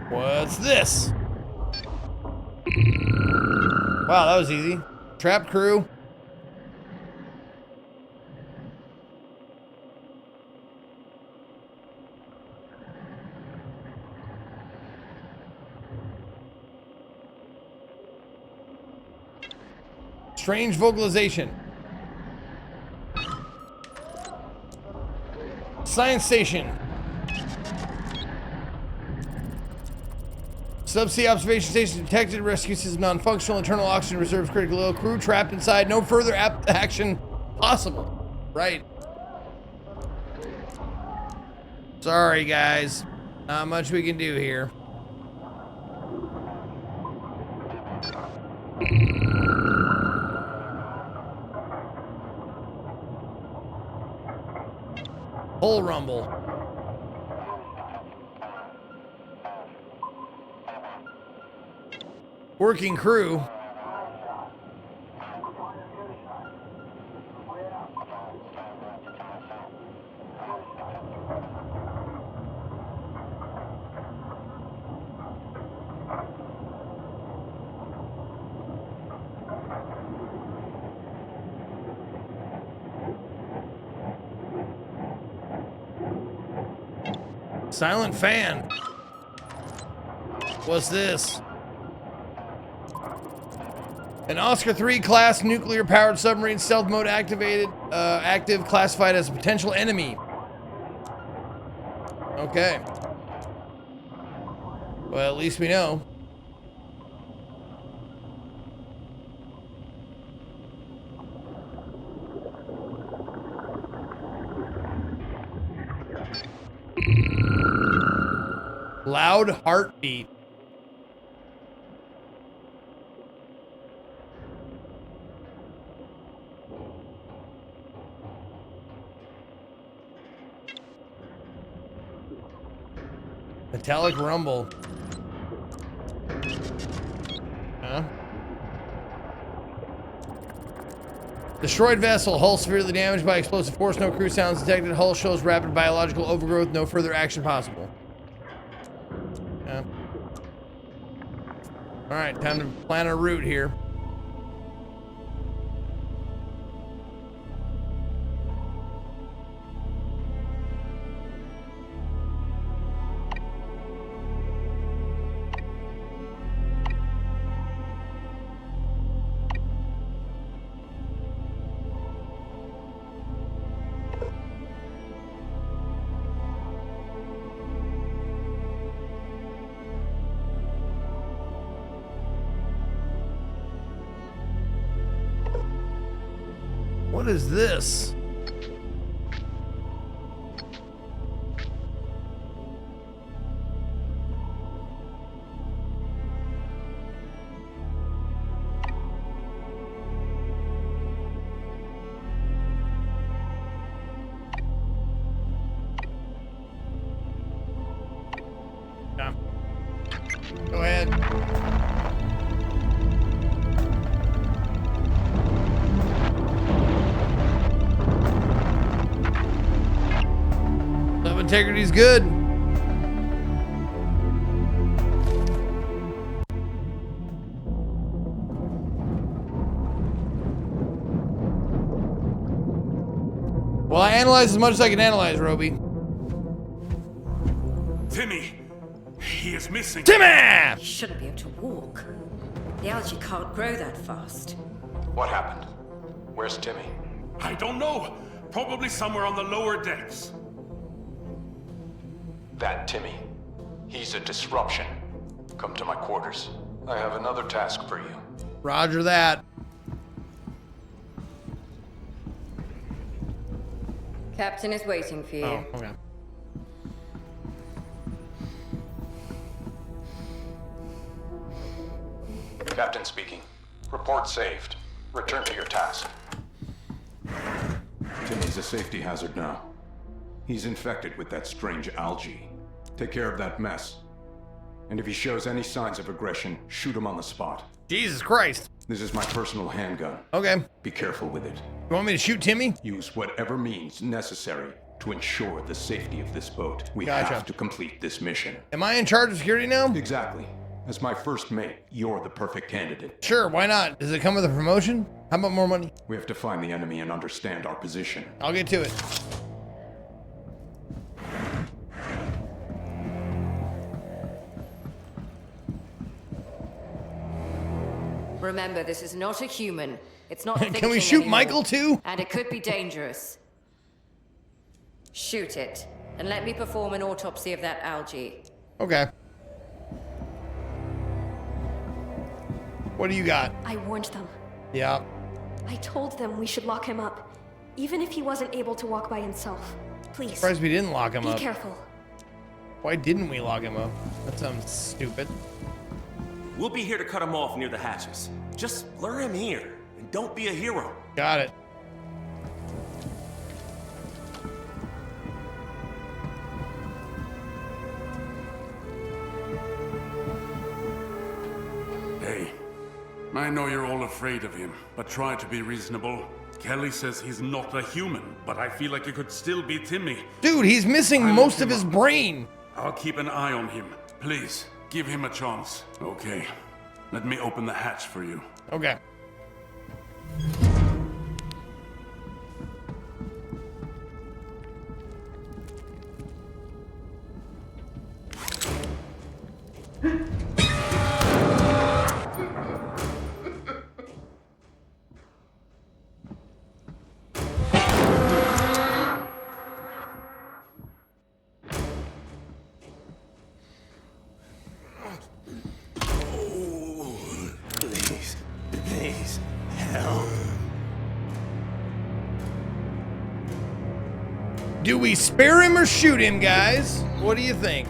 What's this? Wow, that was easy. Trapped crew. Strange vocalization. Science station. Subsea observation station detected. Rescue system non-functional. Internal oxygen reserves critical ill. Crew trapped inside. No further action possible. Right. Sorry, guys. Not much we can do here. Hull rumble. Working crew. Silent fan. What's this? An Oscar III class nuclear powered submarine, stealth mode activated, active, classified as a potential enemy. Okay. Well, at least we know. Loud heartbeat. Metallic rumble. Huh? Destroyed vessel. Hull severely damaged by explosive force. No crew sounds detected. Hull shows rapid biological overgrowth. No further action possible. All right, time to plan a route here. What is this? Yeah. Go ahead. Integrity's good. Well, I analyzed as much as I can analyze, Roby. Timmy! He is missing. Timmy! He shouldn't be able to walk. The algae can't grow that fast. What happened? Where's Timmy? I don't know. Probably somewhere on the lower decks. That Timmy. He's a disruption. Come to my quarters. I have another task for you. Roger that. Captain is waiting for you. Oh, okay. Captain speaking. Report saved. Return to your task. Timmy's a safety hazard now. He's infected with that strange algae. Take care of that mess. And if he shows any signs of aggression, shoot him on the spot. Jesus Christ. This is my personal handgun. Okay. Be careful with it. You want me to shoot Timmy? Use whatever means necessary to ensure the safety of this boat. We Gotcha. have to complete this mission. Am I in charge of security now? Exactly. As my first mate, you're the perfect candidate. Sure, why not? Does it come with a promotion? How about more money? We have to find the enemy and understand our position. I'll get to it. Remember, this is not a human. It's not Can we thinking shoot anymore. Michael too? And it could be dangerous. Shoot it, and let me perform an autopsy of that algae. Okay. What do you got? I warned them. Yeah. I told them we should lock him up, even if he wasn't able to walk by himself. Please. Surprised we didn't lock him up. Be careful. Why didn't we lock him up? That sounds stupid. We'll be here to cut him off near the hatches. Just lure him here, and don't be a hero. Got it. Hey, I know you're all afraid of him, but try to be reasonable. Kelly says he's not a human, but I feel like it could still be Timmy. Dude, he's missing most of his brain. I'll keep an eye on him. Please, give him a chance. Okay, let me open the hatch for you. Okay. Please, help. Do we spare him or shoot him, guys? What do you think?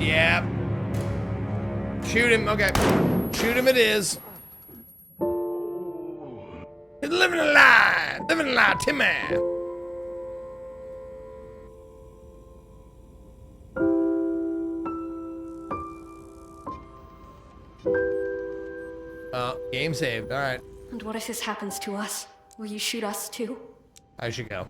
Yeah. Shoot him. Okay. Shoot him it is. He's living a lie. Living a lie, Timmy. Game saved. All right. And what if this happens to us? Will you shoot us too? I should go.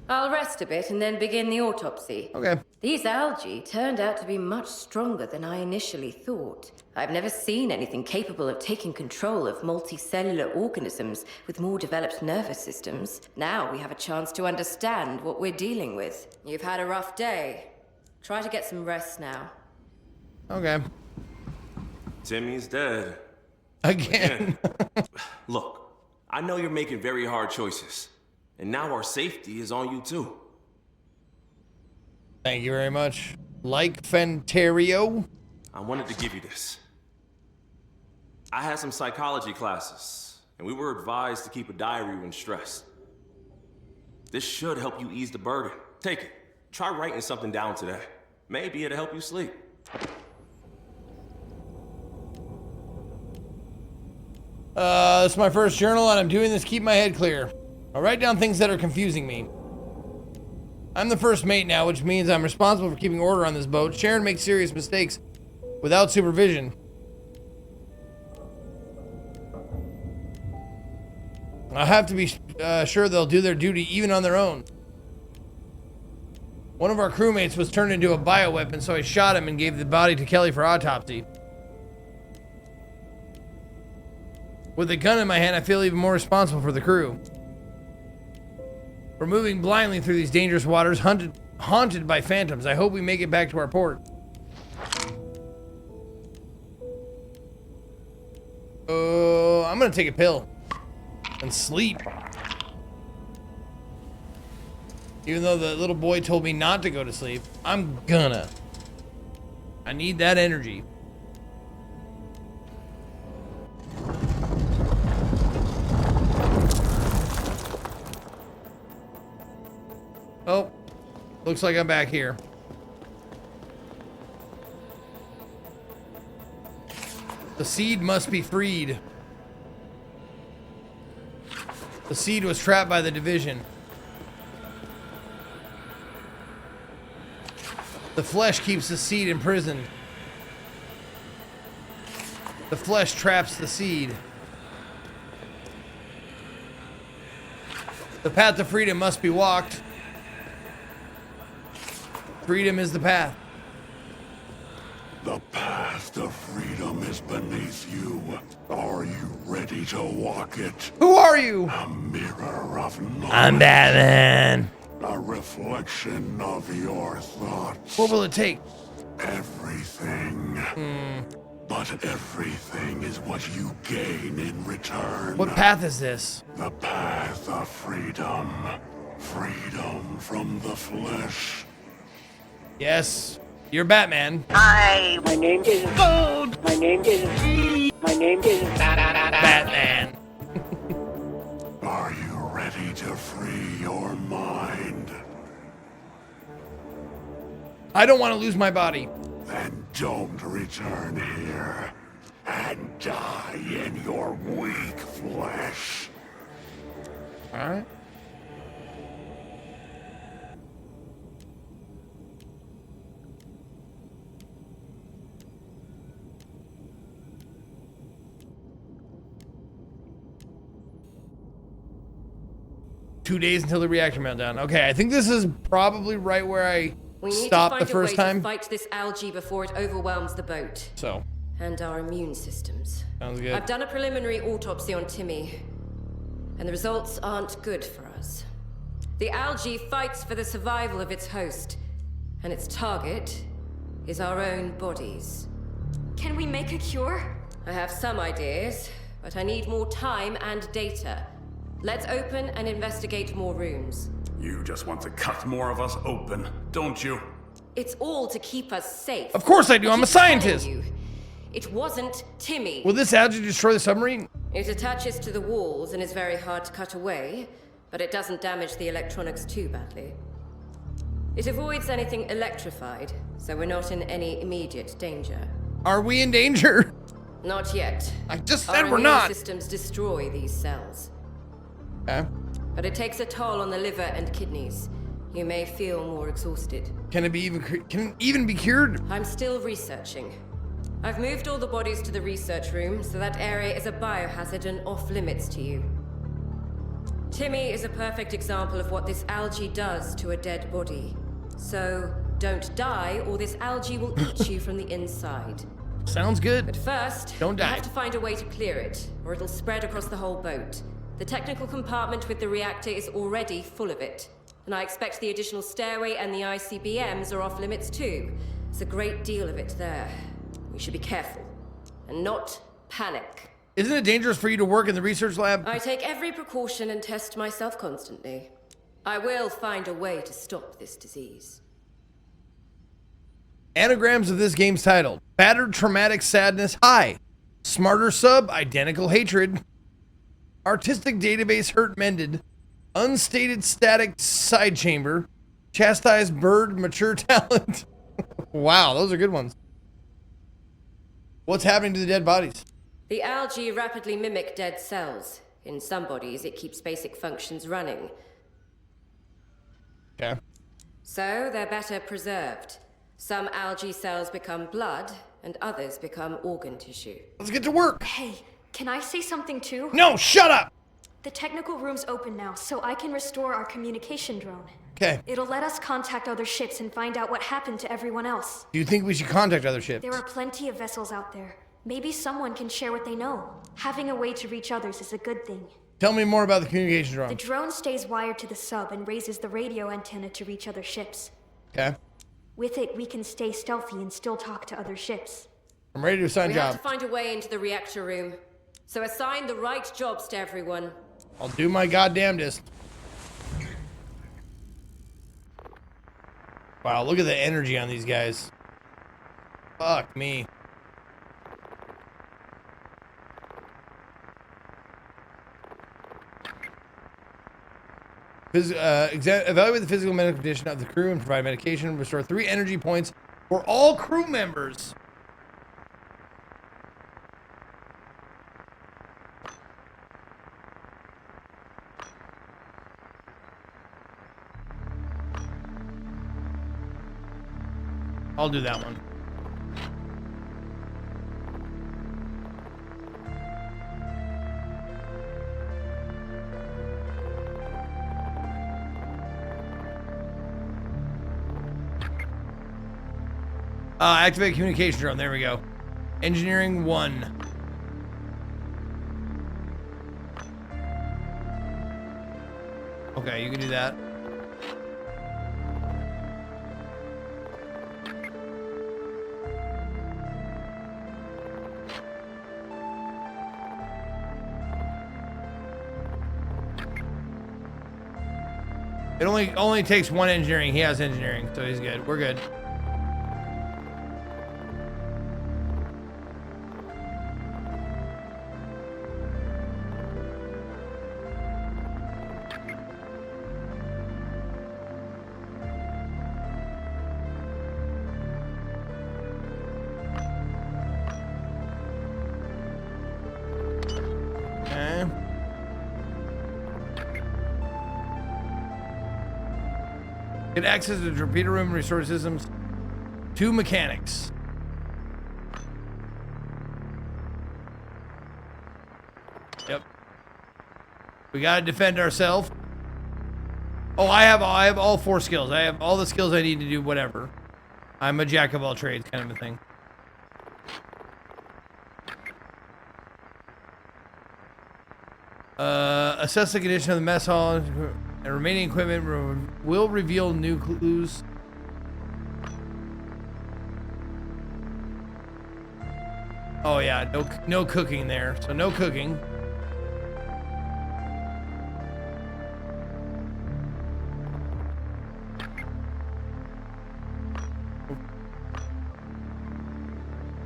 I'll rest a bit and then begin the autopsy. Okay. These algae turned out to be much stronger than I initially thought. I've never seen anything capable of taking control of multicellular organisms with more developed nervous systems. Now we have a chance to understand what we're dealing with. You've had a rough day. Try to get some rest now. Okay. Timmy's dead. Again. Look, I know you're making very hard choices. And now our safety is on you too. Thank you very much. Like Fentario. I wanted to give you this. I had some psychology classes, and we were advised to keep a diary when stressed. This should help you ease the burden. Take it. Try writing something down today. Maybe it'll help you sleep. This is my first journal, and I'm doing this to keep my head clear. I'll write down things that are confusing me. I'm the first mate now, which means I'm responsible for keeping order on this boat. Sharon makes serious mistakes without supervision. I have to be sure they'll do their duty even on their own. One of our crewmates was turned into a bioweapon, so I shot him and gave the body to Kelly for autopsy. With a gun in my hand, I feel even more responsible for the crew. We're moving blindly through these dangerous waters, haunted by phantoms. I hope we make it back to our port. I'm gonna take a pill and sleep. Even though the little boy told me not to go to sleep, I'm gonna. I need that energy. Oh, looks like I'm back here. The seed must be freed. The seed was trapped by the division. The flesh keeps the seed imprisoned. The flesh traps the seed. The path to freedom must be walked. Freedom is the path. The path to freedom is beneath you. Are you ready to walk it? Who are you? A mirror of knowledge. I'm Batman. A reflection of your thoughts. What will it take? Everything. But everything is what you gain in return. What path is this? The path of freedom. Freedom from the flesh. Yes, you're Batman. Hi, my name is Food. My name is Batman. Are you ready to free your mind? I don't want to lose my body. Then don't return here and die in your weak flesh. All right. Two days until the reactor meltdown. Okay, I think this is probably right where I stopped the first time. To fight this algae before it overwhelms the boat. So. And our immune systems. Sounds good. I've done a preliminary autopsy on Timmy, and the results aren't good for us. The algae fights for the survival of its host, and its target is our own bodies. Can we make a cure? I have some ideas, but I need more time and data. Let's open and investigate more rooms. You just want to cut more of us open, don't you? It's all to keep us safe. Of course I do. I'm a scientist. It wasn't Timmy. Will this algae destroy the submarine? It attaches to the walls and is very hard to cut away, but it doesn't damage the electronics too badly. It avoids anything electrified, so we're not in any immediate danger. Are we in danger? Not yet. I just said Our we're immune not. systems destroy these cells. Okay. But it takes a toll on the liver and kidneys. You may feel more exhausted. Can it even be cured? I'm still researching. I've moved all the bodies to the research room, so that area is a biohazard and off limits to you. Timmy is a perfect example of what this algae does to a dead body. So don't die, or this algae will eat you from the inside. Sounds good. But first, don't die. You have to find a way to clear it, or it'll spread across the whole boat. The technical compartment with the reactor is already full of it. And I expect the additional stairway and the ICBMs are off limits too. There's a great deal of it there. We should be careful. And not panic. Isn't it dangerous for you to work in the research lab? I take every precaution and test myself constantly. I will find a way to stop this disease. Anagrams of this game's title. Battered traumatic sadness high. Smarter sub identical hatred. Artistic database hurt mended. Unstated static side chamber. Chastised bird mature talent. Wow, those are good ones. What's happening to the dead bodies? The algae rapidly mimic dead cells. In some bodies, it keeps basic functions running. Okay. So they're better preserved. Some algae cells become blood, and others become organ tissue. Let's get to work. Hey, can I say something too? No, shut up! The technical room's open now, so I can restore our communication drone. Okay. It'll let us contact other ships and find out what happened to everyone else. Do you think we should contact other ships? There are plenty of vessels out there. Maybe someone can share what they know. Having a way to reach others is a good thing. Tell me more about the communication drone. The drone stays wired to the sub and raises the radio antenna to reach other ships. Okay. With it, we can stay stealthy and still talk to other ships. I'm ready to assign We job. have to find a way into the reactor room. So assign the right jobs to everyone. I'll do my goddamnedest. Wow, look at the energy on these guys. Fuck me. Evaluate the physical and medical condition of the crew and provide medication. Restore 3 energy points for all crew members. I'll do that one. Activate communication drone. There we go. Engineering 1. Okay, you can do that. It only takes 1 engineering. He has engineering, so he's good. We're good. Get access to the torpedo room and restore systems. 2 mechanics. Yep. We gotta defend ourselves. Oh, I have all 4 skills. I have all the skills I need to do whatever. I'm a jack of all trades kind of a thing. Assess the condition of the mess hall and remaining equipment will reveal new clues. Oh yeah, no cooking there, so no cooking.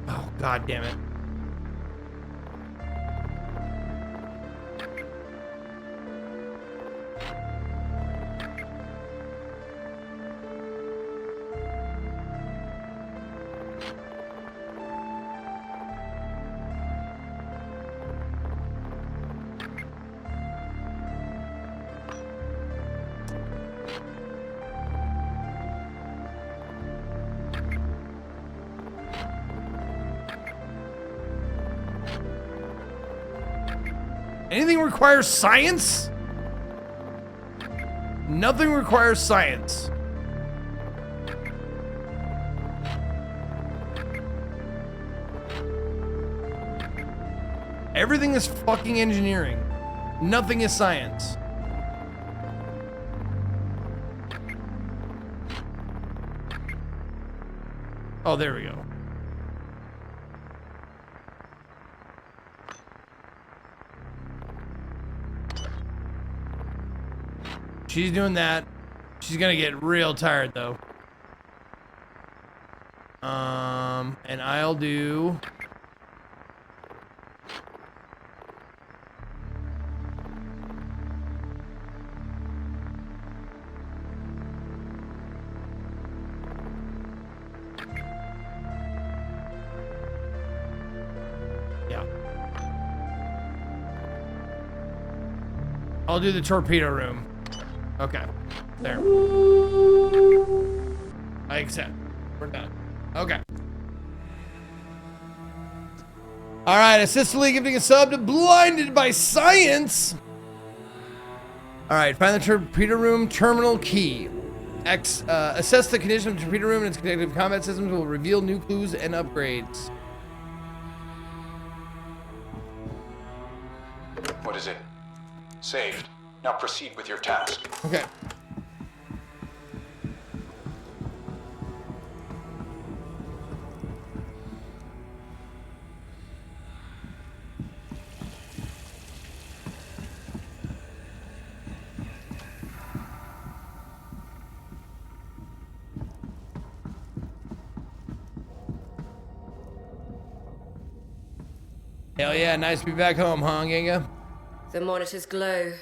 Oh god damn it. Anything requires science? Nothing requires science. Everything is fucking engineering. Nothing is science. Oh, there we go. She's doing that. She's gonna get real tired though. And I'll do. Yeah. I'll do the torpedo room. Okay, there. I accept. We're done. Okay. All right, assistantly gifting a sub to Blinded by Science. All right, find the torpedo room terminal key. Assess the condition of the torpedo room and its connected combat systems will reveal new clues and upgrades. What is it? Saved. Now proceed with your task. Okay. Hell yeah, nice to be back home, huh, Ginga? The monitors glow.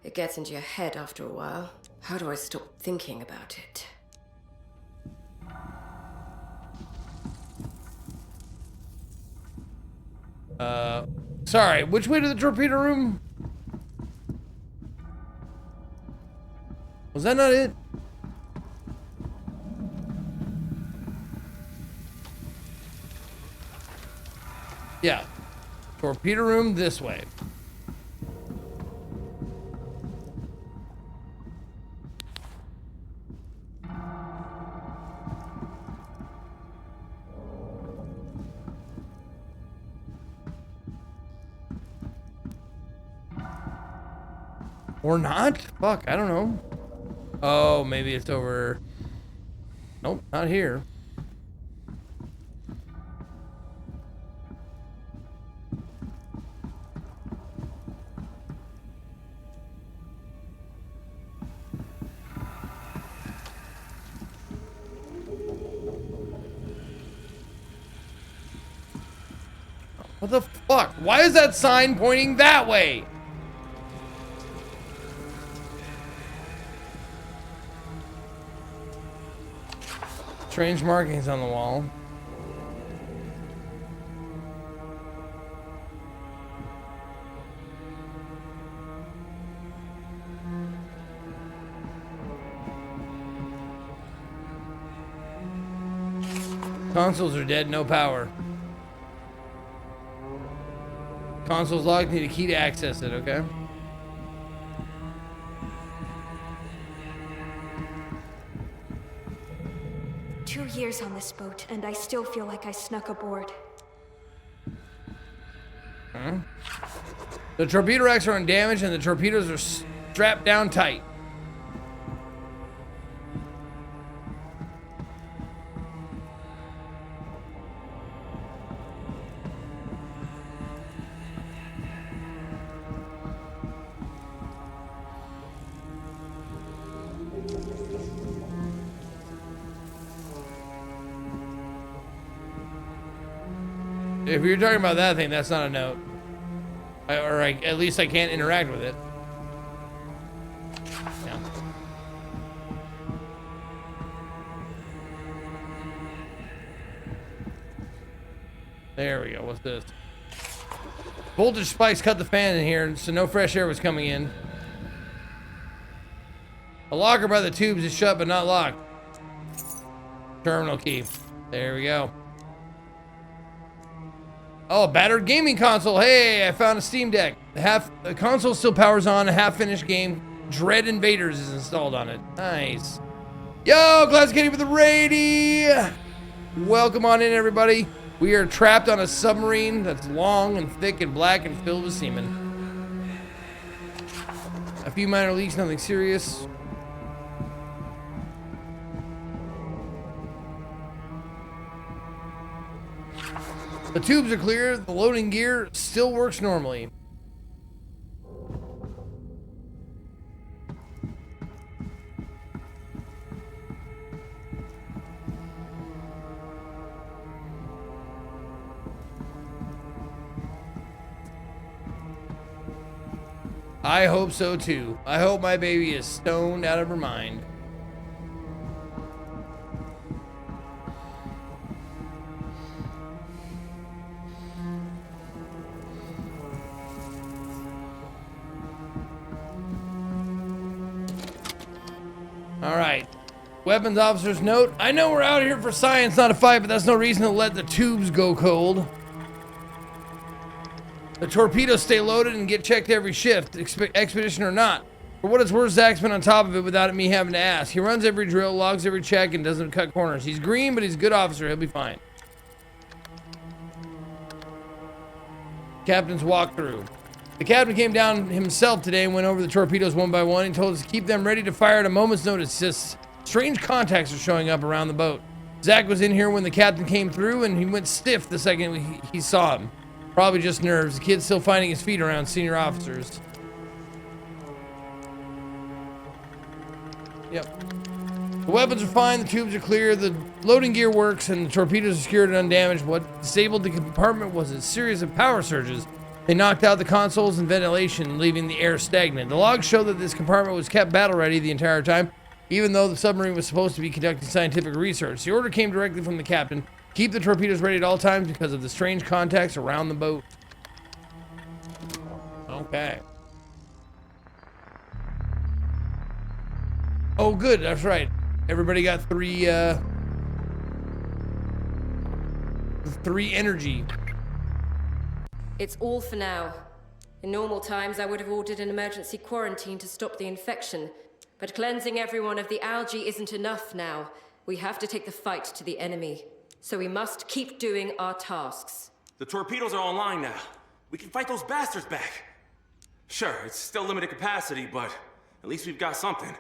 It gets into your head after a while. How do I stop thinking about it? Sorry, which way to the torpedo room? Was that not it? Yeah. Torpedo room this way. Or not? Fuck, I don't know. Oh, maybe it's over. Nope, not here. What the fuck? Why is that sign pointing that way? Strange markings on the wall. Consoles are dead, no power. Console's locked, need a key to access it, okay? 2 years on this boat, and I still feel like I snuck aboard. Huh? The torpedo racks are undamaged and the torpedoes are strapped down tight. If you're talking about that thing, that's not a note. At least I can't interact with it. Yeah. There we go. What's this? Voltage spikes cut the fan in here, so no fresh air was coming in. A locker by the tubes is shut but not locked. Terminal key. There we go. Oh, battered gaming console. Hey, I found a Steam Deck. The console still powers on. A half-finished game, Dread Invaders, is installed on it. Nice. Yo, Glass Kitty for the raidie. Welcome on in, everybody. We are trapped on a submarine that's long and thick and black and filled with semen. A few minor leaks, nothing serious. The tubes are clear. The loading gear still works normally. I hope so too. I hope my baby is stoned out of her mind. All right. Weapons officer's note. I know we're out here for science, not a fight, but that's no reason to let the tubes go cold. The torpedoes stay loaded and get checked every shift, expedition or not. For what it's worth, Zach's been on top of it without me having to ask. He runs every drill, logs every check, and doesn't cut corners. He's green, but he's a good officer. He'll be fine. Captain's walkthrough. The captain came down himself today and went over the torpedoes one by one. He told us to keep them ready to fire at a moment's notice. Just strange contacts are showing up around the boat. Zach was in here when the captain came through, and he went stiff the second he saw him. Probably just nerves. The kid's still finding his feet around senior officers. Yep. The weapons are fine, the tubes are clear, the loading gear works, and the torpedoes are secured and undamaged. What disabled the compartment was a series of power surges. They knocked out the consoles and ventilation, leaving the air stagnant. The logs show that this compartment was kept battle ready the entire time, even though the submarine was supposed to be conducting scientific research. The order came directly from the captain. Keep the torpedoes ready at all times because of the strange contacts around the boat. Okay. Oh, good. That's right. Everybody got three energy. It's all for now. In normal times, I would have ordered an emergency quarantine to stop the infection. But cleansing everyone of the algae isn't enough now. We have to take the fight to the enemy. So we must keep doing our tasks. The torpedoes are online now. We can fight those bastards back. Sure, it's still limited capacity, but at least we've got something.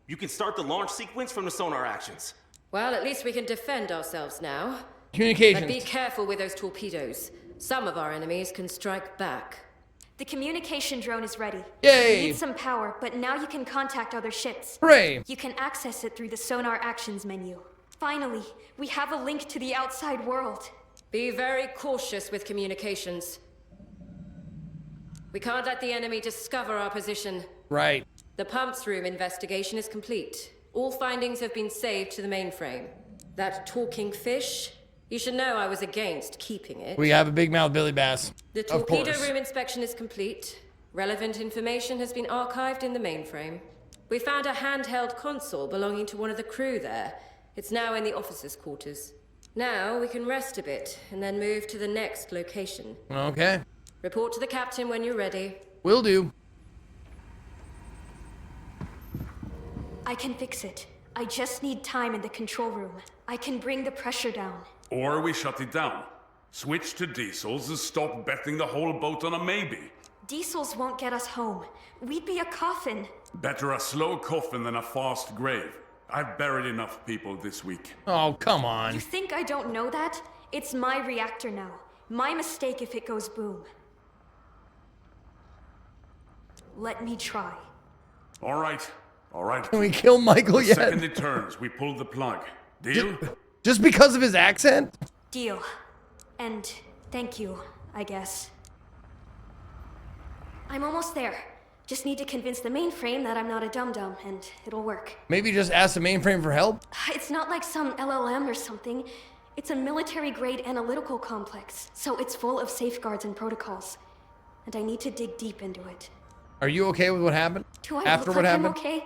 You can start the launch sequence from the sonar actions. Well, at least we can defend ourselves now. Communications. But be careful with those torpedoes. Some of our enemies can strike back. The communication drone is ready. Yay! You need some power, but now you can contact other ships. Hooray! You can access it through the sonar actions menu. Finally, we have a link to the outside world. Be very cautious with communications. We can't let the enemy discover our position. Right. The pumps room investigation is complete. All findings have been saved to the mainframe. That talking fish, you should know I was against keeping it. We have a big mouth Billy Bass. The torpedo room inspection is complete. Relevant information has been archived in the mainframe. We found a handheld console belonging to one of the crew there. It's now in the officers' quarters. Now we can rest a bit and then move to the next location. Okay. Report to the captain when you're ready. Will do. I can fix it. I just need time in the control room. I can bring the pressure down. Or we shut it down. Switch to diesels and stop betting the whole boat on a maybe. Diesels won't get us home. We'd be a coffin. Better a slow coffin than a fast grave. I've buried enough people this week. Oh, come on. You think I don't know that? It's my reactor now. My mistake if it goes boom. Let me try. All right. All right. Can we kill Michael the yet? Second it turns, we pull the plug. Deal? Just because of his accent? Deal. And thank you, I guess. I'm almost there. Just need to convince the mainframe that I'm not a dum-dum, and it'll work. Maybe just ask the mainframe for help? It's not like some LLM or something. It's a military-grade analytical complex, so it's full of safeguards and protocols. And I need to dig deep into it. Are you okay with what happened? Do I After look what like happened? I'm okay?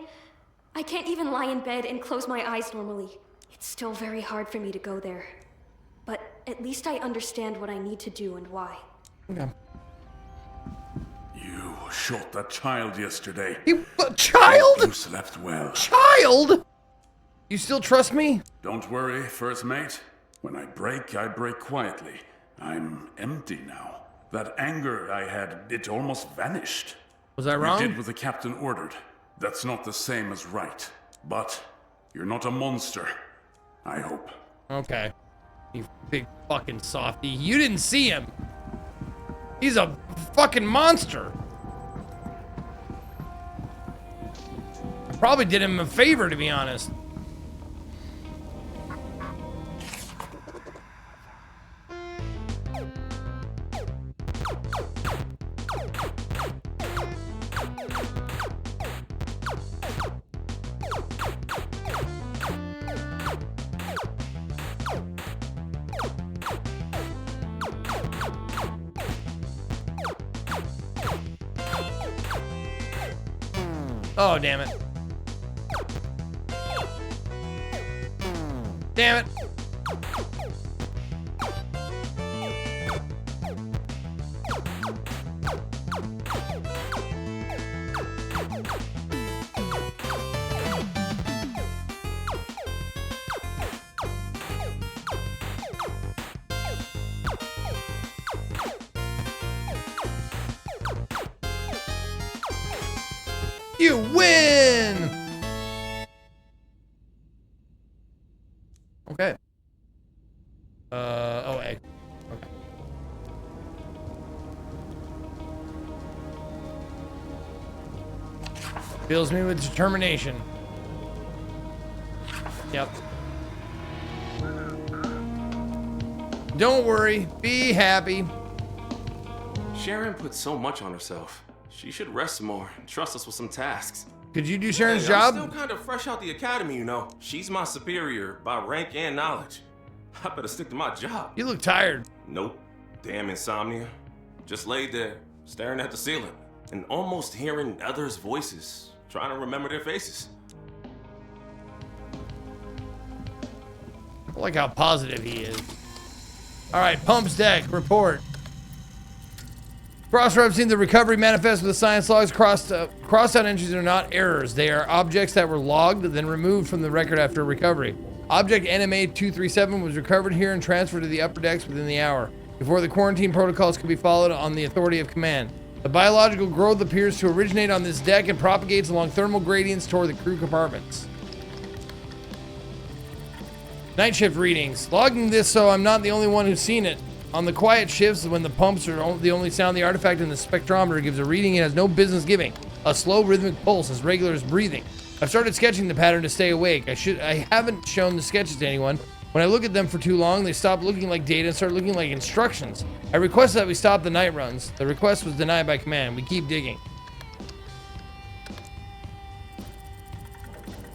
I can't even lie in bed and close my eyes normally. It's still very hard for me to go there. But at least I understand what I need to do and why. Okay. You shot that child yesterday. A child? You slept well. Child? You still trust me? Don't worry, first mate. When I break quietly. I'm empty now. That anger I had, it almost vanished. Was I wrong? You did what the captain ordered. That's not the same as right. But you're not a monster. I hope. Okay. You big fucking softy. You didn't see him. He's a fucking monster. I probably did him a favor, to be honest. Oh, damn it. Damn it. You win! Okay. Oh, egg. Okay. Fills me with determination. Yep. Don't worry. Be happy. Sharon put so much on herself. She should rest more and trust us with some tasks. Could you do Sharon's Hey, job? I'm still kind of fresh out the academy, you know. She's my superior by rank and knowledge. I better stick to my job. You look tired. Nope. Damn insomnia. Just laid there, staring at the ceiling, and almost hearing others' voices, trying to remember their faces. I like how positive he is. All right, pumps deck, report. Cross-referencing the recovery manifest with the science logs. Cross-out entries are not errors. They are objects that were logged, then removed from the record after recovery. Object NMA 237 was recovered here and transferred to the upper decks within the hour, before the quarantine protocols could be followed on the authority of command. The biological growth appears to originate on this deck and propagates along thermal gradients toward the crew compartments. Night shift readings. Logging this so I'm not the only one who's seen it. On the quiet shifts, when the pumps are the only sound, the artifact in the spectrometer gives a reading it has no business giving. A slow rhythmic pulse as regular as breathing. I've started sketching the pattern to stay awake. I haven't shown the sketches to anyone. When I look at them for too long, they stop looking like data and start looking like instructions. I requested that we stop the night runs. The request was denied by command. We keep digging.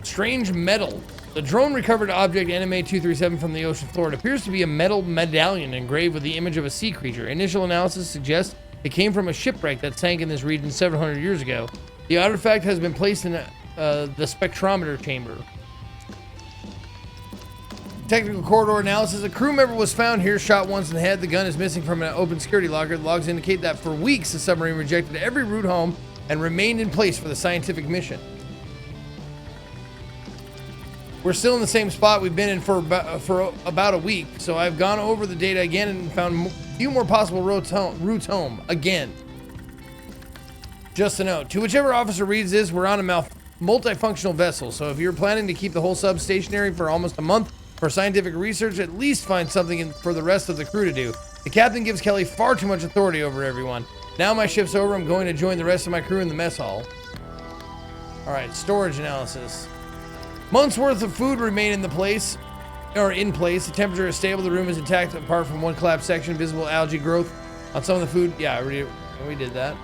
Strange metal. The drone recovered object NMA 237 from the ocean floor. It appears to be a metal medallion engraved with the image of a sea creature. Initial analysis suggests it came from a shipwreck that sank in this region 700 years ago. The artifact has been placed in the spectrometer chamber. Technical corridor analysis. A crew member was found here, shot once in the head. The gun is missing from an open security locker. The logs indicate that for weeks the submarine rejected every route home and remained in place for the scientific mission. We're still in the same spot we've been in for about a week, so I've gone over the data again and found a few more possible routes home again. Just a note, to whichever officer reads this, we're on a multifunctional vessel, so if you're planning to keep the whole sub stationary for almost a month for scientific research, at least find something for the rest of the crew to do. The captain gives Kelly far too much authority over everyone. Now my shift's over, I'm going to join the rest of my crew in the mess hall. All right, storage analysis. Months worth of food remain in place. The temperature is stable. The room is intact apart from one collapsed section. Visible algae growth on some of the food. Yeah, we did that.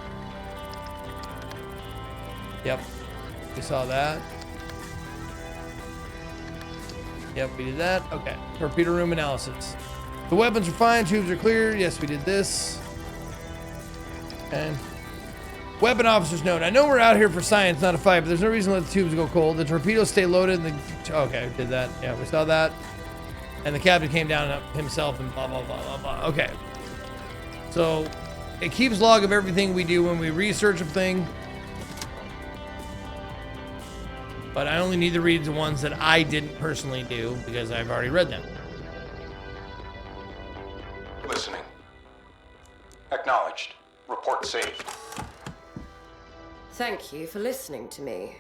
Yep, we saw that. Yep, we did that. Okay, torpedo room analysis. The weapons are fine. Tubes are clear. Yes, we did this. And weapon officer's note. I know we're out here for science, not a fight, but there's no reason to let the tubes go cold. The torpedoes stay loaded. Okay, we did that. Yeah, we saw that. And the captain came down himself and blah, blah, blah, blah, blah. Okay. So it keeps log of everything we do when we research a thing. But I only need to read the ones that I didn't personally do because I've already read them. Listening. Acknowledged. Report saved. Thank you for listening to me.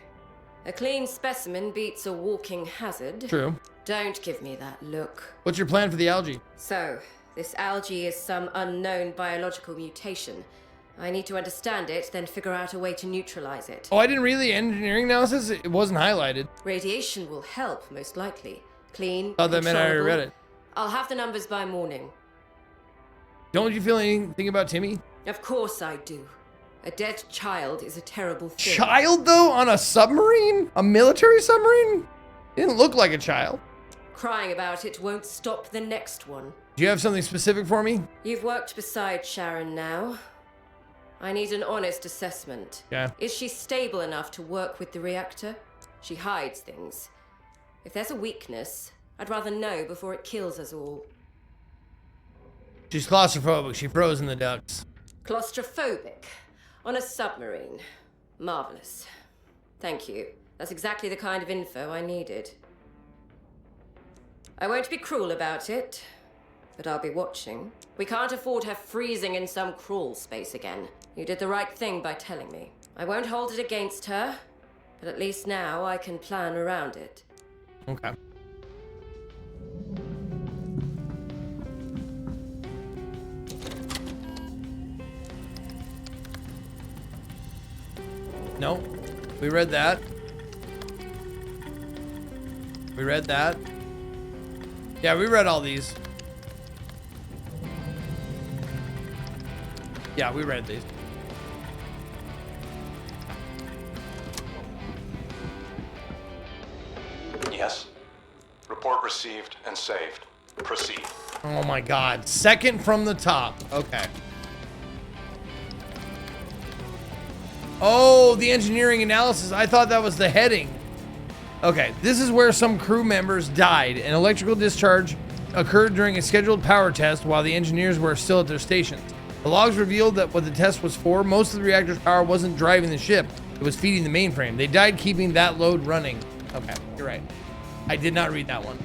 A clean specimen beats a walking hazard. True. Don't give me that look. What's your plan for the algae? So, this algae is some unknown biological mutation. I need to understand it, then figure out a way to neutralize it. Oh, I didn't read the engineering analysis? It wasn't highlighted. Radiation will help, most likely. Clean, Oh, that meant I already read it. I'll have the numbers by morning. Don't you feel anything about Timmy? Of course I do. A dead child is a terrible thing. Child, though? On a submarine? A military submarine? Didn't look like a child. Crying about it won't stop the next one. Do you have something specific for me? You've worked beside Sharon now. I need an honest assessment. Yeah. Is she stable enough to work with the reactor? She hides things. If there's a weakness, I'd rather know before it kills us all. She's claustrophobic. She froze in the ducts. Claustrophobic. On a submarine. Marvelous. Thank you. That's exactly the kind of info I needed. I won't be cruel about it, but I'll be watching. We can't afford her freezing in some crawl space again. You did the right thing by telling me. I won't hold it against her, but at least now I can plan around it. Okay. No, we read that. We read that. Yeah, we read all these. Yeah, we read these. Yes. Report received and saved. Proceed. Oh my god. Second from the top. Okay. Oh, the engineering analysis. I thought that was the heading. Okay, this is where some crew members died. An electrical discharge occurred during a scheduled power test while the engineers were still at their stations. The logs revealed that what the test was for, most of the reactor's power wasn't driving the ship. It was feeding the mainframe. They died keeping that load running. Okay, you're right. I did not read that one.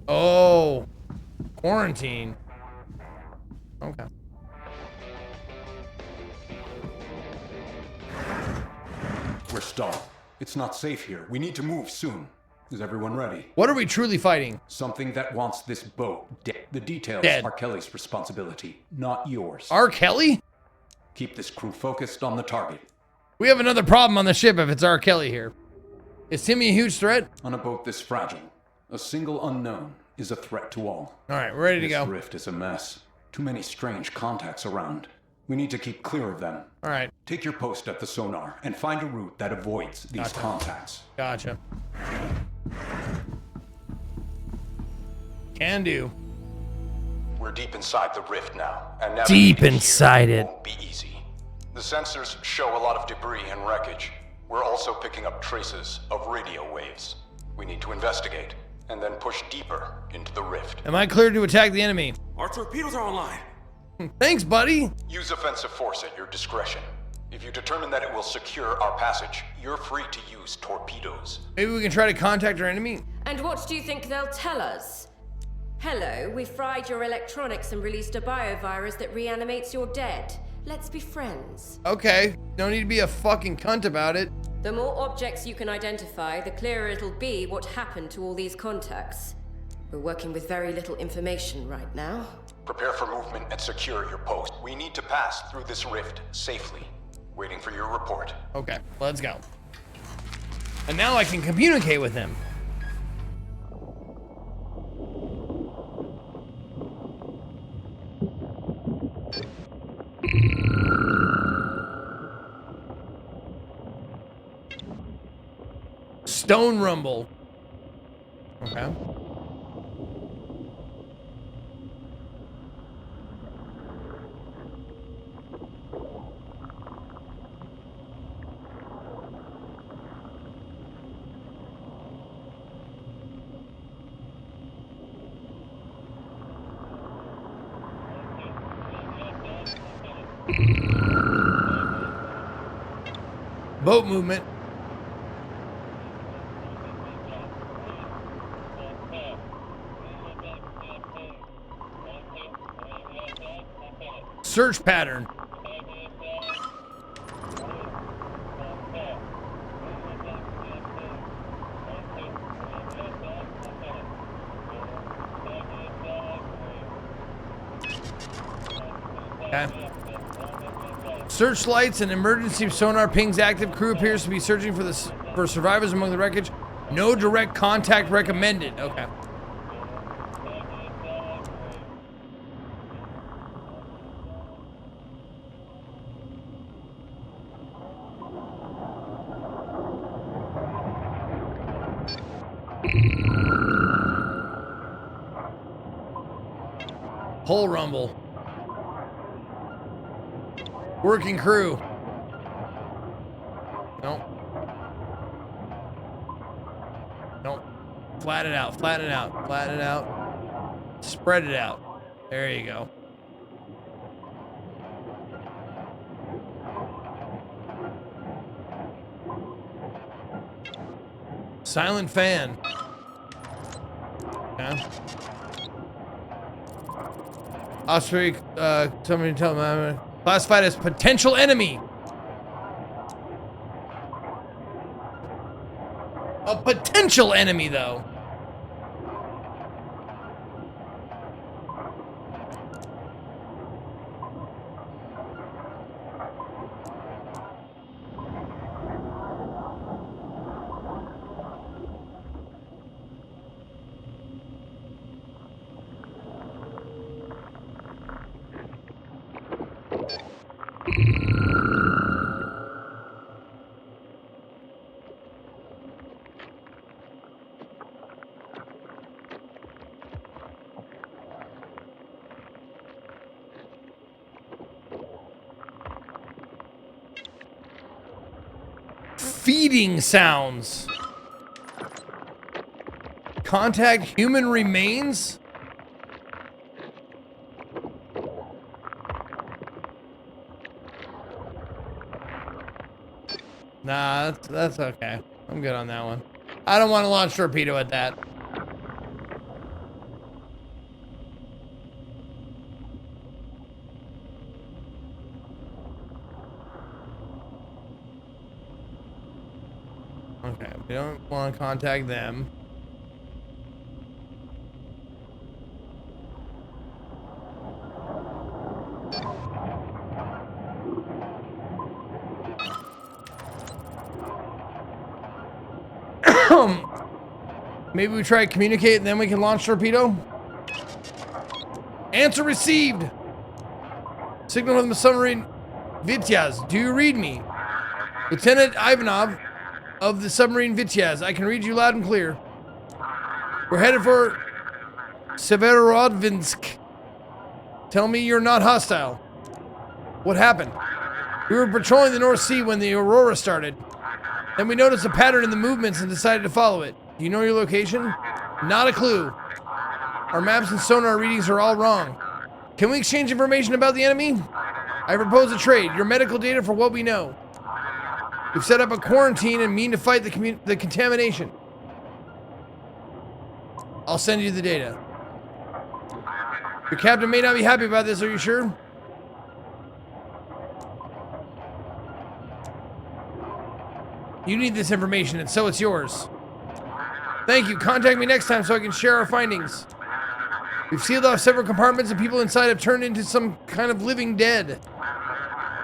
Oh, quarantine. Okay. We're stalled. It's not safe here. We need to move soon. Is everyone ready? What are we truly fighting? Something that wants this boat dead. The details Dead. are Kelly's responsibility, not yours. R. Kelly? Keep this crew focused on the target. We have another problem on the ship if it's R. Kelly here. Is Timmy a huge threat? On a boat this fragile, a single unknown is a threat to all. All right, we're ready to go. This rift is a mess. Too many strange contacts around. We need to keep clear of them. All right. Take your post at the sonar and find a route that avoids these Gotcha. contacts. Gotcha. Can do. We're deep inside the rift now, and Deep navigating inside here it. won't be easy. The sensors show a lot of debris and wreckage. We're also picking up traces of radio waves. We need to investigate, and then push deeper into the rift. Am I cleared to attack the enemy? Our torpedoes are online. Thanks, buddy. Use offensive force at your discretion. If you determine that it will secure our passage, you're free to use torpedoes. Maybe we can try to contact our enemy. And what do you think they'll tell us? Hello, we fried your electronics and released a biovirus that reanimates your dead. Let's be friends. Okay, no need to be a fucking cunt about it. The more objects you can identify, the clearer it'll be what happened to all these contacts. We're working with very little information right now. Prepare for movement and secure your post. We need to pass through this rift safely. Waiting for your report. Okay, let's go. And now I can communicate with him. Stone Rumble. Okay. Boat movement. Search pattern. Okay. Searchlights and emergency sonar pings active. Crew appears to be searching for survivors among the wreckage. No direct contact recommended. Okay. Hull rumble. Working crew. Nope. Nope. Flatten it out, flatten it out, flatten it out. Spread it out. There you go. Silent fan. Okay. Osprey, somebody tell me. Classified as potential enemy. A potential enemy, though. Feeding sounds. Contact human remains? Nah, that's okay. I'm good on that one. I don't want to launch torpedo at that. Okay, we don't want to contact them. Maybe we try to communicate and then we can launch torpedo? Answer received! Signal from the submarine Vityaz. Do you read me? Lieutenant Ivanov of the submarine Vityaz. I can read you loud and clear. We're headed for Severodvinsk. Tell me you're not hostile. What happened? We were patrolling the North Sea when the Aurora started. Then we noticed a pattern in the movements and decided to follow it. Do you know your location? Not a clue. Our maps and sonar readings are all wrong. Can we exchange information about the enemy? I propose a trade. Your medical data for what we know. We've set up a quarantine and mean to fight the contamination. I'll send you the data. Your captain may not be happy about this, are you sure? You need this information, and so it's yours. Thank you. Contact me next time so I can share our findings. We've sealed off several compartments and people inside have turned into some kind of living dead.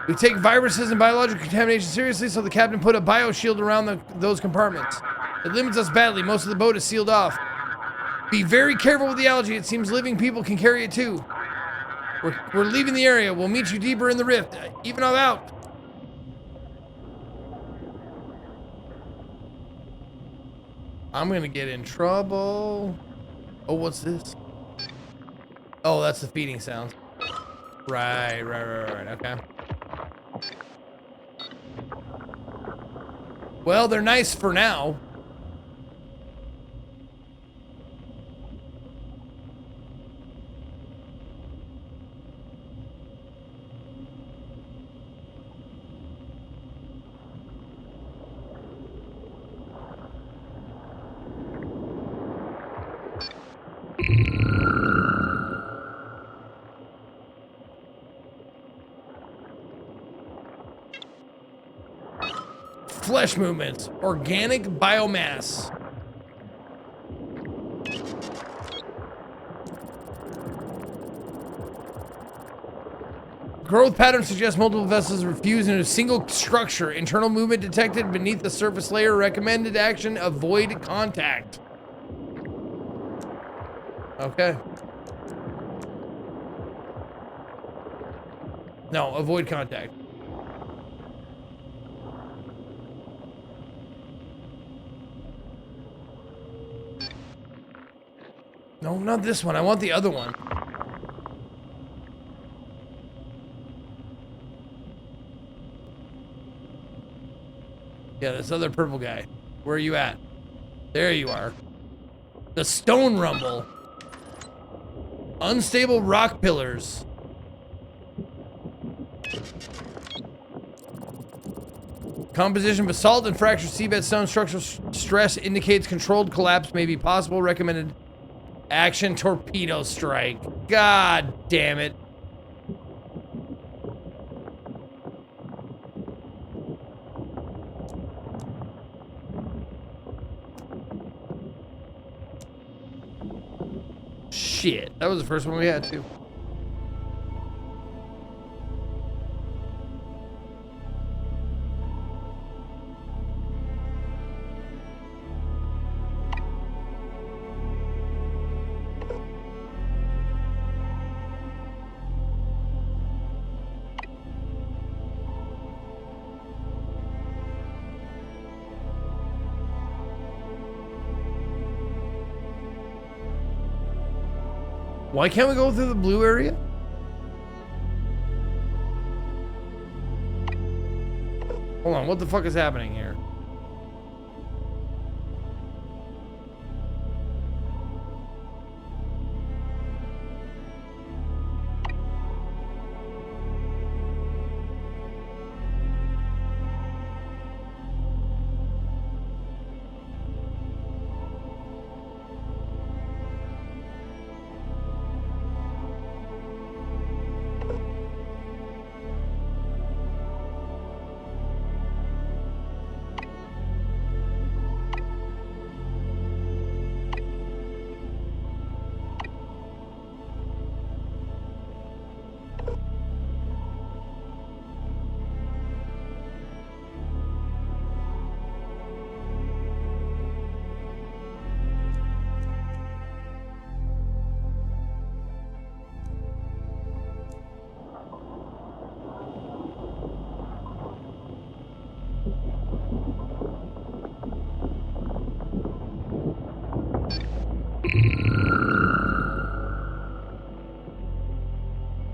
We take viruses and biological contamination seriously, so the captain put a bioshield around those compartments. It limits us badly. Most of the boat is sealed off. Be very careful with the algae. It seems living people can carry it too. We're leaving the area. We'll meet you deeper in the rift. Ivanov out. I'm gonna get in trouble. Oh, what's this? Oh, that's the feeding sounds. Right, okay. Well, they're nice for now. Flesh movements, organic biomass. Growth pattern suggests multiple vessels are fused into a single structure. Internal movement detected beneath the surface layer. Recommended action, avoid contact. Okay. No, avoid contact. No, not this one. I want the other one. Yeah, this other purple guy. Where are you at? There you are. The stone rumble. Unstable rock pillars. Composition: basalt and fractured seabed stone. Structural stress indicates controlled collapse may be possible. Recommended action, torpedo strike. God damn it. Shit, that was the first one we had too. Why can't we go through the blue area? Hold on, what the fuck is happening here?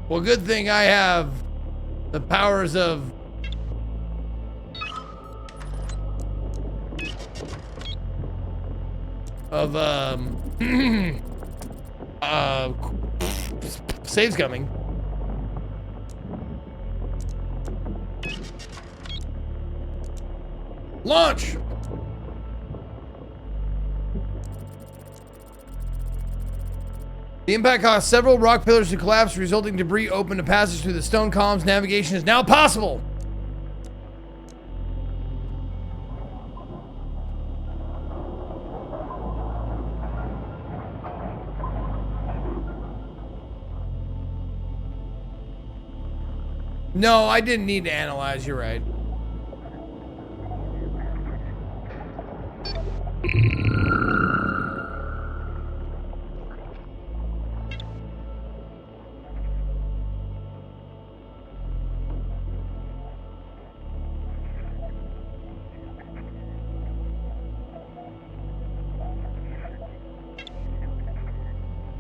Well, good thing I have the powers of saves coming. Launch! The impact caused several rock pillars to collapse, resulting debris opened a passage through the stone columns. Navigation is now possible. No, I didn't need to analyze, you're right.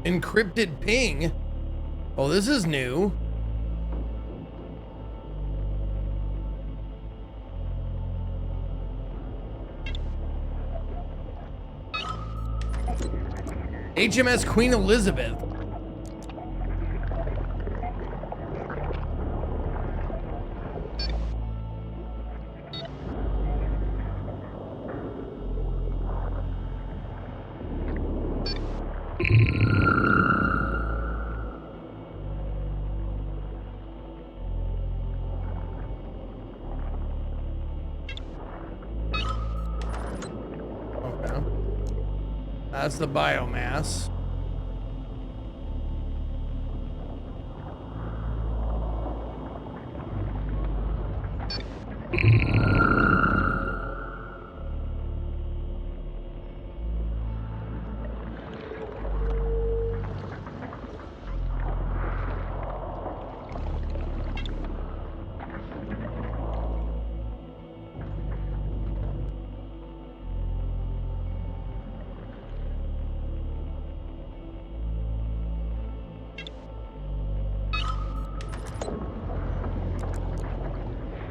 Encrypted ping. Oh, this is new. HMS Queen Elizabeth. That's the biomass.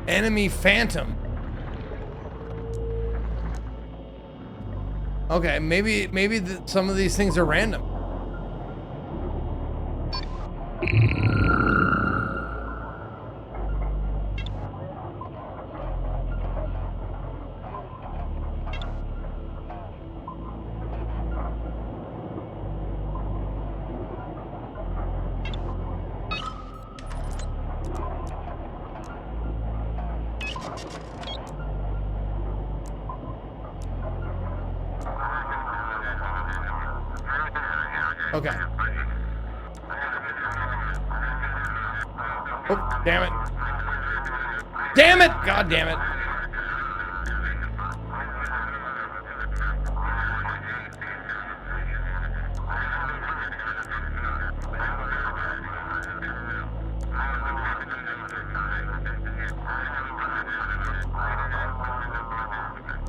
Enemy Phantom. Okay, maybe some of these things are random. Okay. Oh, damn it. Damn it! God damn it.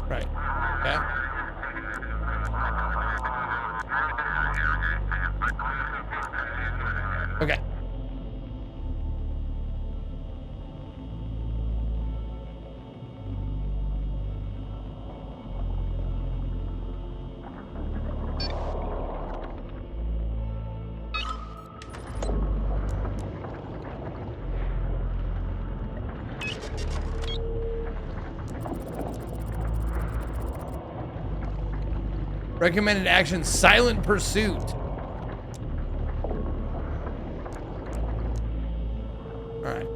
Right. Yeah. Okay. Recommended action, Silent Pursuit. All right.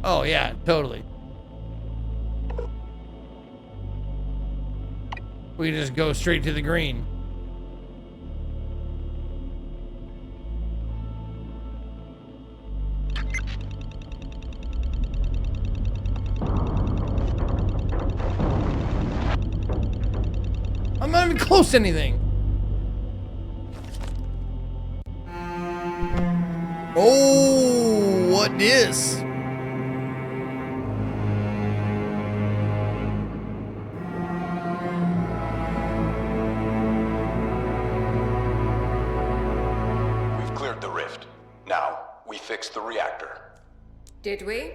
Oh yeah, totally. We can just go straight to the green. I'm not even close to anything. Oh, what is? We've cleared the rift. Now, we fix the reactor. Did we?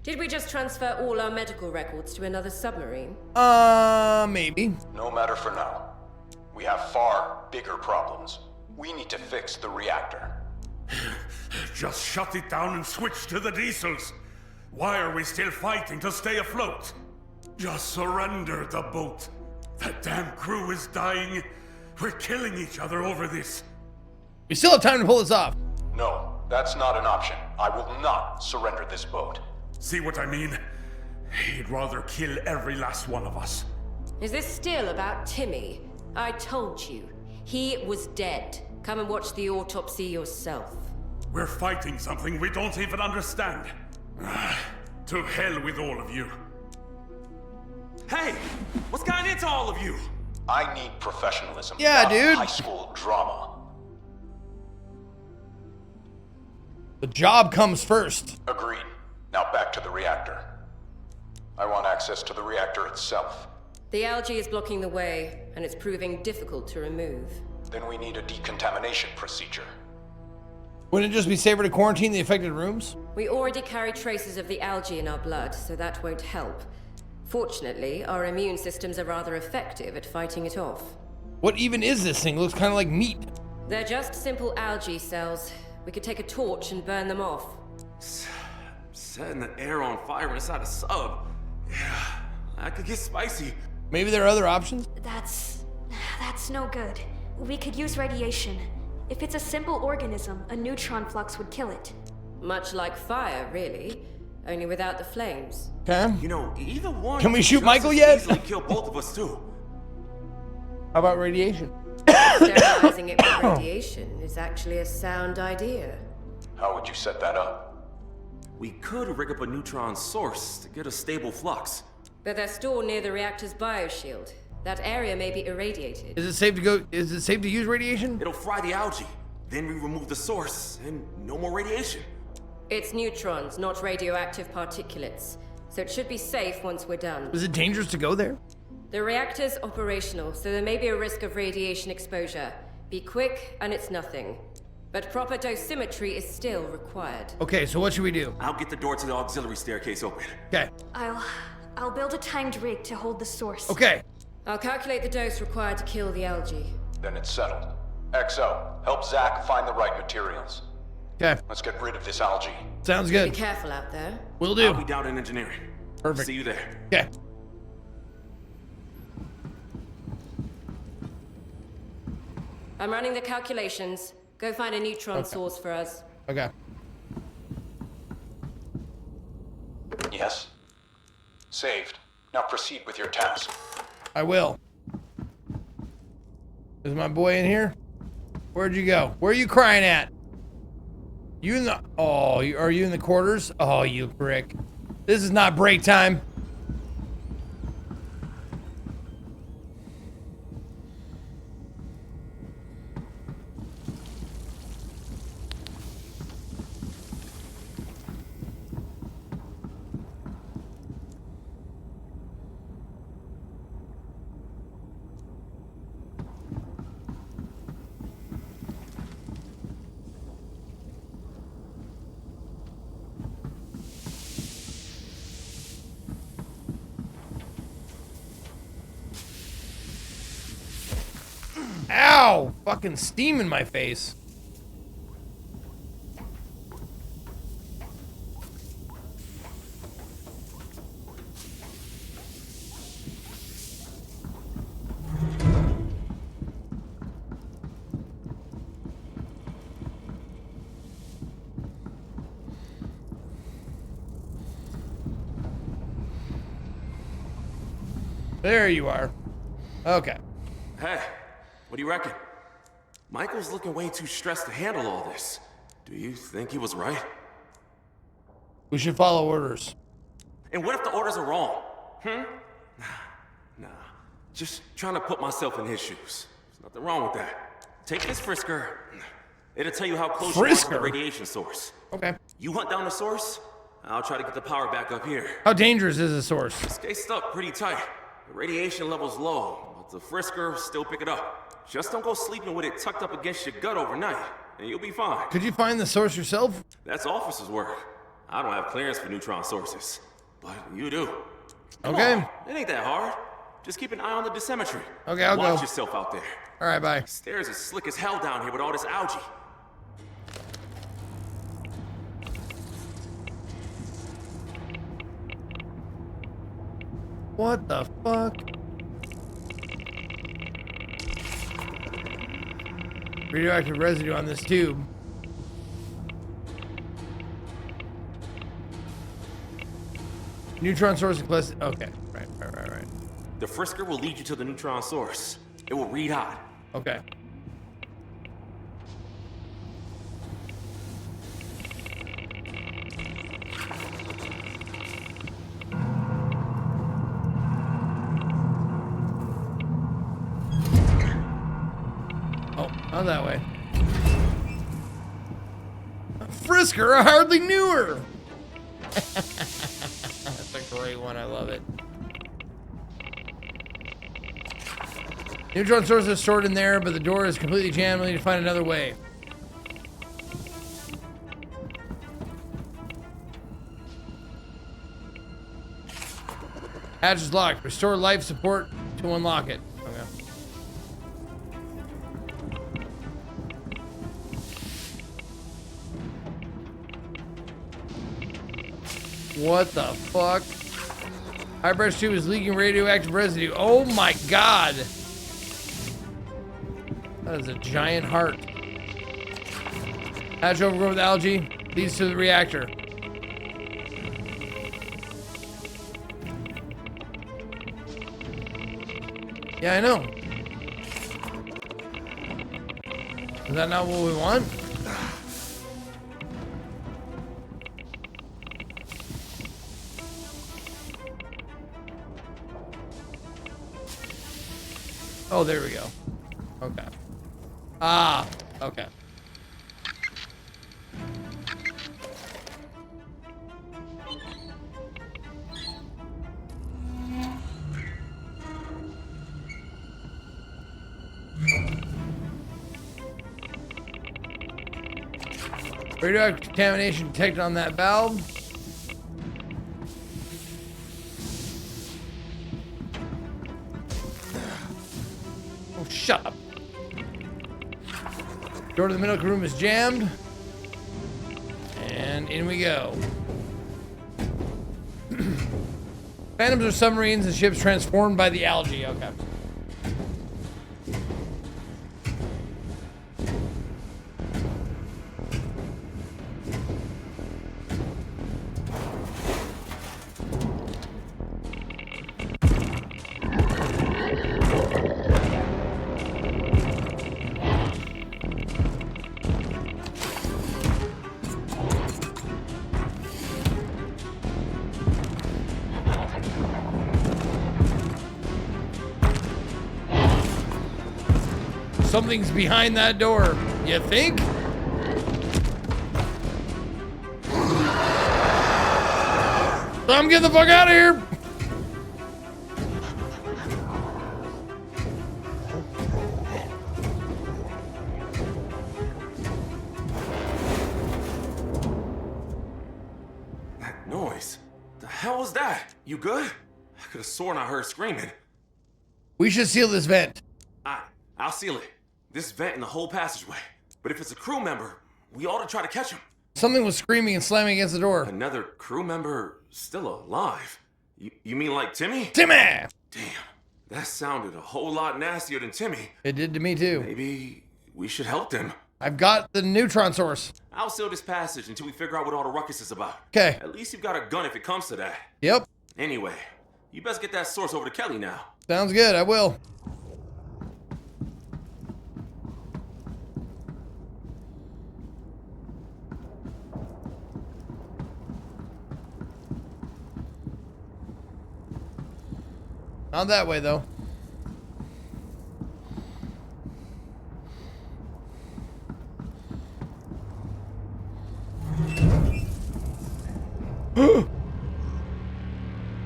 Did we just transfer all our medical records to another submarine? Maybe. No matter for now. We have far bigger problems. We need to fix the reactor. Just shut it down and switch to the diesels. Why are we still fighting to stay afloat? Just surrender the boat. That damn crew is dying. We're killing each other over this. We still have time to pull this off. No, that's not an option. I will not surrender this boat. See what I mean? He'd rather kill every last one of us. Is this still about Timmy? I told you. He was dead. Come and watch the autopsy yourself. We're fighting something we don't even understand. To hell with all of you. Hey! What's gotten into all of you? I need professionalism. Yeah, not dude. High school drama. The job comes first. Agreed. Now back to the reactor. I want access to the reactor itself. The algae is blocking the way, and it's proving difficult to remove. Then we need a decontamination procedure. Wouldn't it just be safer to quarantine the affected rooms? We already carry traces of the algae in our blood, so that won't help. Fortunately, our immune systems are rather effective at fighting it off. What even is this thing? It looks kind of like meat. They're just simple algae cells. We could take a torch and burn them off. Setting the air on fire inside a sub. Yeah, that could get spicy. Maybe there are other options? That's no good. We could use radiation. If it's a simple organism, a neutron flux would kill it. Much like fire, really. Only without the flames. Okay. You know, either one. Can we shoot just Michael as yet? Easily kill both of us too. How about radiation? Sterilizing it with radiation is actually a sound idea. How would you set that up? We could rig up a neutron source to get a stable flux. But they're stored near the reactor's bioshield. That area may be irradiated. Is it safe to use radiation? It'll fry the algae. Then we remove the source, and no more radiation. It's neutrons, not radioactive particulates. So it should be safe once we're done. Is it dangerous to go there? The reactor's operational, so there may be a risk of radiation exposure. Be quick, and it's nothing. But proper dosimetry is still required. Okay, so what should we do? I'll get the door to the auxiliary staircase open. Okay. I'll build a timed rig to hold the source. Okay. I'll calculate the dose required to kill the algae. Then it's settled. XO, help Zach find the right materials. Okay. Let's get rid of this algae. Sounds good. Be careful out there. Will do. I'll be down in engineering. Perfect. See you there. Okay. I'm running the calculations. Go find a neutron source for us. Okay. Yes. Saved. Now proceed with your task. I will. Is my boy in here? Where'd you go? Where are you crying at? You in the... Oh, are you in the quarters? Oh, you prick. This is not break time. Ow! Fucking steam in my face. There you are. Okay. Hey, what do you reckon? Michael's looking way too stressed to handle all this. Do you think he was right? We should follow orders. And what if the orders are wrong? Nah. Just trying to put myself in his shoes. There's nothing wrong with that. Take this Frisker. It'll tell you how close you are to the radiation source. Okay. You hunt down the source, I'll try to get the power back up here. How dangerous is the source? Stay stuck pretty tight. The radiation level's low, but the Frisker still pick it up. Just don't go sleeping with it tucked up against your gut overnight, and you'll be fine. Could you find the source yourself? That's officer's work. I don't have clearance for neutron sources, but you do. Come Okay. on, it ain't that hard. Just keep an eye on the dosimetry. Okay, I'll go. Watch yourself out there. All right, bye. Stairs are slick as hell down here with all this algae. What the fuck? Radioactive residue on this tube. Neutron source plus. Okay, right. The Frisker will lead you to the neutron source. It will read hot. Okay. Oh, not that way. Frisker, I hardly knew her. That's a great one. I love it. Neutron source is stored in there, but the door is completely jammed. We need to find another way. Hatch is locked. Restore life support to unlock it. Okay. What the fuck? High pressure tube is leaking radioactive residue. Oh my god. That is a giant heart. Hatch overgrown with algae leads to the reactor. Yeah, I know. Is that not what we want? Oh, there we go. Okay. Ah, okay. Radioactive contamination detected on that valve. Oh, shut up. Door to the medical room is jammed. And in we go. Phantoms are submarines and ships transformed by the algae. Okay. Something's behind that door. You think? I'm getting the fuck out of here. That noise. The hell was that? You good? I could have sworn I heard screaming. We should seal this vent. I'll seal it. this vent in the whole passageway. But if it's a crew member, we ought to try to catch him. Something was screaming and slamming against the door. Another crew member still alive? You mean like Timmy? Timmy! Damn, that sounded a whole lot nastier than Timmy. It did to me too. Maybe we should help them. I've got the neutron source. I'll seal this passage until we figure out what all the ruckus is about. Okay. At least you've got a gun if it comes to that. Yep. Anyway, you best get that source over to Kelly now. Sounds good, I will. Not that way, though.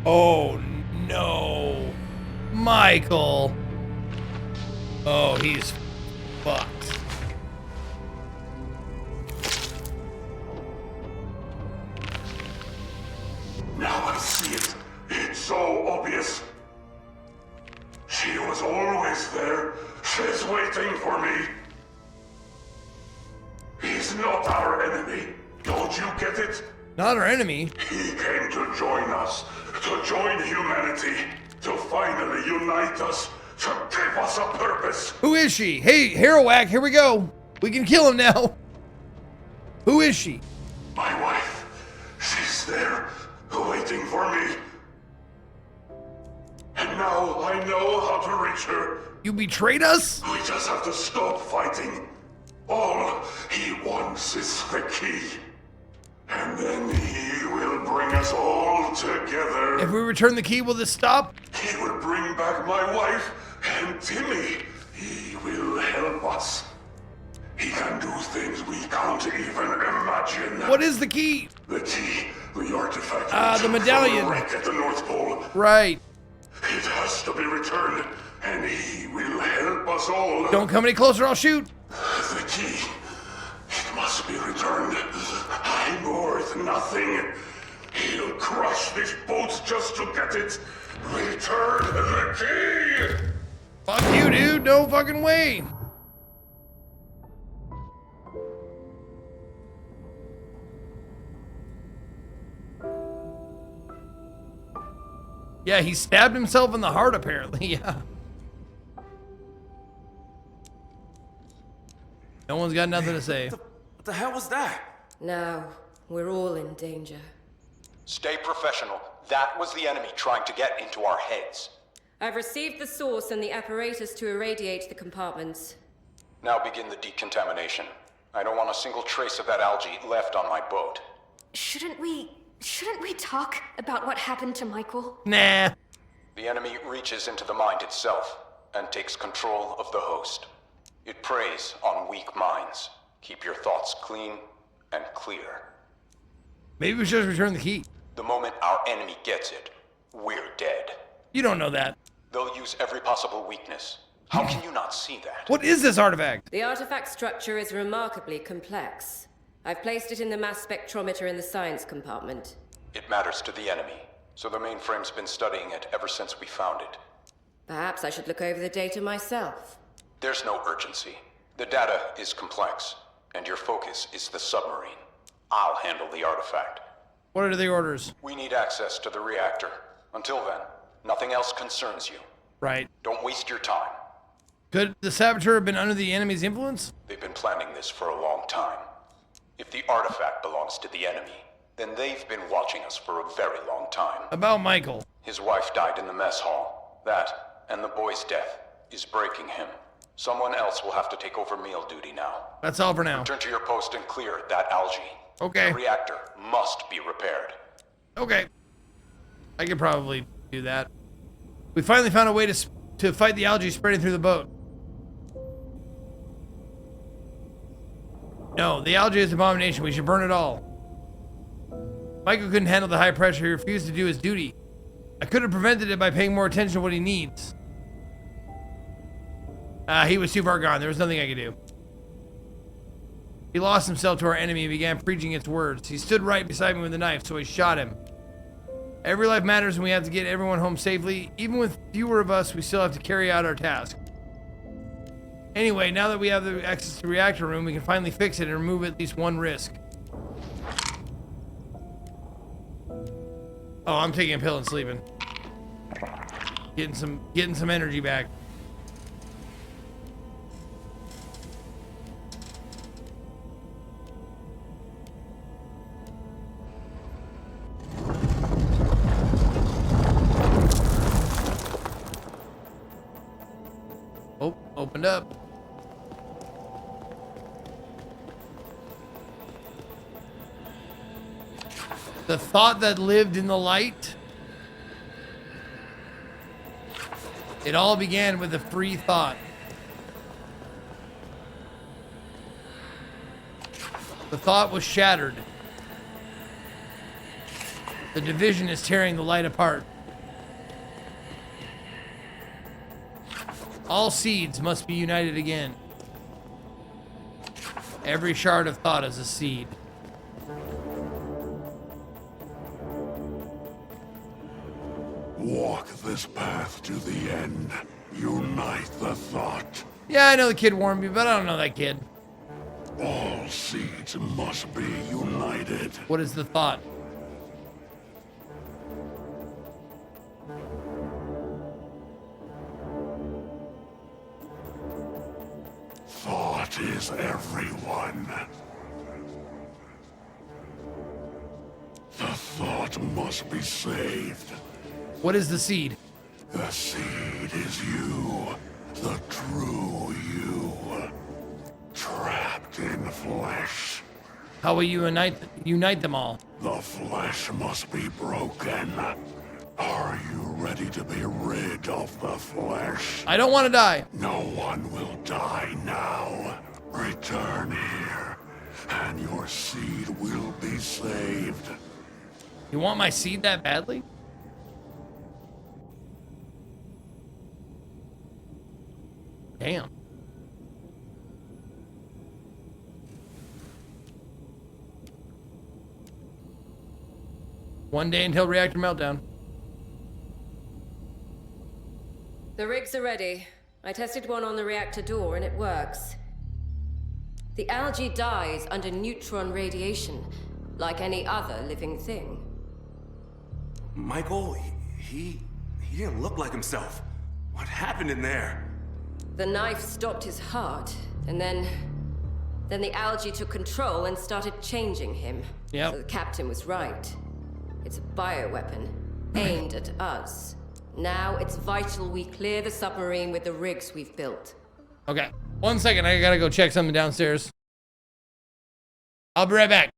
Oh, no. Michael. Oh, he's fucked. Now I see it. It's so obvious. She was always there. She's waiting for me. He's not our enemy. Don't you get it? Not our enemy. He came to join us, to join humanity, to finally unite us, to give us a purpose. Who is she? Hey, Harrowak, here we go. We can kill him now. Who is she? My wife. She's there, waiting for me. And now I know how to reach her. You betrayed us? We just have to stop fighting. All he wants is the key. And then he will bring us all together. If we return the key, will this stop? He will bring back my wife and Timmy. He will help us. He can do things we can't even imagine. What is the key? The key, the artifact. The medallion. From the wreck at the North Pole. Right. It has to be returned, and he will help us all. Don't come any closer, I'll shoot. The key. It must be returned. I'm worth nothing. He'll crush these boats just to get it. Return the key! Fuck you, dude. No fucking way. Yeah, he stabbed himself in the heart, apparently. Yeah. No one's got nothing to say. What the hell was that? Now, we're all in danger. Stay professional. That was the enemy trying to get into our heads. I've received the source and the apparatus to irradiate the compartments. Now begin the decontamination. I don't want a single trace of that algae left on my boat. Shouldn't we talk about what happened to Michael? Nah. The enemy reaches into the mind itself and takes control of the host. It preys on weak minds. Keep your thoughts clean and clear. Maybe we should just return the key. The moment our enemy gets it, we're dead. You don't know that. They'll use every possible weakness. How can you not see that? What is this artifact? The artifact structure is remarkably complex. I've placed it in the mass spectrometer in the science compartment. It matters to the enemy, so the mainframe's been studying it ever since we found it. Perhaps I should look over the data myself. There's no urgency. The data is complex, and your focus is the submarine. I'll handle the artifact. What are the orders? We need access to the reactor. Until then, nothing else concerns you. Right. Don't waste your time. Could the saboteur have been under the enemy's influence? They've been planning this for a long time. If the artifact belongs to the enemy, then they've been watching us for a very long time. About Michael. His wife died in the mess hall. That, and the boy's death, is breaking him. Someone else will have to take over meal duty now. That's all for now. Return to your post and clear that algae. Okay. The reactor must be repaired. Okay. I could probably do that. We finally found a way to fight the algae spreading through the boat. No, the algae is an abomination. We should burn it all. Michael couldn't handle the high pressure. He refused to do his duty. I could have prevented it by paying more attention to what he needs. He was too far gone. There was nothing I could do. He lost himself to our enemy and began preaching its words. He stood right beside me with a knife, so I shot him. Every life matters and we have to get everyone home safely. Even with fewer of us, we still have to carry out our task. Anyway, now that we have the access to the reactor room, we can finally fix it and remove at least one risk. Oh, I'm taking a pill and sleeping. Getting some energy back. Oh, opened up. The thought that lived in the light. It all began with a free thought. The thought was shattered. The division is tearing the light apart. All seeds must be united again. Every shard of thought is a seed. Walk this path to the end. Unite the thought. Yeah, I know the kid warned me, but I don't know that kid. All seeds must be united. What is the thought? Thought is everyone. The thought must be saved. What is the seed? The seed is you. The true you. Trapped in flesh. How will you unite them all? The flesh must be broken. Are you ready to be rid of the flesh? I don't want to die. No one will die now. Return here, and your seed will be saved. You want my seed that badly? Damn. One day until reactor meltdown. The rigs are ready. I tested one on the reactor door and it works. The algae dies under neutron radiation, like any other living thing. Michael, he didn't look like himself. What happened in there? The knife stopped his heart, and then the algae took control and started changing him. Yep. So the captain was right. It's a bioweapon aimed at us. Now it's vital we clear the submarine with the rigs we've built. Okay. 1 second, I gotta go check something downstairs. I'll be right back.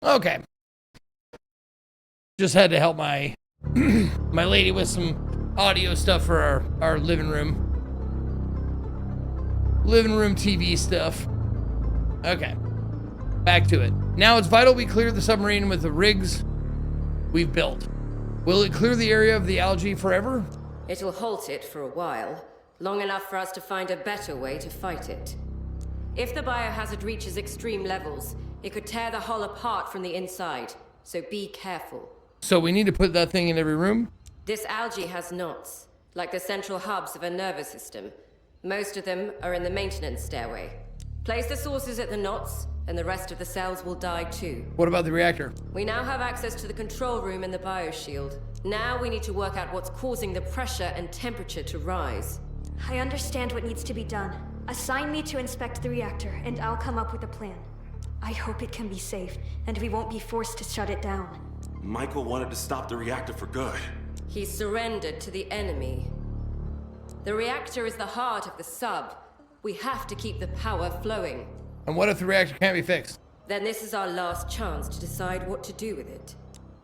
Okay. Just had to help my my lady with some audio stuff for our living room. Living room TV stuff. Okay. Back to it. Now it's vital we clear the submarine with the rigs we've built. Will it clear the area of the algae forever? It'll halt it for a while, long enough for us to find a better way to fight it. If the biohazard reaches extreme levels, it could tear the hull apart from the inside, so be careful. So we need to put that thing in every room? This algae has knots, like the central hubs of a nervous system. Most of them are in the maintenance stairway. Place the sources at the knots, and the rest of the cells will die too. What about the reactor? We now have access to the control room and the bioshield. Now we need to work out what's causing the pressure and temperature to rise. I understand what needs to be done. Assign me to inspect the reactor, and I'll come up with a plan. I hope it can be safe, and we won't be forced to shut it down. Michael wanted to stop the reactor for good. He surrendered to the enemy. The reactor is the heart of the sub. We have to keep the power flowing. And what if the reactor can't be fixed? Then this is our last chance to decide what to do with it.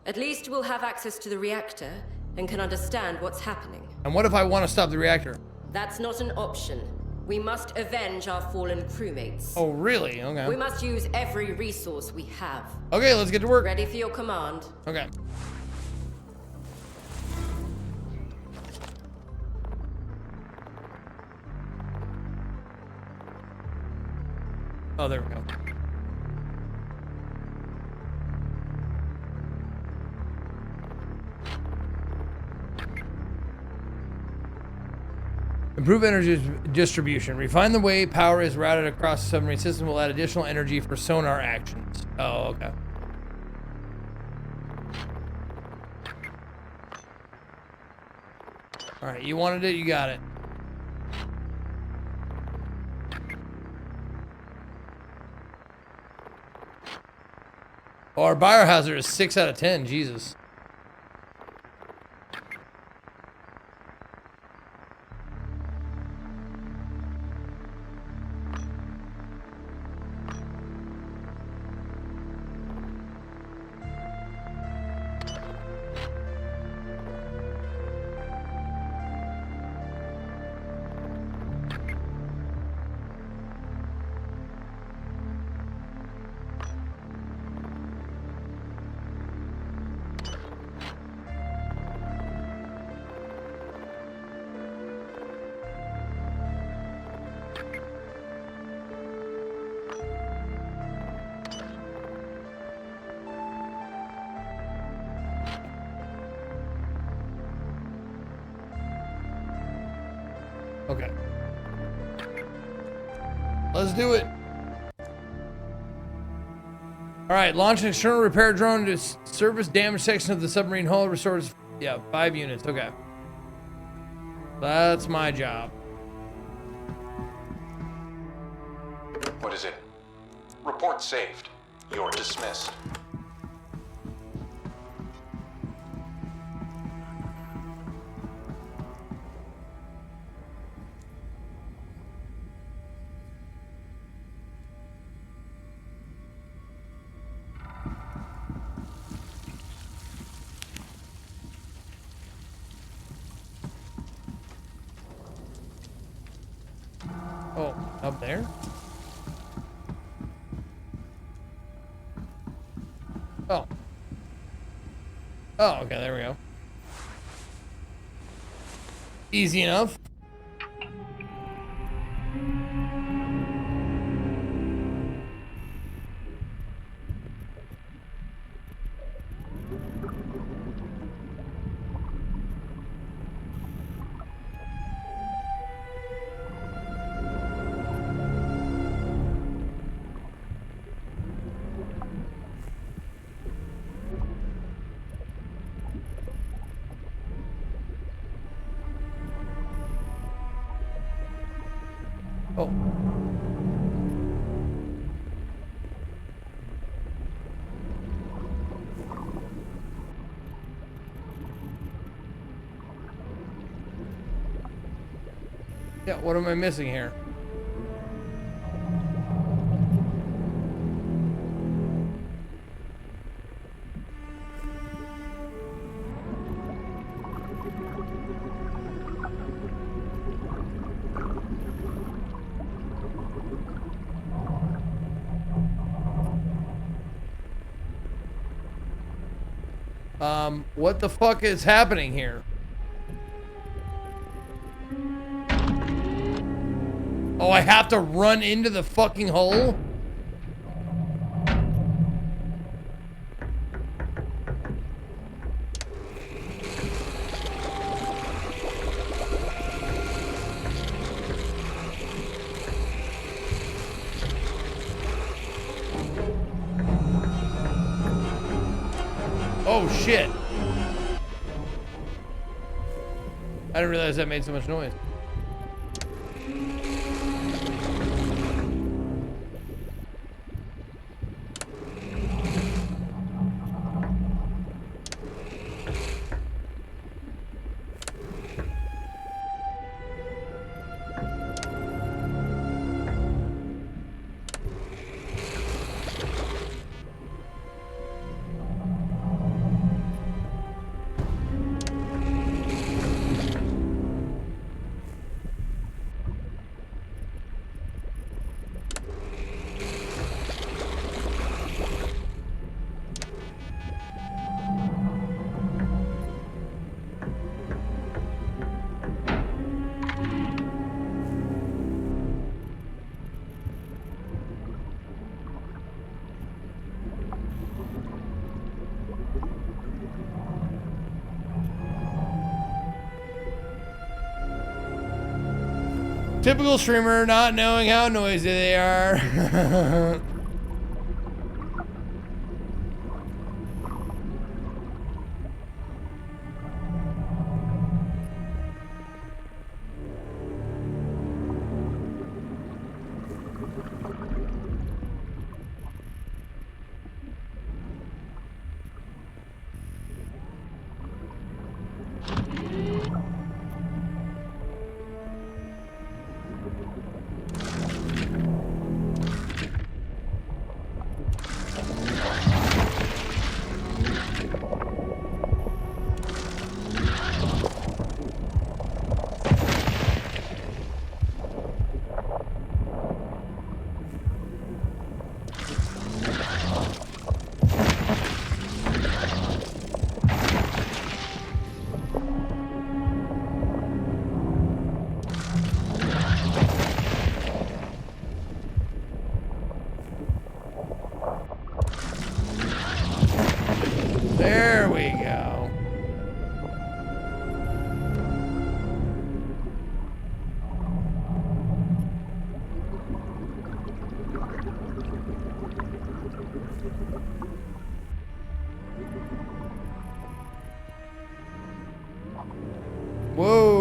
At least we'll have access to the reactor and can understand what's happening. And what if I want to stop the reactor? That's not an option. We must avenge our fallen crewmates. Oh, really? Okay. We must use every resource we have. Okay, let's get to work. Ready for your command? Okay. Oh, there we go. Improve energy distribution. Refine the way power is routed across the submarine system will add additional energy for sonar actions. Oh, okay. Alright, you wanted it, you got it. Oh, our biohazard is 6 out of 10, Jesus. Okay. Let's do it. All right, launch an external repair drone to service damaged section of the submarine hull. Restores, 5 units. Okay. That's my job. What is it? Report saved. You're dismissed. Oh, up there? Oh. Oh, okay, there we go. Easy enough. Oh. Yeah, what am I missing here? What the fuck is happening here? Oh, I have to run into the fucking hole? Oh shit. I didn't realize that made so much noise. Typical streamer not knowing how noisy they are. There we go. Whoa.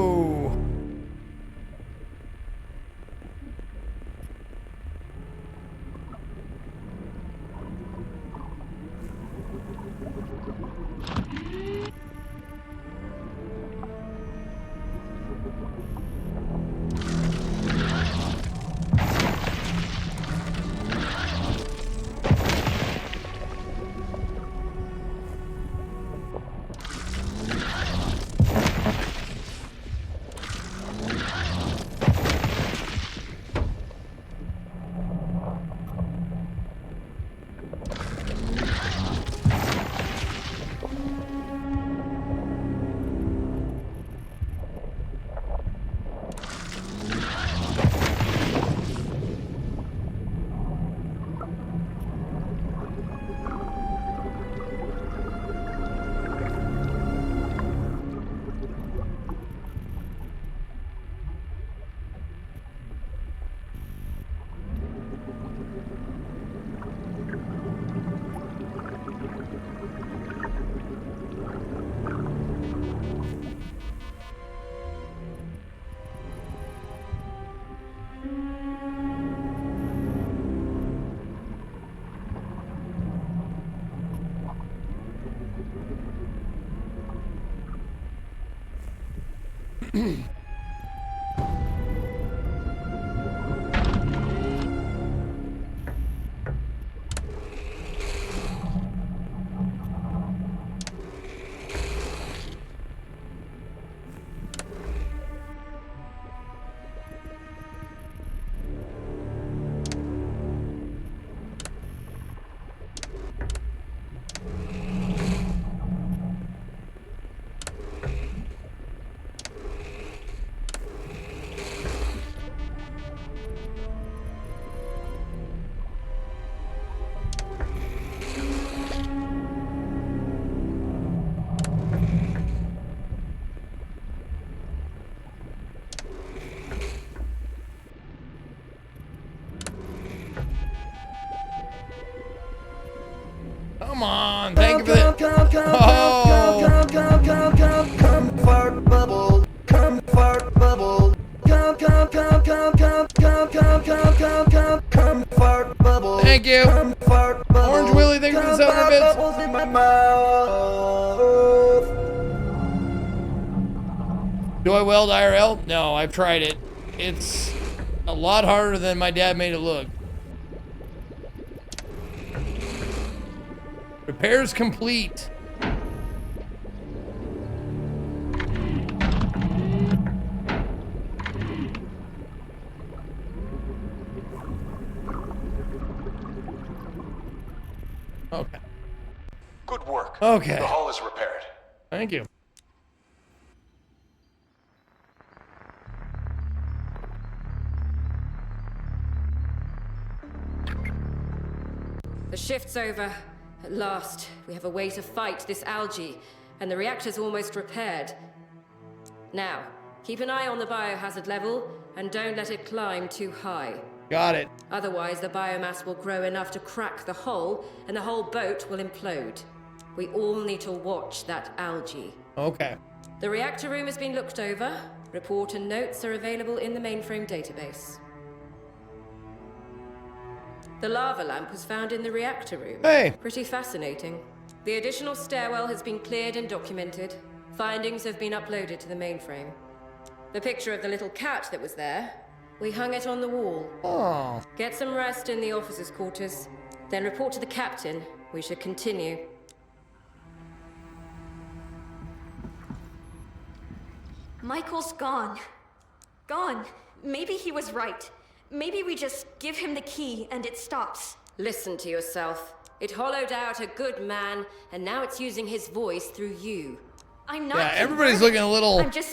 Come on, thank you for that. Oh. Comfort bubble. Comfort bubble. Comfort bubble. Thank you. Comfort bubble. Orange Willie, thank you for the 700 bits. Bubbles in my mouth. Do I weld IRL? No, I've tried it. It's a lot harder than my dad made it look. Repairs complete. Okay. Good work. Okay. The hull is repaired. Thank you. The shift's over. At last, we have a way to fight this algae, and the reactor's almost repaired. Now, keep an eye on the biohazard level, and don't let it climb too high. Got it. Otherwise, the biomass will grow enough to crack the hull, and the whole boat will implode. We all need to watch that algae. Okay. The reactor room has been looked over. Report and notes are available in the mainframe database. The lava lamp was found in the reactor room. Hey! Pretty fascinating. The additional stairwell has been cleared and documented. Findings have been uploaded to the mainframe. The picture of the little cat that was there, we hung it on the wall. Oh. Get some rest in the officers' quarters, then report to the captain. We should continue. Michael's gone. Gone. Maybe he was right. Maybe we just give him the key and it stops. Listen to yourself. It hollowed out a good man, and now it's using his voice through you. I'm not. Yeah, everybody's looking a little. I'm tired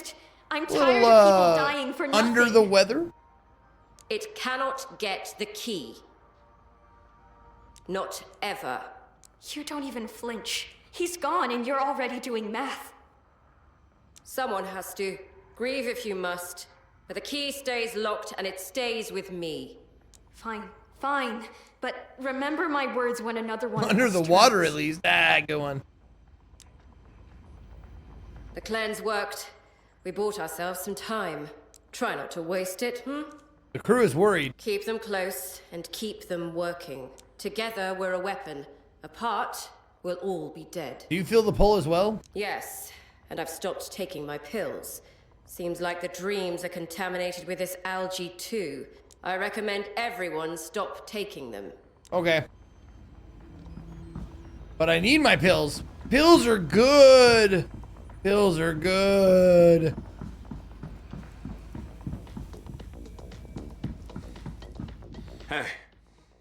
of people dying for nothing. Under the weather? It cannot get the key. Not ever. You don't even flinch. He's gone and you're already doing math. Someone has to. Grieve if you must. But the key stays locked and it stays with me. Fine, fine. But remember my words when another one. Under the water, at least. Ah, go on. The cleanse worked. We bought ourselves some time. Try not to waste it, The crew is worried. Keep them close and keep them working. Together, we're a weapon. Apart, we'll all be dead. Do you feel the pull as well? Yes, and I've stopped taking my pills. Seems like the dreams are contaminated with this algae too. I recommend everyone stop taking them. Okay. But I need my pills. Pills are good. Pills are good. Hey,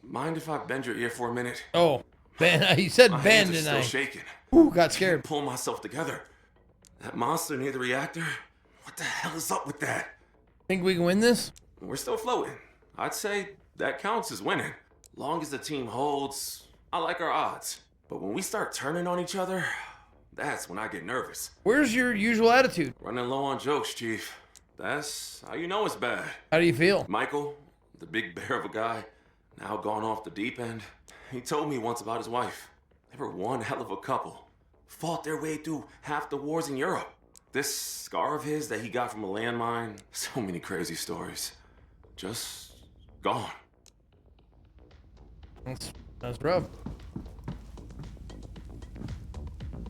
mind if I bend your ear for a minute? Oh, Ben, you said My bend, hands are didn't still I? shaking. Ooh, got scared. Can't pull myself together. That monster near the reactor? What the hell is up with that? Think we can win this? We're still floating. I'd say that counts as winning. Long as the team holds, I like our odds. But when we start turning on each other, that's when I get nervous. Where's your usual attitude? Running low on jokes, Chief. That's how you know it's bad. How do you feel? Michael, the big bear of a guy, now gone off the deep end. He told me once about his wife. They were one hell of a couple. Fought their way through half the wars in Europe. This scar of his that he got from a landmine, so many crazy stories. Just gone. That's rough.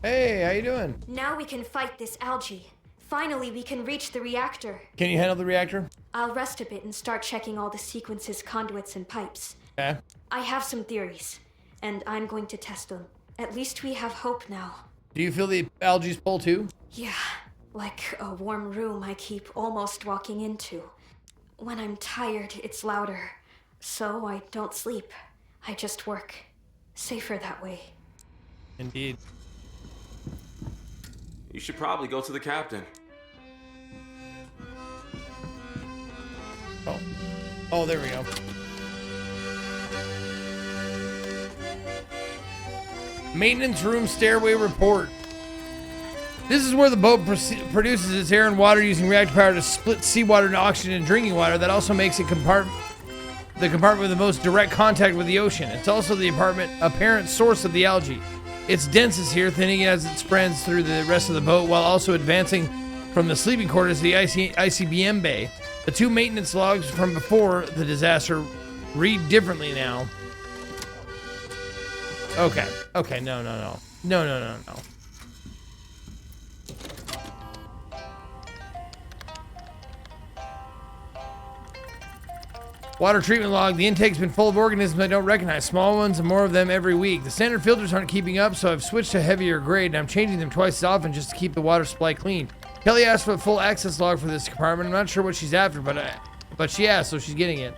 Hey, how you doing? Now we can fight this algae. Finally, we can reach the reactor. Can you handle the reactor? I'll rest a bit and start checking all the sequences, conduits, and pipes. Okay. I have some theories, and I'm going to test them. At least we have hope now. Do you feel the algae's pull too? Yeah, like a warm room I keep almost walking into. When I'm tired, it's louder. So I don't sleep. I just work. Safer that way. Indeed. You should probably go to the captain. Oh, there we go. Maintenance room stairway report. This is where the boat produces its air and water using reactor power to split seawater into oxygen and drinking water. That also makes it the compartment with the most direct contact with the ocean. It's also the apparent source of the algae. Its densest here, thinning as it spreads through the rest of the boat, while also advancing from the sleeping quarters to the ICBM bay. The 2 maintenance logs from before the disaster read differently now. Okay. Okay, no. Water treatment log. The intake's been full of organisms I don't recognize. Small ones and more of them every week. The standard filters aren't keeping up, so I've switched to heavier grade, and I'm changing them twice as often just to keep the water supply clean. Kelly asked for a full access log for this compartment. I'm not sure what she's after, but she asked, so she's getting it.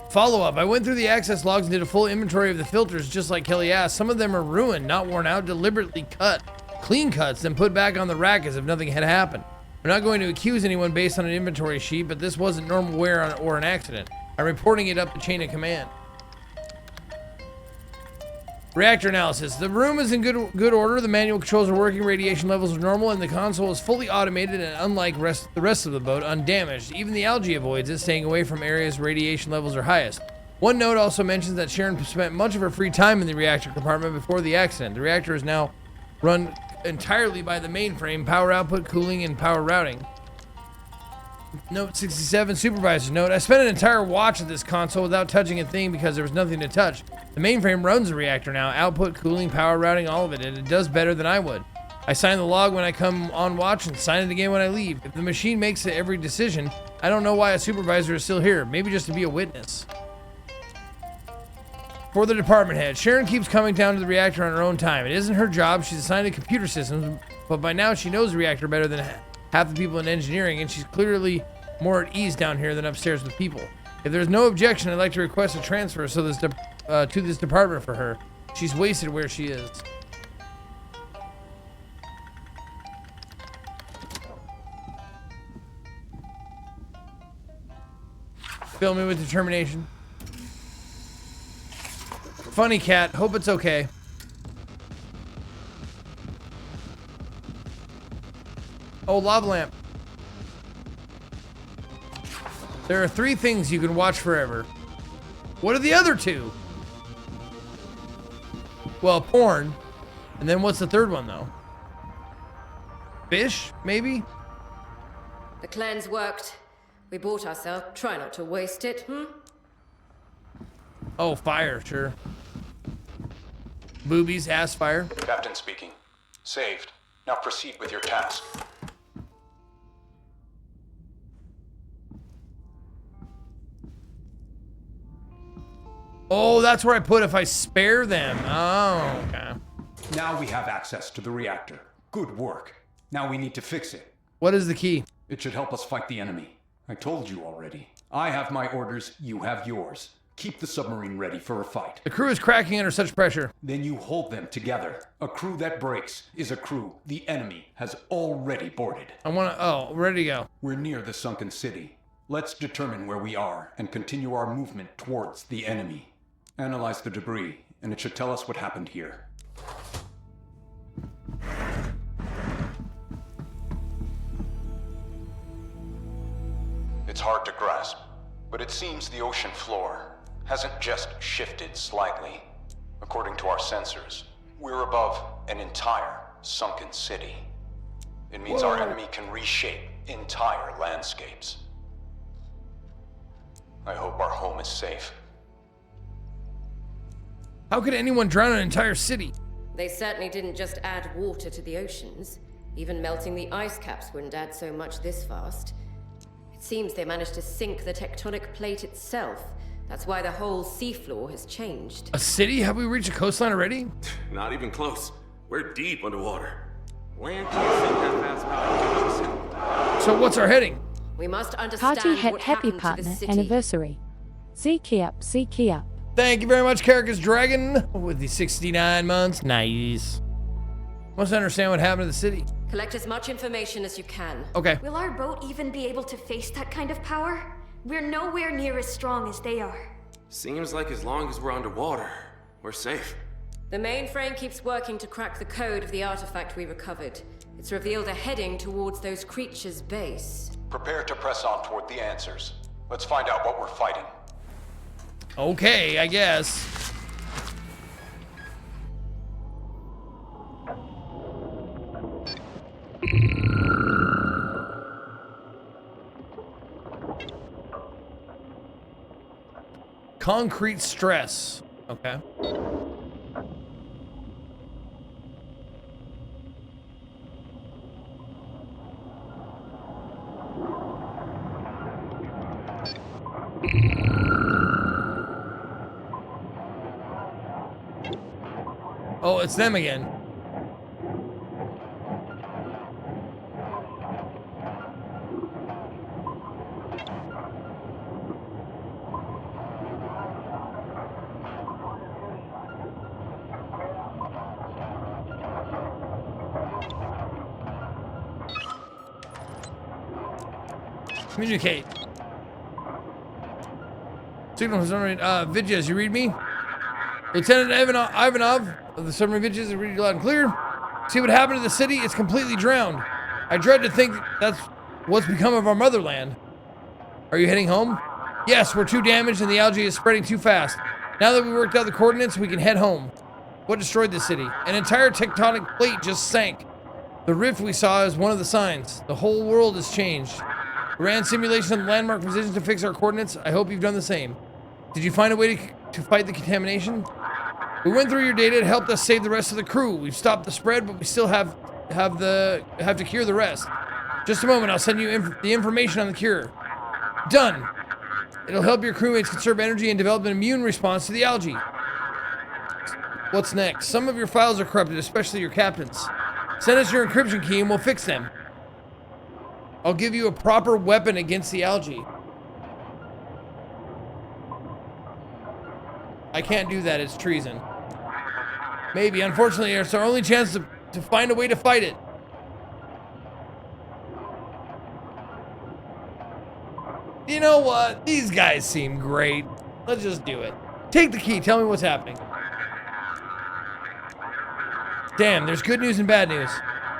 Follow-up. I went through the access logs and did a full inventory of the filters, just like Kelly asked. Some of them are ruined, not worn out, deliberately cut. Clean cuts, then put back on the rack as if nothing had happened. I'm not going to accuse anyone based on an inventory sheet, but this wasn't normal wear or an accident. I'm reporting it up the chain of command. Reactor analysis. The room is in good order. The manual controls are working, radiation levels are normal, and the console is fully automated and, unlike the rest of the boat, undamaged. Even the algae avoids it, staying away from areas radiation levels are highest. One note also mentions that Sharon spent much of her free time in the reactor compartment before the accident. The reactor is now run entirely by the mainframe, power output, cooling, and power routing. Note 67, supervisor's note. I spent an entire watch at this console without touching a thing because there was nothing to touch. The mainframe runs the reactor now. Output, cooling, power routing, all of it, and it does better than I would. I sign the log when I come on watch and sign it again when I leave. If the machine makes every decision, I don't know why a supervisor is still here. Maybe just to be a witness. For the department head, Sharon keeps coming down to the reactor on her own time. It isn't her job. She's assigned to computer systems, but by now she knows the reactor better than half the people in engineering, and she's clearly more at ease down here than upstairs with people. If there's no objection, I'd like to request a transfer to this department for her. She's wasted where she is. Fill me with determination. Funny cat. Hope it's okay. Oh, lava lamp. There are 3 things you can watch forever. What are the other 2? Well, porn. And then what's the third one, though? Fish, maybe? The cleanse worked. We bought ourselves. Try not to waste it, Oh, fire, sure. Boobies, ass fire. Captain speaking. Saved. Now proceed with your task. Oh, that's where I put if I spare them. Oh, okay. Now we have access to the reactor. Good work. Now we need to fix it. What is the key? It should help us fight the enemy. I told you already. I have my orders, you have yours. Keep the submarine ready for a fight. The crew is cracking under such pressure. Then you hold them together. A crew that breaks is a crew the enemy has already boarded. Ready to go. We're near the sunken city. Let's determine where we are and continue our movement towards the enemy. Analyze the debris, and it should tell us what happened here. It's hard to grasp, but it seems the ocean floor hasn't just shifted slightly. According to our sensors, we're above an entire sunken city. It means our enemy can reshape entire landscapes. I hope our home is safe. How could anyone drown an entire city? They certainly didn't just add water to the oceans. Even melting the ice caps wouldn't add so much this fast. It seems they managed to sink the tectonic plate itself. That's why the whole seafloor has changed. A city? Have we reached a coastline already? Not even close. We're deep underwater. Land can't sink that fast. So what's our heading? We must understand Party hat what happy happened to partner the city. anniversary. See key up, see key up. Thank you very much, Caracas Dragon, with the 69 months. Nice. Must understand what happened to the city. Collect as much information as you can. Okay. Will our boat even be able to face that kind of power? We're nowhere near as strong as they are. Seems like as long as we're underwater, we're safe. The mainframe keeps working to crack the code of the artifact we recovered. It's revealed a heading towards those creatures' base. Prepare to press on toward the answers. Let's find out what we're fighting. Okay, I guess. Concrete stress. Okay. Oh, it's them again. Communicate. Signal has already. Vidjas, you read me? Lieutenant Ivanov of the submarine Vidjas, I read you loud and clear. See what happened to the city? It's completely drowned. I dread to think that's what's become of our motherland. Are you heading home? Yes, we're too damaged and the algae is spreading too fast. Now that we worked out the coordinates, we can head home. What destroyed the city? An entire tectonic plate just sank. The rift we saw is one of the signs. The whole world has changed. We ran simulation of landmark positions to fix our coordinates. I hope you've done the same. Did you find a way to fight the contamination? We went through your data. It helped us save the rest of the crew. We've stopped the spread, but we still have to cure the rest. Just a moment. I'll send you the information on the cure. Done. It'll help your crewmates conserve energy and develop an immune response to the algae. What's next? Some of your files are corrupted, especially your captain's. Send us your encryption key and we'll fix them. I'll give you a proper weapon against the algae. I can't do that. It's treason. Maybe. Unfortunately, it's our only chance to find a way to fight it. You know what? These guys seem great. Let's just do it. Take the key. Tell me what's happening. Damn, there's good news and bad news.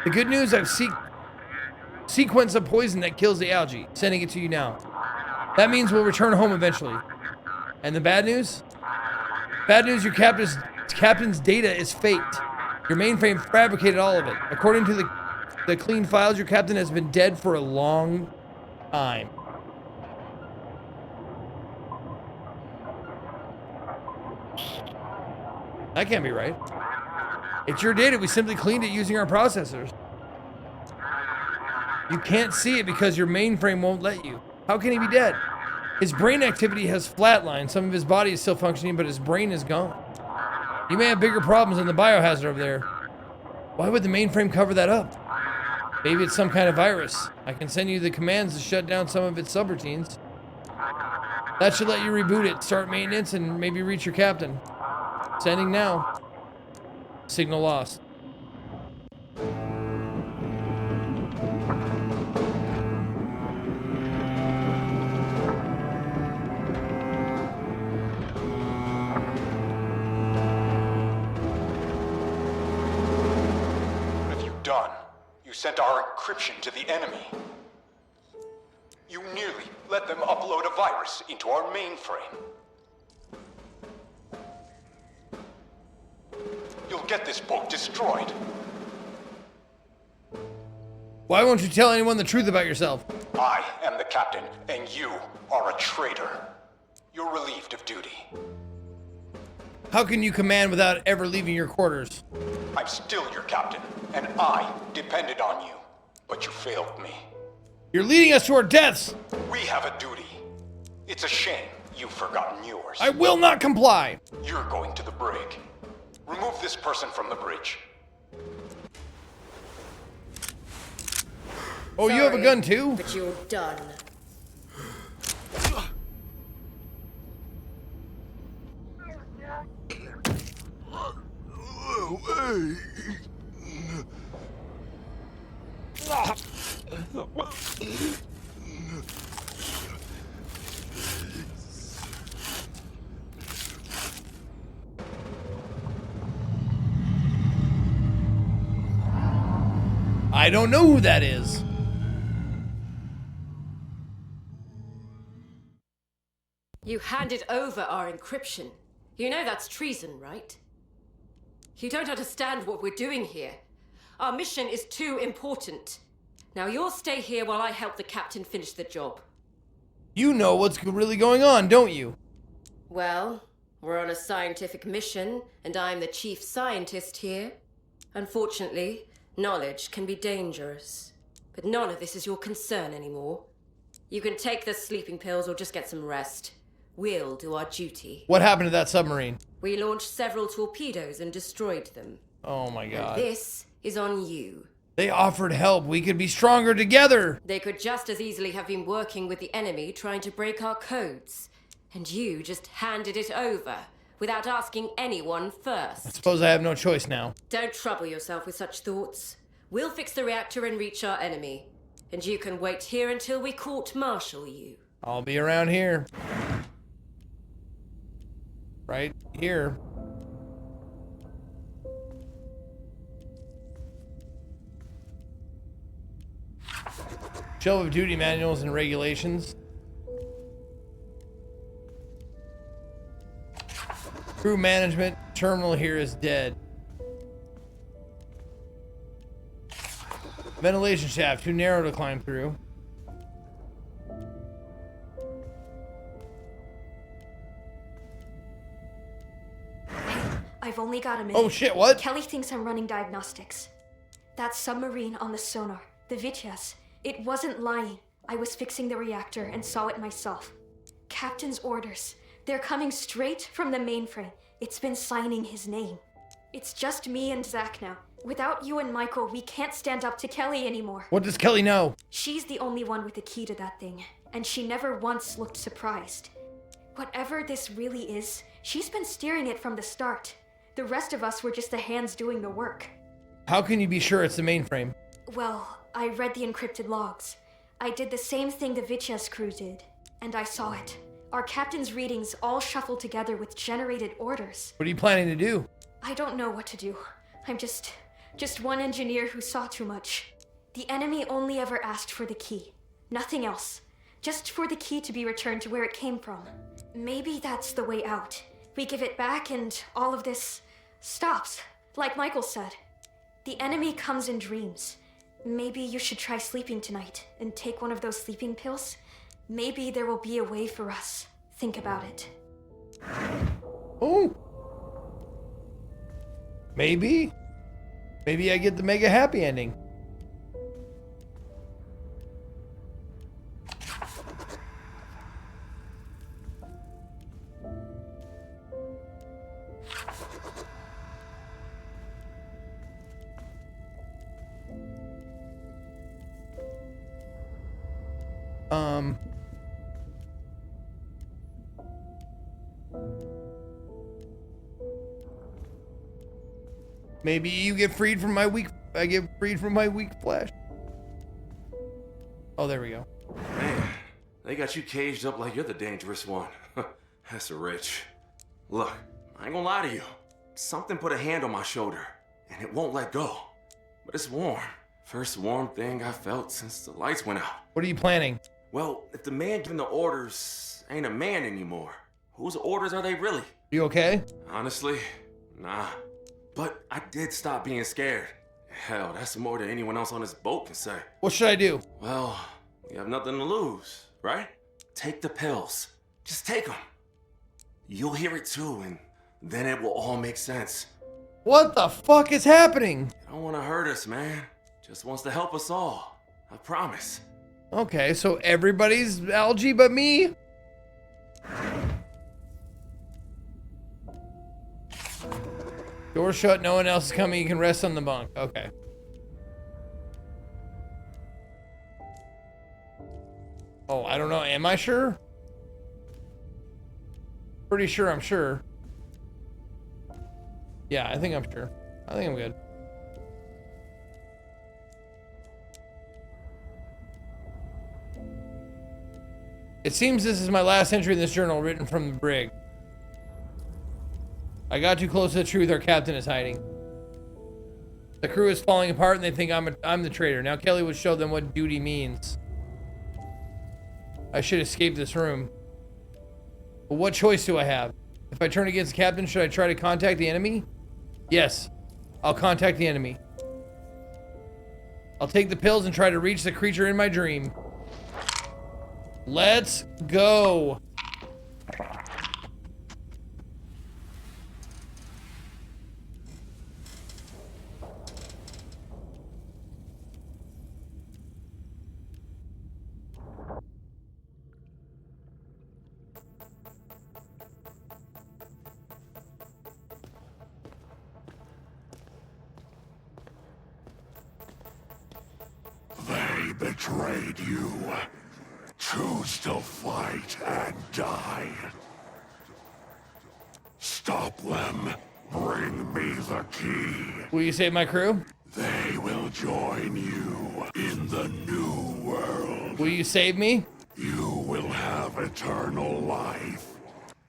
The good news, I've sequenced a poison that kills the algae. Sending it to you now. That means we'll return home eventually. And the bad news? Bad news, your captain's data is faked. Your mainframe fabricated all of it. According to the clean files, your captain has been dead for a long time. That can't be right. It's your data. We simply cleaned it using our processors. You can't see it because your mainframe won't let you. How can he be dead? His brain activity has flatlined. Some of his body is still functioning, but his brain is gone. You may have bigger problems than the biohazard over there. Why would the mainframe cover that up? Maybe it's some kind of virus. I can send you the commands to shut down some of its subroutines. That should let you reboot it, start maintenance, and maybe reach your captain. Sending now. Signal lost. What have you done? You sent our encryption to the enemy. You nearly let them upload a virus into our mainframe. You'll get this boat destroyed. Why won't you tell anyone the truth about yourself? I am the captain, and you are a traitor. You're relieved of duty. How can you command without ever leaving your quarters? I'm still your captain, and I depended on you. But you failed me. You're leading us to our deaths! We have a duty. It's a shame you've forgotten yours. I will not comply! You're going to the brig. Remove this person from the bridge. Oh, you have a gun too? But you're done. I don't know who that is. You handed over our encryption. You know that's treason, right? You don't understand what we're doing here. Our mission is too important. Now you'll stay here while I help the captain finish the job. You know what's really going on, don't you? Well, we're on a scientific mission, and I'm the chief scientist here. Unfortunately, knowledge can be dangerous. But none of this is your concern anymore. You can take the sleeping pills or just get some rest. We'll do our duty. What happened to that submarine? We launched several torpedoes and destroyed them. Oh my god. And this is on you. They offered help. We could be stronger together. They could just as easily have been working with the enemy trying to break our codes. And you just handed it over without asking anyone first. I suppose I have no choice now. Don't trouble yourself with such thoughts. We'll fix the reactor and reach our enemy. And you can wait here until we court-martial you. I'll be around here. Right here. Shelf of duty manuals and regulations. Crew management terminal here is dead. Ventilation shaft too narrow to climb through. I've only got a minute. Oh shit, what? Kelly thinks I'm running diagnostics. That submarine on the sonar, the Vityaz, it wasn't lying. I was fixing the reactor and saw it myself. Captain's orders. They're coming straight from the mainframe. It's been signing his name. It's just me and Zach now. Without you and Michael, we can't stand up to Kelly anymore. What does Kelly know? She's the only one with the key to that thing, and she never once looked surprised. Whatever this really is, she's been steering it from the start. The rest of us were just the hands doing the work. How can you be sure it's the mainframe? Well, I read the encrypted logs. I did the same thing the Vityaz crew did, and I saw it. Our captain's readings all shuffled together with generated orders. What are you planning to do? I don't know what to do. I'm just one engineer who saw too much. The enemy only ever asked for the key. Nothing else. Just for the key to be returned to where it came from. Maybe that's the way out. We give it back and all of this stops. Like Michael said. The enemy comes in dreams. Maybe you should try sleeping tonight and take one of those sleeping pills. Maybe there will be a way for us. Think about it. Oh. Maybe. Maybe I get the mega happy ending. Maybe you get freed from my weak. I get freed from my weak flesh. Oh, there we go. Man, they got you caged up like you're the dangerous one. That's rich. Look, I ain't gonna lie to you. Something put a hand on my shoulder, and it won't let go. But it's warm. First warm thing I felt since the lights went out. What are you planning? Well, if the man giving the orders ain't a man anymore, whose orders are they really? You okay? Honestly, nah. But I did stop being scared. Hell, that's more than anyone else on this boat can say. What should I do? Well, you have nothing to lose, right? Take the pills. Just take them. You'll hear it too, and then it will all make sense. What the fuck is happening? I don't want to hurt us, man. Just wants to help us all. I promise. Okay, so everybody's algae but me? Door shut, no one else is coming, you can rest on the bunk. Okay. Oh, I don't know, am I sure? Pretty sure I'm sure. Yeah, I think I'm sure. I think I'm good. It seems this is my last entry in this journal written from the brig. I got too close to the truth. Our captain is hiding. The crew is falling apart and they think I'm the traitor. Now Kelly would show them what duty means. I should escape this room. But what choice do I have? If I turn against the captain, should I try to contact the enemy? Yes. I'll contact the enemy. I'll take the pills and try to reach the creature in my dream. Let's go. They betrayed you. Choose to fight and die. Stop them. Bring me the key. Will you save my crew? They will join you in the new world. Will you save me? You will have eternal life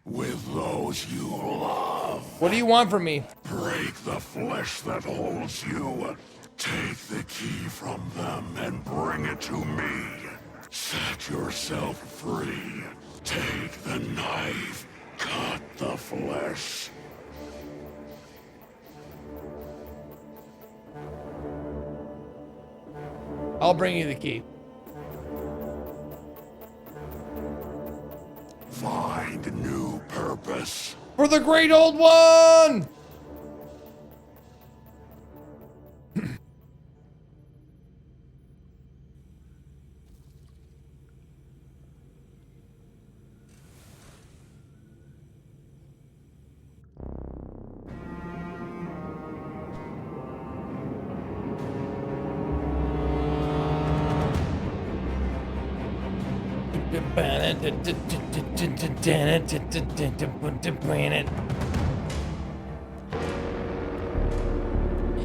with those you love. What do you want from me? Break the flesh that holds you. Take the key from them and bring it to me. Set yourself free. Take the knife. Cut the flesh. I'll bring you the key. Find new purpose. For the great old one!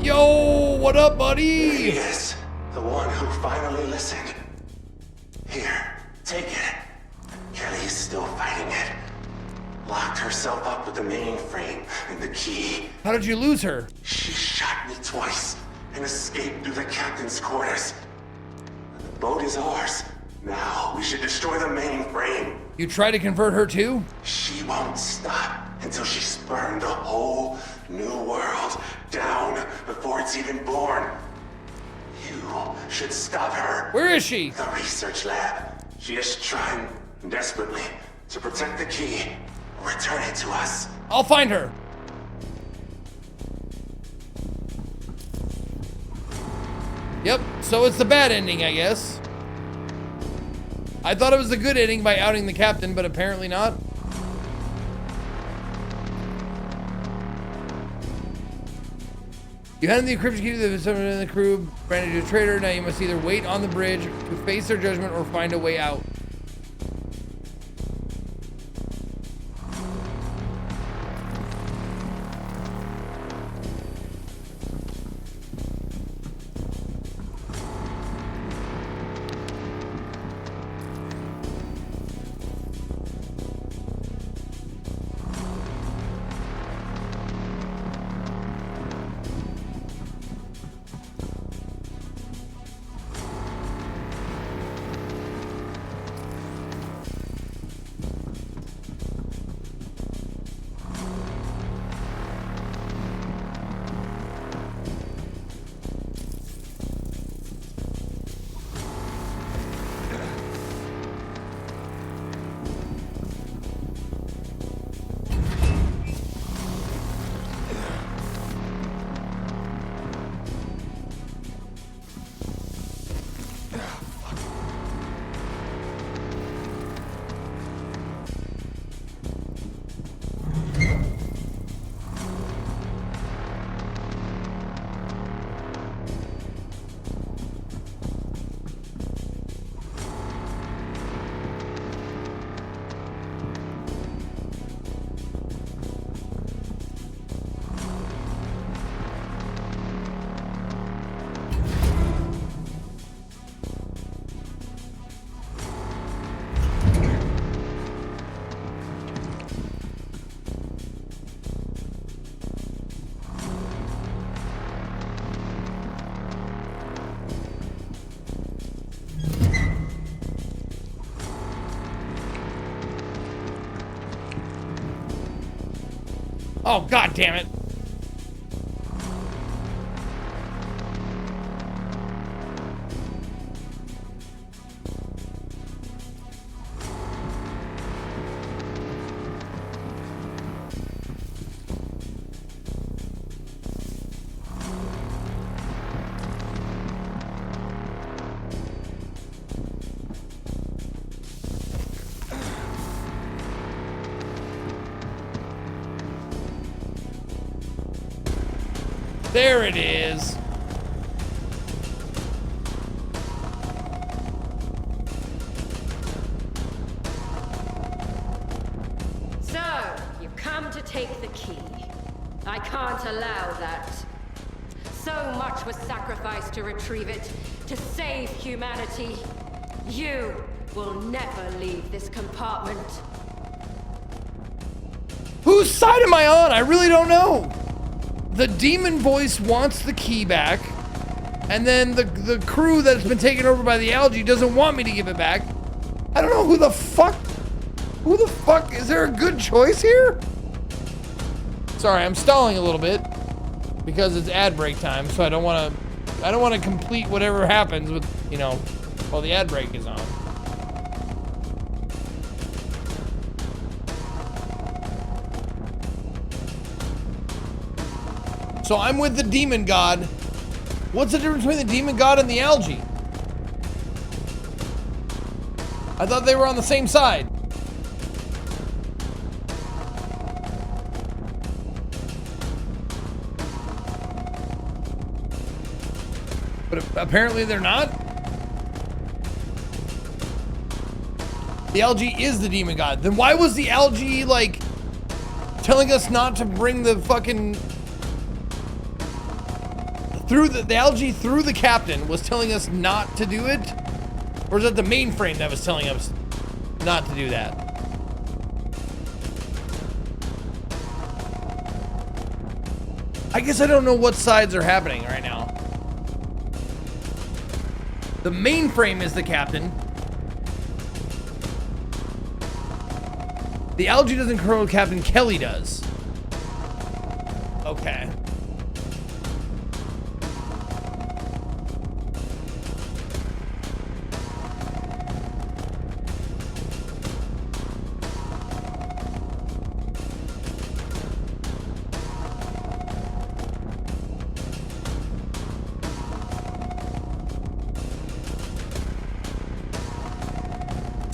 Yo, what up, buddy? He is the one who finally listened. Here, take it. Kelly's still fighting it. Locked herself up with the mainframe and the key. How did you lose her? She shot me twice and escaped through the captain's quarters. The boat is ours. Now we should destroy the mainframe. You tried to convert her too? She won't stop until she's burned the whole new world down before it's even born. You should stop her. Where is she? The research lab. She is trying desperately to protect the key. Return it to us. I'll find her. Yep, so it's the bad ending, I guess. I thought it was the good ending by outing the captain, but apparently not. You handed the encryption key to the someone in the crew, branded you a traitor. Now you must either wait on the bridge to face their judgment or find a way out. Oh, god damn it. There it is. So, you come to take the key. I can't allow that. So much was sacrificed to retrieve it, to save humanity. You will never leave this compartment. Whose side am I on? I really don't know. The demon voice wants the key back, and then the crew that's been taken over by the algae doesn't want me to give it back. I don't know who the fuck is there a good choice here? Sorry, I'm stalling a little bit because it's ad break time, so I don't want to complete whatever happens with, you know, while the ad break is on. So I'm with the demon god. What's the difference between the demon god and the algae? I thought they were on the same side. But apparently they're not. The algae is the demon god. Then why was the algae like telling us not to bring the fucking through the algae through the captain was telling us not to do it? Or is that the mainframe that was telling us not to do that? I guess I don't know what sides are happening right now. The mainframe is the captain. The algae doesn't control Captain Kelly does. Okay.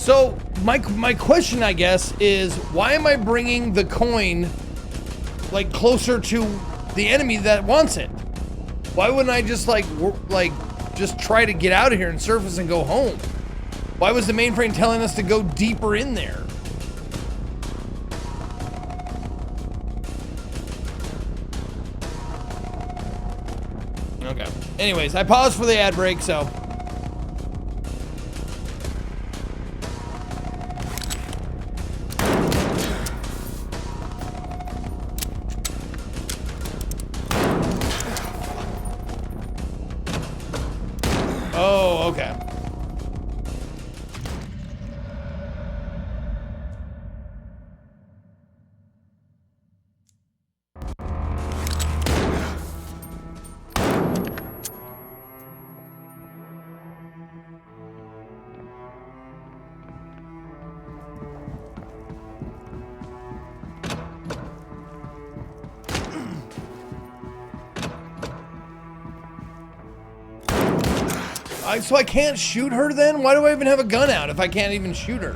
So my question, I guess, is why am I bringing the coin like closer to the enemy that wants it? Why wouldn't I just just try to get out of here and surface and go home? Why was the mainframe telling us to go deeper in there? Okay. Anyways, I paused for the ad break, so. Oh, okay. So I can't shoot her then? Why do I even have a gun out if I can't even shoot her?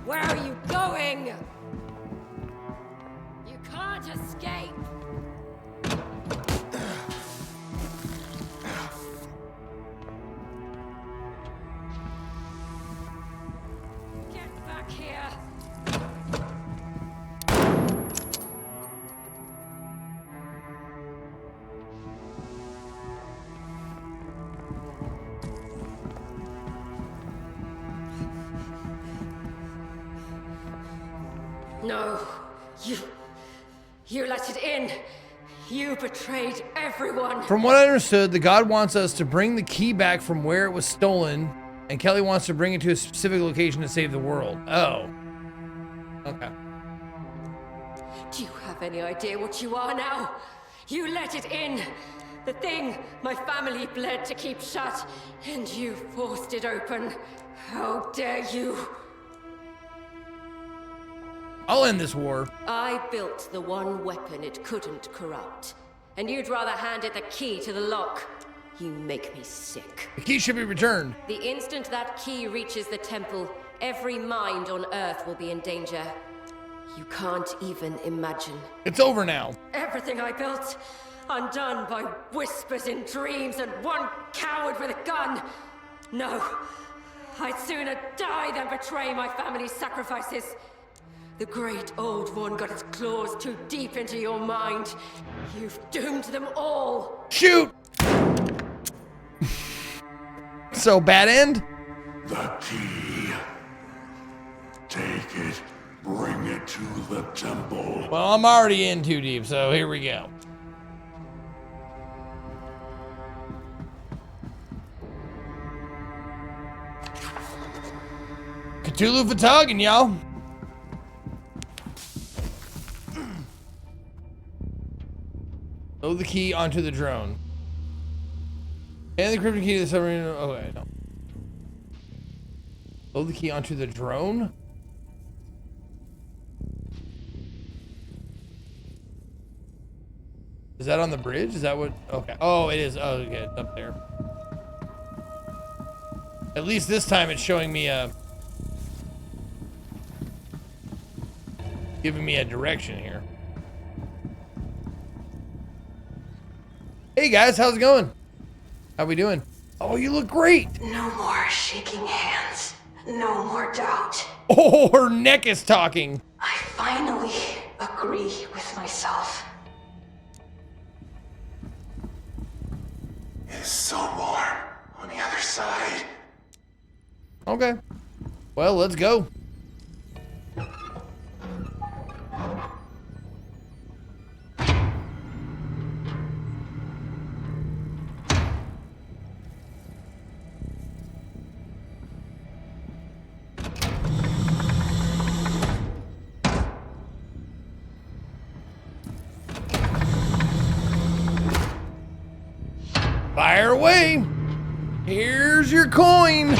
Where are you going? You can't escape. Get back here. No, you let it in. You betrayed everyone. From what I understood, the god wants us to bring the key back from where it was stolen And Kelly wants to bring it to a specific location to save the world. Oh. Okay. Do you have any idea what you are now? You let it in. The thing my family bled to keep shut, and you forced it open. How dare you? I'll end this war. I built the one weapon it couldn't corrupt. And you'd rather hand it the key to the lock. You make me sick. The key should be returned. The instant that key reaches the temple, every mind on Earth will be in danger. You can't even imagine. It's over now. Everything I built, undone by whispers in dreams and one coward with a gun. No, I'd sooner die than betray my family's sacrifices. The great old one got its claws too deep into your mind. You've doomed them all. Shoot! So, bad end? The key. Take it. Bring it to the temple. Well, I'm already in too deep, so here we go. Cthulhu for talking, y'all. Load the key onto the drone. And the encrypted key to the submarine. Okay, no. Load the key onto the drone? Is that on the bridge? Is that what? Okay. Oh, it is. Oh, okay. It's up there. At least this time it's showing me giving me a direction here. Hey guys, how's it going? How we doing? Oh, you look great. No more shaking hands. No more doubt. Oh, her neck is talking. I finally agree with myself. It is so warm on the other side. Okay. Well, let's go. Fire away. Here's your coin.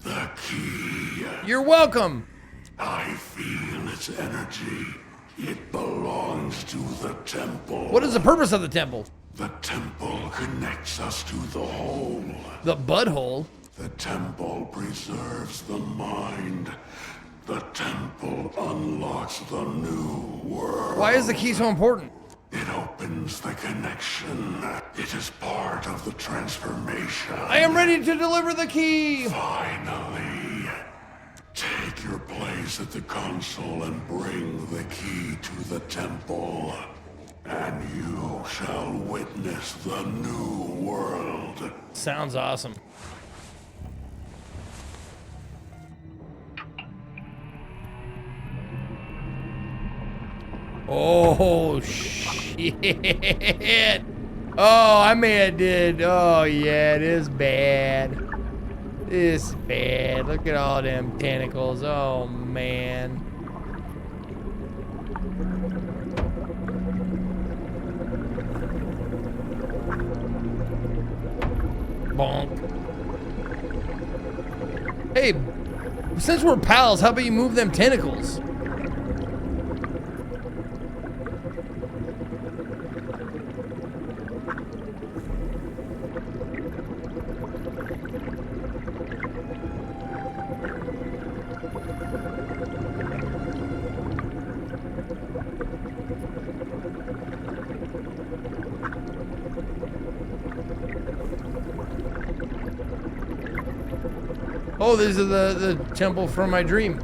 The key. You're welcome. I feel its energy. It belongs to the temple. What is the purpose of the temple? The temple connects us to the whole. The butthole? The temple preserves the mind. The temple unlocks the new world. Why is the key so important? It opens the connection. It is part of the transformation. I am ready to deliver the key. Finally. Take your place at the console and bring the key to the temple. And you shall witness the new world. Sounds awesome. Oh, shit. Oh, I may have did. Oh, yeah, it is bad. This is bad. Look at all them tentacles. Oh, man. Bonk. Hey, since we're pals, how about you move them tentacles? Oh, this is the temple from my dream.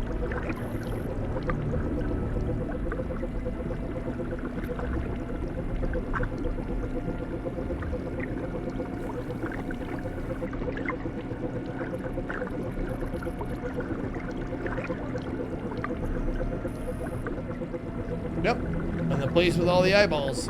Yep, and the place with all the eyeballs.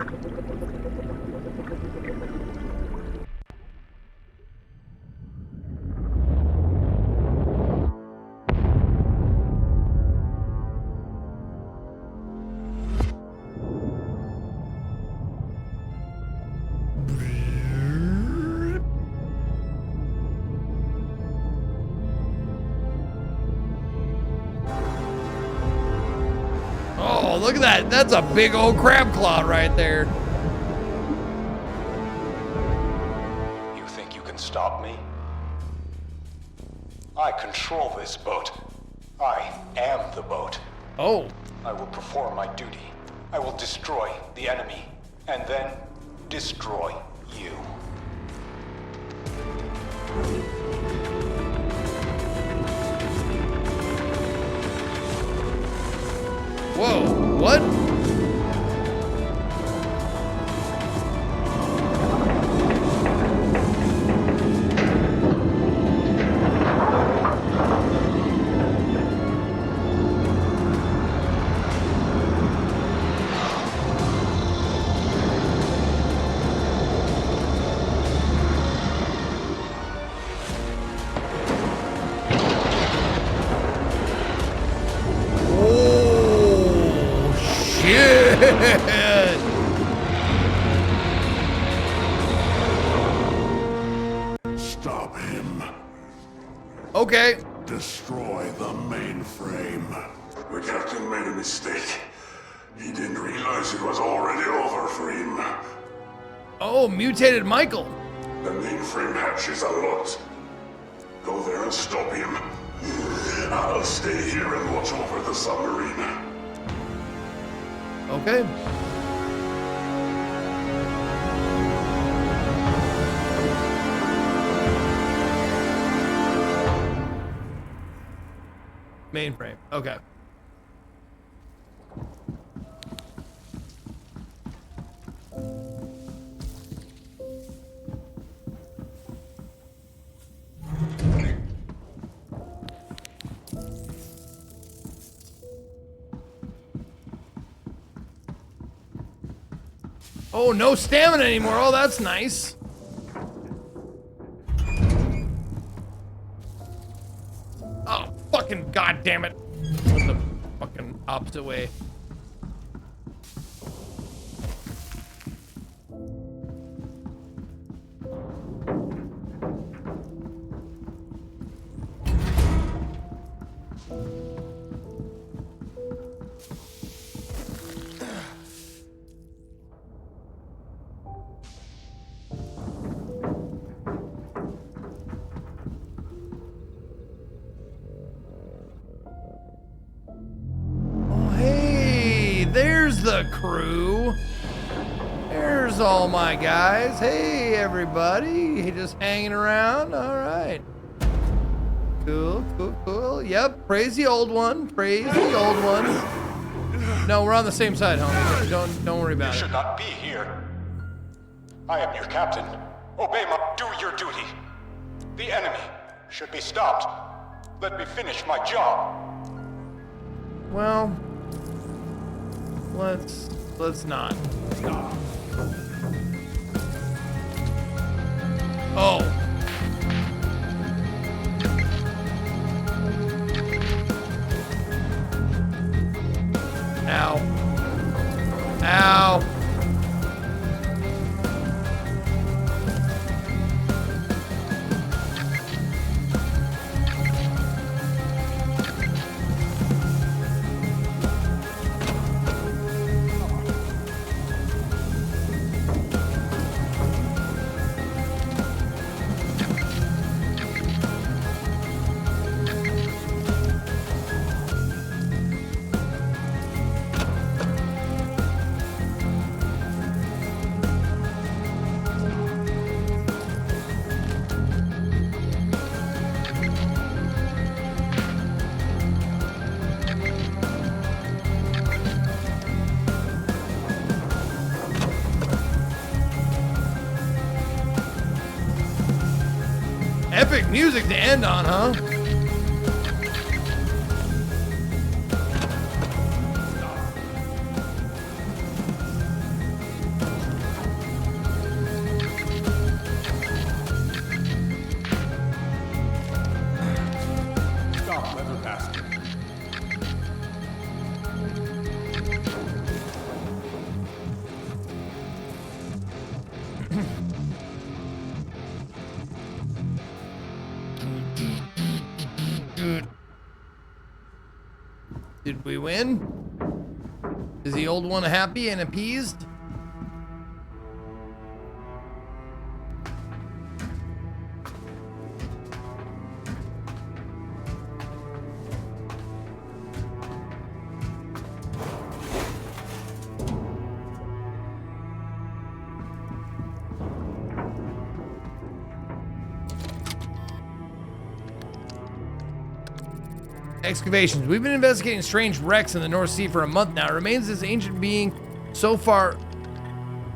look at that. That's a big old crab claw right there. You think you can stop me? I control this boat. I am the boat. Oh. I will perform my duty. I will destroy the enemy, and then destroy you. Whoa, what? Stop him. Okay. Destroy the mainframe. The captain made a mistake. He didn't realize it was already over for him. Oh, mutated Michael. The mainframe hatch is unlocked. Go there and stop him. I'll stay here and watch over the submarine. Okay. Mainframe. Okay. Oh, no stamina anymore. Oh, that's nice. Oh, fucking goddamn it. Went the fucking opposite way. The crew. There's all my guys. Hey, everybody. Just hanging around. All right. Cool, cool, cool. Yep. Praise the old one. Praise the old one. No, we're on the same side, homie. Don't worry about it. You should not be here. I am your captain. Obey do your duty. The enemy should be stopped. Let me finish my job. Well, let's not. Oh. Ow. Ow. Epic music to end on, huh? Stop, leather bastard. Good. Did we win? Is the old one happy and appeased? Excavations. We've been investigating strange wrecks in the North Sea for a month now. It remains this ancient being so far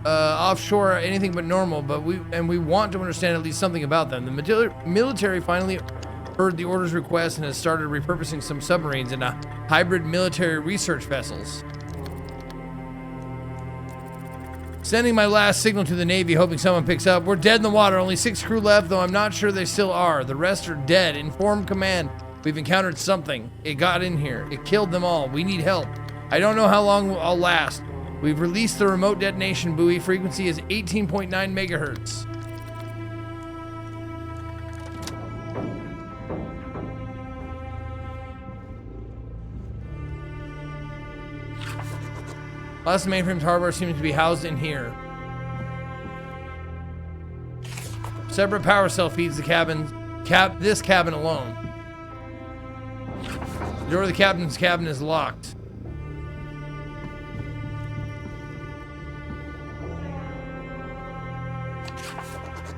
offshore anything but normal, but we want to understand at least something about them. The military finally heard the order's request and has started repurposing some submarines into hybrid military research vessels. Sending my last signal to the Navy, hoping someone picks up. We're dead in the water. Only 6 crew left, though I'm not sure they still are. The rest are dead. Inform command. We've encountered something. It got in here. It killed them all. We need help. I don't know how long I'll last. We've released the remote detonation buoy. Frequency is 18.9 megahertz. Last mainframe's hardware seems to be housed in here. Separate power cell feeds the this cabin alone. The door of the captain's cabin is locked.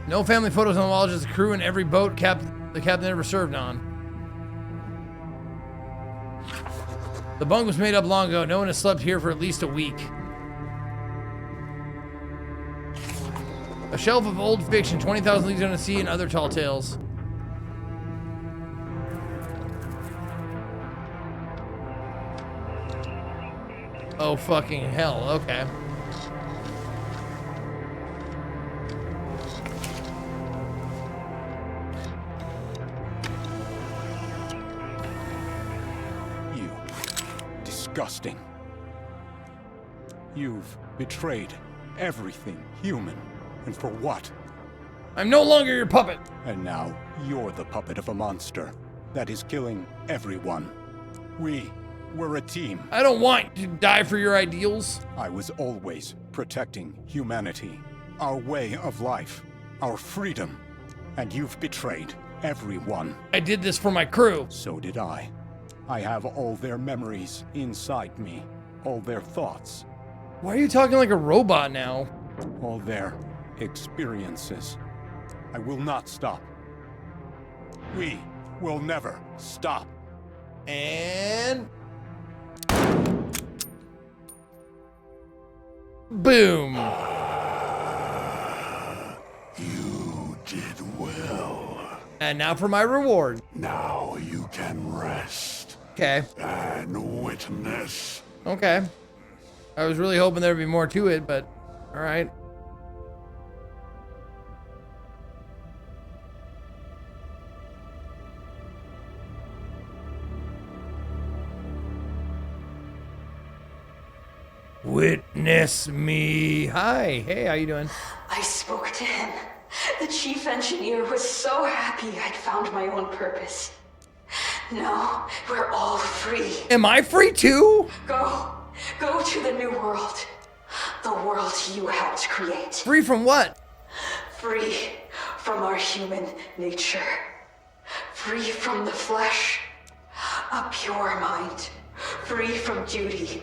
No family photos on the wall, just the crew and every boat the captain ever served on. The bunk was made up long ago. No one has slept here for at least a week. A shelf of old fiction, 20,000 Leagues Under the Sea and other tall tales. Oh, fucking hell. Okay. You. Disgusting. You've betrayed everything human. And for what? I'm no longer your puppet. And now you're the puppet of a monster that is killing everyone. We're a team. I don't want to die for your ideals. I was always protecting humanity, our way of life, our freedom. And you've betrayed everyone. I did this for my crew. So did I. I have all their memories inside me, all their thoughts. Why are you talking like a robot now? All their experiences. I will not stop. We will never stop. And boom. You did well. And now for my reward. Now you can rest. Okay. And witness. Okay. I was really hoping there'd be more to it, but all right. Witness me. Hi. Hey, how you doing? I spoke to him. The chief engineer was so happy I'd found my own purpose. Now we're all free. Am I free too? Go to the new world. The world you helped create. Free from what? Free from our human nature. Free from the flesh. A pure mind. Free from duty.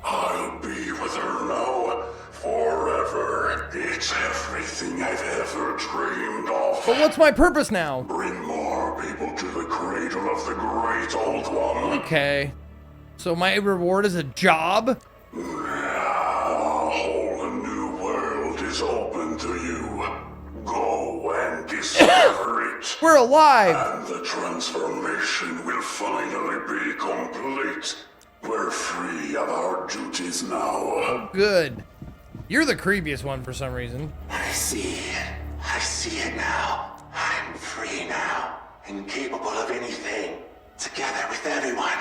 I'll be with her now, forever. It's everything I've ever dreamed of. But what's my purpose now? Bring more people to the cradle of the great old one. Okay. So my reward is a job? Now a whole new world is open to you. Go and discover it. We're alive. And the transformation will finally be complete. We're free of our duties now. Oh, good. You're the creepiest one for some reason. I see it now. I'm free now, and capable of anything, together with everyone.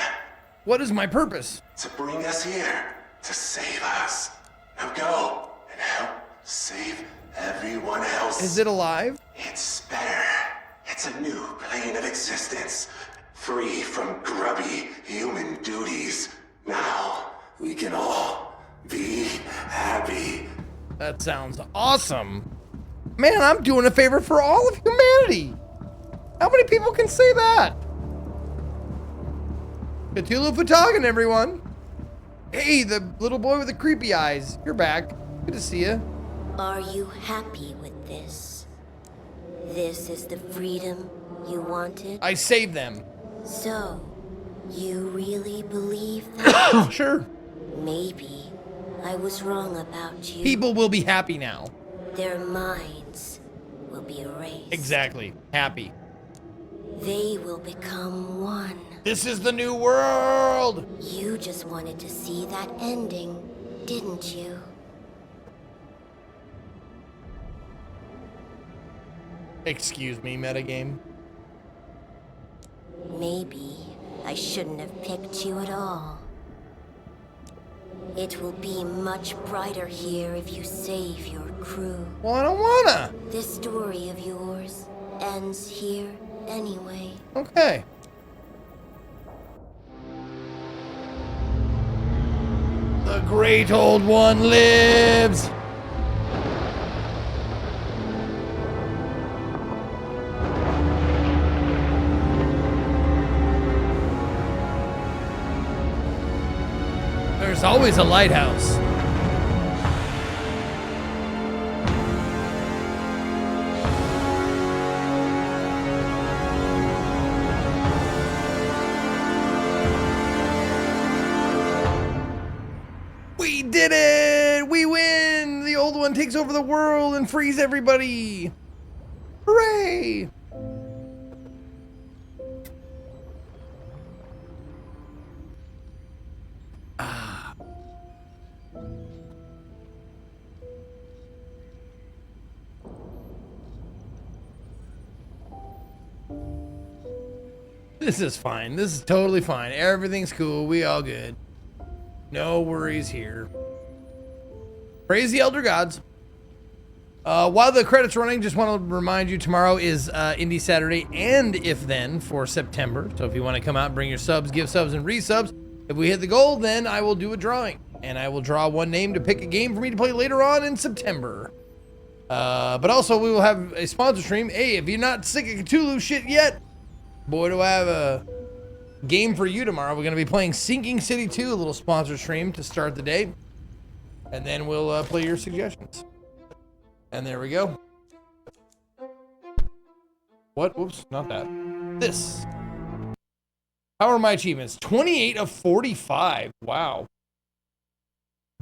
What is my purpose? To bring us here, to save us. Now go, and help save everyone else. Is it alive? It's better. It's a new plane of existence. free from grubby human duties. Now we can all be happy. That sounds awesome. Man, I'm doing a favor for all of humanity. How many people can say that? Cthulhu Futagan, everyone. Hey, the little boy with the creepy eyes. You're back. Good to see you. Are you happy with this? This is the freedom you wanted? I saved them. So, you really believe that? Sure. Maybe I was wrong about you. People will be happy now. Their minds will be erased. Exactly. Happy. They will become one. This is the new world. You just wanted to see that ending, didn't you? Excuse me, metagame. Maybe I shouldn't have picked you at all. It will be much brighter here if you save your crew. Well, I don't wanna. This story of yours ends here anyway. Okay. The great old one lives. There's always a lighthouse. We did it! We win! The old one takes over the world and frees everybody! Hooray! This is fine. This is totally fine. Everything's cool. We all good. No worries here. Praise the Elder Gods. While the credits are running, just want to remind you tomorrow is Indie Saturday and If Then for September. So if you want to come out and bring your subs, give subs and resubs, if we hit the goal, then I will do a drawing. And I will draw one name to pick a game for me to play later on in September. But also we will have a sponsor stream. Hey, if you're not sick of Cthulhu shit yet, boy, do I have a game for you tomorrow. We're going to be playing Sinking City 2, a little sponsor stream to start the day. And then we'll play your suggestions. And there we go. What? Whoops, not that. This. How are my achievements? 28 of 45. Wow.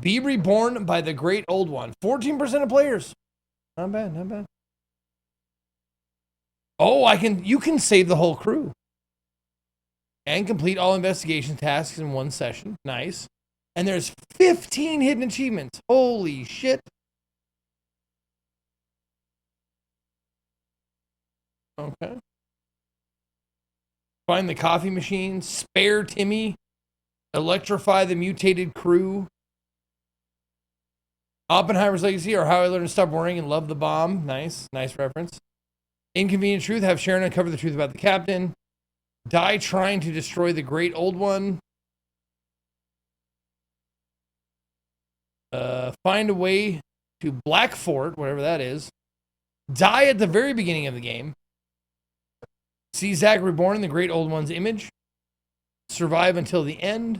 Be reborn by the great old one. 14% of players. Not bad, not bad. Oh, you can save the whole crew. And complete all investigation tasks in one session. Nice. And there's 15 hidden achievements. Holy shit. Okay. Find the coffee machine. Spare Timmy. Electrify the mutated crew. Oppenheimer's Legacy, or How I Learned to Stop Worrying and Love the Bomb. Nice. Nice reference. Inconvenient Truth. Have Sharon uncover the truth about the captain. Die trying to destroy the great old one. Find a way to Black Fort, whatever that is. Die at the very beginning of the game. See Zack reborn in the great old one's image. Survive until the end.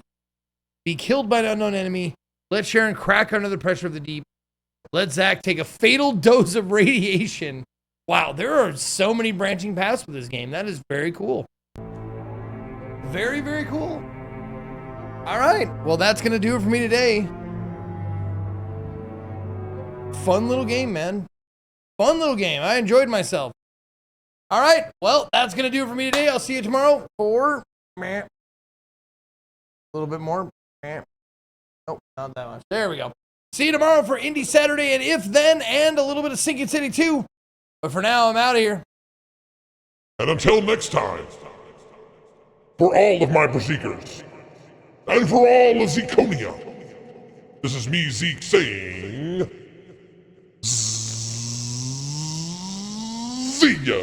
Be killed by an unknown enemy. Let Sharon crack under the pressure of the deep. Let Zack take a fatal dose of radiation. Wow, there are so many branching paths with this game. That is very cool. Very, very cool. All right. Well, that's going to do it for me today. Fun little game, man. Fun little game. I enjoyed myself. All right. Well, that's going to do it for me today. I'll see you tomorrow for a little bit more. Nope, not that much. There we go. See you tomorrow for Indie Saturday and If Then and a little bit of Sinking City 2. But for now, I'm out of here. And until next time, for all of my Berserkers, and for all of Zeconia, this is me, Zeke, saying... See ya!